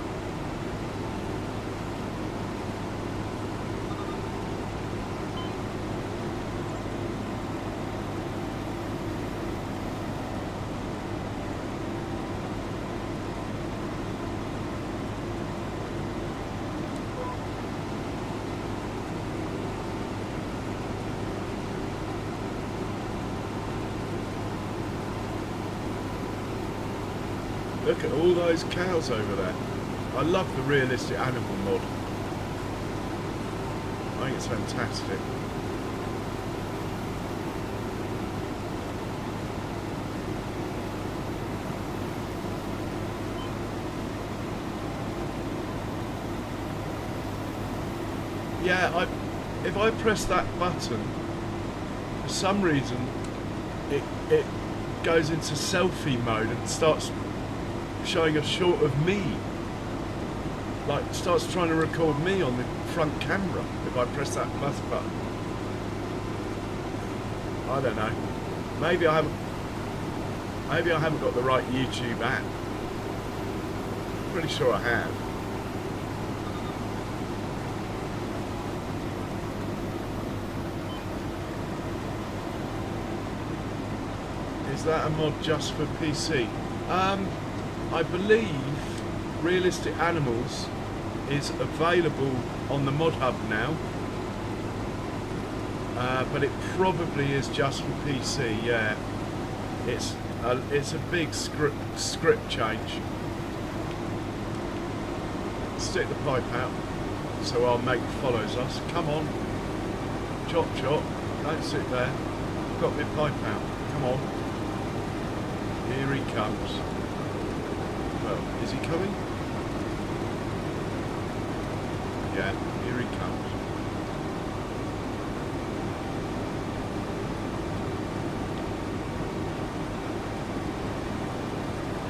Look at all those cows over there. I love the realistic animal mod. I think it's fantastic. Yeah, if I press that button, for some reason it goes into selfie mode and starts showing a shot of me, like starts trying to record me on the front camera if I press that plus button. I don't know. Maybe I haven't got the right YouTube app. Pretty sure I have. Is that a mod just for PC? I believe Realistic Animals is available on the Mod Hub now, but it probably is just for PC. Yeah, it's a big script change. Stick the pipe out, so our mate follows us. Come on, chop chop. Don't sit there. Got my pipe out. Come on. Here he comes. Well, is he coming? Yeah, here he comes.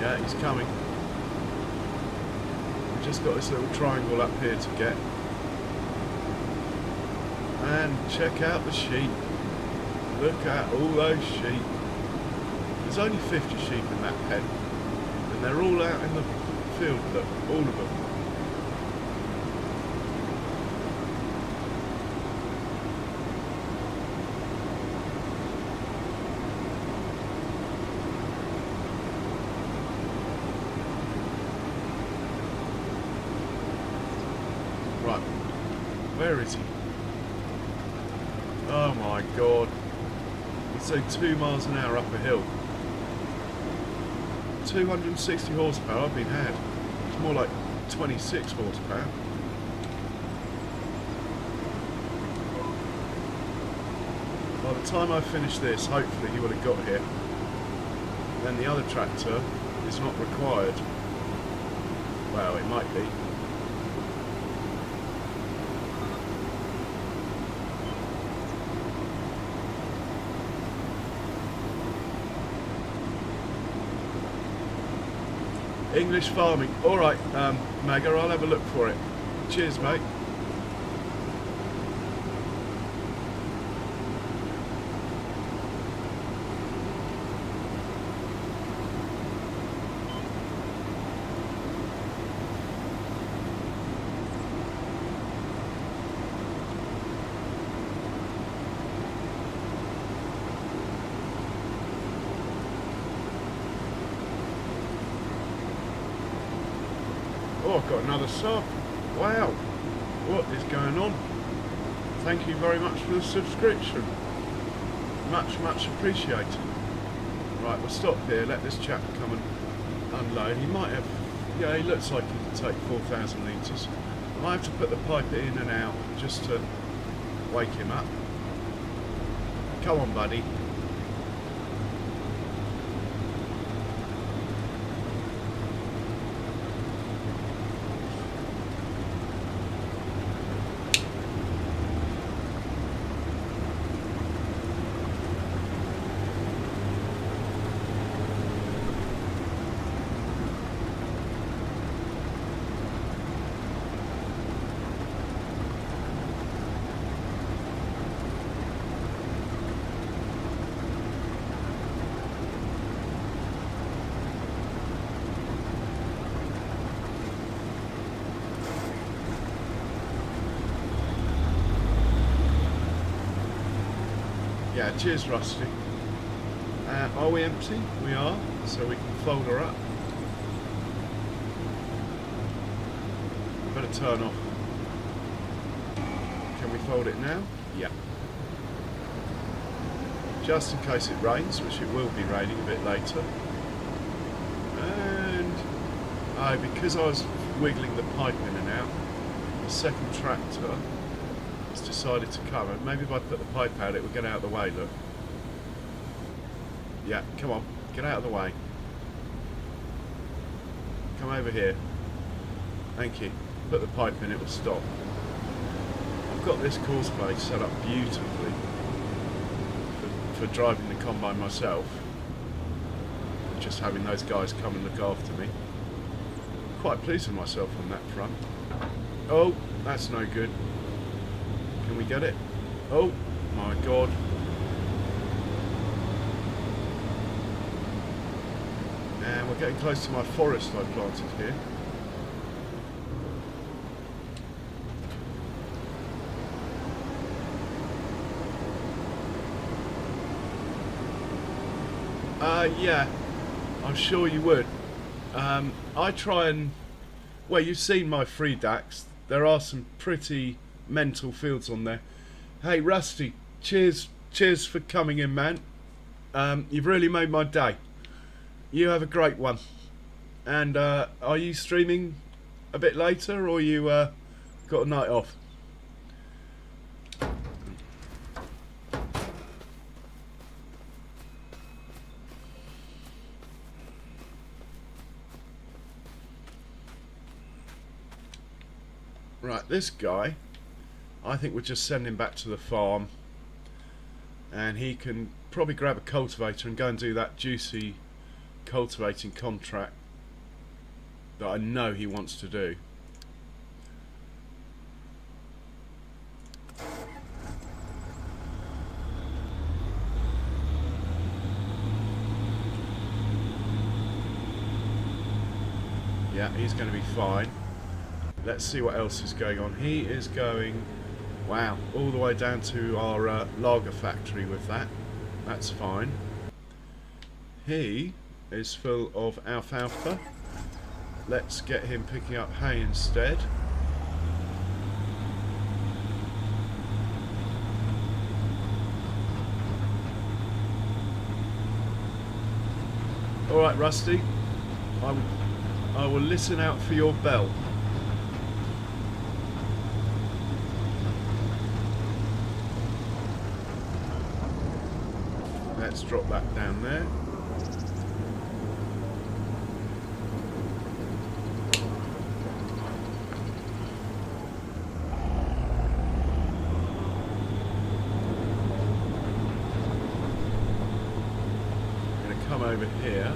Yeah, he's coming. We've just got this little triangle up here to get. And check out the sheep. Look at all those sheep. There's only 50 sheep in that pen. And they're all out in the field, look, all of them. Right, where is he? Oh my god. He's doing 2 miles an hour up a hill. 260 horsepower I've been had. It's more like 26 horsepower. By the time I finish this, hopefully he will have got here. Then the other tractor is not required. Well, it might be. English farming. Alright, Magga, I'll have a look for it. Cheers, mate. Oh, I've got another sub. Wow. What is going on? Thank you very much for the subscription. Much, much appreciated. Right, we'll stop here. Let this chap come and unload. He might have... Yeah, he looks like he can take 4,000 litres. I might have to put the pipe in and out just to wake him up. Come on, buddy. Yeah, cheers, Rusty. Are we empty? We are, so we can fold her up. Better turn off. Can we fold it now? Yeah. Just in case it rains, which it will be raining a bit later. And because I was wiggling the pipe in and out, the second tractor has decided to come, and maybe if I put the pipe out it will get out of the way. Look, yeah, come on, get out of the way, come over here, thank you. Put the pipe in, it will stop. I've got this causeway set up beautifully for driving the combine myself, and just having those guys come and look after me. Quite pleased with myself on that front. Oh, that's no good. Can we get it? Oh my god. And we're getting close to my forest I planted here. Yeah, I'm sure you would. I try and... Well, you've seen my free DAX. There are some pretty mental fields on there. Hey Rusty, cheers for coming in, man. You've really made my day. You have a great one. And are you streaming a bit later, or you got a night off? Right, this guy, I think we'll just send him back to the farm, and he can probably grab a cultivator and go and do that juicy cultivating contract that I know he wants to do. Yeah, he's going to be fine. Let's see what else is going on. He is going, wow, all the way down to our lager factory with that. That's fine. He is full of alfalfa. Let's get him picking up hay instead. Alright, Rusty, I will listen out for your bell. Let's drop that down there. I'm going to come over here,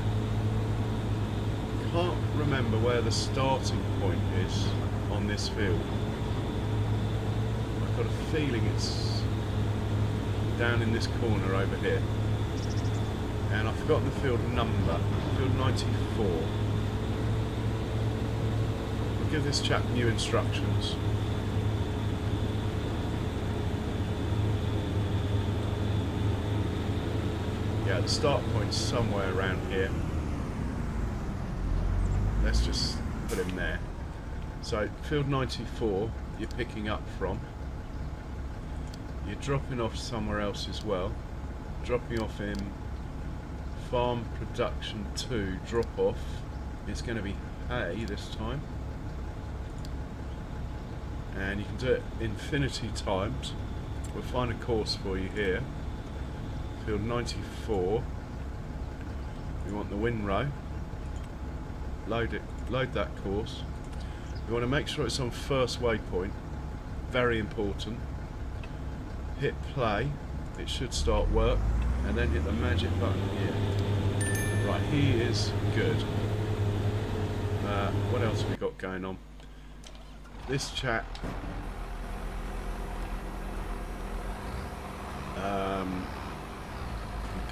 can't remember where the starting point is on this field. I've got a feeling it's down in this corner over here. And I've forgotten the field number. Field 94. I'll give this chap new instructions. Yeah, the start point's somewhere around here. Let's just put him there. So, field 94, you're picking up from. You're dropping off somewhere else as well. Dropping off in Farm Production 2, drop off. It's going to be hay this time. And you can do it infinity times. We'll find a course for you here. Field 94. We want the windrow. Load it. Load that course. We want to make sure it's on first waypoint. Very important. Hit play. It should start work. And then hit the magic button here. Right, he is good. What else have we got going on? This chap can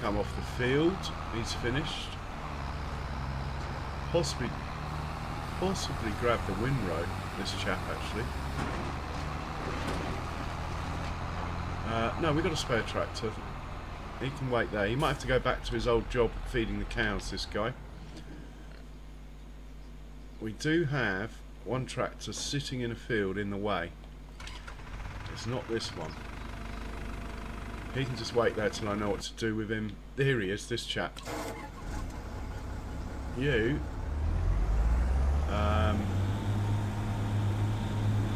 come off the field. He's finished. Possibly grab the windrow, this chap actually. No, we've got a spare tractor. He can wait there. He might have to go back to his old job feeding the cows, this guy. We do have one tractor sitting in a field in the way. It's not this one. He can just wait there till I know what to do with him. Here he is, this chap. You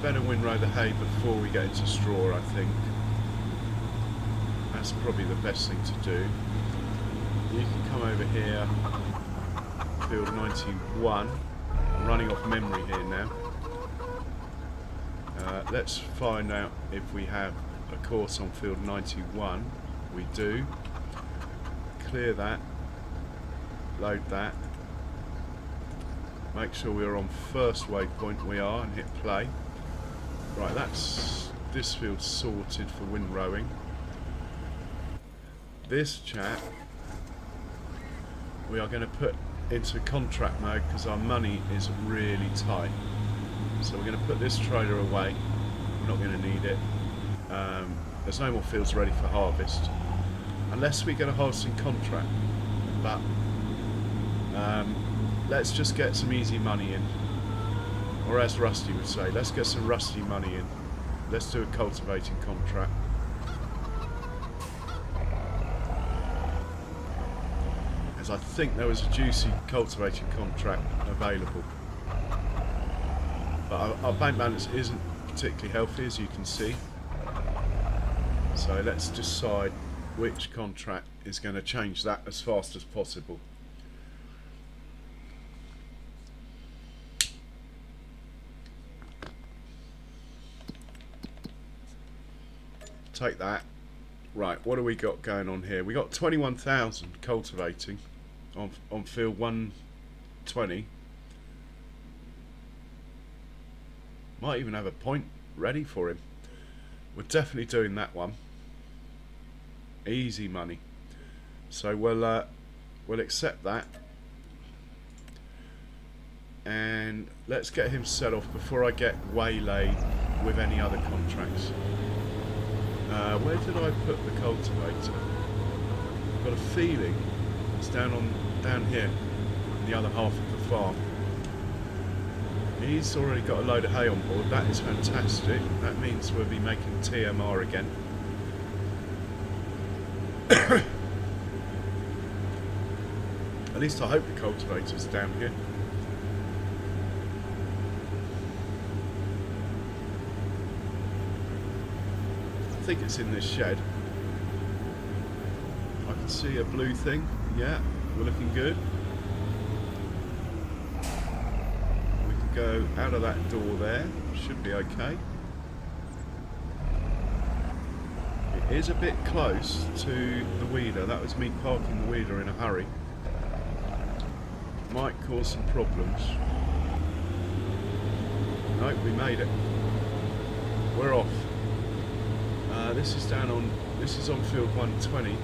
better windrow the hay before we get into straw, I think. That's probably the best thing to do. You can come over here, field 91. I'm running off memory here now. Let's find out if we have a course on field 91. We do. Clear that. Load that. Make sure we're on first waypoint. We are, and hit play. Right, that's this field sorted for windrowing. This chap we are going to put into contract mode because our money is really tight. So we're going to put this trailer away. We're not going to need it. There's no more fields ready for harvest unless we get a harvesting contract. But let's just get some easy money in, or as Rusty would say, let's get some rusty money in. Let's do a cultivating contract. As I think there was a juicy cultivating contract available, but our bank balance isn't particularly healthy, as you can see. So let's decide which contract is going to change that as fast as possible. Take that. Right, what do we got going on here? We got 21,000 cultivating on field 120. Might even have a point ready for him. We're definitely doing that one. Easy money. So we'll accept that. And let's get him set off before I get waylaid with any other contracts. Where did I put the cultivator? I've got a feeling it's down here, in the other half of the farm. He's already got a load of hay on board. That is fantastic. That means we'll be making TMR again. At least I hope the cultivator's down here. I think it's in this shed. I can see a blue thing. Yeah, we're looking good. We can go out of that door there. Should be okay. It is a bit close to the weeder. That was me parking the weeder in a hurry. might cause some problems. Nope, we made it. We're off. This is on field 120,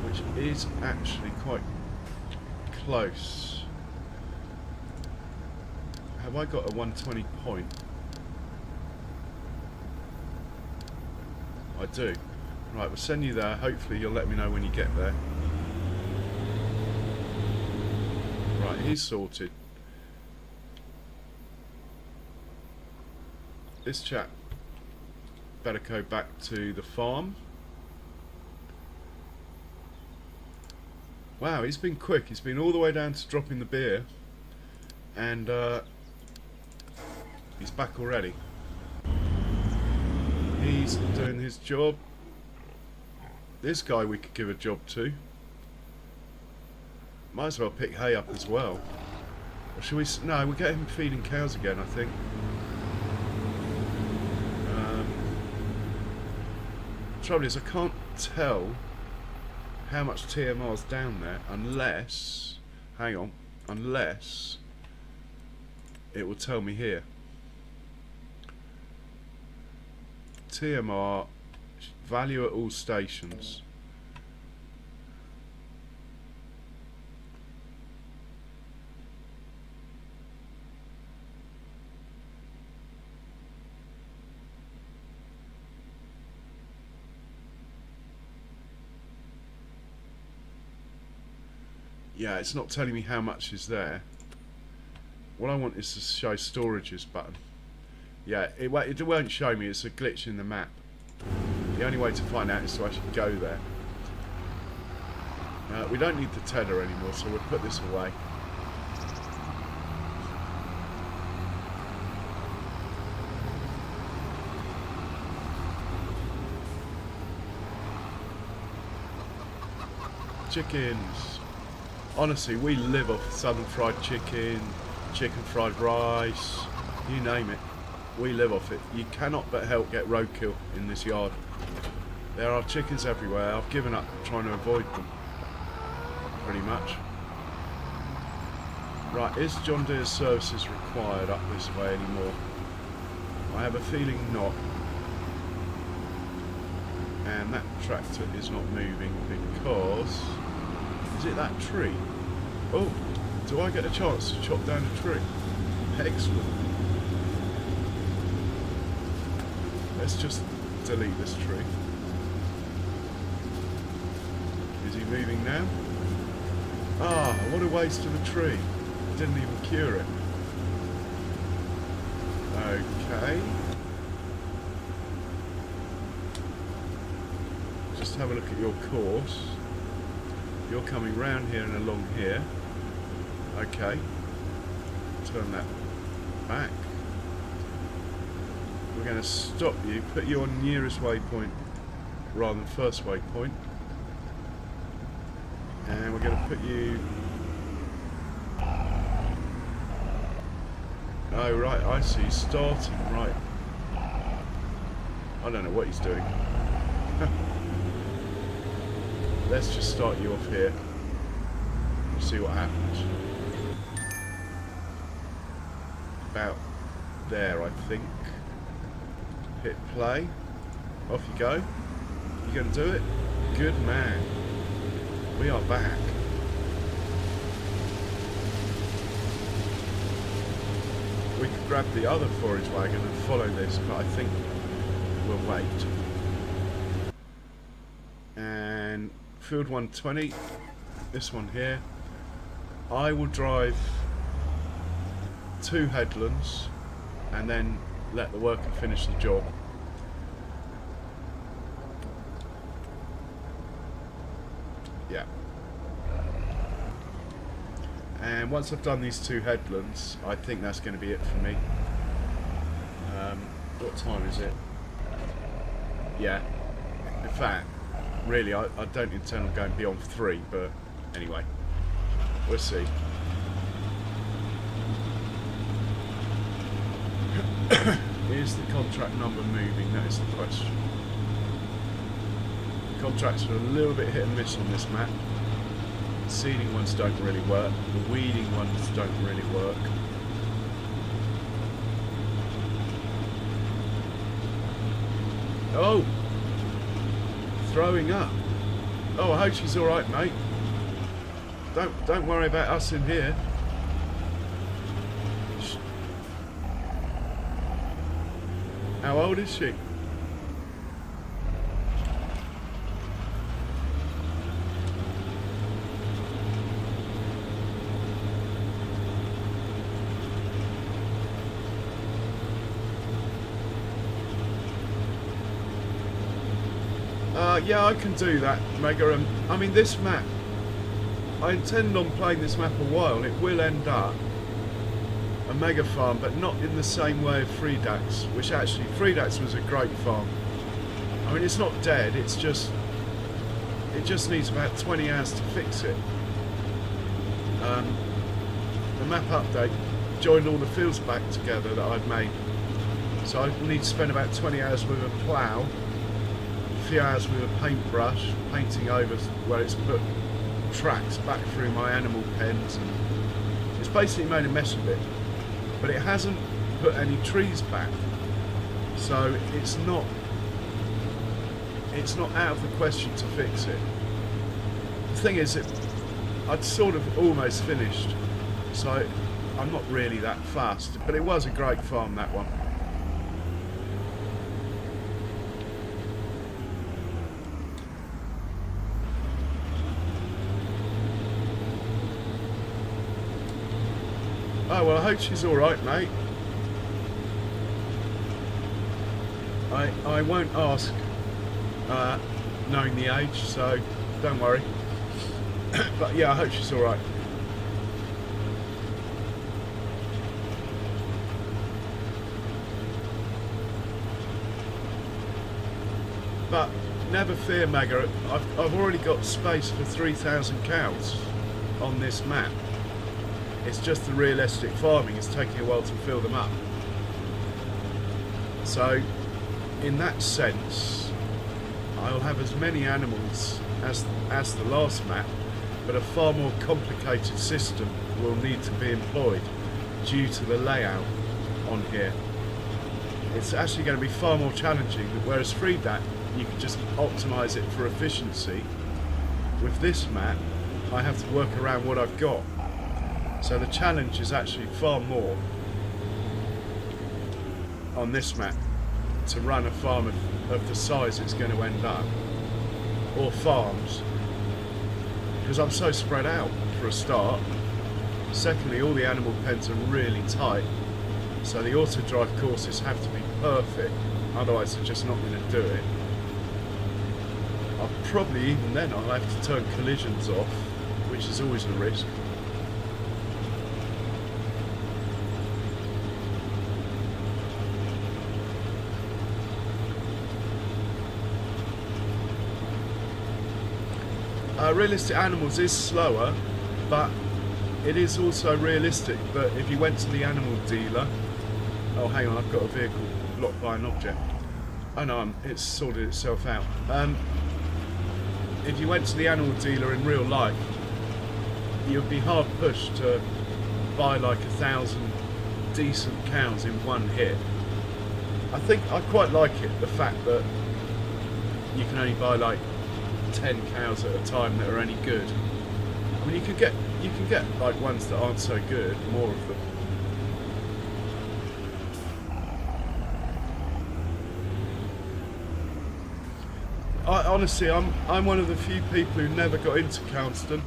which is actually quite close. Have I got a 120 point? I do. Right, we'll send you there. Hopefully you'll let me know when you get there. Right, he's sorted. This chap better go back to the farm. Wow, he's been quick. He's been all the way down to dropping the beer, and he's back already. He's doing his job. This guy we could give a job to. Might as well pick hay up as well. Or should we? No, we'll get him feeding cows again, I think. Trouble is, I can't tell how much TMR's down there unless, hang on, unless it will tell me here. TMR value at all stations. Yeah, it's not telling me how much is there. What I want is to show storages button. Yeah, it won't show me. It's a glitch in the map. The only way to find out is to actually go there. We don't need the tether anymore, so we'll put this away. Chickens. Honestly, we live off southern fried chicken, chicken fried rice, you name it. We live off it. You cannot but help get roadkill in this yard. There are chickens everywhere. I've given up trying to avoid them, pretty much. Right, is John Deere's services required up this way anymore? I have a feeling not. And that tractor is not moving because... Is it that tree? Oh, do I get a chance to chop down a tree? Excellent. Let's just delete this tree. Is he moving now? Ah, what a waste of a tree. Didn't even cure it. Okay. Just have a look at your course. You're coming round here and along here. Okay. Turn that back. We're going to stop you, put you on nearest waypoint rather than first waypoint. And we're going to put you... Oh, right, I see. Starting, right. I don't know what he's doing. Let's just start you off here. See what happens. About there, I think. Hit play. Off you go. You gonna do it? Good man. We are back. We could grab the other forage wagon and follow this, but I think we'll wait. And field 120, this one here. I will drive 2 headlands and then let the worker finish the job. Yeah. And once I've done these 2 headlands, I think that's going to be it for me. What time is it? Yeah. In fact, really, I don't intend on going beyond 3, but anyway, we'll see. Is the contract number moving? That is the question. Contracts are a little bit hit and miss on this map. seeding ones don't really work. The weeding ones don't really work. Oh! Throwing up. Oh, I hope she's alright, mate. Don't worry about us in here. How old is she? Yeah, I can do that, Mega. I mean, this map, I intend on playing this map a while. It will end up a mega farm, but not in the same way of Freedax, which actually, Freedax was a great farm. I mean, it's not dead, it just needs about 20 hours to fix it. The map update joined all the fields back together that I'd made. So I need to spend about 20 hours with a plough, a few hours with a paintbrush, painting over where it's put tracks back through my animal pens, and it's basically made a mess of it. But it hasn't put any trees back, so it's not out of the question to fix it. The thing is, I'd sort of almost finished, so I'm not really that fast, but it was a great farm, that one. Oh, well, I hope she's alright, mate. I won't ask, knowing the age, so don't worry. But yeah, I hope she's alright. But never fear, Mega, I've already got space for 3,000 cows on this map. It's just the realistic farming, it's taking a while to fill them up. So, in that sense, I'll have as many animals as the last map, but a far more complicated system will need to be employed due to the layout on here. It's actually going to be far more challenging, whereas Freedax, you can just optimise it for efficiency. With this map, I have to work around what I've got. So the challenge is actually far more on this map to run a farm of the size it's going to end up, or farms, because I'm so spread out for a start. Secondly, all the animal pens are really tight, so the auto drive courses have to be perfect, otherwise they're just not going to do it. I'll probably, even then, I'll have to turn collisions off, which is always a risk. Realistic Animals is slower, but it is also realistic that if you went to the animal dealer... Oh, hang on, I've got a vehicle blocked by an object. Oh no, it's sorted itself out. If you went to the animal dealer in real life, you'd be hard pushed to buy like 1,000 decent cows in one hit. I think I quite like it, the fact that you can only buy like 10 cows at a time that are any good. I mean, you can get like ones that aren't so good, more of them. Honestly, I'm one of the few people who never got into Countston.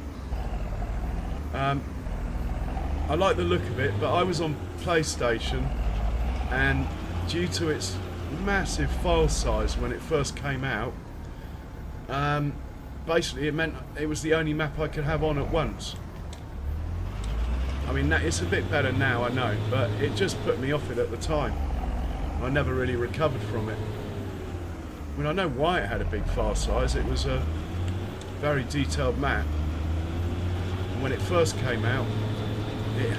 I like the look of it, but I was on PlayStation, and due to its massive file size when it first came out, basically it meant it was the only map I could have on at once. I mean, it's a bit better now, I know, but it just put me off it at the time. I never really recovered from it. I mean, I know why it had a big file size. It was a very detailed map. And when it first came out,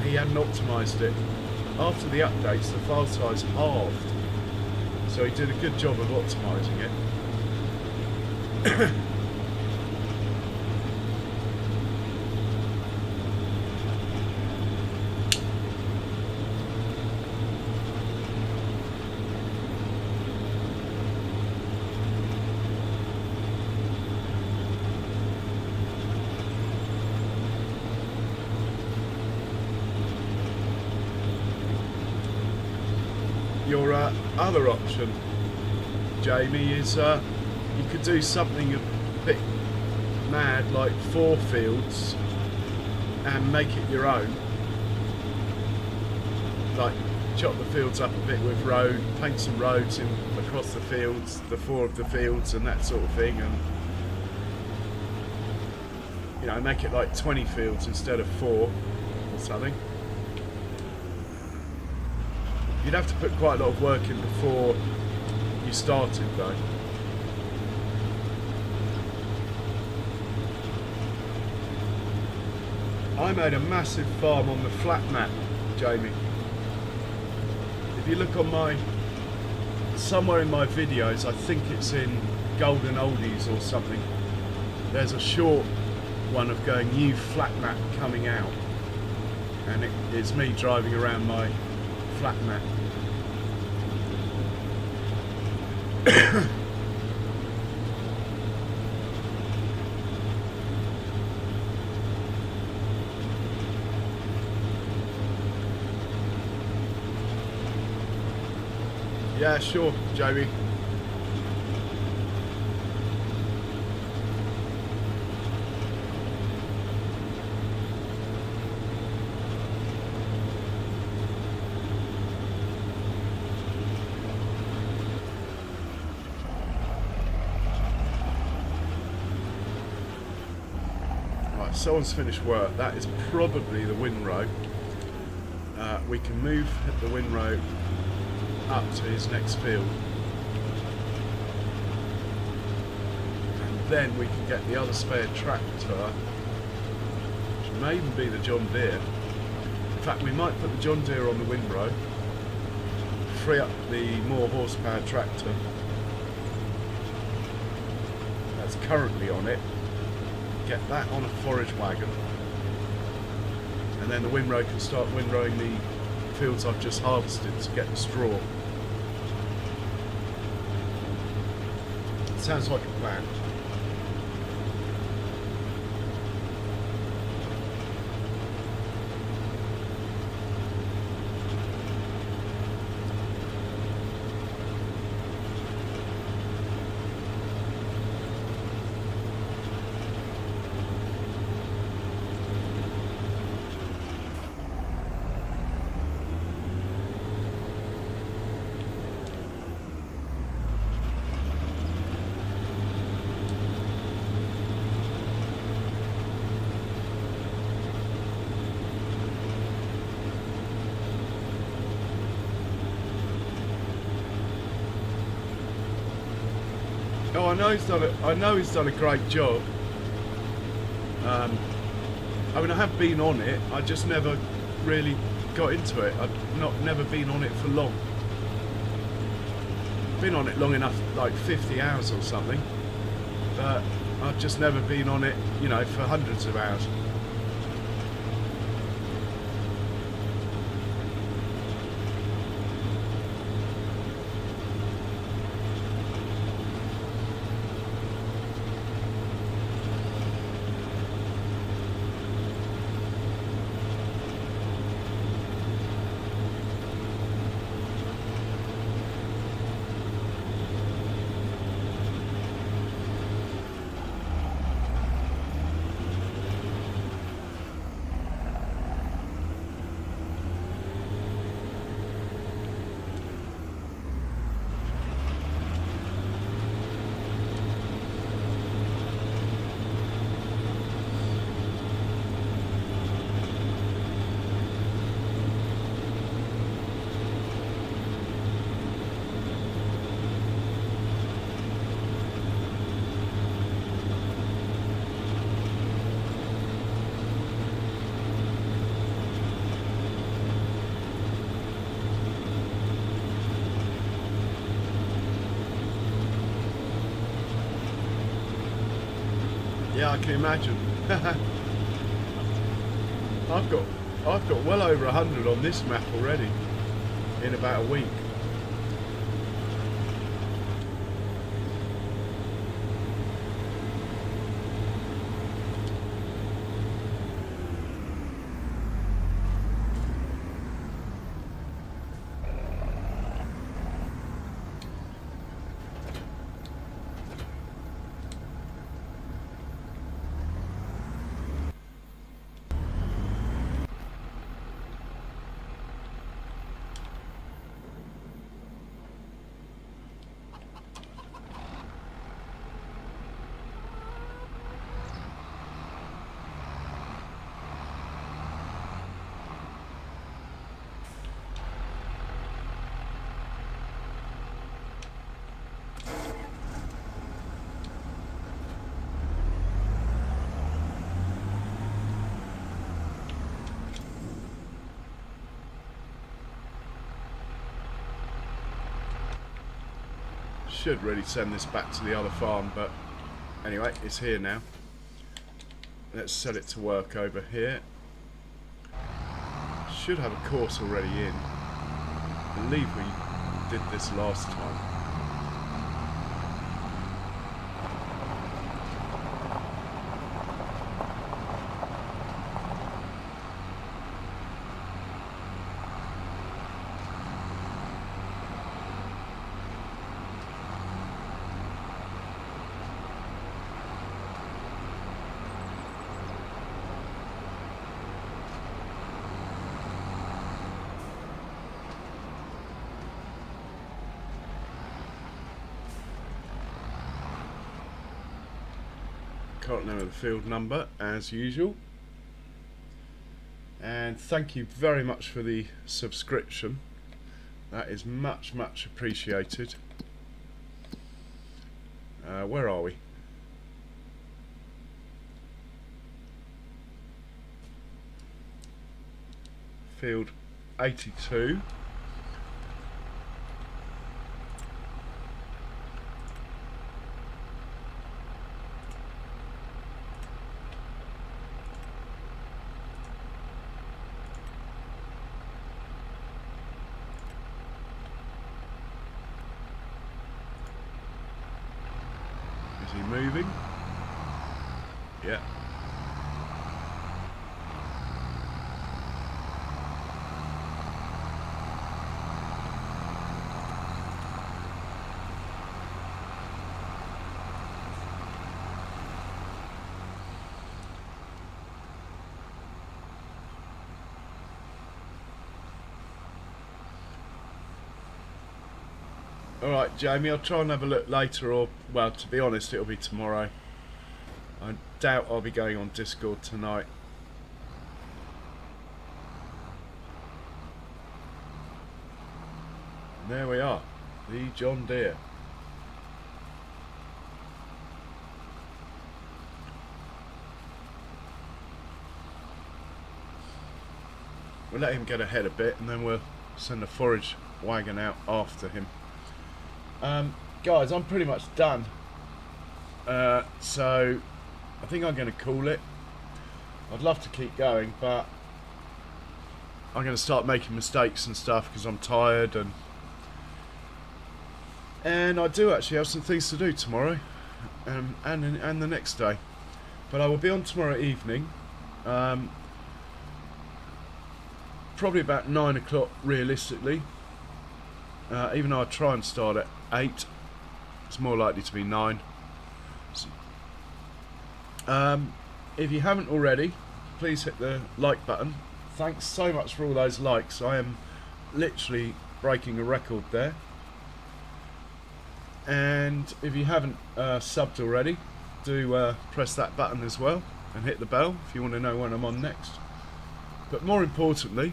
he hadn't optimised it. After the updates, the file size halved. So he did a good job of optimising it. other option, Jamie, is you could do something a bit mad like 4 fields and make it your own. Like chop the fields up a bit with road, paint some roads in across the fields, the 4 of the fields and that sort of thing, and you know, make it like 20 fields instead of 4 or something. You'd have to put quite a lot of work in before you started though. I made a massive farm on the flat map, Jamie. If you look on somewhere in my videos, I think it's in Golden Oldies or something, there's a short one of going new flat map coming out, and it's me driving around my flat map. Yeah, sure, Jamie. Right, someone's finished work. That is probably the windrow. We can move the windrow up to his next field, and then we can get the other spare tractor, which may even be the John Deere. In fact, we might put the John Deere on the windrow, free up the more horsepower tractor that's currently on it, get that on a forage wagon, and then the windrow can start windrowing the fields I've just harvested to get the straw. Sounds like a plan. Oh, I know he's done a great job. I mean, I have been on it. I just never really got into it. I've never been on it for long. Been on it long enough, like 50 hours or something, but I've just never been on it, you know, for hundreds of hours. Yeah, I can imagine. I've got well over 100 on this map already in about a week. Should really send this back to the other farm, but anyway, it's here now. Let's set it to work over here. Should have a course already in. I believe we did this last time. Can't remember the field number as usual. And thank you very much for the subscription. That is much appreciated. Where are we? Field 82. Is he moving? Yeah. Alright, Jamie, I'll try and have a look later, or, well, to be honest, it'll be tomorrow. I doubt I'll be going on Discord tonight. And there we are, the John Deere. We'll let him get ahead a bit and then we'll send a forage wagon out after him. Guys, I'm pretty much done. So I think I'm going to call it. I'd love to keep going, but I'm going to start making mistakes and stuff because I'm tired, and I do actually have some things to do tomorrow, and the next day. But I will be on tomorrow evening, probably about 9 o'clock realistically. Even though I try and start at 8, it's more likely to be 9. If you haven't already, please hit the like button. Thanks so much for all those likes. I am literally breaking a record there. And if you haven't subbed already, do press that button as well and hit the bell if you want to know when I'm on next. But more importantly,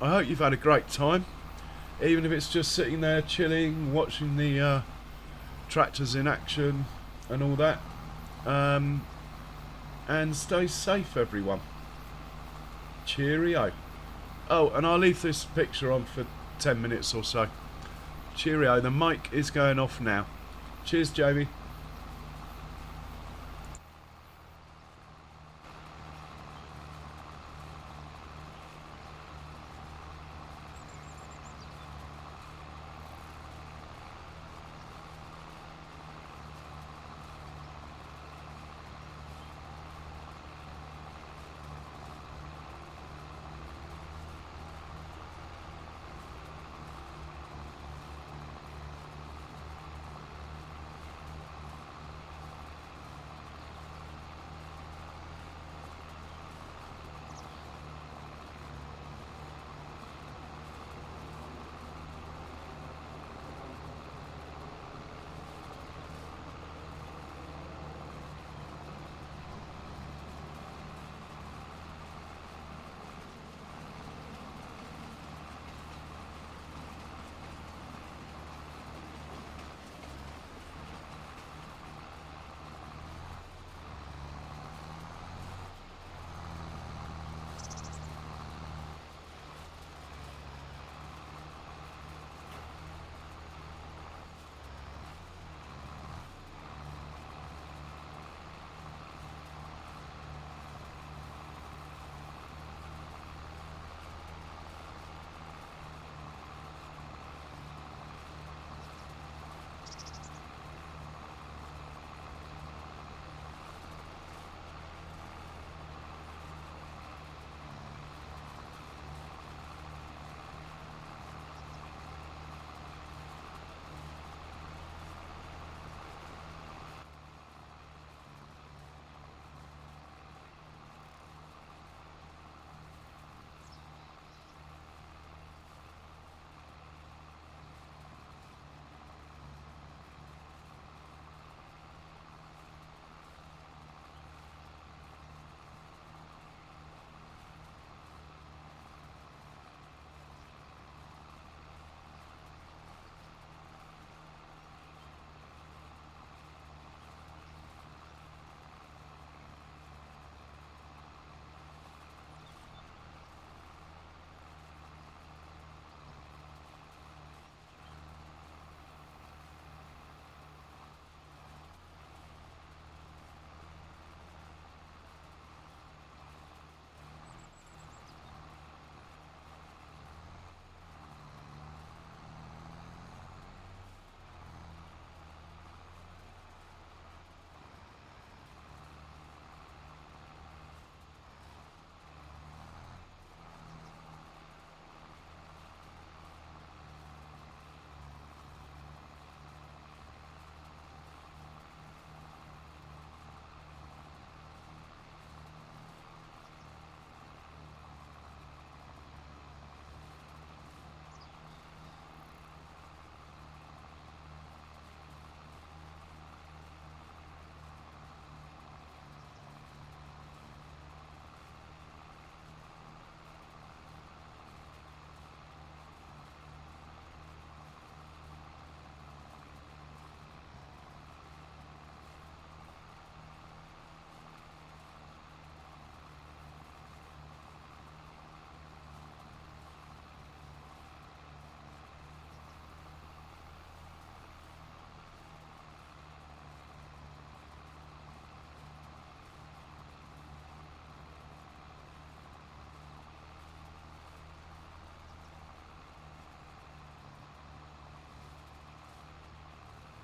I hope you've had a great time. Even if it's just sitting there chilling, watching the tractors in action and all that. And stay safe, everyone. Cheerio. Oh, and I'll leave this picture on for 10 minutes or so. Cheerio. The mic is going off now. Cheers, Jamie.